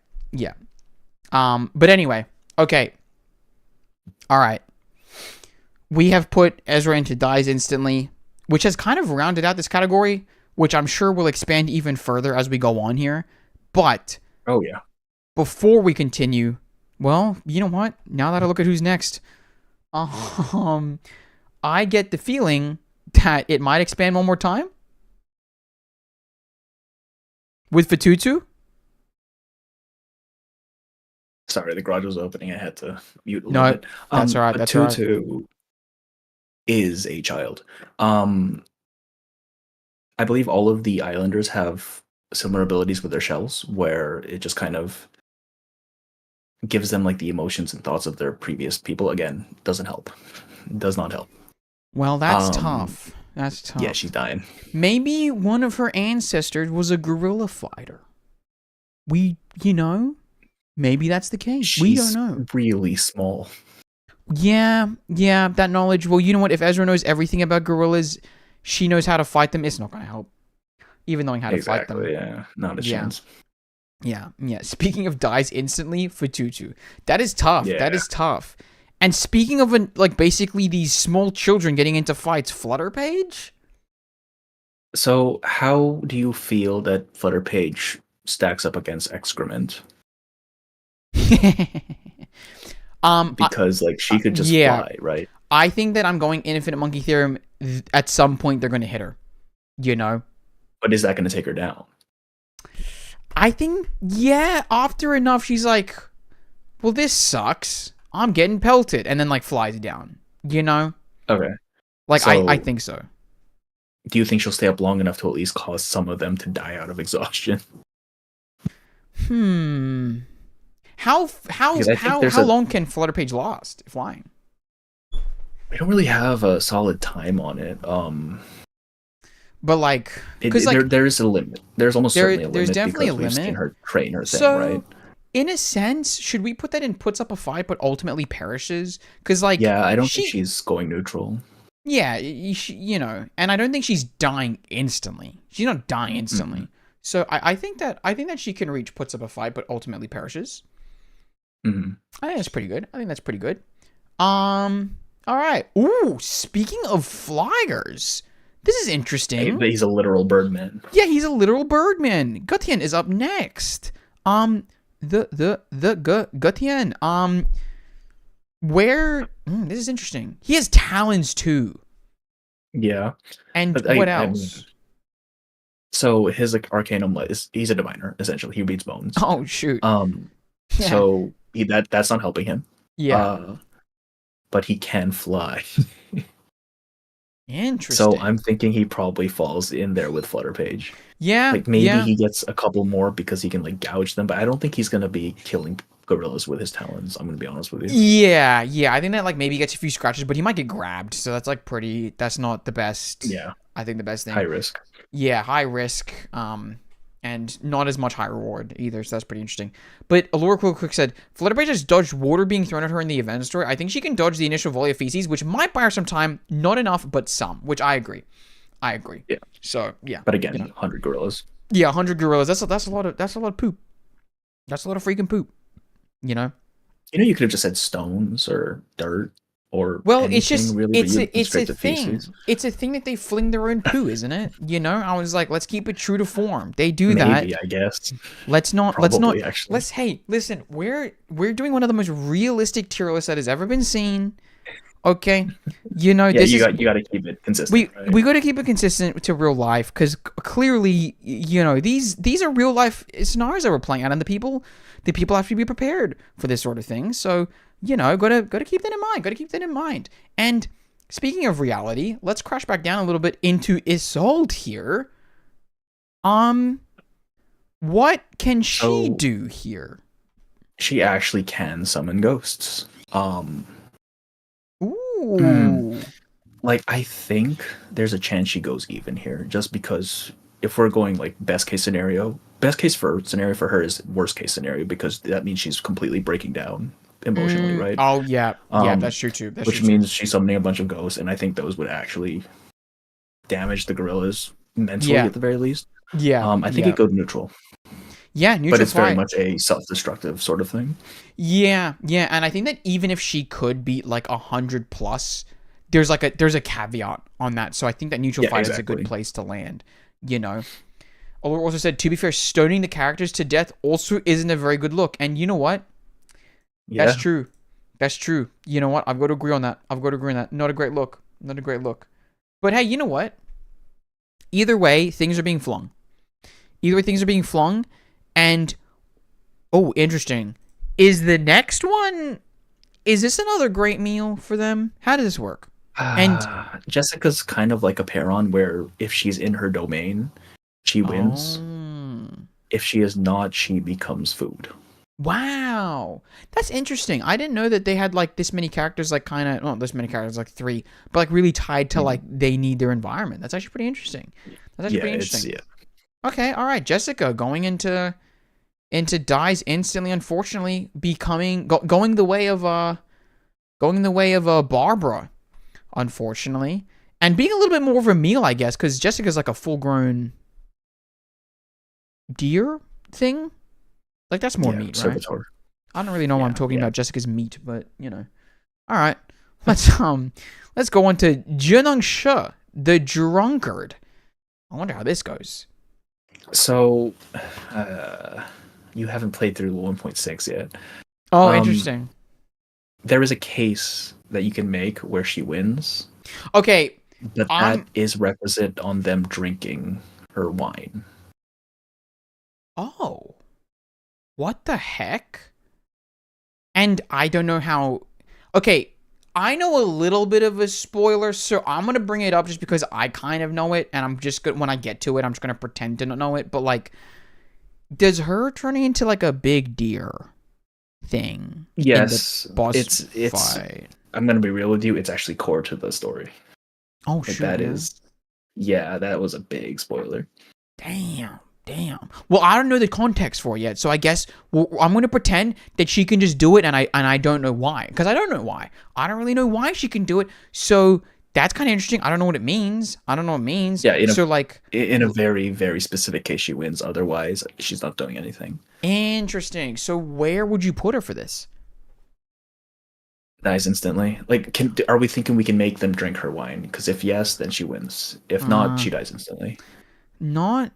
But anyway. Okay. All right. We have put Ezra into dies instantly, which has kind of rounded out this category, which I'm sure will expand even further as we go on here. But oh yeah, before we continue, well, you know what? Now that I look at who's next, I get the feeling that it might expand one more time with Fatutu. Sorry, the garage was opening. I had to mute a little bit. That's all right. That's all right. Fatutu is a child. I believe all of the islanders have similar abilities with their shells, where it just kind of gives them like the emotions and thoughts of their previous people. Again, doesn't help. Does not help. Well, that's Um, tough. That's tough. Yeah, she's dying. Maybe one of her ancestors was a gorilla fighter. Maybe that's the case. We don't She's know. really small. Yeah, that knowledge. Well, you know what? If Ezra knows everything about gorillas, she knows how to fight them. It's not going to help. Even knowing how to fight them. Exactly, yeah. Not a chance. Yeah. Speaking of dies instantly for Tutu. That is tough. Yeah. That is tough. And speaking of, basically these small children getting into fights, Flutterpage? So, how do you feel that Flutterpage stacks up against Excrement? Because, like, she could just fly, right? I think that I'm going Infinite Monkey Theorem. At some point, they're going to hit her. You know? But is that going to take her down? I think, after enough, she's like, well, this sucks. I'm getting pelted. And then, flies down. You know? Okay. I think so. Do you think she'll stay up long enough to at least cause some of them to die out of exhaustion? How a- long can Flutterpage last flying? We don't really have a solid time on it. But because there is a limit. There's almost certainly a limit. There's definitely a because we've limit. seen her train her thing, So, right? in a sense, should we put that in puts up a fight but ultimately perishes? Because Yeah, I don't think she's going neutral. Yeah, and I don't think she's dying instantly. She's not dying instantly. Mm-hmm. So I think that she can reach puts up a fight but ultimately perishes. Mm-hmm. I think that's pretty good. All right. Ooh, speaking of flyers, this is interesting. He's a literal birdman. Yeah, he's a literal birdman. Gutian is up next. Gutian. This is interesting. He has talons too. Yeah. And But what else? So his arcanum he's a diviner essentially. He reads bones. Oh shoot. Yeah. So that's not helping him. Yeah. But he can fly. Interesting. So I'm thinking he probably falls in there with Flutterpage. Yeah. Maybe he gets a couple more because he can gouge them, but I don't think he's gonna be killing gorillas with his talons. I'm gonna be honest with you. Yeah. I think that maybe he gets a few scratches, but he might get grabbed. So that's that's not the best. Yeah. I think the best thing. High risk. Yeah, high risk. And not as much high reward either, so that's pretty interesting. But Allura Quick said, Flutterpage has dodged water being thrown at her in the event story. I think she can dodge the initial volley of feces, which might buy her some time. Not enough, but some, which I agree. Yeah. So, yeah. But again, 100 gorillas. Yeah, 100 gorillas. That's a lot of poop. That's a lot of freaking poop. You know? You could have just said stones or dirt or it's just really, it's a thing. feces. It's a thing that they fling their own poo, isn't it? I was like, let's keep it true to form. They do that. Maybe, I guess. Let's not. Actually. Hey, listen. We're doing one of the most realistic tier lists that has ever been seen. Okay, you got to keep it consistent. We got to keep it consistent to real life because clearly, these are real life scenarios that we're playing out, and the people have to be prepared for this sort of thing. So gotta keep that in mind. Gotta keep that in mind. And speaking of reality, let's crash back down a little bit into Isolde here. What can she do here? She actually can summon ghosts. Ooh. I think there's a chance she goes even here, just because if we're going best case scenario for her is worst case scenario, because that means she's completely breaking down emotionally, right? Oh yeah, that's true too. Which means she's summoning a bunch of ghosts, and I think those would actually damage the gorillas mentally at the very least. Yeah. I think it goes neutral. Yeah, neutral. But it's very much a self-destructive sort of thing. Yeah, and I think that even if she could beat 100 plus, there's a caveat on that. So I think that neutral fight is a good place to land. Allura also said, to be fair, stoning the characters to death also isn't a very good look. And you know what? Yeah. That's true. You know what? I've got to agree on that. Not a great look. But hey, you know what? Either way, things are being flung. And, oh, interesting. Is the next one, is this another great meal for them? How does this work? And Jessica's kind of like a Peron, where if she's in her domain, she wins. If she is not, she becomes food. Wow, that's interesting. I didn't know that they had like this many characters, like kind of not this many characters, like 3, but like really tied to like they need their environment. That's actually pretty interesting. That's actually Yeah, pretty it's interesting. Okay, all right, Jessica going into dies instantly. Unfortunately, going the way of Barbara. Unfortunately, and being a little bit more of a meal, I guess, because Jessica's like a full grown deer thing. Like that's more meat, right? servitor. I don't really know why I'm Yeah, talking yeah. about Jessica's meat, but you know. All right, let's go on to Junung Shi, the drunkard. I wonder how this goes. So, you haven't played through 1.6 yet. Oh, interesting. There is a case that you can make where she wins, Okay, but that is requisite on them drinking her wine. oh, what the heck? And I don't know how. Okay, I know a little bit of a spoiler, so I'm gonna bring it up just because I kind of know it, and I'm just good when I get to it. I'm just gonna pretend to not know it. But like, does her turning into like a big deer thing? Yes, in the boss it's. fight? I'm gonna be real with you. It's actually core to the story. Oh Like, shit! that Yeah. is, yeah, that was a big spoiler. Damn. Well, I don't know the context for it yet, so I guess I'm gonna pretend that she can just do it, and I don't know why, because I don't know why. I don't really know why she can do it. So that's kind of interesting. I don't know what it means. Yeah, So like, in a very, very specific case, she wins. Otherwise, she's not doing anything. interesting. So where would you put her for this? Dies instantly. Like, are we thinking we can make them drink her wine? Because if yes, then she wins. If not, she dies instantly. Not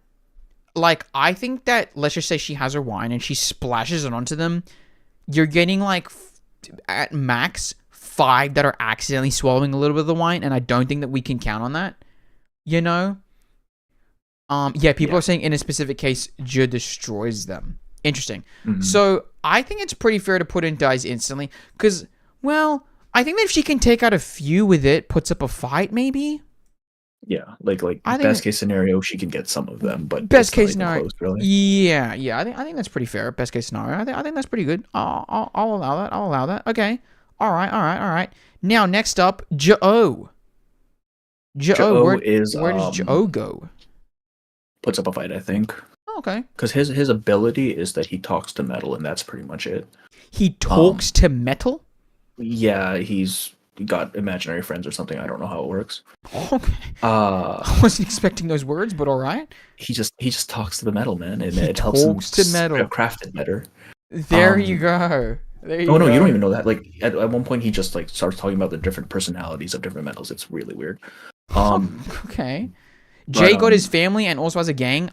like, I think that, let's just say she has her wine and she splashes it onto them. You're getting like at max 5 that are accidentally swallowing a little bit of the wine, and I don't think that we can count on that. You know? Yeah, people are saying in a specific case, Jia destroys them. Interesting. Mhm. So I think it's pretty fair to put in dies instantly, because, well, I think that if she can take out a few with it, puts up a fight, maybe. Yeah, like I think best case scenario, she can get some of them, but Best it's not case even scenario, close, really. yeah. I think that's pretty fair. Best case scenario, I think that's pretty good. I'll allow that. Okay. All right. Now next up, Joe. Joe Where is does Joe go? puts up a fight, I think, Oh, okay. because his ability is that he talks to metal, and that's pretty much it. He talks to metal. Yeah, he's got imaginary friends or something. I don't know how it works. Okay. I wasn't expecting those words, but all right. He just talks to the metal, man, and He it helps him talks to metal. craft it better. There you go. There you Oh no, go. you don't even know that. Like at one point, he just like starts talking about the different personalities of different metals. It's really weird. Okay. Jay got his um, family and also has a gang.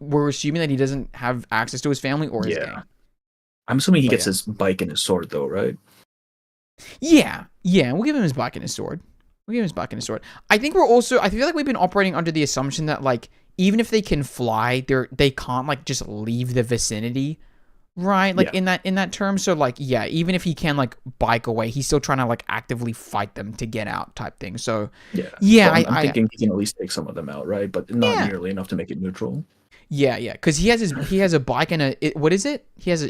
We're assuming that he doesn't have access to his family or his gang. I'm assuming he But gets his bike and his sword though, right? Yeah. We'll give him his bike and his sword. I feel like we've been operating under the assumption that like even if they can fly, they can't like just leave the vicinity, right? Like in that term. So like yeah, even if he can like bike away, he's still trying to like actively fight them to get out type thing. So Yeah. yeah, So I'm thinking he can at least take some of them out, right? But not nearly enough to make it neutral. yeah, because he has a bike and what is it? He has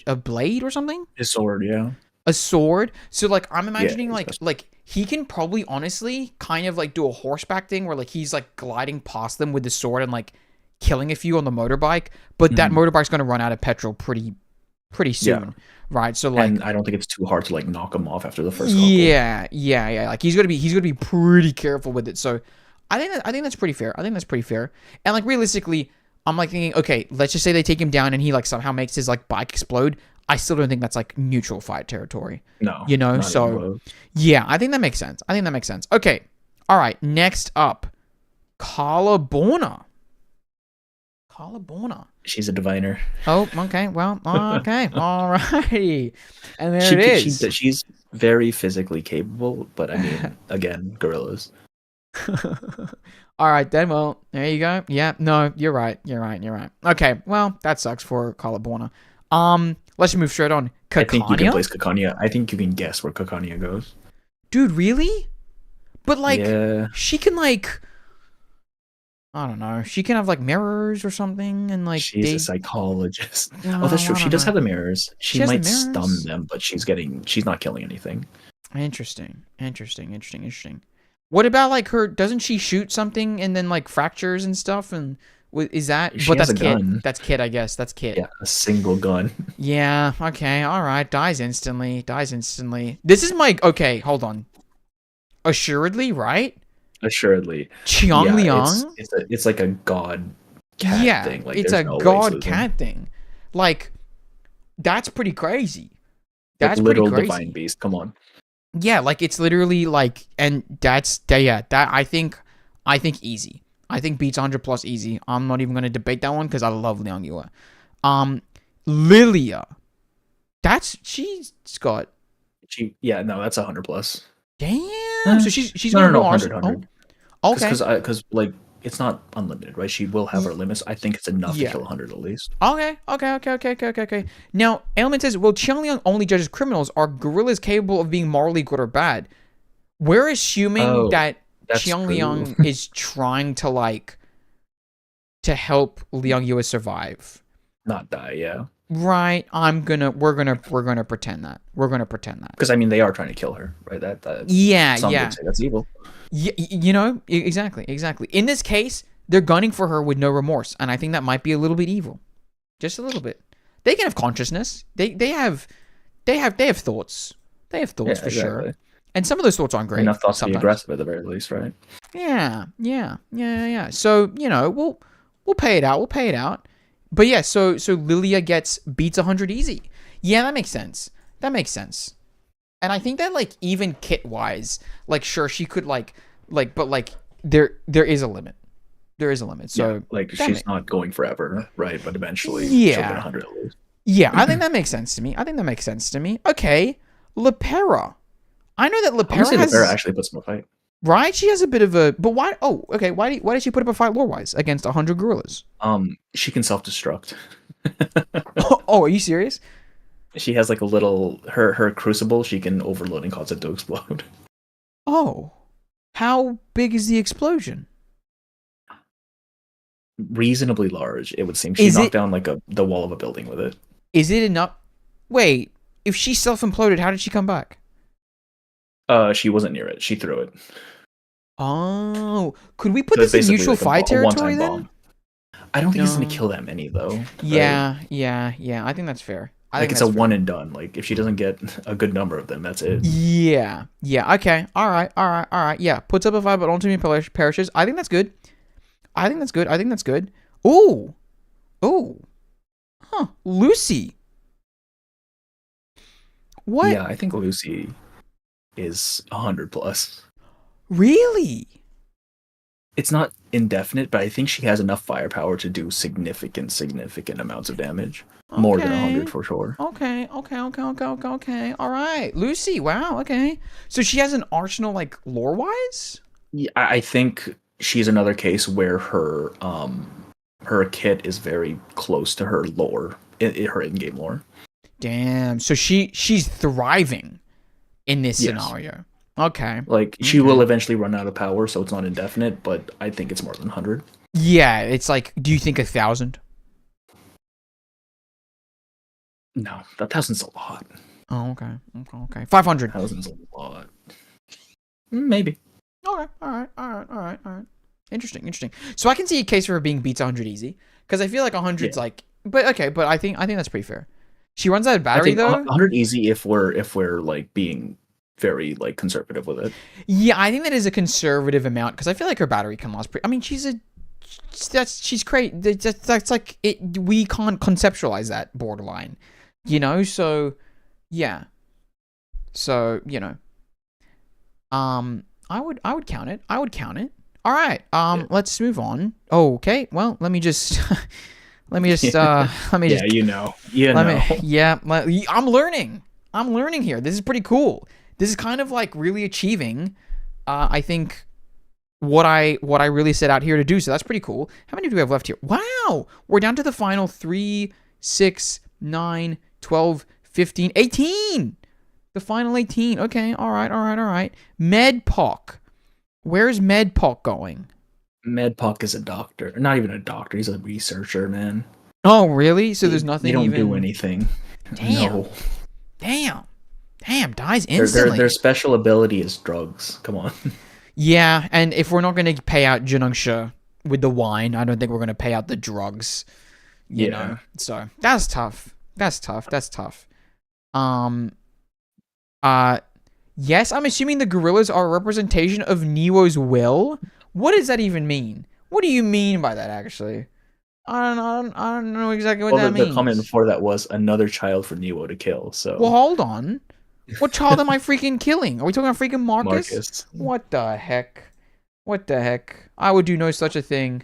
a blade or something. His sword, yeah. A sword. So like I'm imagining he's like he can probably honestly kind of like do a horseback thing where like he's like gliding past them with the sword and like killing a few on the motorbike, but that motorbike's gonna run out of petrol pretty soon, right? So like, and I don't think it's too hard to like knock him off after the first couple. yeah. Like he's gonna be pretty careful with it. So I think that's pretty fair. And like realistically, I'm like thinking, okay, let's just say they take him down and he like somehow makes his like bike explode. I still don't think that's like neutral fight territory. No, you know. not So even close. yeah, I think that makes sense. Okay, all right. Next up, Carla Borna. She's a diviner. Oh, okay. Well, okay. All righty. And there it is. She's very physically capable, but I mean, again, gorillas. All right, then. Well, there you go. Yeah. No, you're right. Okay. Well, that sucks for Carla Borna. Let's move straight on. Kakania? I think you can place Kakania. I think you can guess where Kakania goes. Dude, really? But like, Yeah. she can like. I don't know. She can have like mirrors or something, and like She's a psychologist. Oh, that's true. I She don't does know. have the mirrors. She She has the might stun mirrors. them, but she's not killing anything. Interesting. What about like her? Doesn't she shoot something and then like fractures and stuff? And is that? She But has that's a Kit. gun. That's Kit, I guess. That's Kit. Yeah, a single gun. Yeah. Okay. All right. Dies instantly. This is my. Okay. Hold on. Assuredly, right? Assuredly. Qiang Yeah, Liang. it's like a god cat Yeah, thing. Like it's there's a no way it's god losing. cat thing. Like, that's pretty crazy. Like That's pretty literal crazy. divine beast. Come on. Yeah, like it's literally like, and that I think easy. I think beats 100 plus easy. I'm not even gonna debate that one because I love Liang Yue. Lilia, she's got No, that's 100 plus. damn. So she's No, gonna no, go 100, arsenal. 100. Oh, okay. Because like it's not unlimited, right? She will have her limits. I think it's enough to Yeah. kill 100 at least. Okay. Now, Ailment says, well, Qiangliang only judges criminals. Are gorillas capable of being morally good or bad? We're assuming Oh, that that's Qiangliang true. is trying to, like, to help Liang Yue survive. Not die, yeah. Right. We're gonna pretend that. We're gonna pretend that. Because I mean, they are trying to kill her, right? Yeah, Some yeah. would say that's evil. You know, exactly. In this case, they're gunning for her with no remorse, and I think that might be a little bit evil, just a little bit. They can have consciousness. They have thoughts. They have thoughts Yeah, for sure, exactly. and some of those thoughts aren't great. Enough thoughts to be sometimes. aggressive at the very least, right? Yeah. So you know, we'll pay it out. But yeah, so Lilia beats 100 easy. Yeah, that makes sense. And I think that like even kit wise, like sure she could but like there is a limit. So Yeah, like that she's not going forever, right? But eventually, Yeah. she'll get 100 at least. yeah, I think that makes sense to me. Okay, Lepera. I know that I would say Lepera has Lepera actually puts him in a fight. right. She has a bit of a but why? Oh, okay. Why did she put up a fight lore wise against 100 gorillas? She can self-destruct. Oh, are you serious? She has like a little her crucible. She can overload and cause it to explode. Oh, how big is the explosion? Reasonably large, it would seem. She Is knocked it- down like the wall of a building with it. Is it enough? Wait, if she self-imploded, how did she come back? She wasn't near it. She threw it. Oh, could we put So it's this in basically neutral like fight a one-time territory then? bomb. I don't think it's gonna No. kill that many though. right? Yeah. I think that's fair. I Like think it's that's a fair. one and done. Like if she doesn't get a good number of them, that's it. Yeah. Okay. All right. Yeah. Puts up a fight, but ultimately perishes. I think that's good. Ooh. Huh. Lucy. What? Yeah, I think Lucy is 100 plus. Really? It's not indefinite, but I think she has enough firepower to do significant amounts of damage. More than 100 for sure. Okay. All right. Lucy. Wow. Okay. So she has an arsenal, like lore wise. Yeah, I think she's another case where her kit is very close to her lore, her in-game lore. Damn. So she's thriving in this Yes. scenario. Okay. Like she will eventually run out of power, so it's not indefinite, but I think it's more than 100. Yeah. It's like, do you think 1,000? No, that thousand's a lot. Oh, okay. 500. Thousand's a lot. Maybe. Okay. All right. Interesting. So I can see a case for her being beats 100 easy because I feel like 100's like, but okay, but I think that's pretty fair. She runs out of I battery think though. 100 easy if we're like being very like conservative with it. Yeah, I think that is a conservative amount because I feel like her battery can last. I mean, she's great. That's like it. We can't conceptualize that borderline, you know. So yeah. So you know. I would count it. All right. Let's move on. Okay. Well, let me just Yeah, you know. I'm learning here. This is pretty cool. This is kind of like really achieving, I think, what I really set out here to do. So that's pretty cool. How many do we have left here? Wow. We're down to the final 3, 6, 9, 12, 15, 18. The final 18. Okay. All right. Medpoc. Where's Medpoc going? Medpock is a doctor. Not even a doctor. He's a researcher, man. Oh, really? So there's They nothing don't even... do anything. Damn. No. Damn, dies Their, instantly. their special ability is drugs. Come on. Yeah, and if we're not going to pay out Junungsha with the wine, I don't think we're going to pay out the drugs. You know? So, that's tough. That's tough. Yes, I'm assuming the gorillas are a representation of Newo's will. What does that even mean? What do you mean by that, actually? I don't know exactly what that means. The comment before that was another child for Neo to kill. So Well, hold on. What child am I freaking killing? Are we talking about freaking Marcus? What the heck? I would do no such a thing.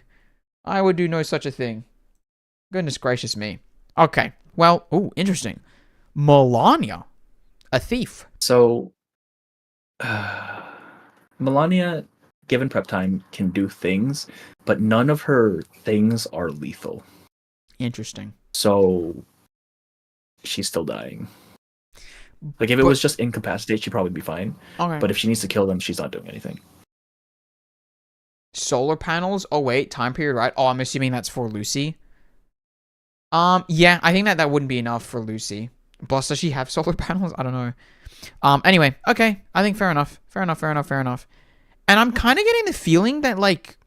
Goodness gracious me. Okay. Well, ooh, interesting. Melania, a thief. So, Melania, given prep time, can do things, but none of her things are lethal. Interesting. So, she's still dying. Like, if it was just incapacitate, she'd probably be fine. Okay. But if she needs to kill them, she's not doing anything. Solar panels? Oh, wait. Time period, right? Oh, I'm assuming that's for Lucy. Yeah, I think that wouldn't be enough for Lucy. Plus, does she have solar panels? I don't know. Anyway, okay. I think fair enough. Fair enough. And I'm kind of getting the feeling that, like,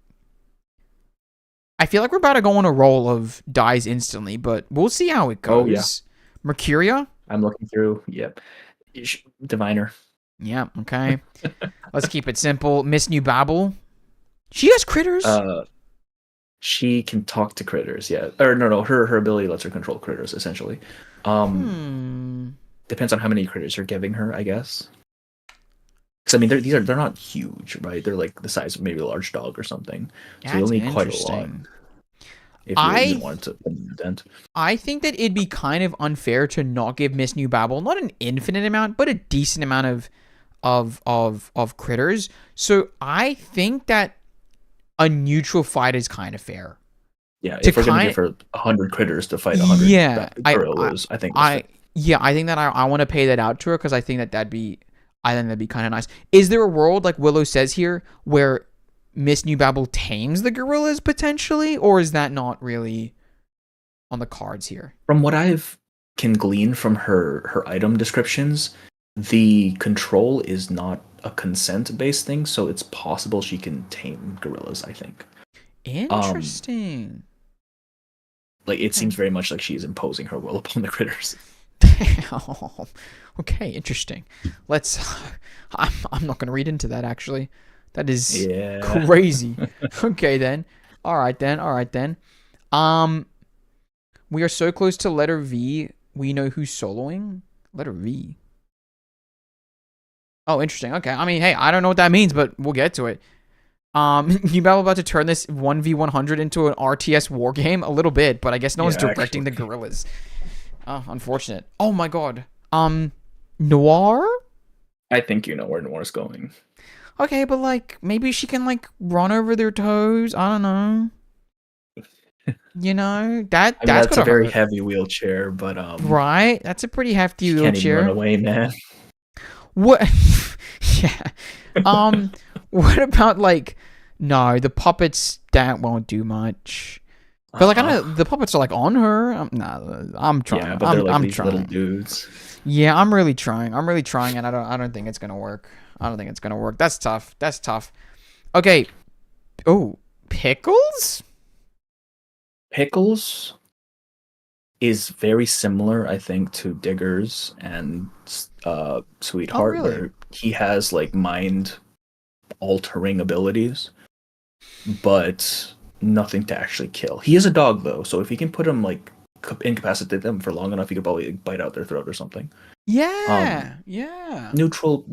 I feel like we're about to go on a roll of dies instantly, but we'll see how it goes. Oh, yeah. Mercuria? I'm looking through. Yep. Diviner. Yeah, okay. Let's keep it simple. Miss New Babel. She has critters. She can talk to critters, yeah. Or no, her ability lets her control critters, essentially. Depends on how many critters you're giving her, I guess. Because I mean, they're not huge, right? They're like the size of maybe a large dog or something. So you'll need quite a lot. If you really wanted to put an dent. I think that it'd be kind of unfair to not give Miss New Babel not an infinite amount, but a decent amount of critters. So I think that a neutral fight is kind of fair. Yeah, if we're gonna give her 100 critters to fight 100 gorillas, I think I think that I want to pay that out to her because I think that'd be kind of nice. Is there a world like Willow says here where Miss New Babel tames the gorillas potentially, or is that not really on the cards here? From what I've can glean from her item descriptions, the control is not a consent-based thing, so it's possible she can tame gorillas, I think. Interesting. Like, it seems very much like she's imposing her will upon the critters. Damn. Okay, interesting. I'm not going to read into that, actually. That is crazy. Okay, then. All right, then. We are so close to letter V. We know who's soloing. Letter V. Oh, interesting. Okay. I mean, hey, I don't know what that means, but we'll get to it. New Babel about to turn this 1v100 into an RTS war game a little bit, but I guess no one's directing the gorillas. Unfortunate. Oh my god. Noir? I think you know where Noir's going. Okay, but like maybe she can like run over their toes. I don't know. You know that's a very heavy wheelchair, but right. That's a pretty hefty wheelchair. Can't even run away, man. What? Yeah. What about like? No, the puppets that won't do much. But like I know the puppets are like on her. I'm trying. Yeah, but they're like these trying. little dudes. Yeah, I'm really trying, and I don't think it's gonna work. That's tough. Okay. Oh, Pickles? Pickles is very similar, I think, to Diggers and Sweetheart, where he has like mind altering abilities, but nothing to actually kill. He is a dog though, so if he can put him like incapacitate them for long enough, he could probably bite out their throat or something. Yeah. Neutral.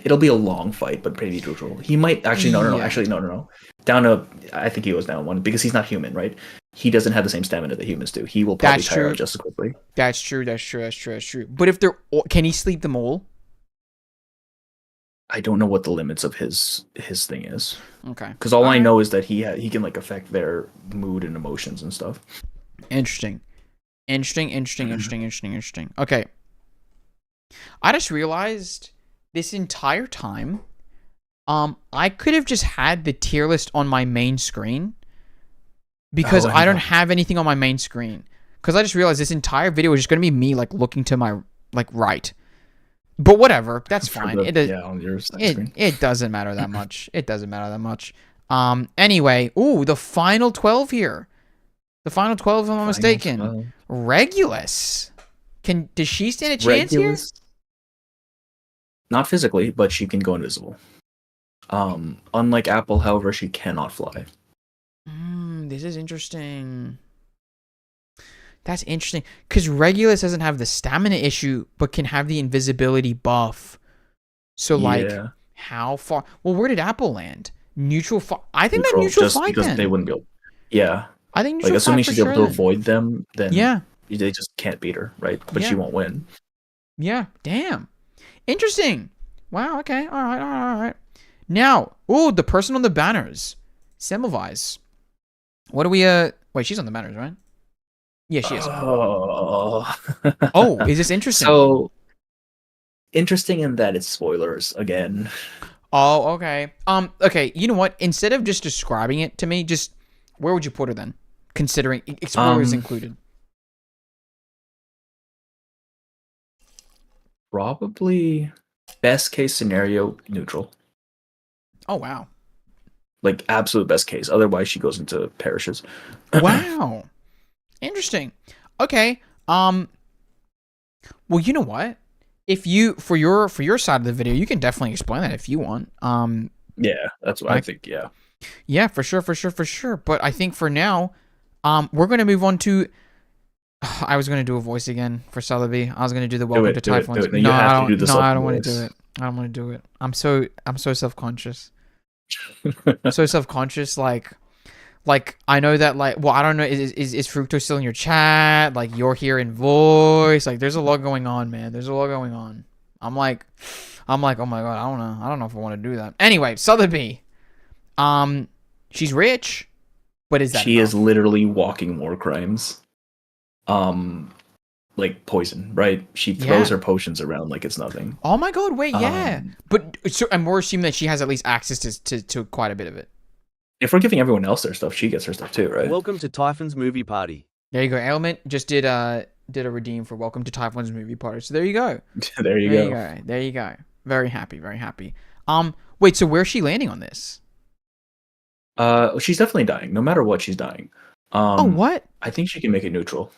It'll be a long fight, but pretty neutral. He might actually no. Down to I think he goes down one because he's not human, right? He doesn't have the same stamina that humans do. He will probably tire out just as quickly. That's true. But if can he sleep them all? I don't know what the limits of his thing is. Okay. Because all I know is that he can like affect their mood and emotions and stuff. Interesting. Okay. I just realized this entire time, I could have just had the tier list on my main screen because Oh, I don't no. have anything on my main screen. Because I just realized this entire video is just going to be me like looking to my like right. But whatever, that's For fine. the- It does. yeah, on your side screen. It doesn't matter that much. It doesn't matter that much. Anyway, ooh, the final 12 here. The final 12, if I'm not mistaken. Final 12. Regulus. Does she stand a chance Regulus. Not physically, but she can go invisible. Unlike Apple, however, she cannot fly. here? This is interesting. That's interesting. Because Regulus doesn't have the stamina issue, but can have the invisibility buff. So, like, Yeah. how far? Well, where did Apple land? Neutral fly. I think that Neutral, neutral just fly because then. they wouldn't go. Yeah, I think neutral like assuming fly she's for able sure to then. avoid them, then Yeah. they just can't beat her, right? But Yeah. she won't win. Yeah. Damn. Interesting. Wow. Okay. All right. All right. All right. Now, ooh, the person on the banners, Semmelweis. What do we? Wait, she's on the banners, right? Yeah, she is. Oh. Oh, is this interesting? So interesting in that it's spoilers again. Oh, okay. Okay. You know what? Instead of just describing it to me, just where would you put her then? Considering spoilers included. Probably best case scenario neutral. Oh wow. Like absolute best case. Otherwise she goes into parishes. Wow. Interesting. Okay. Well, you know what? If you for your side of the video, you can definitely explain that if you want. Yeah, that's what I think, yeah. Yeah, for sure. But I think for now, we're gonna move on to. I was gonna do a voice again for Sotheby. I was gonna do the welcome to Typhons. Do it. You have to do the No, I don't Sultan want to voice. do it. I don't want to do it. I'm so self-conscious. So self-conscious. Like I know that like I don't know is Fructose still in your chat? Like you're here in voice. Like there's a lot going on, man. There's a lot going on. I'm like oh my god. I don't know if I want to do that. Anyway, Sotheby. She's rich, but is that She is enough? literally walking war crimes. Like poison, right? She throws Yeah. her potions around like it's nothing. Oh my god, wait, yeah. Um, But so and we're assuming that she has at least access to quite a bit of it. If we're giving everyone else their stuff, she gets her stuff too, right? Welcome to Typhon's movie party. There you go. Ailment just did a redeem for Welcome to Typhon's movie party. So there you go. There you go. There you go. Very happy, very happy. Wait, so where's she landing on this? She's definitely dying. No matter what, she's dying. Oh, what? I think she can make it neutral.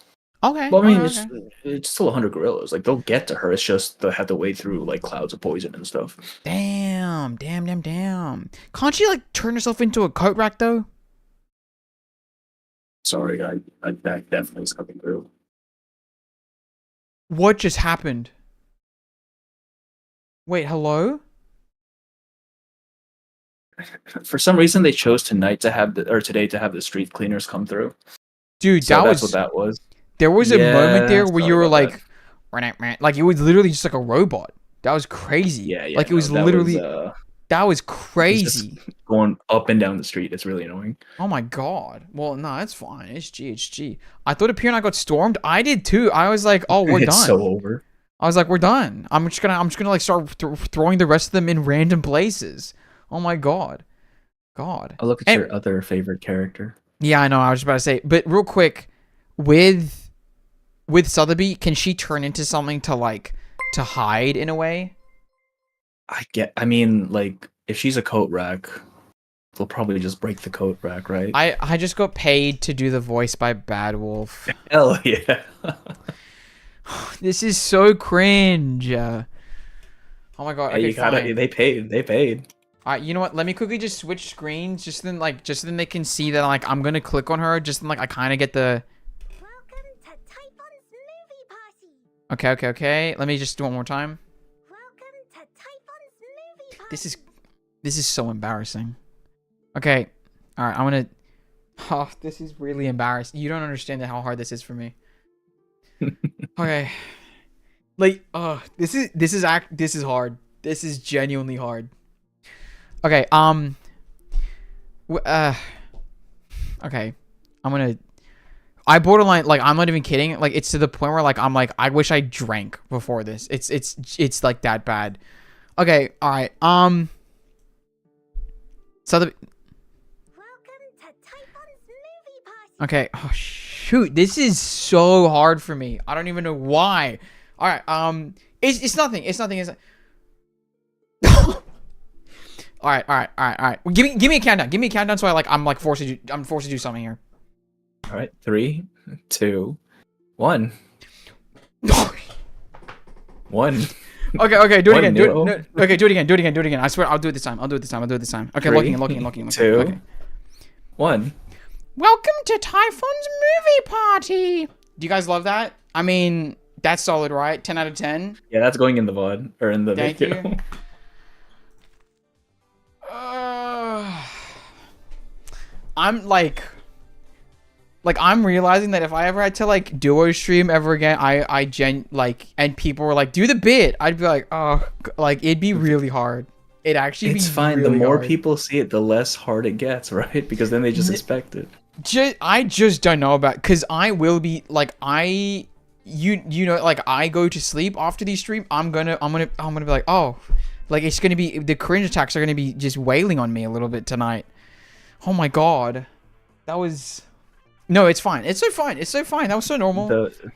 Okay. Well, I mean, okay. it's still 100 gorillas. Like they'll get to her. It's just they'll have to wade through like clouds of poison and stuff. Damn. Can't she like turn herself into a coat rack though? Sorry, that definitely is coming through. What just happened? Wait, hello? For some reason, they chose today to have the street cleaners come through. Dude, So that that's was what that was. there was a moment there where sorry you were about like it was literally just like a robot. That was crazy. Yeah. Like it was that literally was, that was it's crazy. just going up and down the street. It's really annoying. Oh my god. Well, no, it's fine. It's G. I thought Appear and I got stormed. I did too. I was like, oh, we're It's done. so over. I was like, we're done. I'm just gonna like start throwing the rest of them in random places. Oh my god. God. I'll look at your other favorite character. Yeah, I know. I was just about to say, but real quick, with Sotheby, can she turn into something to hide in a way? I mean, like, if she's a coat rack, they'll probably just break the coat rack, right? I just got paid to do the voice by Bad Wolf. Hell yeah. This is so cringe. Oh my god. Okay, You gotta. fine. They paid. Alright, you know what? Let me quickly just switch screens, just so then they can see that like I'm gonna click on her, just then like I kind of get the. Welcome to Typhon's movie party. Okay. Let me just do it one more time. Welcome to Typhon's movie party. This is so embarrassing. Okay, all right. I'm gonna. Oh, this is really embarrassing. You don't understand how hard this is for me. Okay, like, this is hard. This is genuinely hard. Okay, okay, I borderline, like, I'm not even kidding. Like, it's to the point where, like, I'm like, I wish I drank before this. It's like that bad. Okay, all right. So the Welcome to Typhon's movie party. okay. Oh shoot, this is so hard for me. I don't even know why. All right. It's nothing. It's nothing. It's. All right. Well, give me a countdown. Give me a countdown so I'm forced to do something here. All right, 3, 2, 1. 1. Okay, do it again. Nil. Do it again. I swear, I'll do it this time. Okay, 3, looking. 2, Okay. 1. Welcome to Typhon's movie party. Do you guys love that? I mean, that's solid, right? 10 out of 10. Yeah, that's going in the VOD or in the Thank video. you. I'm I'm realizing that if I ever had to duo stream ever again, and people were like, do the bit, I'd be like, oh, it'd be really hard. It'd actually It's be fine. really The more hard. people see it, the less hard it gets, right? Because then they just expect it. I just don't know about, because I will be I go to sleep after these stream. I'm gonna be like, oh, it's gonna be, the cringe attacks are gonna be just wailing on me a little bit tonight. Oh my god, that was. No, it's fine. It's so fine. That was so normal. The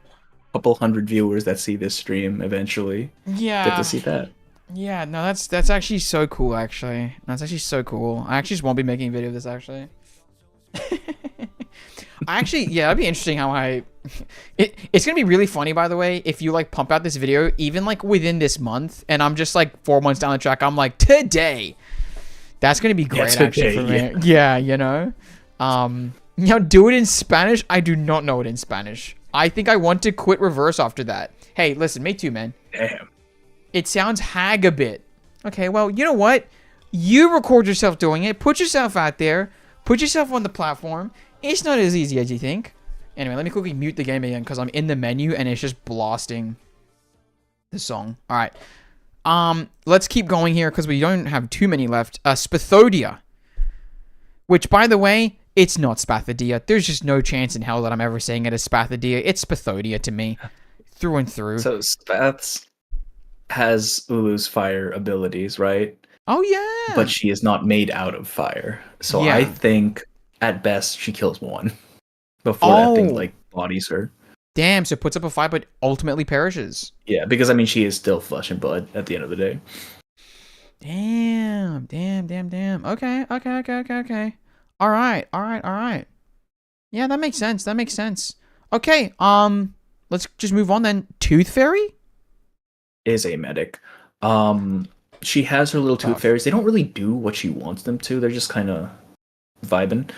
couple hundred viewers that see this stream eventually get to see that. Yeah, no, that's actually so cool. Actually, that's actually so cool. I actually just won't be making a video of this. Actually, that'd be interesting. It's gonna be really funny, by the way, if you pump out this video even within this month, and I'm just 4 months down the track, I'm like, today. That's gonna be great, actually, for me. Yeah, do it in Spanish. I do not know it in Spanish. I think I want to quit reverse after that. Hey, listen, me too, man. Damn. It sounds hag a bit. Okay, well, you know what? You record yourself doing it. Put yourself out there. Put yourself on the platform. It's not as easy as you think. Anyway, let me quickly mute the game again because I'm in the menu and it's just blasting the song. All right. Let's keep going here because we don't have too many left. Spathodia. Which, by the way, it's not Spathodia. There's just no chance in hell that I'm ever saying it as Spathodia. It's Spathodia to me. Through and through. So Spats has Ulu's fire abilities, right? Oh, yeah. But she is not made out of fire. So Yeah. I think, at best, she kills one before that thing, bodies her. Damn, so puts up a fight but ultimately perishes. Yeah, because, she is still flesh and blood at the end of the day. Damn. Okay. All right. Yeah, that makes sense. Okay, let's just move on then. Tooth Fairy? Is a medic. She has her little tooth fairies. They don't really do what she wants them to. They're just kind of vibing.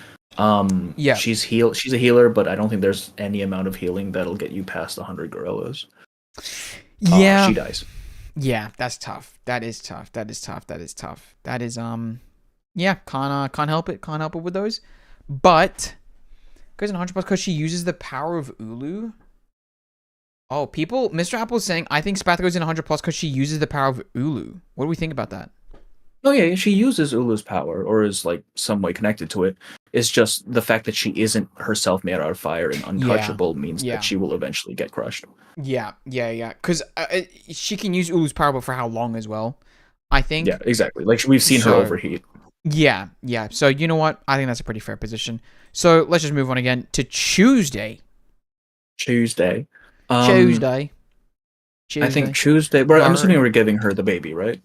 Yeah. She's a healer, but I don't think there's any amount of healing that'll get you past 100 gorillas. Yeah. She dies. Yeah, that's tough. That is tough. That is yeah, can't help it with those. But goes in 100 plus because she uses the power of Ulu. Oh, Mr. Apple's saying, I think Spath goes in 100 plus because she uses the power of Ulu. What do we think about that? Oh yeah, she uses Ulu's power, or is some way connected to it. It's just the fact that she isn't herself made out of fire and untouchable means that she will eventually get crushed. Yeah. Because she can use Ulu's power, but for how long as well? I think. Yeah, exactly. We've seen her overheat. Yeah. So you know what? I think that's a pretty fair position. So let's just move on again to Tuesday. Tuesday. I think Tuesday. Well, I'm assuming we're giving her the baby, right?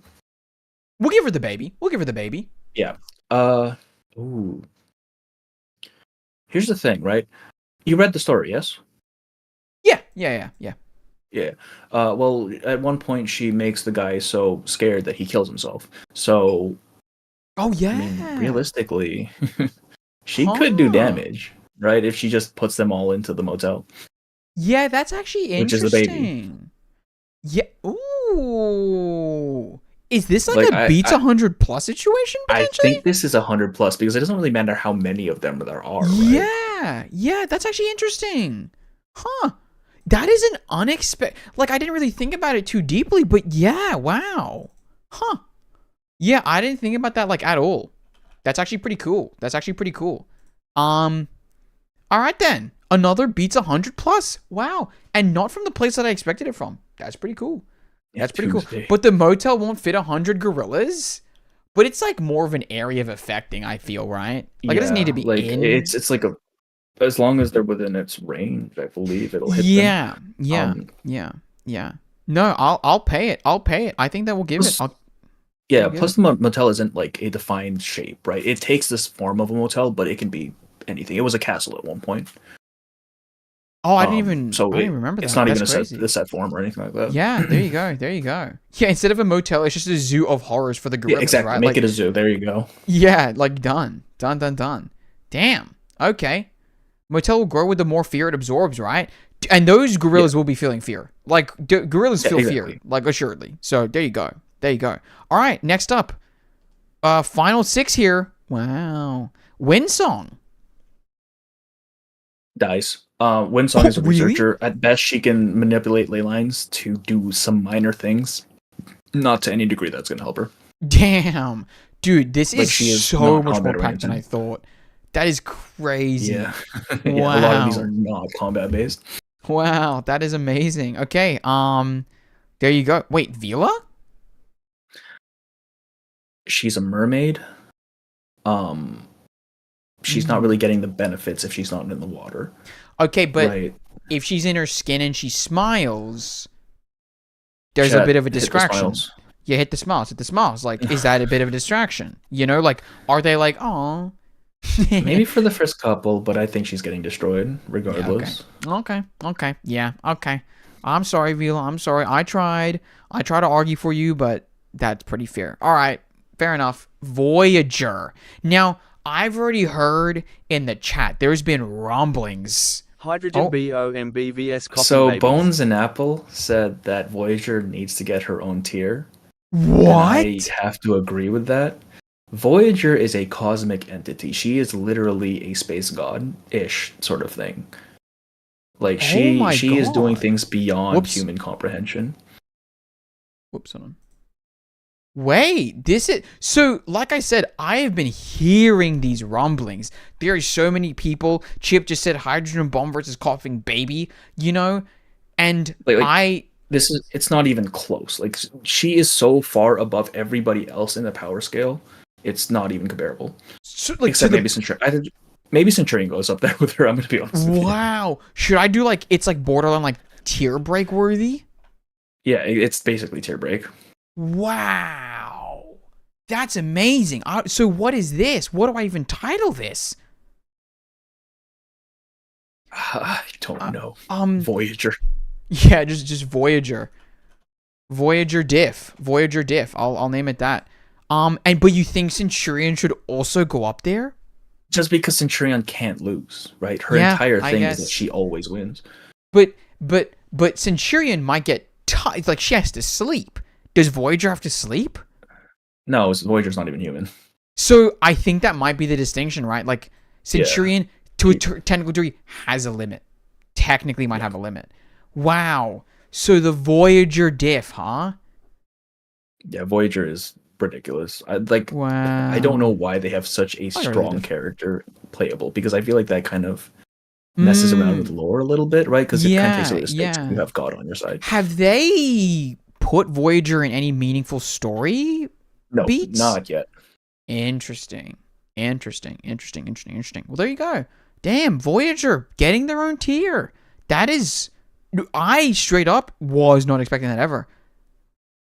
We'll give her the baby. Yeah. Ooh. Here's the thing, right? You read the story, yes? Yeah. Yeah. Well, at one point she makes the guy so scared that he kills himself. So. Oh yeah. Realistically, she could do damage, right? If she just puts them all into the motel. Yeah, that's actually interesting. Which is the baby. Yeah. Ooh. Is this a beats 100 plus situation potentially? I think this is 100 plus because it doesn't really matter how many of them there are. Right? Yeah, that's actually interesting. Huh. That is an unexpected. I didn't really think about it too deeply, but yeah, wow. Huh. Yeah, I didn't think about that at all. That's actually pretty cool. All right then. Another beats 100 plus. Wow. And not from the place that I expected it from. That's pretty cool. That's pretty cool. But the motel won't fit 100 gorillas. But it's like more of an area of affecting, I feel, right? Like it doesn't need to be like in. it's like as long as they're within its range, I believe it'll hit them. Yeah. No, I'll pay it. I'll pay it. I think that will give it. Yeah, I'll give plus the motel isn't like a defined shape, right? It takes this form of a motel, but it can be anything. It was a castle at one point. Oh, I didn't even remember that. It's not That's even crazy. a set form or anything like that. Yeah, there you go. There you go. Yeah, instead of a motel, it's just a zoo of horrors for the gorillas, Yeah, exactly. right? Make Like, it a zoo. There you go. yeah, like done. Damn. Okay. Motel will grow with the more fear it absorbs, right? And those gorillas will be feeling fear. Like, gorillas feel fear, like, assuredly. So, there you go. All right, next up. Final 6 here. Wow. Wind Song. Dies. Windsong is a really? researcher. At best, she can manipulate ley lines to do some minor things. Not to any degree that's going to help her. Damn. Dude, this Like, is she is so not much more combat packed than I oriented. thought. That is crazy. Yeah. Wow. Yeah, a lot of these are not combat based. Wow, that is amazing. Okay, there you go. Wait, Vila? She's a mermaid. She's not really getting the benefits if she's not in the water. Okay, but Right. if she's in her skin and she smiles, there's a bit of a distraction. Yeah, hit the smiles. Like, is that a bit of a distraction? You know, like, are they like, oh? Maybe for the first couple, but I think she's getting destroyed regardless. Okay. Yeah, okay. I'm sorry, Vila. I'm sorry. I tried to argue for you, but that's pretty fair. All right, fair enough. Voyager. Now, I've already heard in the chat, there's been rumblings. Hydrogen BOMBVS coffee So babies. Bones and Apple said that Voyager needs to get her own tier. What? I have to agree with that. Voyager is a cosmic entity. She is literally a space god-ish sort of thing. Like she is doing things beyond human comprehension. Whoops, hold on. Wait, this is... So, like I said, I have been hearing these rumblings. There are so many people. Chip just said hydrogen bomb versus coughing baby, you know? And it's not even close. Like, she is so far above everybody else in the power scale. It's not even comparable. So, like, except maybe Centurion. Maybe Centurion goes up there with her, I'm going to be honest with you. Wow. Should I do, like, it's like borderline, like, tier break worthy? Yeah, it's basically tier break. Wow. That's amazing. So what is this? What do I even title this? I don't know. Voyager. Yeah, just Voyager. Voyager diff. I'll name it that. But you think Centurion should also go up there? Just because Centurion can't lose, right? Her entire thing is that she always wins. But Centurion might get tired. Like, she has to sleep. Does Voyager have to sleep? No, Voyager's not even human. So I think that might be the distinction, right? Like, Centurion, to a technical degree, has a limit. Technically might have a limit. Wow. So the Voyager diff, huh? Yeah, Voyager is ridiculous. I don't know why they have such a strong character playable, because I feel like that kind of messes around with lore a little bit, right? Because it kind of takes away the stakes when you have God on your side. Have they put Voyager in any meaningful story beats? Not yet. Interesting. Well, there you go. Damn, Voyager getting their own tier. That is, I straight up was not expecting that ever.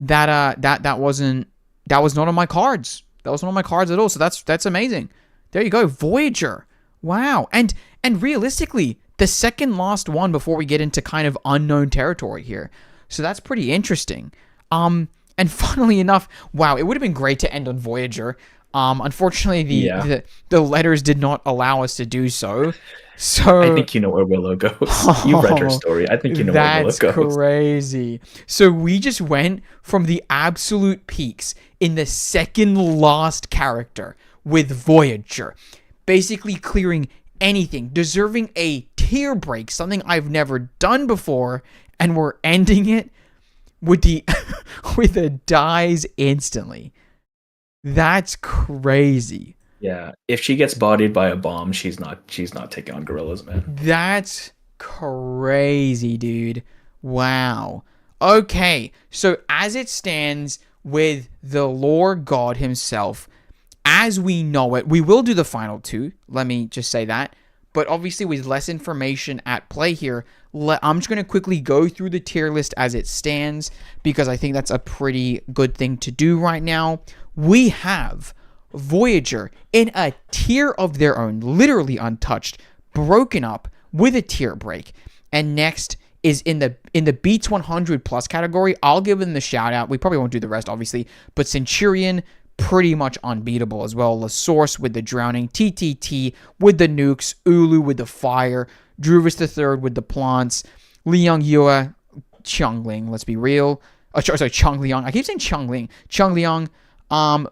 That was not on my cards. That wasn't on my cards at all. So that's amazing. There you go, Voyager. Wow. And realistically, the second last one before we get into kind of unknown territory here. So that's pretty interesting. And funnily enough, wow, it would have been great to end on Voyager. Unfortunately, the letters did not allow us to do so. So I think you know where Willow goes. You read her story. I think you know where Willow goes. That's crazy. So we just went from the absolute peaks in the second last character with Voyager, basically clearing anything, deserving a tier break, something I've never done before, and we're ending it with with the dies instantly. That's crazy. Yeah, if she gets bodied by a bomb, she's not taking on gorillas, man. That's crazy, dude. Wow. Okay, so as it stands, with the lore god himself as we know it. We will do the final two, let me just say that. But obviously with less information at play here, I'm just going to quickly go through the tier list as it stands, because I think that's a pretty good thing to do right now. We have Voyager in a tier of their own, literally untouched, broken up with a tier break. And next is in the Beats 100 plus category. I'll give them the shout out. We probably won't do the rest, obviously, but Centurion, pretty much unbeatable as well. La Source with the drowning, TTT with the nukes, Ulu with the fire, Druvis III with the plants, Liang Yue, Changling, let's be real. Oh, sorry, Chang Liang. I keep saying Changling. Chang Liang,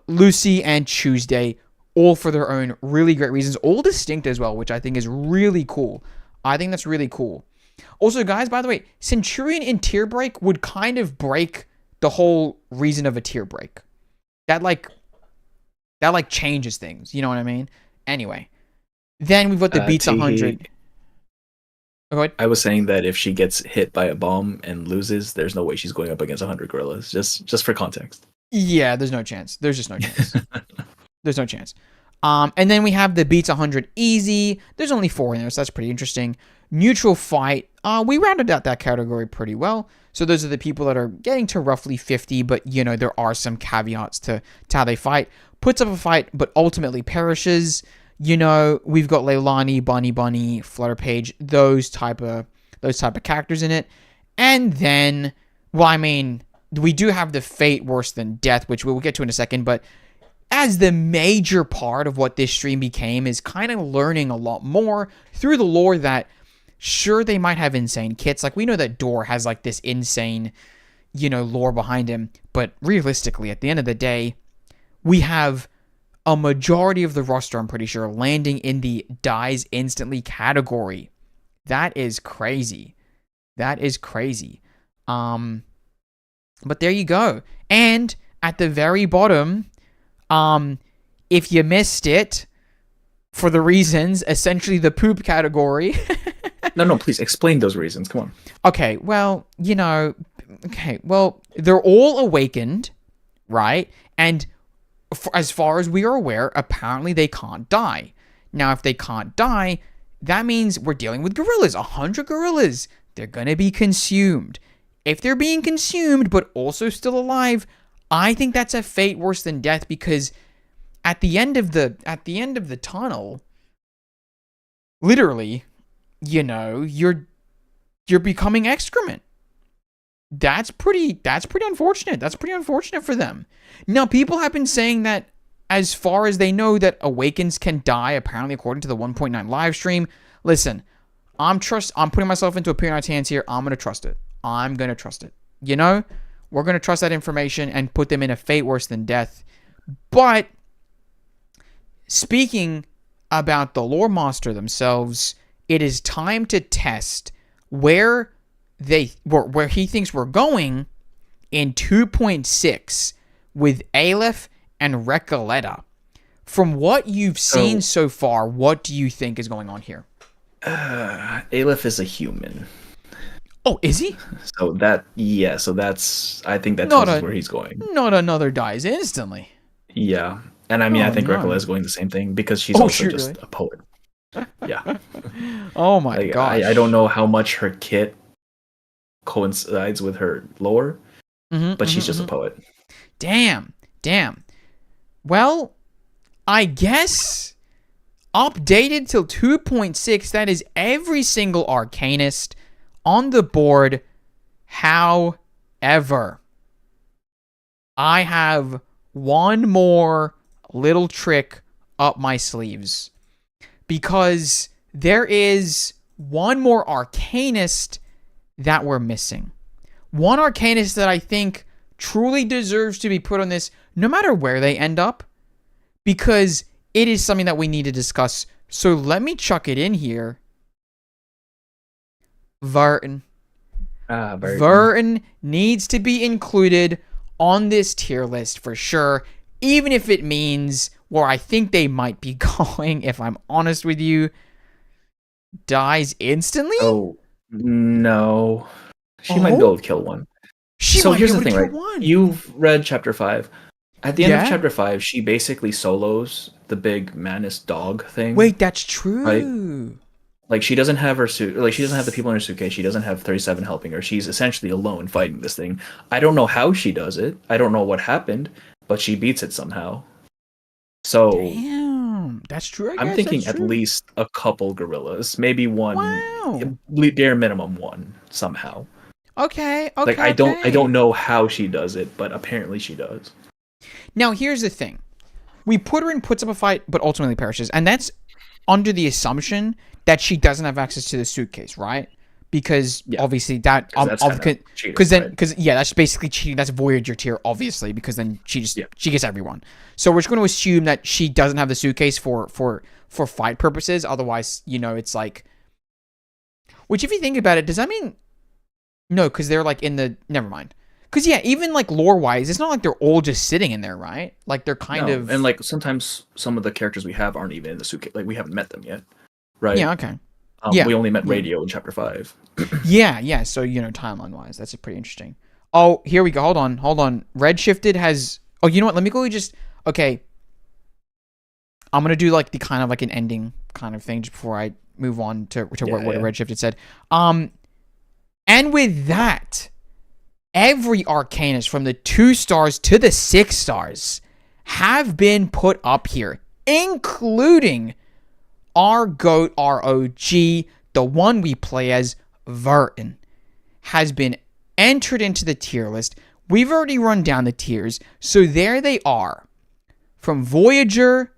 Lucy, and Tuesday, all for their own really great reasons, all distinct as well, which I think is really cool. I think that's really cool. Also, guys, by the way, Centurion in tier break would kind of break the whole reason of a tier break. That changes things, you know what I mean? Anyway, then we've got the Beats 100. Oh, go ahead. I was saying that if she gets hit by a bomb and loses, there's no way she's going up against 100 gorillas. Just for context. Yeah, there's no chance. There's just no chance. There's no chance. And then we have the Beats 100 easy. There's only 4 in there, so that's pretty interesting. Neutral fight. We rounded out that category pretty well. So those are the people that are getting to roughly 50, but, you know, there are some caveats to how they fight. Puts up a fight, but ultimately perishes. You know, we've got Leilani, Bunny, Flutter Page, those type of characters in it. And then, well, I mean, we do have the Fate Worse Than Death, which we'll get to in a second, but as the major part of what this stream became is kind of learning a lot more through the lore that, sure, they might have insane kits. Like, we know that Door has, like, this insane, you know, lore behind him. But realistically, at the end of the day, we have a majority of the roster, I'm pretty sure, landing in the dies instantly category. That is crazy. That is crazy. But there you go. And at the very bottom, if you missed it, for the reasons, essentially the poop category. No, please explain those reasons. Come on. Okay, well, you know, they're all awakened, right? And as far as we are aware, apparently they can't die. Now, if they can't die, that means we're dealing with gorillas. 100 gorillas. They're going to be consumed. If they're being consumed, but also still alive, I think that's a fate worse than death, because at the end of the tunnel, literally, you know, you're becoming excrement. That's pretty unfortunate. That's pretty unfortunate for them. Now, people have been saying that as far as they know that Awakens can die, apparently according to the 1.9 live stream. Listen, I'm putting myself into a Pierre's hands here. I'm going to trust it. You know? We're going to trust that information and put them in a fate worse than death. But speaking about the lore master themselves, it is time to test where he thinks we're going in 2.6 with Aleph and Recoleta. From what you've seen so far, what do you think is going on here? Aleph is a human. Oh, is he? So that's I think that tells us where he's going. Not another dies instantly. Yeah. And I mean, I think Recoleta is going the same thing, because she's also just a poet. Yeah. Oh my gosh. I don't know how much her kit coincides with her lore, but she's just a poet. Damn. Well, I guess updated till 2.6, that is every single Arcanist on the board. However, I have one more little trick up my sleeves, because there is one more Arcanist that we're missing. One Arcanist that I think truly deserves to be put on this, no matter where they end up, because it is something that we need to discuss. So let me chuck it in here. Vartan. Vartan needs to be included on this tier list for sure, even if it means where I think they might be going, if I'm honest with you, dies instantly? Oh, no. She might be able to kill one. She So might here's be the able to thing, kill right? one. You've read chapter 5. At the end of Yeah. chapter 5, she basically solos the big Manus dog thing, Wait, that's right? true. Like she doesn't have her suit, like she doesn't have the people in her suitcase. She doesn't have 37 helping her. She's essentially alone fighting this thing. I don't know how she does it. I don't know what happened, but she beats it somehow. So Damn, that's true. I I'm guess thinking that's at true. least a couple gorillas, maybe one, Wow. bare minimum one somehow. Okay. Like Okay. I don't Okay. know how she does it, but apparently she does. Now here's the thing: we put her in, puts up a fight, but ultimately perishes, and that's under the assumption that she doesn't have access to the suitcase, right? Because Yeah. obviously that 'Cause that's kinda cheating, because then right? because yeah, that's basically cheating. That's Voyager tier, obviously, because then Yeah. she gets everyone. So we're just going to assume that she doesn't have the suitcase for fight purposes. Otherwise, it's like, which if you think about it, does that mean no? Because they're like in the never mind. Because yeah, even like lore wise, it's not like they're all just sitting in there, right? Like they're kind No, of and like sometimes some of the characters we have aren't even in the suitcase. Like we haven't met them yet, right? yeah, okay. Yeah. We only met Yeah. Radio in chapter 5. Yeah. So timeline wise, that's pretty interesting. Oh, here we go. Hold on. Redshifted has. Oh, you know what? Let me go. Just okay. I'm gonna do like the kind of like an ending kind of thing just before I move on to what Yeah. Redshifted said. And with that, every Arcanist from the 2 stars to the 6 stars have been put up here, including our GOAT ROG, the one we play as, Vertin, has been entered into the tier list. We've already run down the tiers, so there they are. From Voyager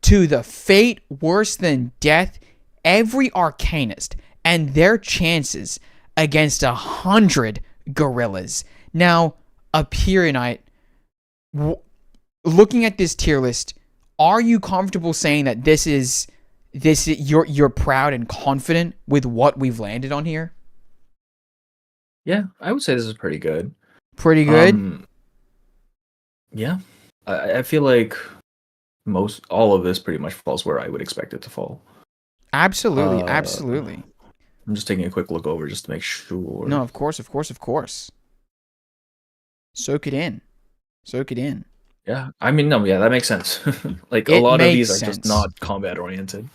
to the Fate Worse Than Death, every Arcanist and their chances against 100 gorillas. Now, Apirionite, looking at this tier list, are you comfortable saying that this is you're proud and confident with what we've landed on here? Yeah, I would say this is pretty good. Pretty good. Yeah, I feel like all of this pretty much falls where I would expect it to fall. Absolutely, uh, absolutely. I'm just taking a quick look over just to make sure. No, of course. Soak it in. Yeah, I mean, no, yeah, that makes sense. Like a It lot of makes these are just sense. not combat oriented.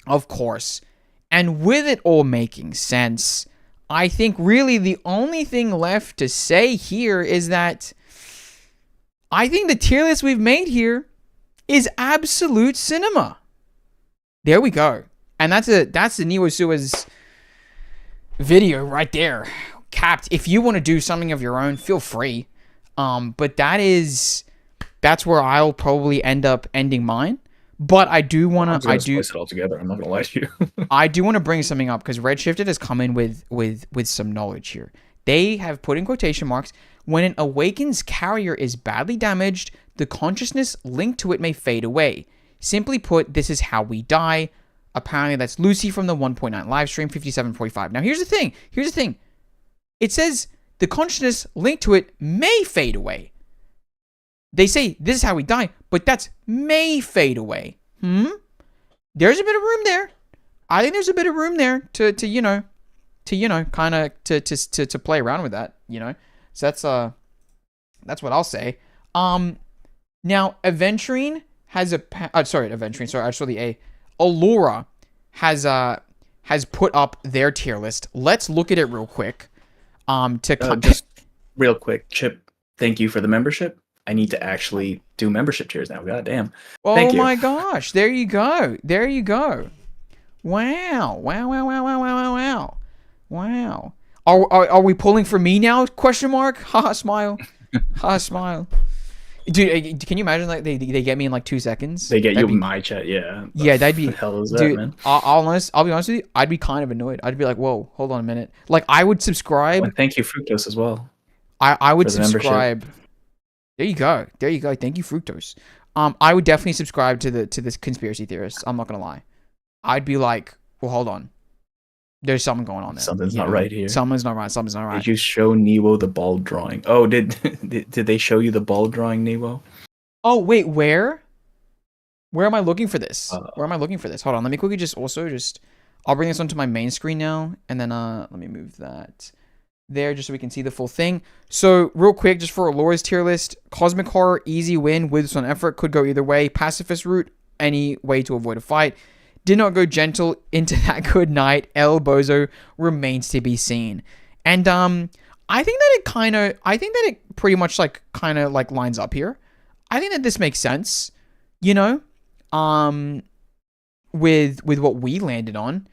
Of course. And with it all making sense, I think really the only thing left to say here is that I think the tier list we've made here is absolute cinema. There we go. And that's the Niwasua's video right there. Capped. If you want to do something of your own, feel free. But that's where I'll probably end up ending mine. But I do want to Splice it all together. I'm not gonna lie to you. I do want to bring something up because Redshifted has come in with some knowledge here. They have put in quotation marks, when an Awakens carrier is badly damaged, the consciousness linked to it may fade away. Simply put, this is how we die. Apparently that's Lucy from the 1.9 live stream, 5745. Now here's the thing. It says the consciousness linked to it may fade away. They say this is how we die, but that's may fade away. There's a bit of room there. I think there's a bit of room there to kind of to play around with that, So that's what I'll say. Now Aventurine has Aventurine. Sorry, I saw the A. Allura has put up their tier list. Let's look at it real quick. Just real quick, Chip. Thank you for the membership. I need to actually do membership tiers now. God damn. Thank Oh you. my gosh! There you go. Wow. Are we pulling for me now? Question mark. Ha smile. Smile. Dude, can you imagine like they get me in like 2 seconds? They get you in my chat, yeah. Yeah, that'd be. The hell is that, Dude, man? I'll be honest with you. I'd be kind of annoyed. I'd be like, whoa, hold on a minute. Like I would subscribe. And thank you, Fructose, as well. I would for the membership. subscribe. There you go. Thank you, Fructose. I would definitely subscribe to this conspiracy theorist. I'm not gonna lie. I'd be like, well, hold on. There's something going on there. Something's not right here. Something's not right. Did you show Neo the ball drawing? Oh, did they show you the ball drawing, Neo? Oh wait, where? Where am I looking for this? Hold on, let me quickly I'll bring this onto my main screen now, and then let me move that. there just so we can see the full thing. So real quick, just for Laura's tier list, Cosmic Horror, easy win with some effort, could go either way. Pacifist route, any way to avoid a fight. Did not go gentle into that good night. El Bozo remains to be seen. And I think that it pretty much like kind of like lines up here. I think that this makes sense, you know, with what we landed on.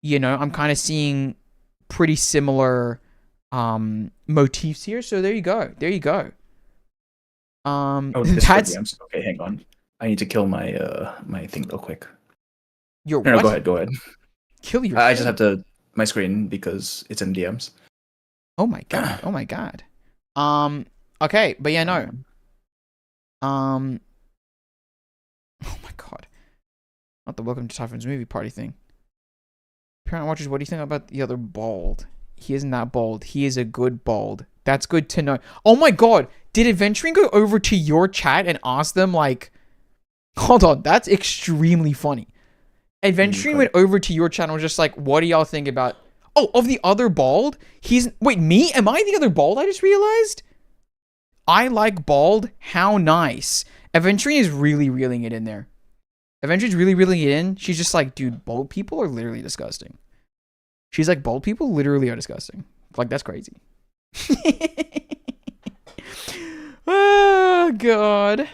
You know, I'm kind of seeing pretty similar motifs here. So there you go. There you go. That's okay. Hang on, I need to kill my my thing real quick. Your No, what? go ahead. Kill your. I just have to my screen because it's in DMs. Oh my god. Oh my god. Okay, but yeah, no. Oh my god. Not the Welcome to Typhoon's movie party thing. Parent watchers, what do you think about the other bald? He isn't that bald. He is a good bald. That's good to know. Oh my god. Did Adventuring go over to your chat and ask them like, hold on, that's extremely funny. Adventuring went over to your channel just like, what do y'all think about, oh, of the other bald? Wait, me? Am I the other bald? I just realized? I like bald. How nice. Adventuring is really reeling it in there. Adventuring's really reeling it in. She's just like, dude, bald people are literally disgusting. She's like, bald people literally are disgusting. Like, that's crazy. Oh, God.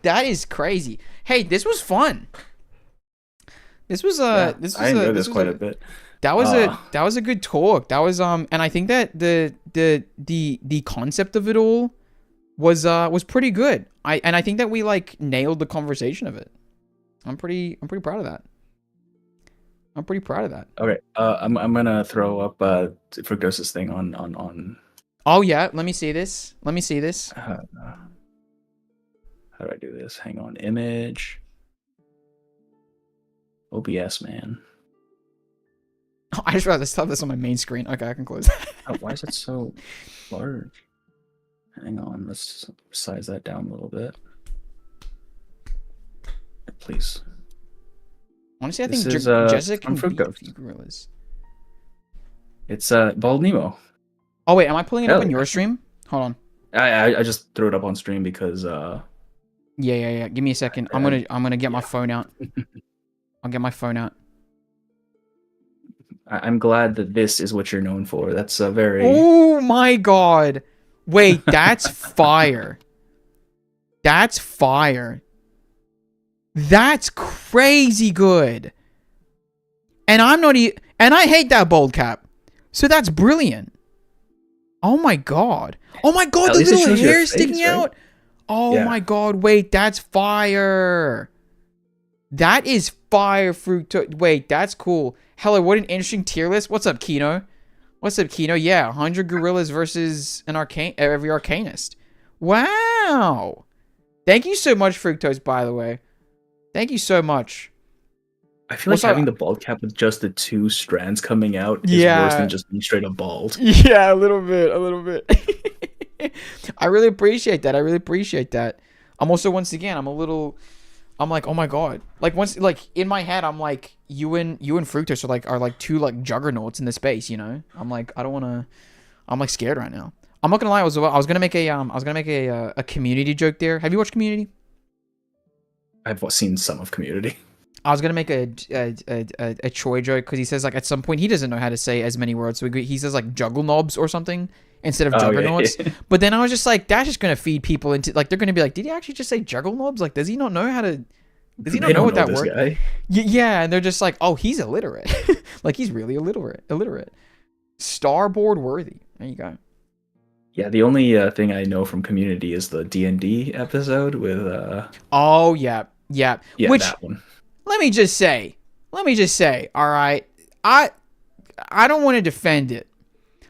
That is crazy. Hey, this was fun. This was I enjoyed this quite a bit. That was a good talk. That was and I think that the concept of it all was pretty good. I think that we like nailed the conversation of it. I'm pretty proud of that. I'm pretty proud of that. Okay, I'm gonna throw up Fructose's thing on. Oh yeah, let me see this. How do I do this? Hang on, image. OBS, man. Oh, I just realized I still have this on my main screen. Okay, I can close that. Oh, why is it so large? Hang on, let's size that down a little bit. Please. Honestly, I think This is, Jessica from can beat Fructose. gorillas. It's Bald Nemo. Oh wait, am I pulling it up on your stream? Hold on. I just threw it up on stream because Yeah. Give me a second. I'm gonna get my phone out. I'll get my phone out. I'm glad that this is what you're known for. That's a very. Oh my god! Wait, that's fire. That's fire. That's crazy good. And I'm not and I hate that bold cap. So that's brilliant. Oh my god. Oh my god, At the least it little shows your hair face, sticking right? out. Oh Yeah. my god, wait, that's fire. That is fire, Fructose. Wait, that's cool. Hello, what an interesting tier list. What's up, Kino? Yeah, 100 gorillas versus every arcanist. Wow. Thank you so much, Fructose, by the way. Thank you so much. I feel like Also, having the bald cap with just the two strands coming out is Yeah. worse than just being straight up bald. Yeah, a little bit. I really appreciate that. I'm also, once again, I'm like, oh my god. Like in my head, I'm like, you and Fructose are like two like juggernauts in the space, you know? I'm like, I'm like scared right now. I'm not gonna lie, I was gonna make a Community joke there. Have you watched Community? I've seen some of Community. I was gonna make a Troy joke because he says like at some point he doesn't know how to say as many words, so he says like juggle knobs or something instead of juggernauts. Yeah. But then I was just like, that's just gonna feed people into like they're gonna be like, did he actually just say juggle knobs? Like, does he not know how to? Does he not know what that word? Guy. Yeah, and they're just like, oh, he's illiterate. Like he's really illiterate. Starboard worthy. There you go. Yeah, the only thing I know from Community is the D&D episode with Oh yeah. Which, that one. let me just say, all right, I don't want to defend it,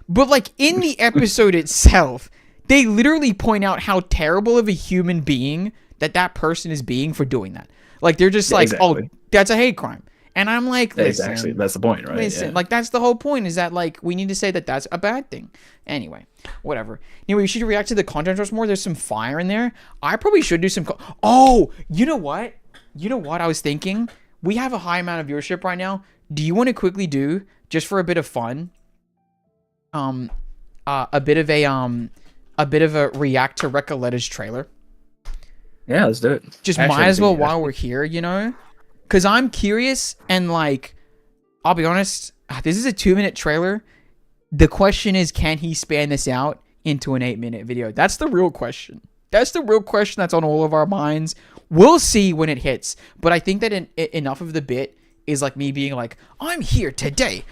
but like in the episode itself, they literally point out how terrible of a human being that person is being for doing that. Like they're just like, exactly. oh, that's a hate crime. And I'm like, listen, Exactly, that's the point, right? listen, Yeah. like that's the whole point is that like we need to say that that's a bad thing. Anyway, whatever. Anyway, you should react to the content drops more. There's some fire in there. I probably should do some. Oh, you know what? I was thinking we have a high amount of viewership right now. Do you want to quickly do just for a bit of fun? a bit of a react to Recoletta's trailer? Yeah, let's do it. Just Actually, might as well yeah. while we're here, you know? Because I'm curious, and like, I'll be honest, this is a 2-minute trailer. The question is, can he span this out into an 8-minute video? That's the real question. That's the real question that's on all of our minds. We'll see when it hits. But I think that enough of the bit is like me being like, I'm here today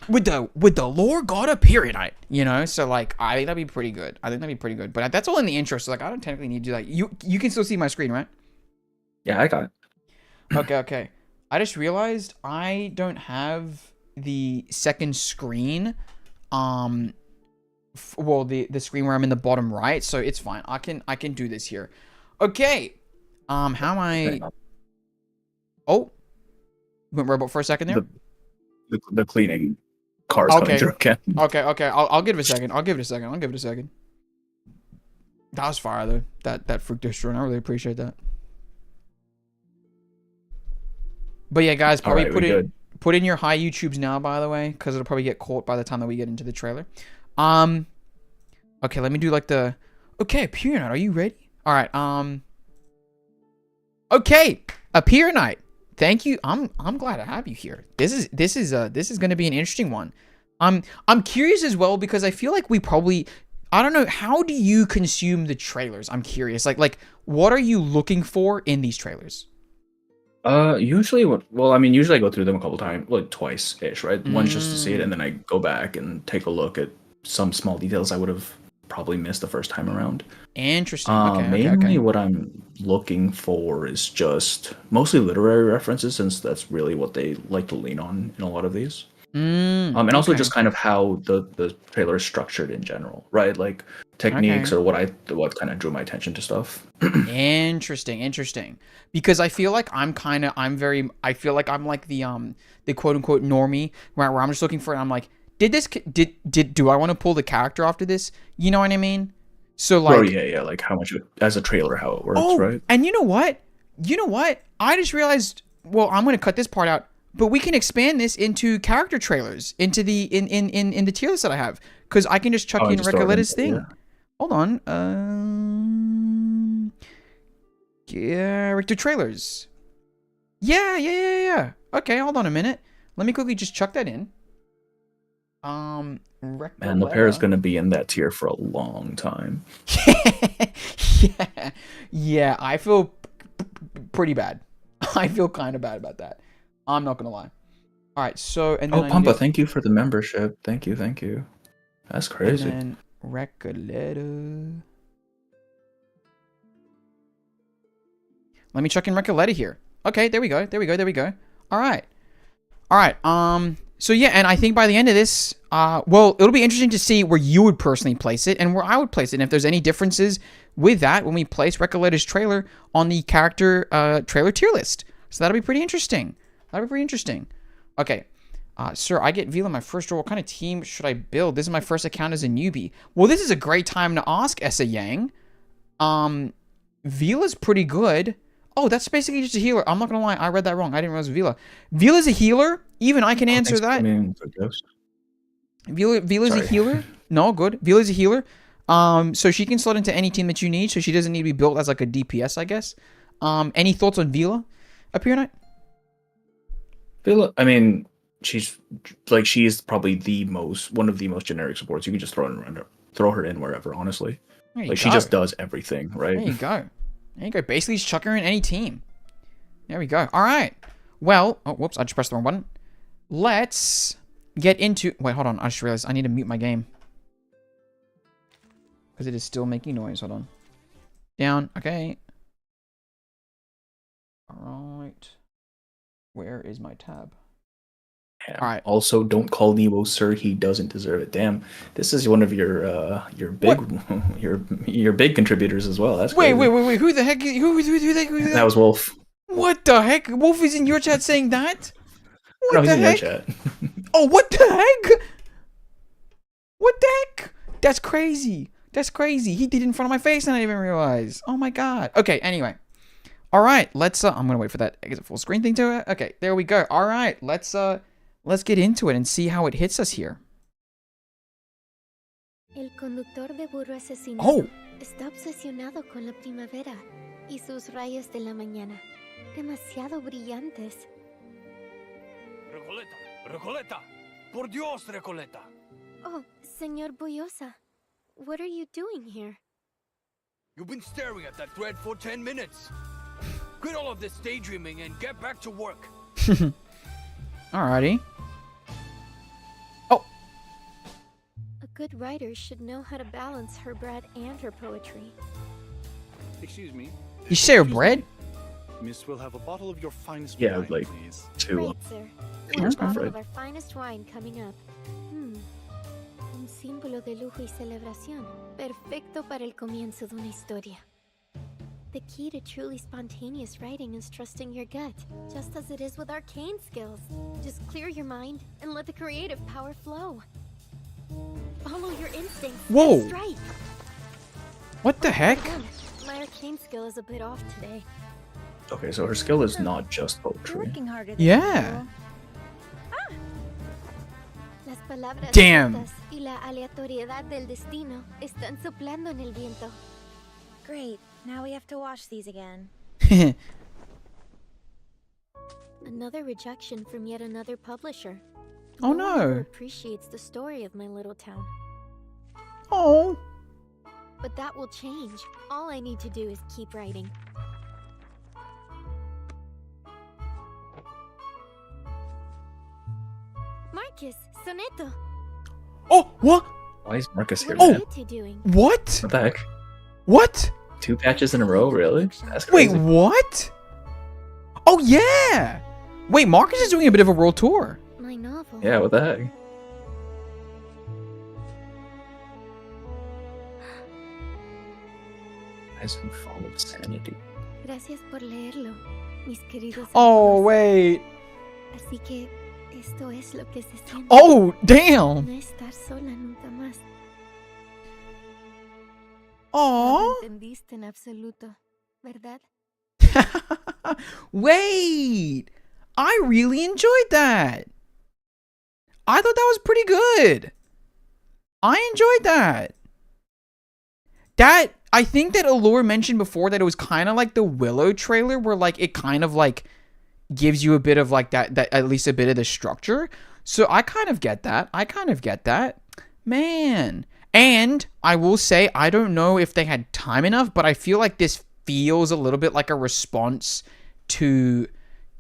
with the Lord God of Periodite, you know? So like, I think that'd be pretty good. But that's all in the intro, so like, I don't technically need to do that. You can still see my screen, right? Yeah, I got it. Okay. I just realized I don't have the second screen. Well, the screen where I'm in the bottom right, so it's fine. I can do this here. Okay. How am I? Oh, went robot for a second there. The cleaning cars coming through again. Okay. I'll give it a second. I'll give it a second. That was fire though. That fructose run. I really appreciate that. But yeah, guys, probably put in your high YouTubes now, by the way, because it'll probably get caught by the time that we get into the trailer. Okay, let me do like the. Okay, Periodite, are you ready? All right. Okay, a Periodite. Thank you. I'm glad to have you here. This is going to be an interesting one. I'm curious as well because I feel like we probably. I don't know. How do you consume the trailers? I'm curious. Like, what are you looking for in these trailers? Usually I go through them a couple times, like twice-ish, right? Once just to see it, and then I go back and take a look at some small details I would have probably missed the first time around. Interesting. Mainly what I'm looking for is just mostly literary references, since that's really what they like to lean on in a lot of these. And also just kind of how the trailer is structured in general, right? Like techniques or what kind of drew my attention to stuff. Interesting. Because I feel like I'm like the quote unquote normie where I'm just looking for it. I'm like, do I want to pull the character after this? You know what I mean? So like, yeah, like how much as a trailer, how it works, right? And you know what? I just realized. Well, I'm gonna cut this part out. But we can expand this into character trailers, into the in the tier list that I have, because I can just chuck in Recoletta's thing. Yeah. Hold on, character trailers. Yeah. Okay, hold on a minute. Let me quickly just chuck that in. Recoletta. Man, the pair is gonna be in that tier for a long time. Yeah. I feel pretty bad. I feel kind of bad about that. I'm not gonna lie. All right, so and then Pumpa, thank you for the membership. Thank you. That's crazy. And then Recoletta. Let me chuck in Recoletta here. Okay, there we go. All right. So yeah, and I think by the end of this, well, it'll be interesting to see where you would personally place it and where I would place it, and if there's any differences with that when we place Recoletta's trailer on the character trailer tier list. So that'll be pretty interesting. Okay. Sir, I get Vila my first role. What kind of team should I build? This is my first account as a newbie. Well, this is a great time to ask Essa Yang. Vila's pretty good. Oh, that's basically just a healer. I'm not gonna lie, I read that wrong. I didn't realize Vila. Vila's a healer. Even I can answer that. Vila's a healer. No, good. Vila's a healer. So she can slot into any team that you need. So she doesn't need to be built as like a DPS, I guess. Any thoughts on Vila? Appear Vila, I mean, she's probably one of the most generic supports. You can just throw her in wherever, honestly. She just does everything, right? There you go. Basically, just chuck her in any team. There we go. All right. Well, oh, whoops, I just pressed the wrong button. Let's get into... Wait, hold on. I just realized I need to mute my game. Because it is still making noise. Hold on. Down. Okay. All right. Where is my tab? Yeah. All right. Also, don't call Nemo sir. He doesn't deserve it. Damn, this is one of your big your big contributors as well. That's wait. crazy. Who the heck? Who That was Wolf. What the heck? Wolf is in your chat saying that? What the heck? Your chat. Oh, what the heck? What the heck? That's crazy. He did it in front of my face and I didn't even realize. Oh my god. Okay. Anyway. All right. Let's. I'm gonna wait for that full screen thing to. Okay. There we go. All right. Let's get into it and see how it hits us here. El conductor de burro asesinado Oh. está obsesionado con la primavera y sus rayos de la mañana. Demasiado brillantes. Recoleta, Recoleta, por Dios, Recoleta. Oh, Señor Boyosa, what are you doing here? You've been staring at that thread for 10 minutes. Quit all of this daydreaming and get back to work. Alrighty. Oh. A good writer should know how to balance her bread and her poetry. Excuse me. You say her bread? Miss, we'll have a bottle of your finest Yeah, wine, like- please. To Right, sir. Yeah, One that's bottle right. of our finest wine coming up. Un símbolo de lujo y celebración. Perfecto para el comienzo de una historia. The key to truly spontaneous writing is trusting your gut, just as it is with arcane skills. Just clear your mind and let the creative power flow. Follow your instincts. Whoa. And strike. What the heck? Again, my arcane skill is a bit off today. Okay, so her skill is not just You're poetry. working harder than Yeah. usual. Las palabras Damn. sueltas y la aleatoriedad del destino están soplando en el viento. Great. Now we have to watch these again. Another rejection from yet another publisher. Oh one ever no. appreciates the story of my little town. Oh. But that will change. All I need to do is keep writing. Marcus, Soneto, Oh, what? Why is Marcus here? what are man? you two doing? What? What the heck? What? 2 patches in a row, really? That's Wait, crazy. what? Oh yeah. Wait, Marcus is doing a bit of a world tour. My novel. Yeah, what the heck? Guys who follow sanity. Gracias por leerlo, mis queridos Oh amigos. wait. Así que esto es lo que se siente. Oh damn. No estar sola nunca más. No Oh. lo entendiste en absoluto, ¿verdad? Wait. I really enjoyed that. I thought that was pretty good. I enjoyed that. I think that Allure mentioned before that it was kind of like the Willow trailer where like it kind of like gives you a bit of like that at least a bit of the structure. So I kind of get that. Man. And I will say I don't know if they had time enough, but I feel like this feels a little bit like a response to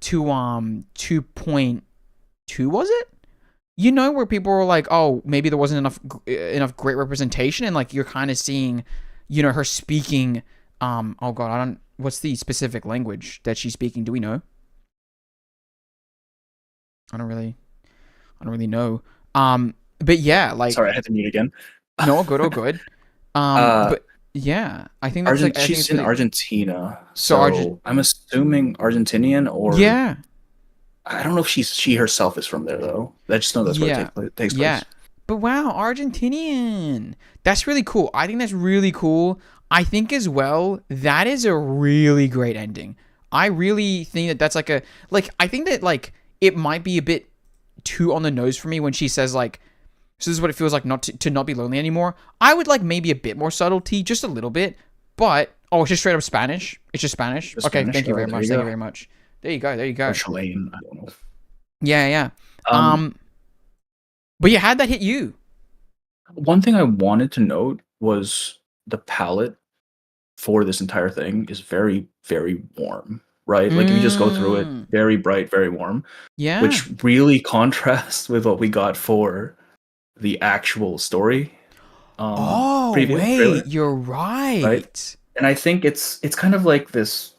2.2, was it? You know, where people were like, "Oh, maybe there wasn't enough great representation," and like you're kind of seeing, you know, her speaking. Oh God, what's the specific language that she's speaking? Do we know? I don't really know. But yeah, like Sorry, I had to mute again. no, all good. But yeah, I think that's like, I think she's it's in really- Argentina, So so I'm assuming Argentinian or Yeah, I don't know if she herself is from there though. I just know that's where Yeah. it takes place. yeah. But wow, Argentinian. That's really cool. I think that's really cool. I think as well, that is a really great ending. I really think that that's like I think that like it might be a bit too on the nose for me when she says like, so this is what it feels like not to not be lonely anymore. I would like maybe a bit more subtlety, just a little bit. But oh, it's just straight up Spanish. It's just Spanish. Just Okay, Spanish. thank you very Oh, there much. you Thank go. you very much. There you go. Or Chilean, I don't know. Yeah. But yeah, how'd that hit you? One thing I wanted to note was the palette for this entire thing is very, very warm, right? Like if you just go through it, Mm. very bright, very warm, Yeah. which really contrasts with what we got for the actual story. Oh, previous wait, trailer. you're right. And I think it's kind of like this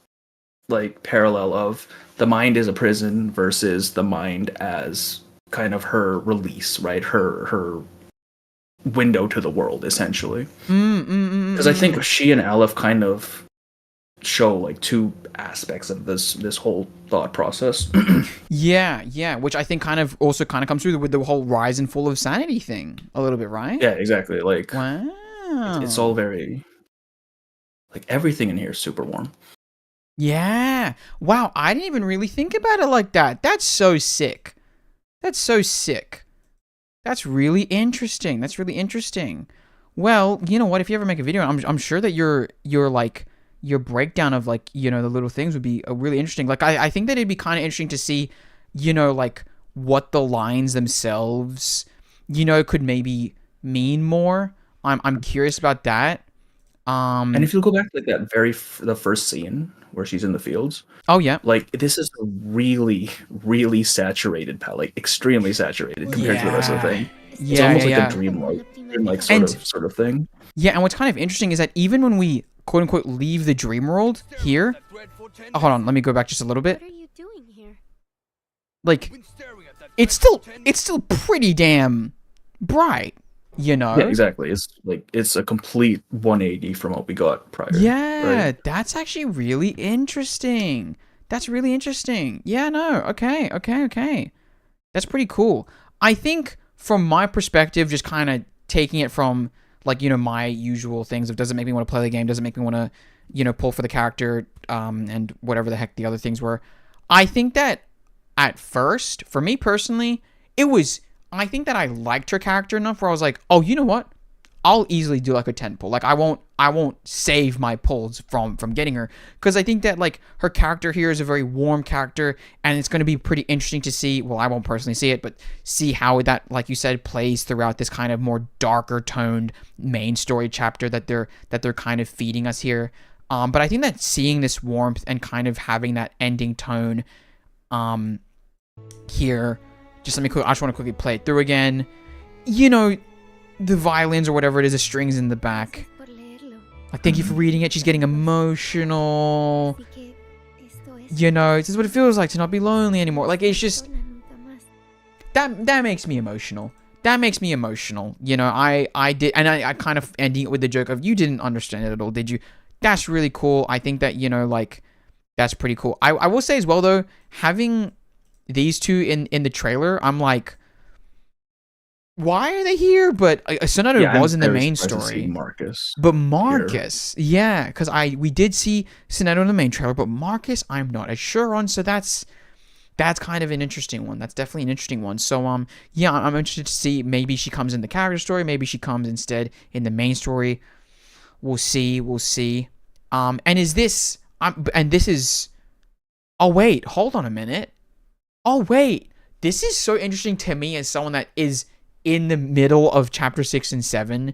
like parallel of the mind is a prison versus the mind as kind of her release, right? Her window to the world, essentially. Because I think she and Aleph kind of show like two aspects of this whole thought process. Yeah, which I think kind of comes through with the whole rise and fall of sanity thing a little bit, right? Yeah, exactly. Like Wow. it's all very like everything in here is super warm. Yeah. Wow, I didn't even really think about it like that. That's so sick. That's really interesting. Well, you know what? If you ever make a video, I'm sure that your breakdown of like, you know, the little things would be really interesting. Like I think that it'd be kind of interesting to see, you know, like what the lines themselves, you know, could maybe mean more. I'm curious about that. And if you go back to like that the first scene where she's in the fields, Oh yeah. like this is a really, really saturated palette, like extremely saturated compared to the rest of the thing. It's Yeah, almost yeah, like yeah. a dreamlike And- sort of thing. Yeah, and what's kind of interesting is that even when we quote unquote leave the dream world here, That thread for 10 hold on, let me go back just a little bit. What are you doing here? Like Been staring at that it's thread for still 10 it's still pretty damn bright, you know? Yeah, exactly. It's a complete 180 from what we got prior. Yeah, right? that's actually really interesting. That's really interesting. Yeah, no, okay. That's pretty cool. I think from my perspective, just kind of taking it from like, you know, my usual things of doesn't make me want to play the game, doesn't make me want to, you know, pull for the character, and whatever the heck the other things were. I think that at first, for me personally, I think that I liked her character enough where I was like, oh, you know what? I'll easily do like a 10 pull. Like I won't save my pulls from getting her, because I think that like her character here is a very warm character, and it's going to be pretty interesting to see. Well, I won't personally see it, but see how that, like you said, plays throughout this kind of more darker toned main story chapter that they're kind of feeding us here. But I think that seeing this warmth and kind of having that ending tone, here, just let me quick. I just want to quickly play it through again. You know, the violins or whatever it is, the strings in the back. Por leerlo. Like, thank you for reading it. She's getting emotional. Así que esto es You know, this is what it feels like to not be lonely anymore. Like, it's just sola nunca más. that makes me emotional. That makes me emotional. You know, I did, and I kind of ending it with the joke of, you didn't understand it at all, did you? That's really cool. I think that, you know, like, that's pretty cool. I will say as well though, having these two in the trailer, I'm like, why are they here? But Sonato was in the main story. Marcus. But Marcus, yeah, because we did see Sonato in the main trailer, but Marcus, I'm not as sure on. So that's kind of an interesting one. That's definitely an interesting one. So yeah, I'm interested to see. Maybe she comes in the character story. Maybe she comes instead in the main story. We'll see. And is this? And this is. Oh wait, hold on a minute. Oh wait, this is so interesting to me as someone that is in the middle of chapter 6 and 7,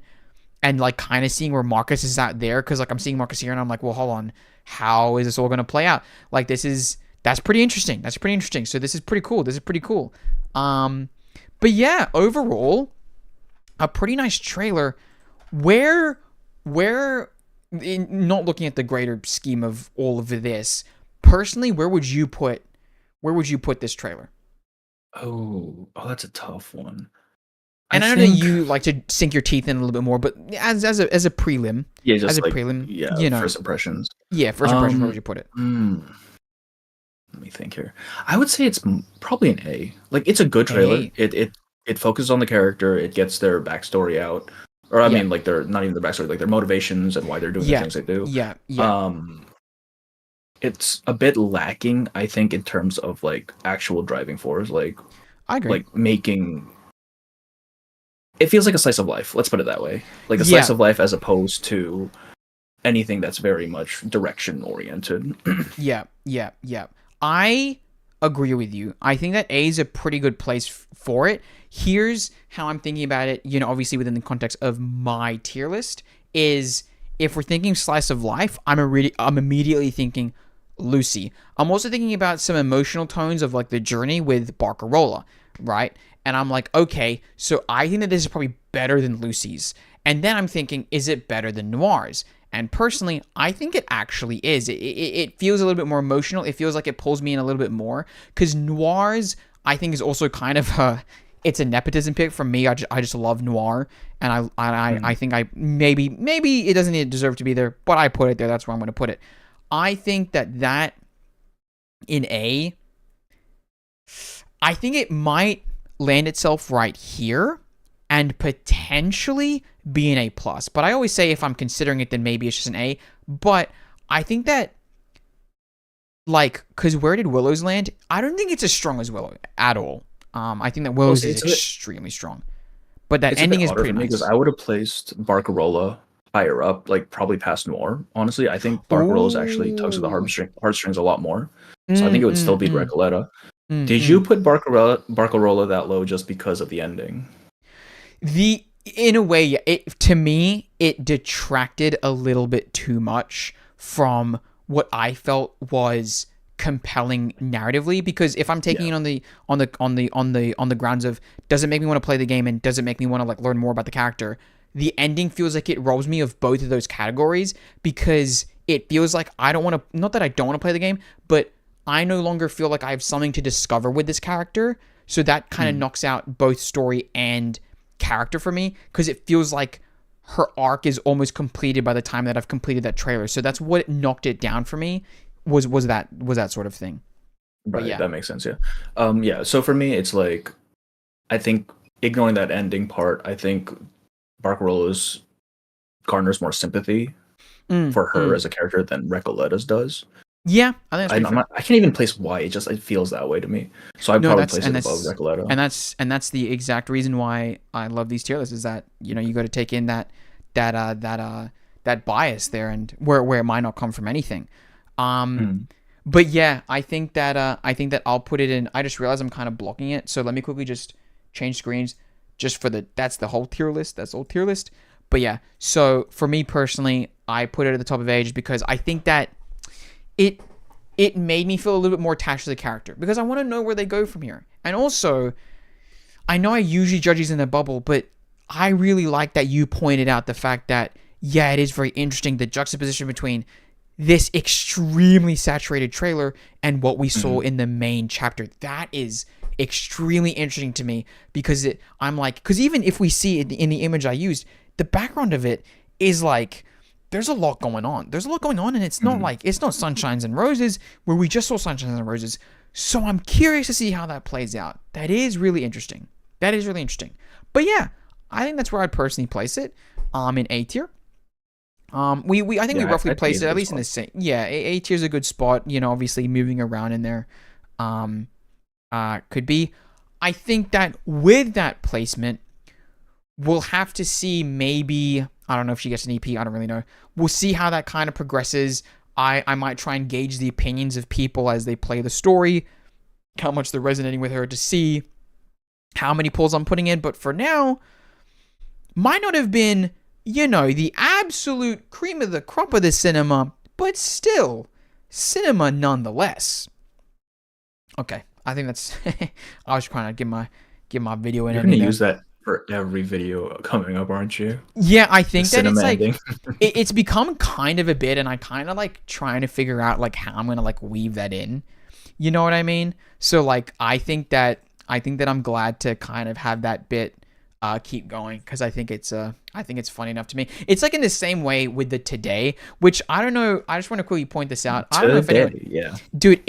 and like kind of seeing where Marcus is at there, because like I'm seeing Marcus here and I'm like, well, hold on, how is this all going to play out? Like that's pretty interesting. So this is pretty cool. But yeah, overall, a pretty nice trailer. Where not looking at the greater scheme of all of this, personally, where would you put this trailer? Oh, that's a tough one. And I know that you like to sink your teeth in a little bit more, but as a prelim, yeah, just as a like, prelim, yeah, you know, first impressions. Yeah, first impression. Where would you put it? Let me think here. I would say it's probably an A. Like, it's a good trailer. It focuses on the character. It gets their backstory out, or I mean, like, they're not even their backstory, like their motivations and why they're doing the things they do. Yeah. It's a bit lacking, I think, in terms of like actual driving force. Like, I agree. Like making. It feels like a slice of life. Let's put it that way. Like a slice of life, as opposed to anything that's very much direction oriented. Yeah. I agree with you. I think that A is a pretty good place for it. Here's how I'm thinking about it, you know, obviously within the context of my tier list, is if we're thinking slice of life, I'm immediately thinking Lucy. I'm also thinking about some emotional tones of like the journey with Barcarola, right? And I'm like, okay, so I think that this is probably better than Lucy's. And then I'm thinking, is it better than Noir's? And personally, I think it actually is. It feels a little bit more emotional. It feels like it pulls me in a little bit more. Because Noir's, I think, is also kind of it's a nepotism pick for me. I just love Noir. And I think maybe it doesn't deserve to be there, but I put it there. That's where I'm going to put it. I think that in A, I think it might land itself right here and potentially be an A+. But I always say if I'm considering it, then maybe it's just an A. But I think that, like, because where did Willow's land? I don't think it's as strong as Willow at all. I think that Willow's is extremely strong. But that It's a ending bit is odder pretty for me nice. because I would have placed Barcarola higher up, like probably past Noir. Honestly, I think Barcarola's actually tugs at the Ooh. heartstrings a lot more. So I think Mm, it would still mm, beat mm, Recoleta. Did you mm. put Barcarola that low just because of the ending? In a way, yeah, to me it detracted a little bit too much from what I felt was compelling narratively, because if I'm taking Yeah. it on the grounds of, does it make me want to play the game and does it make me want to like learn more about the character, the ending feels like it robs me of both of those categories, because it feels like I don't want to, not that I don't want to play the game, but I no longer feel like I have something to discover with this character. So that kind of knocks out both story and character for me, because it feels like her arc is almost completed by the time that I've completed that trailer. So that's what knocked it down for me, was that sort of thing. But Right, yeah. that makes sense, yeah. Yeah, so for me it's like I think ignoring that ending part, I think Barcarola's garners more sympathy Mm, for her mm. as a character than Recoleta's does. Yeah, I think that's pretty fair. I can't even place why. It feels that way to me. So I'd No, probably that's place it above Recoleta. that's the exact reason why I love these tier lists, is that, you know, you got to take in that bias there, and where it might not come from anything. But yeah, I think that I'll put it in. I just realized I'm kind of blocking it, so let me quickly just change screens just for that's the whole tier list. That's the whole tier list. But yeah, so for me personally, I put it at the top of A just because I think that it made me feel a little bit more attached to the character, because I want to know where they go from here. And also, I know I usually judge these in a bubble, but I really like that you pointed out the fact that, yeah, it is very interesting, the juxtaposition between this extremely saturated trailer and what we saw in the main chapter. That is extremely interesting to me, because I'm like, because even if we see it in the image I used, the background of it is like, there's a lot going on. There's a lot going on, and it's not like, it's not sunshines and roses where we just saw sunshines and roses. So I'm curious to see how that plays out. That is really interesting. That is really interesting. But yeah, I think that's where I'd personally place it. In A tier. I think we roughly placed it at least in the same. Yeah, A tier is a good spot. You know, obviously moving around in there, could be. I think that with that placement, we'll have to see, maybe, I don't know if she gets an EP, I don't really know. We'll see how that kind of progresses. I might try and gauge the opinions of people as they play the story, how much they're resonating with her, to see how many pulls I'm putting in. But for now, might not have been, you know, the absolute cream of the crop of the cinema, but still, cinema nonetheless. Okay, I think that's, I was trying to give my video in. You're gonna use that for every video coming up, aren't you? Yeah, I think that it's like, ending. it's become kind of a bit, and I kind of like trying to figure out like how I'm gonna like weave that in. You know what I mean? So like, I think that I'm glad to kind of have that bit keep going, because I think it's funny enough to me. It's like in the same way with the today, which I don't know. I just want to quickly point this out. I don't know if anyone, yeah, dude,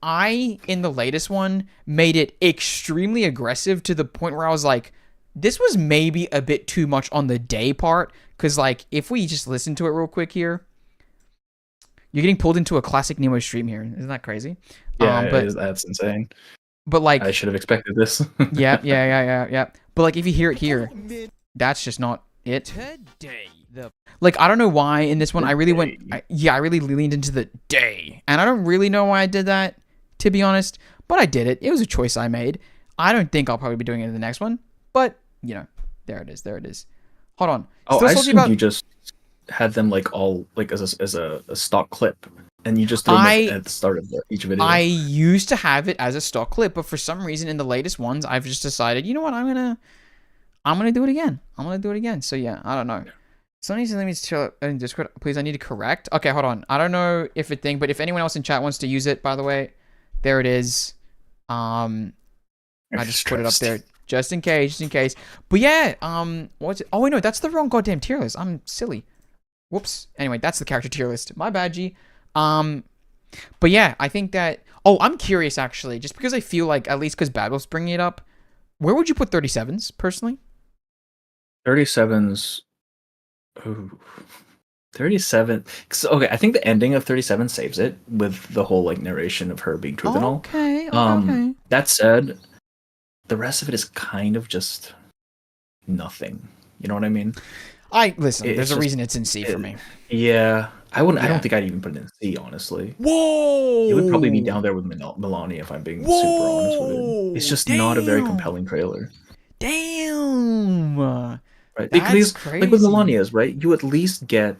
I in the latest one made it extremely aggressive to the point where I was like, this was maybe a bit too much on the day part, because like, if we just listen to it real quick here, you're getting pulled into a classic Nemo stream here. Isn't that crazy? Yeah, that's insane. But like, I should have expected this. yeah. But like, if you hear it here, that's just not it. Today, like, I don't know why in this one I really I really leaned into the day, and I don't really know why I did that, to be honest. But I did it. It was a choice I made. I don't think I'll probably be doing it in the next one, but you know, there it is. Hold on. Oh, I assumed you just had them like all like as a stock clip, and you just threw them at the start of each video. I used to have it as a stock clip, but for some reason in the latest ones, I've just decided, you know what, I'm gonna do it again. So yeah, I don't know. Somebody let me chill in Discord, please. I need to correct. Okay, hold on. I don't know if it thing, but if anyone else in chat wants to use it, by the way, there it is. I just put it up there just in case. But yeah, what's it? Oh wait, no, that's the wrong goddamn tier list. I'm silly. Whoops. Anyway, that's the character tier list. My bad, G. But yeah, I think that. Oh, I'm curious actually, just because I feel like, at least because Bad Wolf's bringing it up, where would you put 37s personally? 37s. Ooh. 37. So, okay, I think the ending of 37 saves it with the whole like narration of her being truth and all. Okay. That said, the rest of it is kind of just nothing. You know what I mean? Listen. There's a just- reason it's in C for me. Yeah, I wouldn't. I Yeah. don't think I'd even put it in C, honestly. Whoa! It would probably be down there with Melania if I'm being super honest with it. It's just not a very compelling trailer, Damn. right? That's Because like with crazy. Melania's, right? You at least get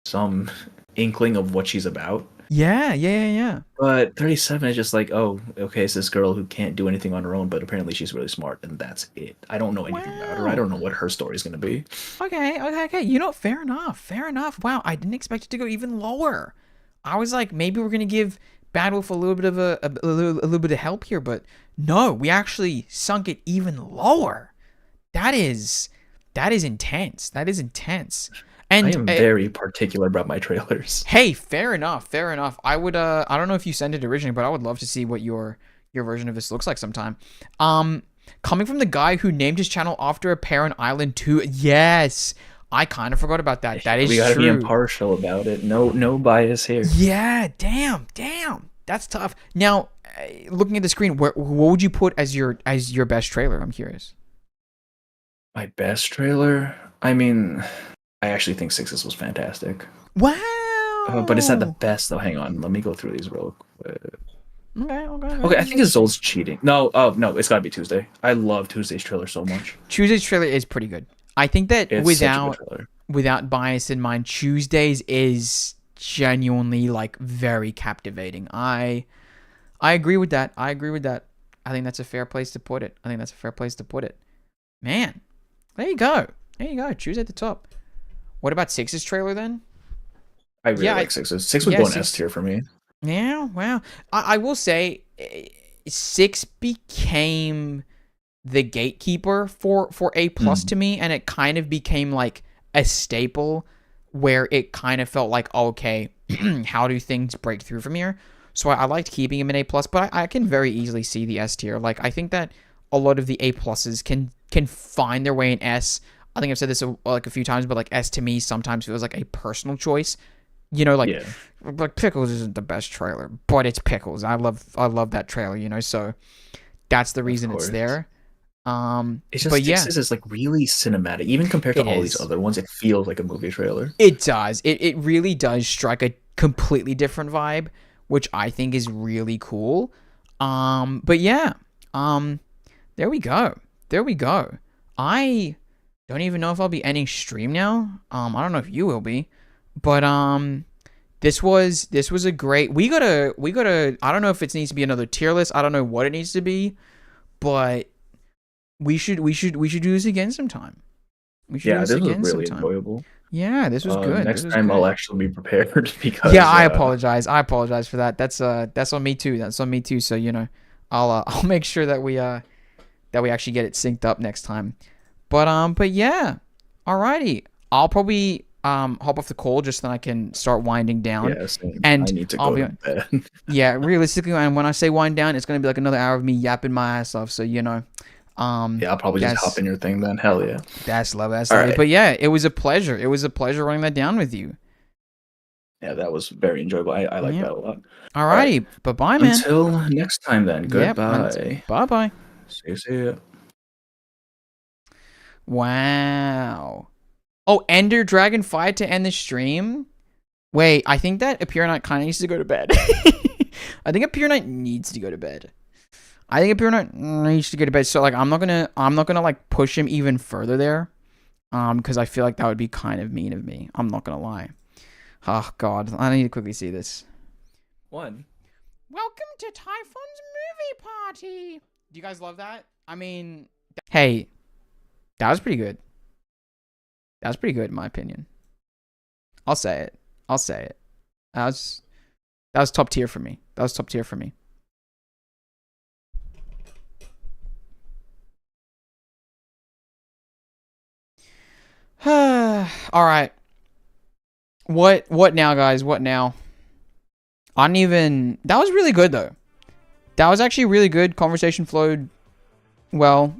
some inkling of what she's about. Yeah. But 37 is just like, oh, okay, it's this girl who can't do anything on her own, but apparently she's really smart, and that's it. I don't know anything about her. I don't know what her story's gonna be. Okay. You know, fair enough. Wow, I didn't expect it to go even lower. I was like, maybe we're gonna give Bad Wolf a little bit of a little bit of help here, but no, we actually sunk it even lower. That is intense. That is intense. And I am very particular about my trailers. hey, fair enough. I would I don't know if you sent it originally, but I would love to see what your version of this looks like sometime. Coming from the guy who named his channel after a parent island too. Yes. I kind of forgot about that. That is true. We gotta be impartial about it. No bias here. Yeah, damn. That's tough. Now, looking at the screen, what would you put as your best trailer? I'm curious. My best trailer? I mean, I actually think Sixes was fantastic. Wow. But it's not the best though. Hang on, let me go through these real quick. Okay. I think Zol's cheating. No, it's gotta be Tuesday. I love Tuesday's trailer so much. Tuesday's trailer is pretty good. I think that It's such a good trailer. without bias in mind, Tuesdays is genuinely like very captivating. I agree with that. I think that's a fair place to put it. Man, there you go. Tuesday at the top. What about Six's trailer then? I really like Sixes. Six would go in S tier for me. Yeah, wow. I will say, 6 became the gatekeeper for A plus to me, and it kind of became like a staple where it kind of felt like, okay, how do things break through from here? So I liked keeping him in A plus, but I can very easily see the S tier. Like, I think that a lot of the A pluses can find their way in S. I think I've said this like a few times, but like S to me sometimes feels like a personal choice. You know, like Pickles isn't the best trailer, but it's Pickles. I love that trailer, you know, so that's the reason it's there. It's just Sixes is like really cinematic, even compared to all these other ones. It feels like a movie trailer. It does. It really does strike a completely different vibe, which I think is really cool. But yeah, there we go. I don't even know if I'll be ending stream now. I don't know if you will be, but this was a great. We gotta. I don't know if it needs to be another tier list. I don't know what it needs to be, but we should do this again sometime. This was really enjoyable. Yeah, this was good. Next time I'll actually be prepared because I apologize. I apologize for that. That's on me too. So you know, I'll make sure that we actually get it synced up next time. But yeah, alrighty. I'll probably hop off the call just so I can start winding down. Yeah, same. And I need to go to bed. Yeah, realistically, and when I say wind down, it's gonna be like another hour of me yapping my ass off. So you know. I'll probably just hop in your thing then. Hell yeah. That's lovely. Right. But yeah, it was a pleasure. running that down with you. Yeah, that was very enjoyable. I like that a lot. Alrighty. Bye-bye, man. Until next time then. Goodbye. Yep. Bye-bye. See ya. Wow. Oh, Ender Dragon fight to end the stream? Wait, I think that Appear Knight kind of needs to go to bed. I think Appear Knight needs to go to bed. So like I'm not gonna like push him even further there. Because I feel like that would be kind of mean of me. I'm not gonna lie. Oh god, I need to quickly see this. One. Welcome to Typhon's movie party. Do you guys love that? I mean, hey, that was pretty good. That was pretty good in my opinion. I'll say it. That was top tier for me. All right. What now, guys? What now? That was really good though. That was actually really good. Conversation flowed well.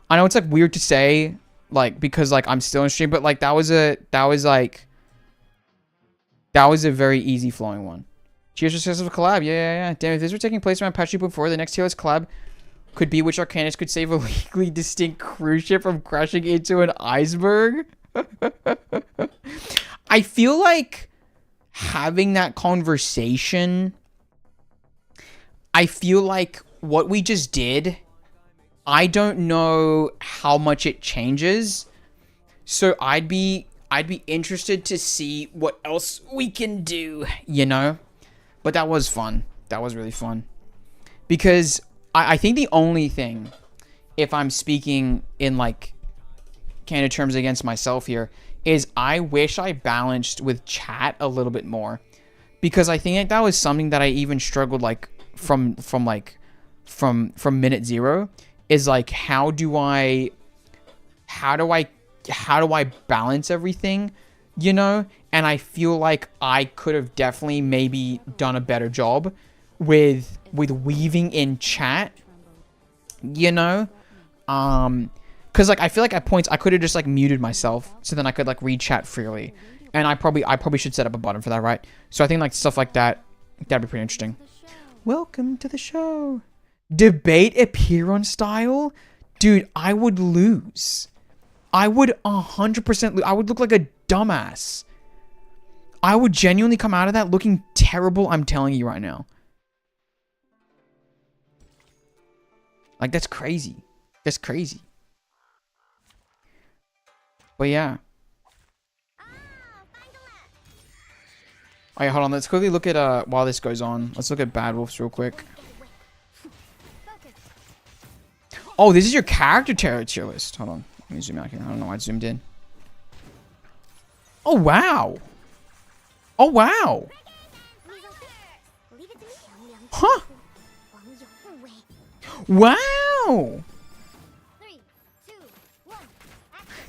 I know it's like weird to say, like, because like I'm still in stream, but like that was a very easy flowing one. Cheers to success of a collab. Yeah. Damn, if this were taking place around Patch 2.4, the next tier list collab could be which Arcanist could save a legally distinct cruise ship from crashing into an iceberg. I feel like having that conversation, I feel like what we just did, I don't know how much it changes. So I'd be interested to see what else we can do, you know? But that was fun. That was really fun. Because I think the only thing, if I'm speaking in like candid terms against myself here, is I wish I balanced with chat a little bit more. Because I think like that was something that I even struggled like from minute zero, is like how do I balance everything, you know? And I feel like I could have definitely maybe done a better job with weaving in chat, you know? Cause like I feel like at points I could have just like muted myself so then I could like read chat freely. And I probably should set up a button for that, right? So I think like stuff like that, that'd be pretty interesting. Welcome to the show. Debate Epiron style? Dude, I would lose. I would 100% lose. I would look like a dumbass. I would genuinely come out of that looking terrible, I'm telling you right now. Like, that's crazy. That's crazy. But yeah. Alright, hold on. Let's quickly look at, while this goes on, let's look at Bad Wolves real quick. Oh, this is your character tier list. Hold on. Let me zoom out here. I don't know why I zoomed in. Oh, wow. Oh, wow. Huh. Wow.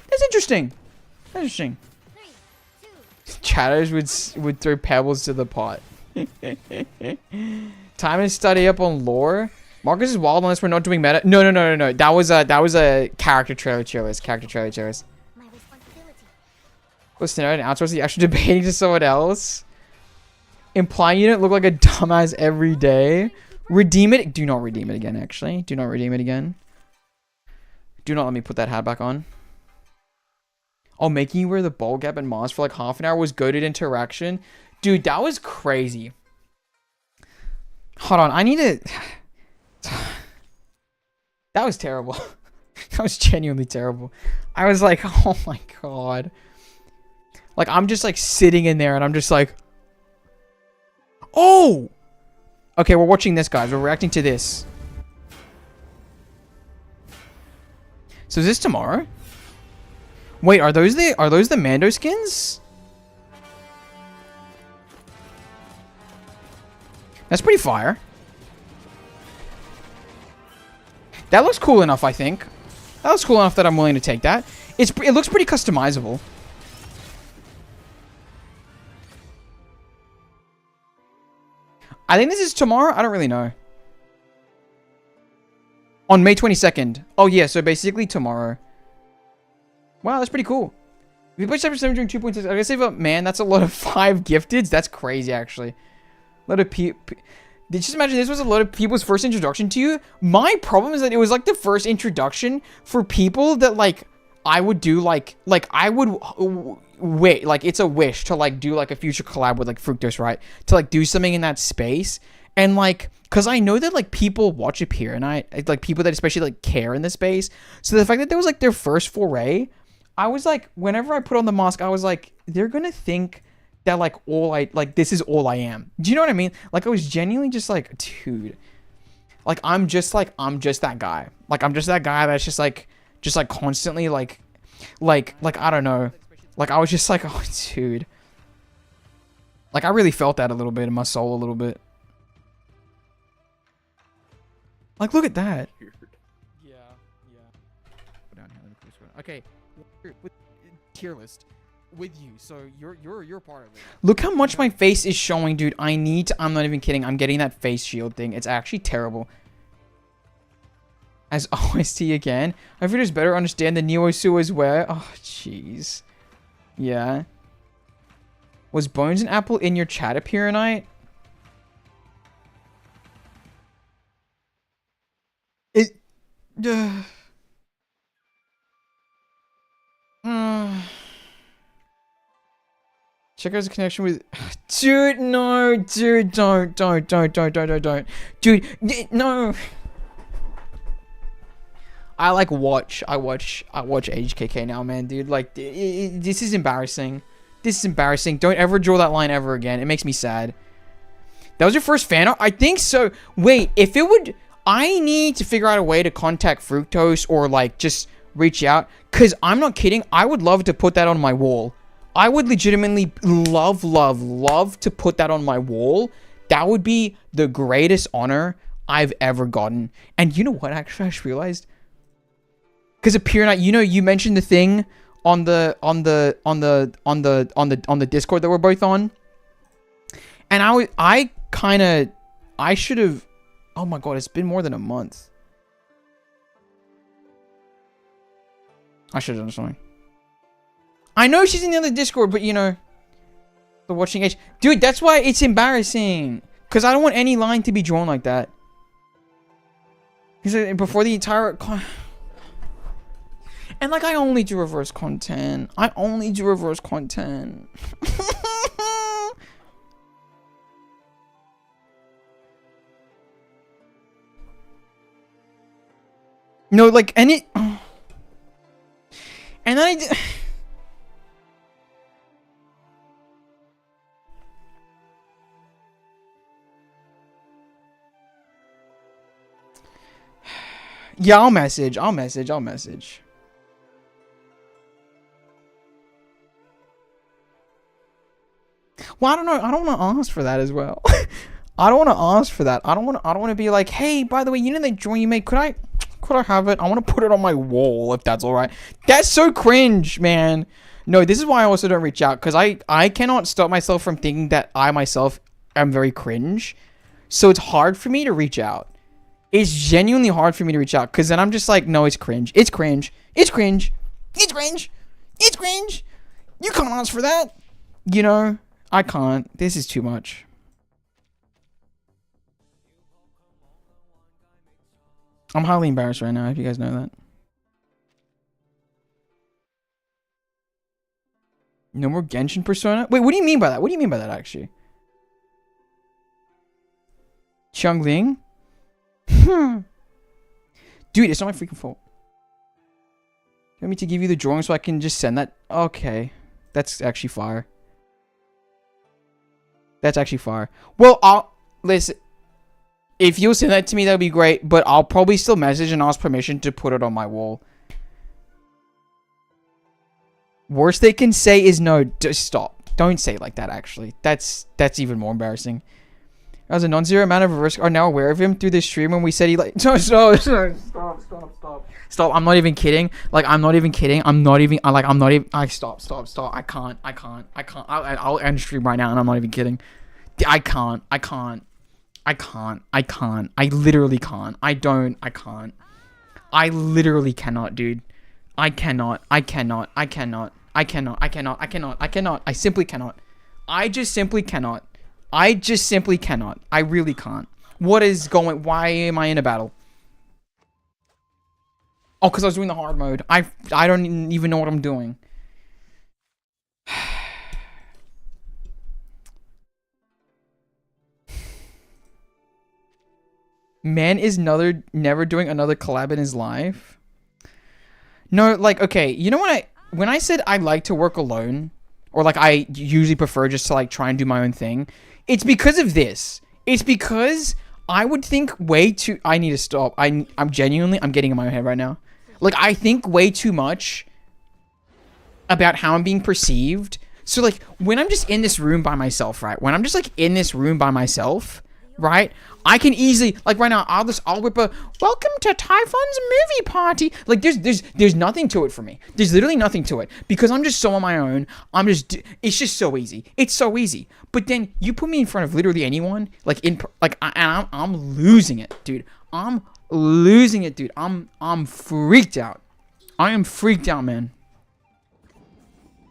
That's interesting. That's interesting. Chatters would throw pebbles to the pot. Time to study up on lore. Marcus is wild unless we're not doing meta. No. That was a character trailer tier list. Character trailer tier list. Listen, and outsource the extra debating to someone else. Implying you don't look like a dumbass every day. Redeem it. Do not redeem it again, actually. Do not redeem it again. Do not let me put that hat back on. Oh, making you wear the ball gap and mask for like half an hour was goated interaction. Dude, that was crazy. Hold on, I need to... That was terrible. That was genuinely terrible. I was like, oh my god. Like, I'm just like sitting in there and I'm just like... Oh! Okay, we're watching this, guys. We're reacting to this. So is this tomorrow? Wait, are those the Mando skins? That's pretty fire. That looks cool enough, I think. That looks cool enough that I'm willing to take that. It looks pretty customizable. I think this is tomorrow. I don't really know. On May 22nd. Oh yeah, so basically tomorrow. Wow, that's pretty cool. If you play Chapter 7 during 2.6, I gotta say, but man, that's a lot of 5 gifteds. That's crazy, actually. A lot of people. Just imagine this was a lot of people's first introduction to you. My problem is that it was like the first introduction for people that like I would do like I would wait, like it's a wish to like do like a future collab with like Fructose, right? To like do something in that space. And like, cause I know that like people watch it here and I like people that especially like care in the space. So the fact that there was like their first foray, I was like, whenever I put on the mask, I was like, they're gonna think that like this is all I am. Do you know what I mean? Like I was genuinely just like, dude, like I'm just that guy. Like I'm just that guy that's just like constantly like I don't know. Like I was just like, oh dude. Like I really felt that a little bit in my soul a little bit. Like look at that. Yeah. Okay. With tier list with you, so you're part of it. Look how much my face is showing, dude. I'm not even kidding. I'm getting that face shield thing. It's actually terrible. As OST again. I feel just better understand the Neo-Su as well. Oh jeez. Yeah. Was Bones and Apple in your chat appear tonight? Check out his connection with... Dude, no. Dude, don't. Dude, no. I watch HKK now, man, dude. Like, this is embarrassing. This is embarrassing. Don't ever draw that line ever again. It makes me sad. That was your first fan art? I think so. Wait, if it would... I need to figure out a way to contact Fructose or, like, just reach out. Because I'm not kidding. I would love to put that on my wall. I would legitimately love to put that on my wall. That would be the greatest honor I've ever gotten. And you know what, actually, I just realized? Because Appear Night, you know, you mentioned the thing on the Discord that we're both on. And I should have... Oh my god, it's been more than a month. I should have done something. I know she's in the other Discord, but you know, the watching age. Dude, that's why it's embarrassing. Because I don't want any line to be drawn like that. Because before the entire... And like, I only do reverse content. No, like, and it... And then I did... Yeah, I'll message. Well, I don't know. I don't want to ask for that as well. I don't want to ask for that. I don't want to be like, hey, by the way, you know that drawing you made? Could I have it? I want to put it on my wall if that's all right. That's so cringe, man. No, this is why I also don't reach out, because I cannot stop myself from thinking that I myself am very cringe. So it's hard for me to reach out. It's genuinely hard for me to reach out, because then I'm just like, no, it's cringe. It's cringe. You can't ask for that. You know, I can't. This is too much. I'm highly embarrassed right now, if you guys know that. No more Genshin Persona? Wait, what do you mean by that? What do you mean by that, actually? Chungling? Dude, it's not my freaking fault. You want me to give you the drawing so I can just send that? Okay. That's actually fire. Well, listen. If you'll send that to me, that would be great. But I'll probably still message and ask permission to put it on my wall. Worst they can say is no. Just stop. Don't say it like that, actually. That's even more embarrassing. As a non-zero amount of reverse are now aware of him through this stream when we said he like... Stop. I'm not even kidding. Like, I'm not even kidding. Stop. I can't. I'll end stream right now and I'm not even kidding. I can't. I literally can't. I can't. I literally cannot, dude. I cannot. I simply cannot. I just simply cannot. I really can't. What is going... Why am I in a battle? Oh, because I was doing the hard mode. I don't even know what I'm doing. Man is never doing another collab in his life. No, like, okay, you know when I said I like to work alone, or like I usually prefer just to like try and do my own thing, it's because of this. It's because I would think way too... I need to stop. I'm genuinely... I'm getting in my own head right now. Like, I think way too much about how I'm being perceived. So, like, when I'm just in this room by myself, right? When I'm just, like, in this room by myself, right? I can easily... Like, right now, I'll whip a... Welcome to Typhon's movie party. Like, there's nothing to it for me. There's literally nothing to it. Because I'm just so on my own. It's just so easy. It's so easy. But then, you put me in front of literally anyone, like, I'm losing it, dude. I'm losing it, dude. I'm freaked out. I am freaked out, man.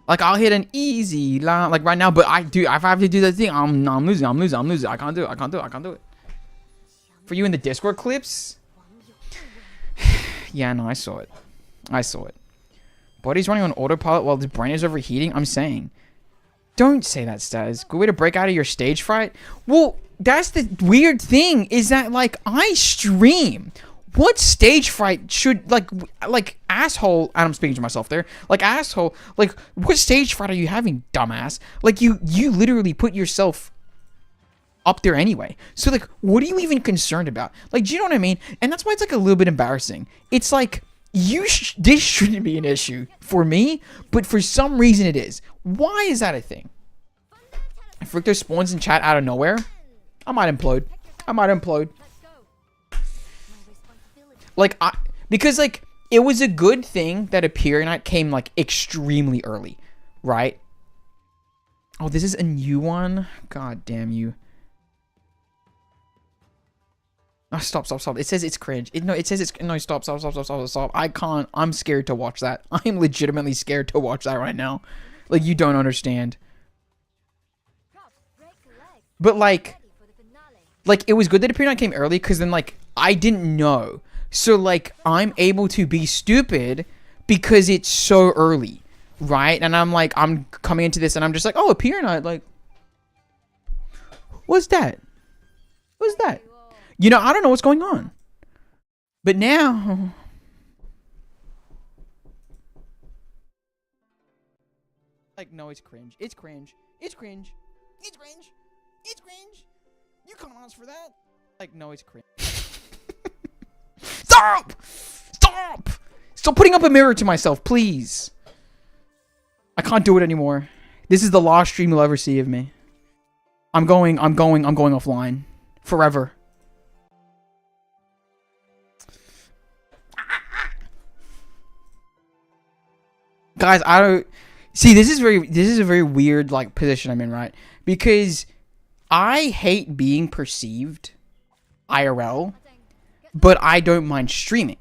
Like, I'll hit an easy line, like, right now, but if I have to do that thing, I'm losing. I can't do it. For you in the Discord clips? Yeah, no, I saw it. I saw it. Body's running on autopilot while the brain is overheating. I'm saying. Don't say that, Staz. Good way to break out of your stage fright. Well, that's the weird thing, is that, like, I stream. What stage fright should, like, asshole, and I'm speaking to myself there, like, asshole, like, what stage fright are you having, dumbass? Like, you literally put yourself up there anyway. So, like, what are you even concerned about? Like, do you know what I mean? And that's why it's, like, a little bit embarrassing. It's like, this shouldn't be an issue for me, but for some reason it is. Why is that a thing? If Richter spawns in chat out of nowhere, I might implode. I might implode. Like, because, like, it was a good thing that Aperianite came, like, extremely early, right? Oh, this is a new one? God damn you. Oh, stop. It says it's cringe. It says it's... No, stop. I can't. I'm scared to watch that. I'm legitimately scared to watch that right now. Like, you don't understand. But, like, it was good that Aperianite came early, because then, like, I didn't know. So, like, I'm able to be stupid because it's so early, right? And I'm, like, I'm coming into this, and I'm just like, oh, Aperianite, like... What's that? What's that? You know, I don't know what's going on. But now... Like, no, it's cringe. It's cringe. It's cringe. It's cringe. It's cringe. You can't ask for that. Like, no, it's cringe. Stop! Stop! Stop putting up a mirror to myself, please. I can't do it anymore. This is the last stream you'll ever see of me. I'm going offline. Forever. Guys, I don't... See, this is a very weird, like, position I'm in, right? Because I hate being perceived IRL, but I don't mind streaming.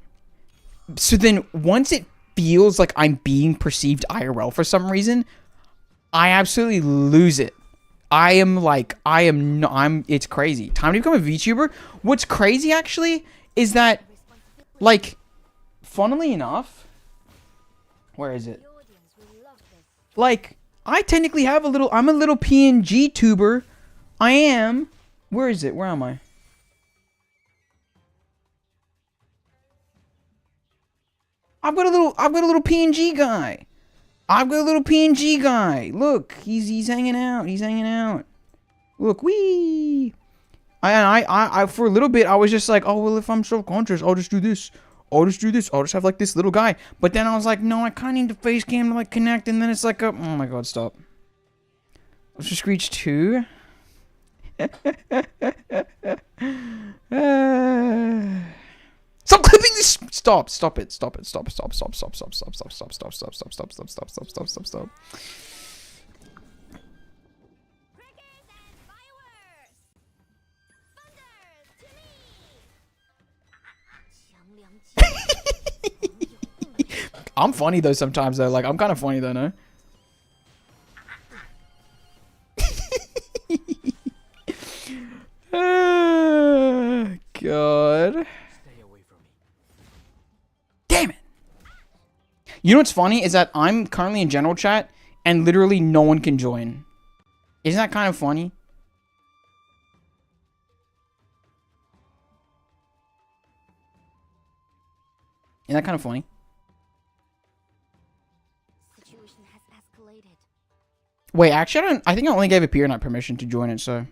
So then, once it feels like I'm being perceived IRL for some reason, I absolutely lose it. It's crazy. Time to become a VTuber? What's crazy, actually, is that, like, funnily enough... Where is it? Like, I technically have I'm a little PNG tuber. I am. Where is it? Where am I? I've got a little PNG guy. Look, he's hanging out. Look, wee. I for a little bit I was just like, oh well, if I'm self-conscious, I'll just do this. I'll just have like this little guy. But then I was like, no, I kind of need the face cam to like connect. And then it's like, oh my god, stop. Let's just Screech 2. Stop clipping this. Stop it. Stop. I'm funny though sometimes though. Like, I'm kind of funny though, no? God. Damn it. You know what's funny is that I'm currently in general chat and literally no one can join. Isn't that kind of funny? Isn't that kind of funny? Wait, actually, I think I only gave Aperianite permission to join it, so...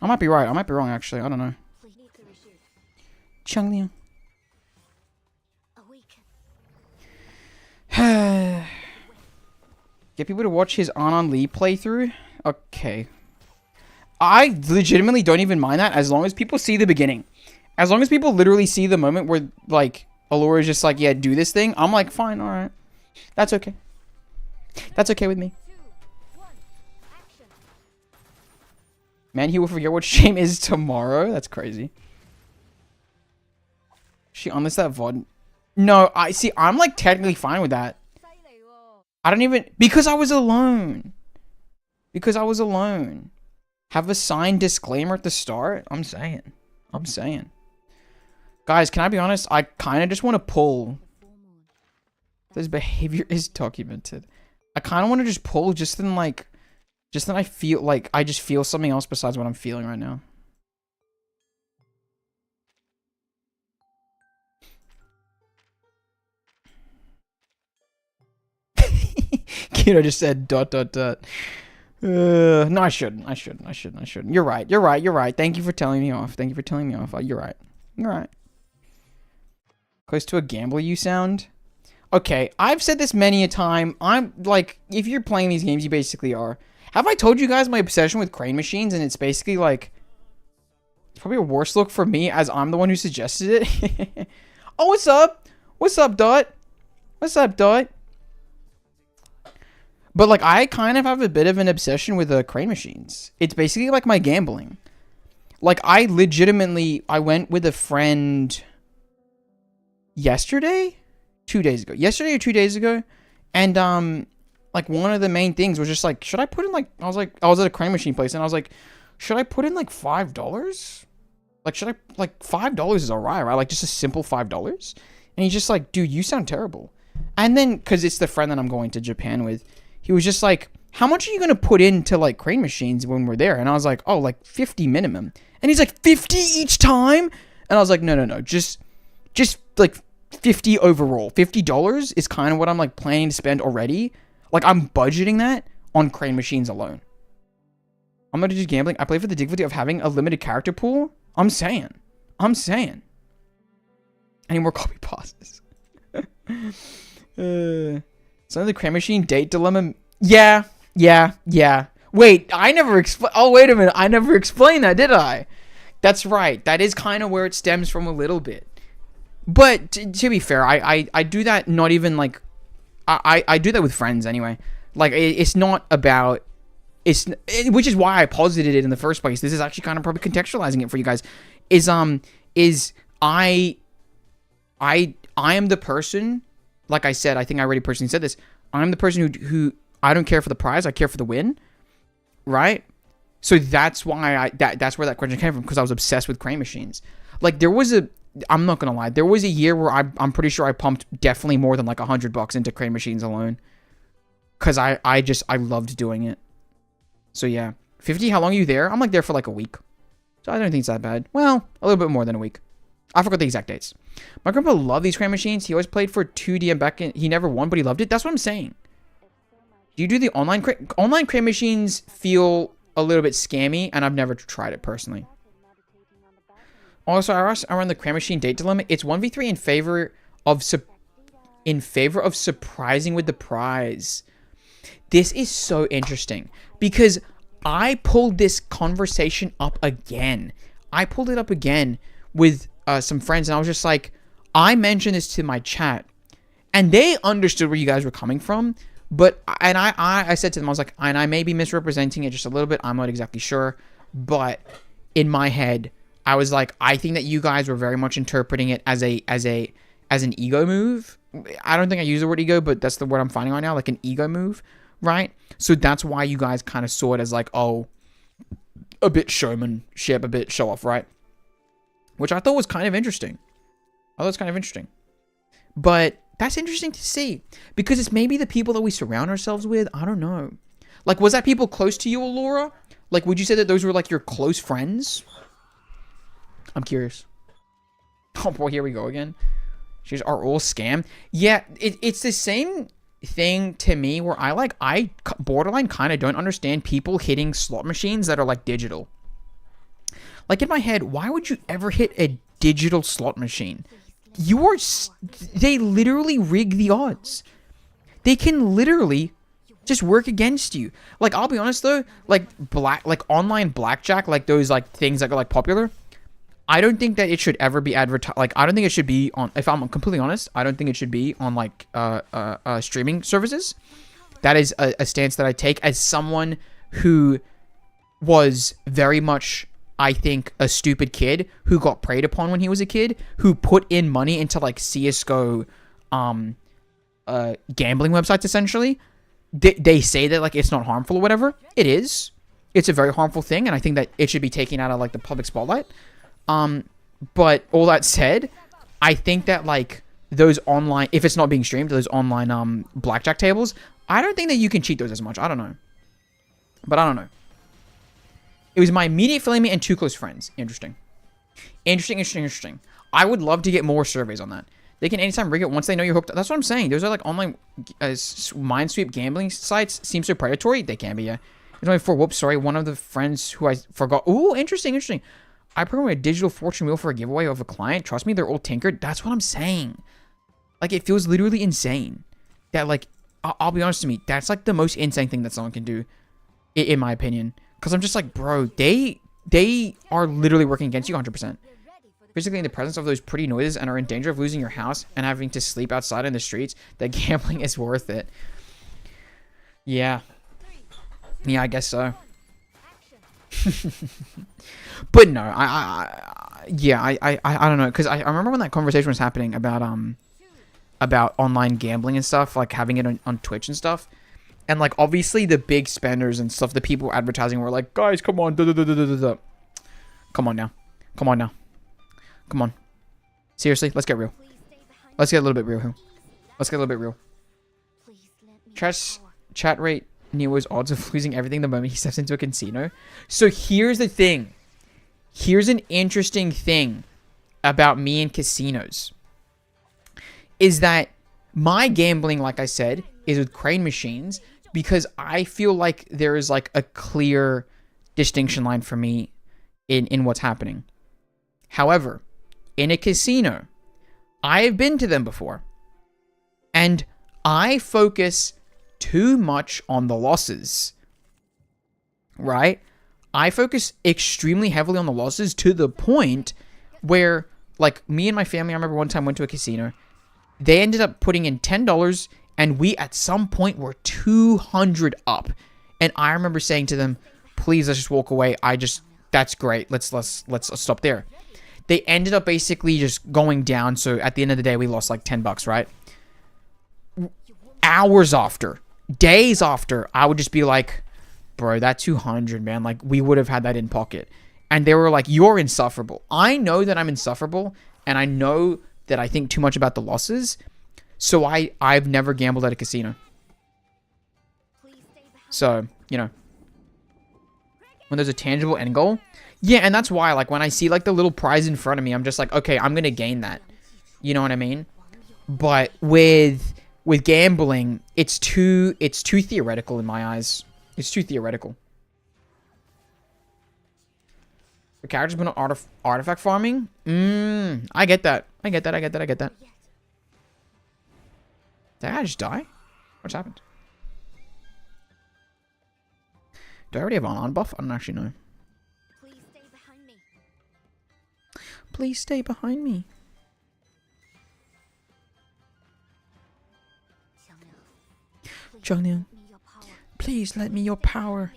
I might be right. I might be wrong, actually. I don't know. Changliang. Get people to watch his Anon Lee playthrough? Okay. I legitimately don't even mind that as long as people see the beginning. As long as people literally see the moment where, like, Allura is just like, yeah, do this thing. I'm like, fine, alright. That's okay. That's okay with me. Man, he will forget what shame is tomorrow? That's crazy. She unless that VOD... No, I'm like technically fine with that. I don't even... Because I was alone. Have a signed disclaimer at the start? I'm saying. Guys, can I be honest? I kind of just want to pull. This behavior is documented. I kind of want to just pull just then I feel like I just feel something else besides what I'm feeling right now. Kino just said ... No, I shouldn't. You're right. Thank you for telling me off. You're right. Close to a gambler you sound. Okay, I've said this many a time. I'm like, if you're playing these games, you basically are. Have I told you guys my obsession with crane machines? And it's basically like, it's probably a worse look for me as I'm the one who suggested it. Oh, what's up? What's up, Dot? But like, I kind of have a bit of an obsession with crane machines. It's basically like my gambling. Like, I went with a friend yesterday? 2 days ago. Yesterday or 2 days ago. And, like, one of the main things was just like, should I put in like, I was at a crane machine place and I was like, should I put in like $5? Like, should I, like, $5 is alright, right? Like, just a simple $5. And he's just like, dude, you sound terrible. And then, because it's the friend that I'm going to Japan with, he was just like, how much are you going to put into, like, crane machines when we're there? And I was like, oh, like, 50 minimum. And he's like, 50 each time? And I was like, no. Just, like, 50 overall. $50 is kind of what I'm, like, planning to spend already. Like, I'm budgeting that on crane machines alone. I'm not just gambling. I play for the dignity of having a limited character pool. I'm saying. Any more copy passes? Some of the crane machine date dilemma. Yeah. Wait, I never explained. Oh, wait a minute. I never explained that, did I? That's right. That is kind of where it stems from a little bit. But to be fair, I do that not even like. I do that with friends anyway. Like, it's not about. Which is why I posited it in the first place. This is actually kind of probably contextualizing it for you guys. I am the person, like I said, I think I already personally said this. I'm the person who I don't care for the prize, I care for the win, right? So that's why that's where that question came from, because I was obsessed with crane machines. Like, I'm not gonna lie, there was a year where I'm pretty sure I pumped definitely more than like $100 into crane machines alone, because I loved doing it. So yeah, 50. How long are you there? I'm like there for like a week, so I don't think it's that bad. Well, a little bit more than a week. I forgot the exact dates. My grandpa loved these crane machines. He always played for 2D and back in. He never won, but he loved it. That's what I'm saying. Do you do the online crane machines? Feel a little bit scammy, and I've never tried it personally. Also, around the crane machine date dilemma, it's 1v3 in favor of surprising with the prize. This is so interesting because I pulled this conversation up again. I pulled it up again with some friends, and I was just like, I mentioned this to my chat, and they understood where you guys were coming from. But I said to them, I was like, and I may be misrepresenting it just a little bit. I'm not exactly sure, but in my head, I was like, I think that you guys were very much interpreting it as an ego move. I don't think I use the word ego, but that's the word I'm finding right now, like an ego move, right? So that's why you guys kind of saw it as like, oh, a bit showmanship, a bit show off, right? Which I thought was kind of interesting. But that's interesting to see, because it's maybe the people that we surround ourselves with. I don't know. Like, was that people close to you, Allura? Like, would you say that those were like your close friends? I'm curious. Oh boy, here we go again. She's are all scam. Yeah, it's the same thing to me where I borderline kind of don't understand people hitting slot machines that are like digital. Like, in my head, why would you ever hit a digital slot machine? They literally rig the odds. They can literally just work against you. Like, I'll be honest though, like online blackjack, like those like things that are like popular, I don't think that it should ever be advertised. Like, I don't think it should be on, if I'm completely honest, I don't think it should be on like streaming services. That is a stance that I take as someone who was very much, I think, a stupid kid who got preyed upon when he was a kid, who put in money into like CSGO gambling websites, essentially. They say that like it's not harmful or whatever. It is. It's a very harmful thing, and I think that it should be taken out of like the public spotlight. But all that said, I think that like those online, if it's not being streamed, those online blackjack tables, I don't think that you can cheat those as much. I don't know. But I don't know. It was my immediate family and 2 close friends. Interesting. Interesting. I would love to get more surveys on that. They can anytime rig it once they know you're hooked. That's what I'm saying. Those are like online minesweep gambling sites. Seem so predatory. They can be, yeah. There's only 4. Whoops, sorry. One of the friends who I forgot. Ooh, interesting. I programmed a digital fortune wheel for a giveaway of a client. Trust me, they're all tinkered. That's what I'm saying. Like, it feels literally insane. That, like, I'll be honest with me. That's, like, the most insane thing that someone can do. In my opinion. Because I'm just like, bro, they are literally working against you 100%. Physically in the presence of those pretty noises and are in danger of losing your house and having to sleep outside in the streets, that gambling is worth it. Yeah. Yeah, I guess so. But no, I don't know, because I remember when that conversation was happening about online gambling and stuff, like having it on Twitch and stuff. And like obviously the big spenders and stuff, the people advertising were like, guys, come on, come on now. Come on. Seriously, let's get real. Let's get a little bit real here. Chat rate Neo's odds of losing everything the moment he steps into a casino. So here's the thing. Here's an interesting thing about me and casinos. Is that my gambling, like I said, is with crane machines because I feel like there is like a clear distinction line for me in what's happening. However, in a casino, I've been to them before, and I focus too much on the losses, right? I focus extremely heavily on the losses to the point where, like, me and my family, I remember one time went to a casino. They ended up putting in $10, and we at some point were 200 up. And I remember saying to them, please, let's just walk away. That's great. Let's stop there. They ended up basically just going down. So at the end of the day, we lost like $10, right? Hours after, days after, I would just be like, bro, that 200, man, like we would have had that in pocket. And they were like, you're insufferable. I know that I'm insufferable, and I know that I think too much about the losses. So I've never gambled at a casino. So, you know, when there's a tangible end goal. Yeah, and that's why, like, when I see, like, the little prize in front of me, I'm just like, okay, I'm going to gain that. You know what I mean? But with gambling, it's too theoretical in my eyes. It's too theoretical. The character's been on artifact farming? I get that. I get that. Did that guy just die? What's happened? Do I already have on buff? I don't actually know. Please stay behind me. Jiang, please let me your power.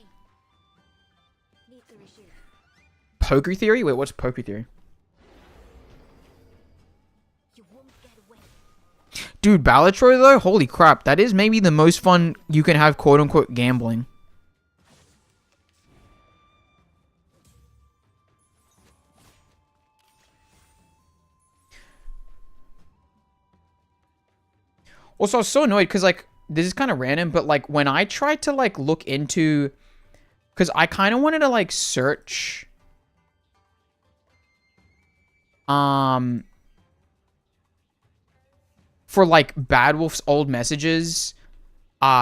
Poker theory? Wait, what's poker theory? Dude, Ballatroy though? Holy crap. That is maybe the most fun you can have, quote unquote, gambling. Also, I was so annoyed because, like, this is kind of random, but, like, when I tried to, like, look into... Because I kind of wanted to, like, search... For, like, Bad Wolf's old messages,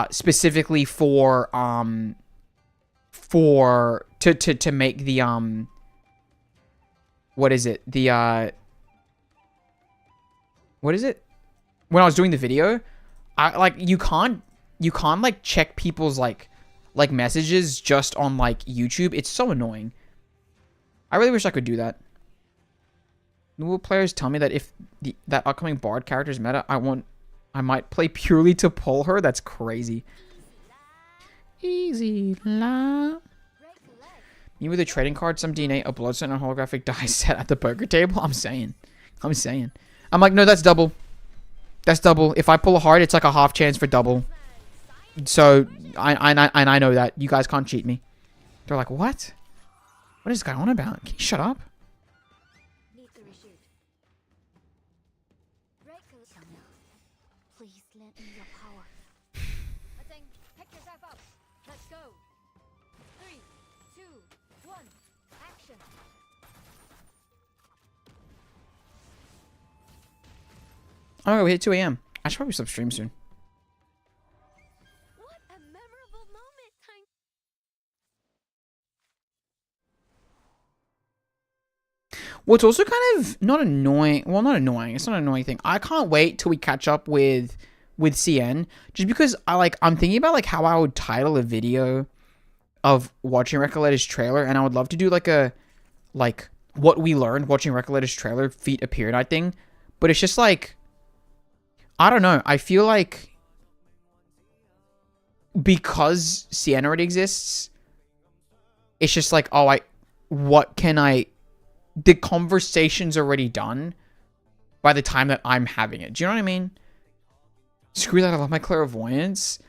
specifically to make the, what is it? What is it? When I was doing the video, you can't like check people's like messages just on like YouTube. It's so annoying. I really wish I could do that. New players tell me that if that upcoming Bard character is meta, I might play purely to pull her. That's crazy. Easy la. Me with a trading card, some DNA, a bloodstone, and a holographic die set at the poker table. I'm saying. I'm like, no, that's double. That's double. If I pull a heart, it's like a half chance for double. So, I know that. You guys can't cheat me. They're like, what? What is this guy on about? Can you shut up? Oh, we hit 2 a.m. I should probably stop stream soon. What a memorable moment, time. What's also kind of not annoying. Well, not annoying. It's not an annoying thing. I can't wait till we catch up with CN, just because I'm thinking about like how I would title a video of watching Recoletta's trailer, and I would love to do like a what we learned watching Recoletta's trailer feat appear night thing, but it's just like, I don't know. I feel like because CN already exists, it's just like, oh, the conversation's already done by the time that I'm having it. Do you know what I mean? Screw that, I love my clairvoyance.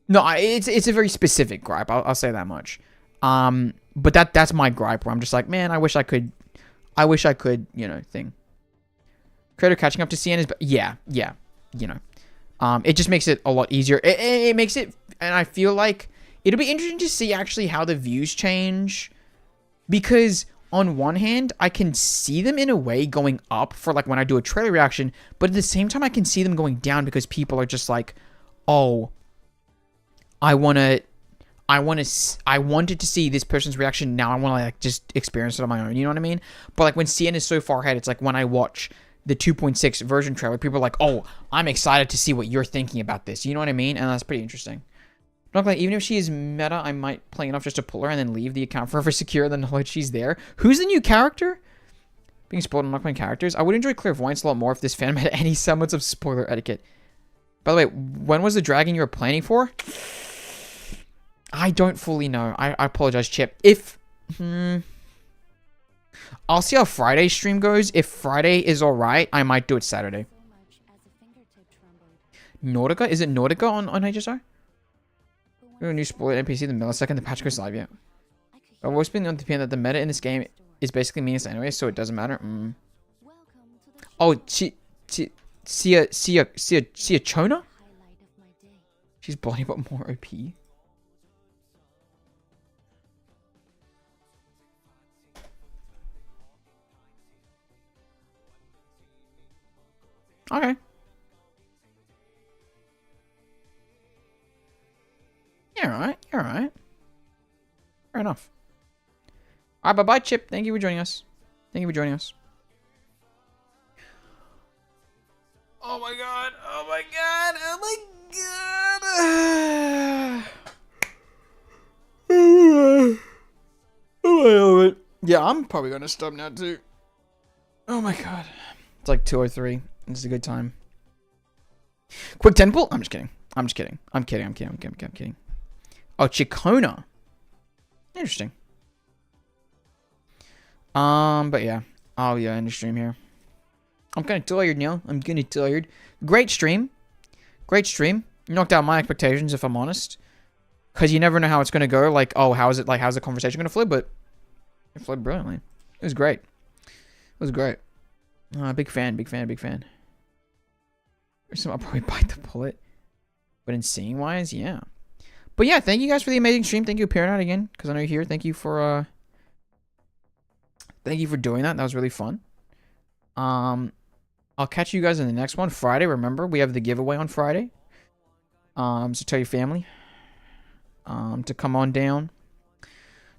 No, it's a very specific gripe. I'll say that much. But that's my gripe, where I'm just like, man, I wish I could, you know, thing. Creator catching up to CN is, yeah, you know. It just makes it a lot easier. It makes it, and I feel like it'll be interesting to see actually how the views change, because on one hand, I can see them in a way going up for like when I do a trailer reaction, but at the same time, I can see them going down because people are just like, oh, I wanted to see this person's reaction. Now I want to like just experience it on my own. You know what I mean? But like when CN is so far ahead, it's like when I watch the 2.6 version trailer, people are like, oh, I'm excited to see what you're thinking about this. You know what I mean? And that's pretty interesting. Not like, even if she is meta, I might play enough just to pull her and then leave the account forever secure, the knowledge she's there. Who's the new character? Being spoiled on Knockman characters. I would enjoy clairvoyance a lot more if this fandom had any semblance of spoiler etiquette. By the way, when was the dragon you were planning for? I don't fully know. I apologize, Chip. If... I'll see how Friday's stream goes. If Friday is alright, I might do it Saturday. Nautica? Is it Nautica on HSR? A new spoiler NPC the millisecond the patch goes live yet. I've always been on the opinion that the meta in this game is basically meaningless anyway, so it doesn't matter. Oh, Chona? She's bloody but more OP. Okay. You're alright. You're alright. Fair enough. Alright, bye-bye, Chip. Thank you for joining us. Thank you for joining us. Oh my god. Oh my god. Oh my god. Oh my god. Yeah, I'm probably gonna stop now too. Oh my god. It's like 2:03. This is a good time. Quick 10 pull? I'm just kidding. I'm kidding. I'm kidding. Oh, Chicona. Interesting. But yeah. Oh yeah, end of stream here. I'm kind of tired now. I'm kind of tired. Great stream. Great stream. Knocked out my expectations, if I'm honest. Because you never know how it's going to go. Like, oh, how's the conversation going to flow? But it flowed brilliantly. It was great. It was great. Big fan. I'll probably bite the bullet. But in seeing wise, yeah. But yeah, thank you guys for the amazing stream. Thank you, Paranoid, again, because I know you're here. Thank you for doing that. That was really fun. I'll catch you guys in the next one Friday. Remember, we have the giveaway on Friday. So tell your family to come on down.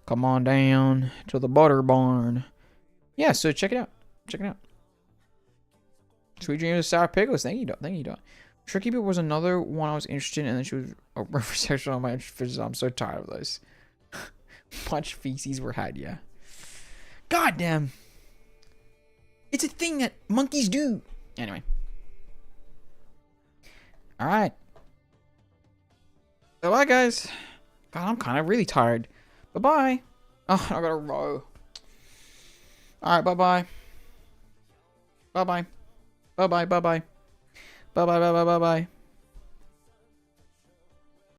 Come on down to the butter barn. Yeah, so check it out. Sweet dreams of sour pickles. Thank you, Dot. Tricky Bit was another one I was interested in, and then she was a reference on my interest. I'm so tired of those. Much feces were had, yeah. God damn. It's a thing that monkeys do. Anyway. Alright. Bye-bye, guys. God, I'm kind of really tired. Bye-bye. Oh, I gotta row. Alright, bye-bye. Bye-bye. Bye-bye.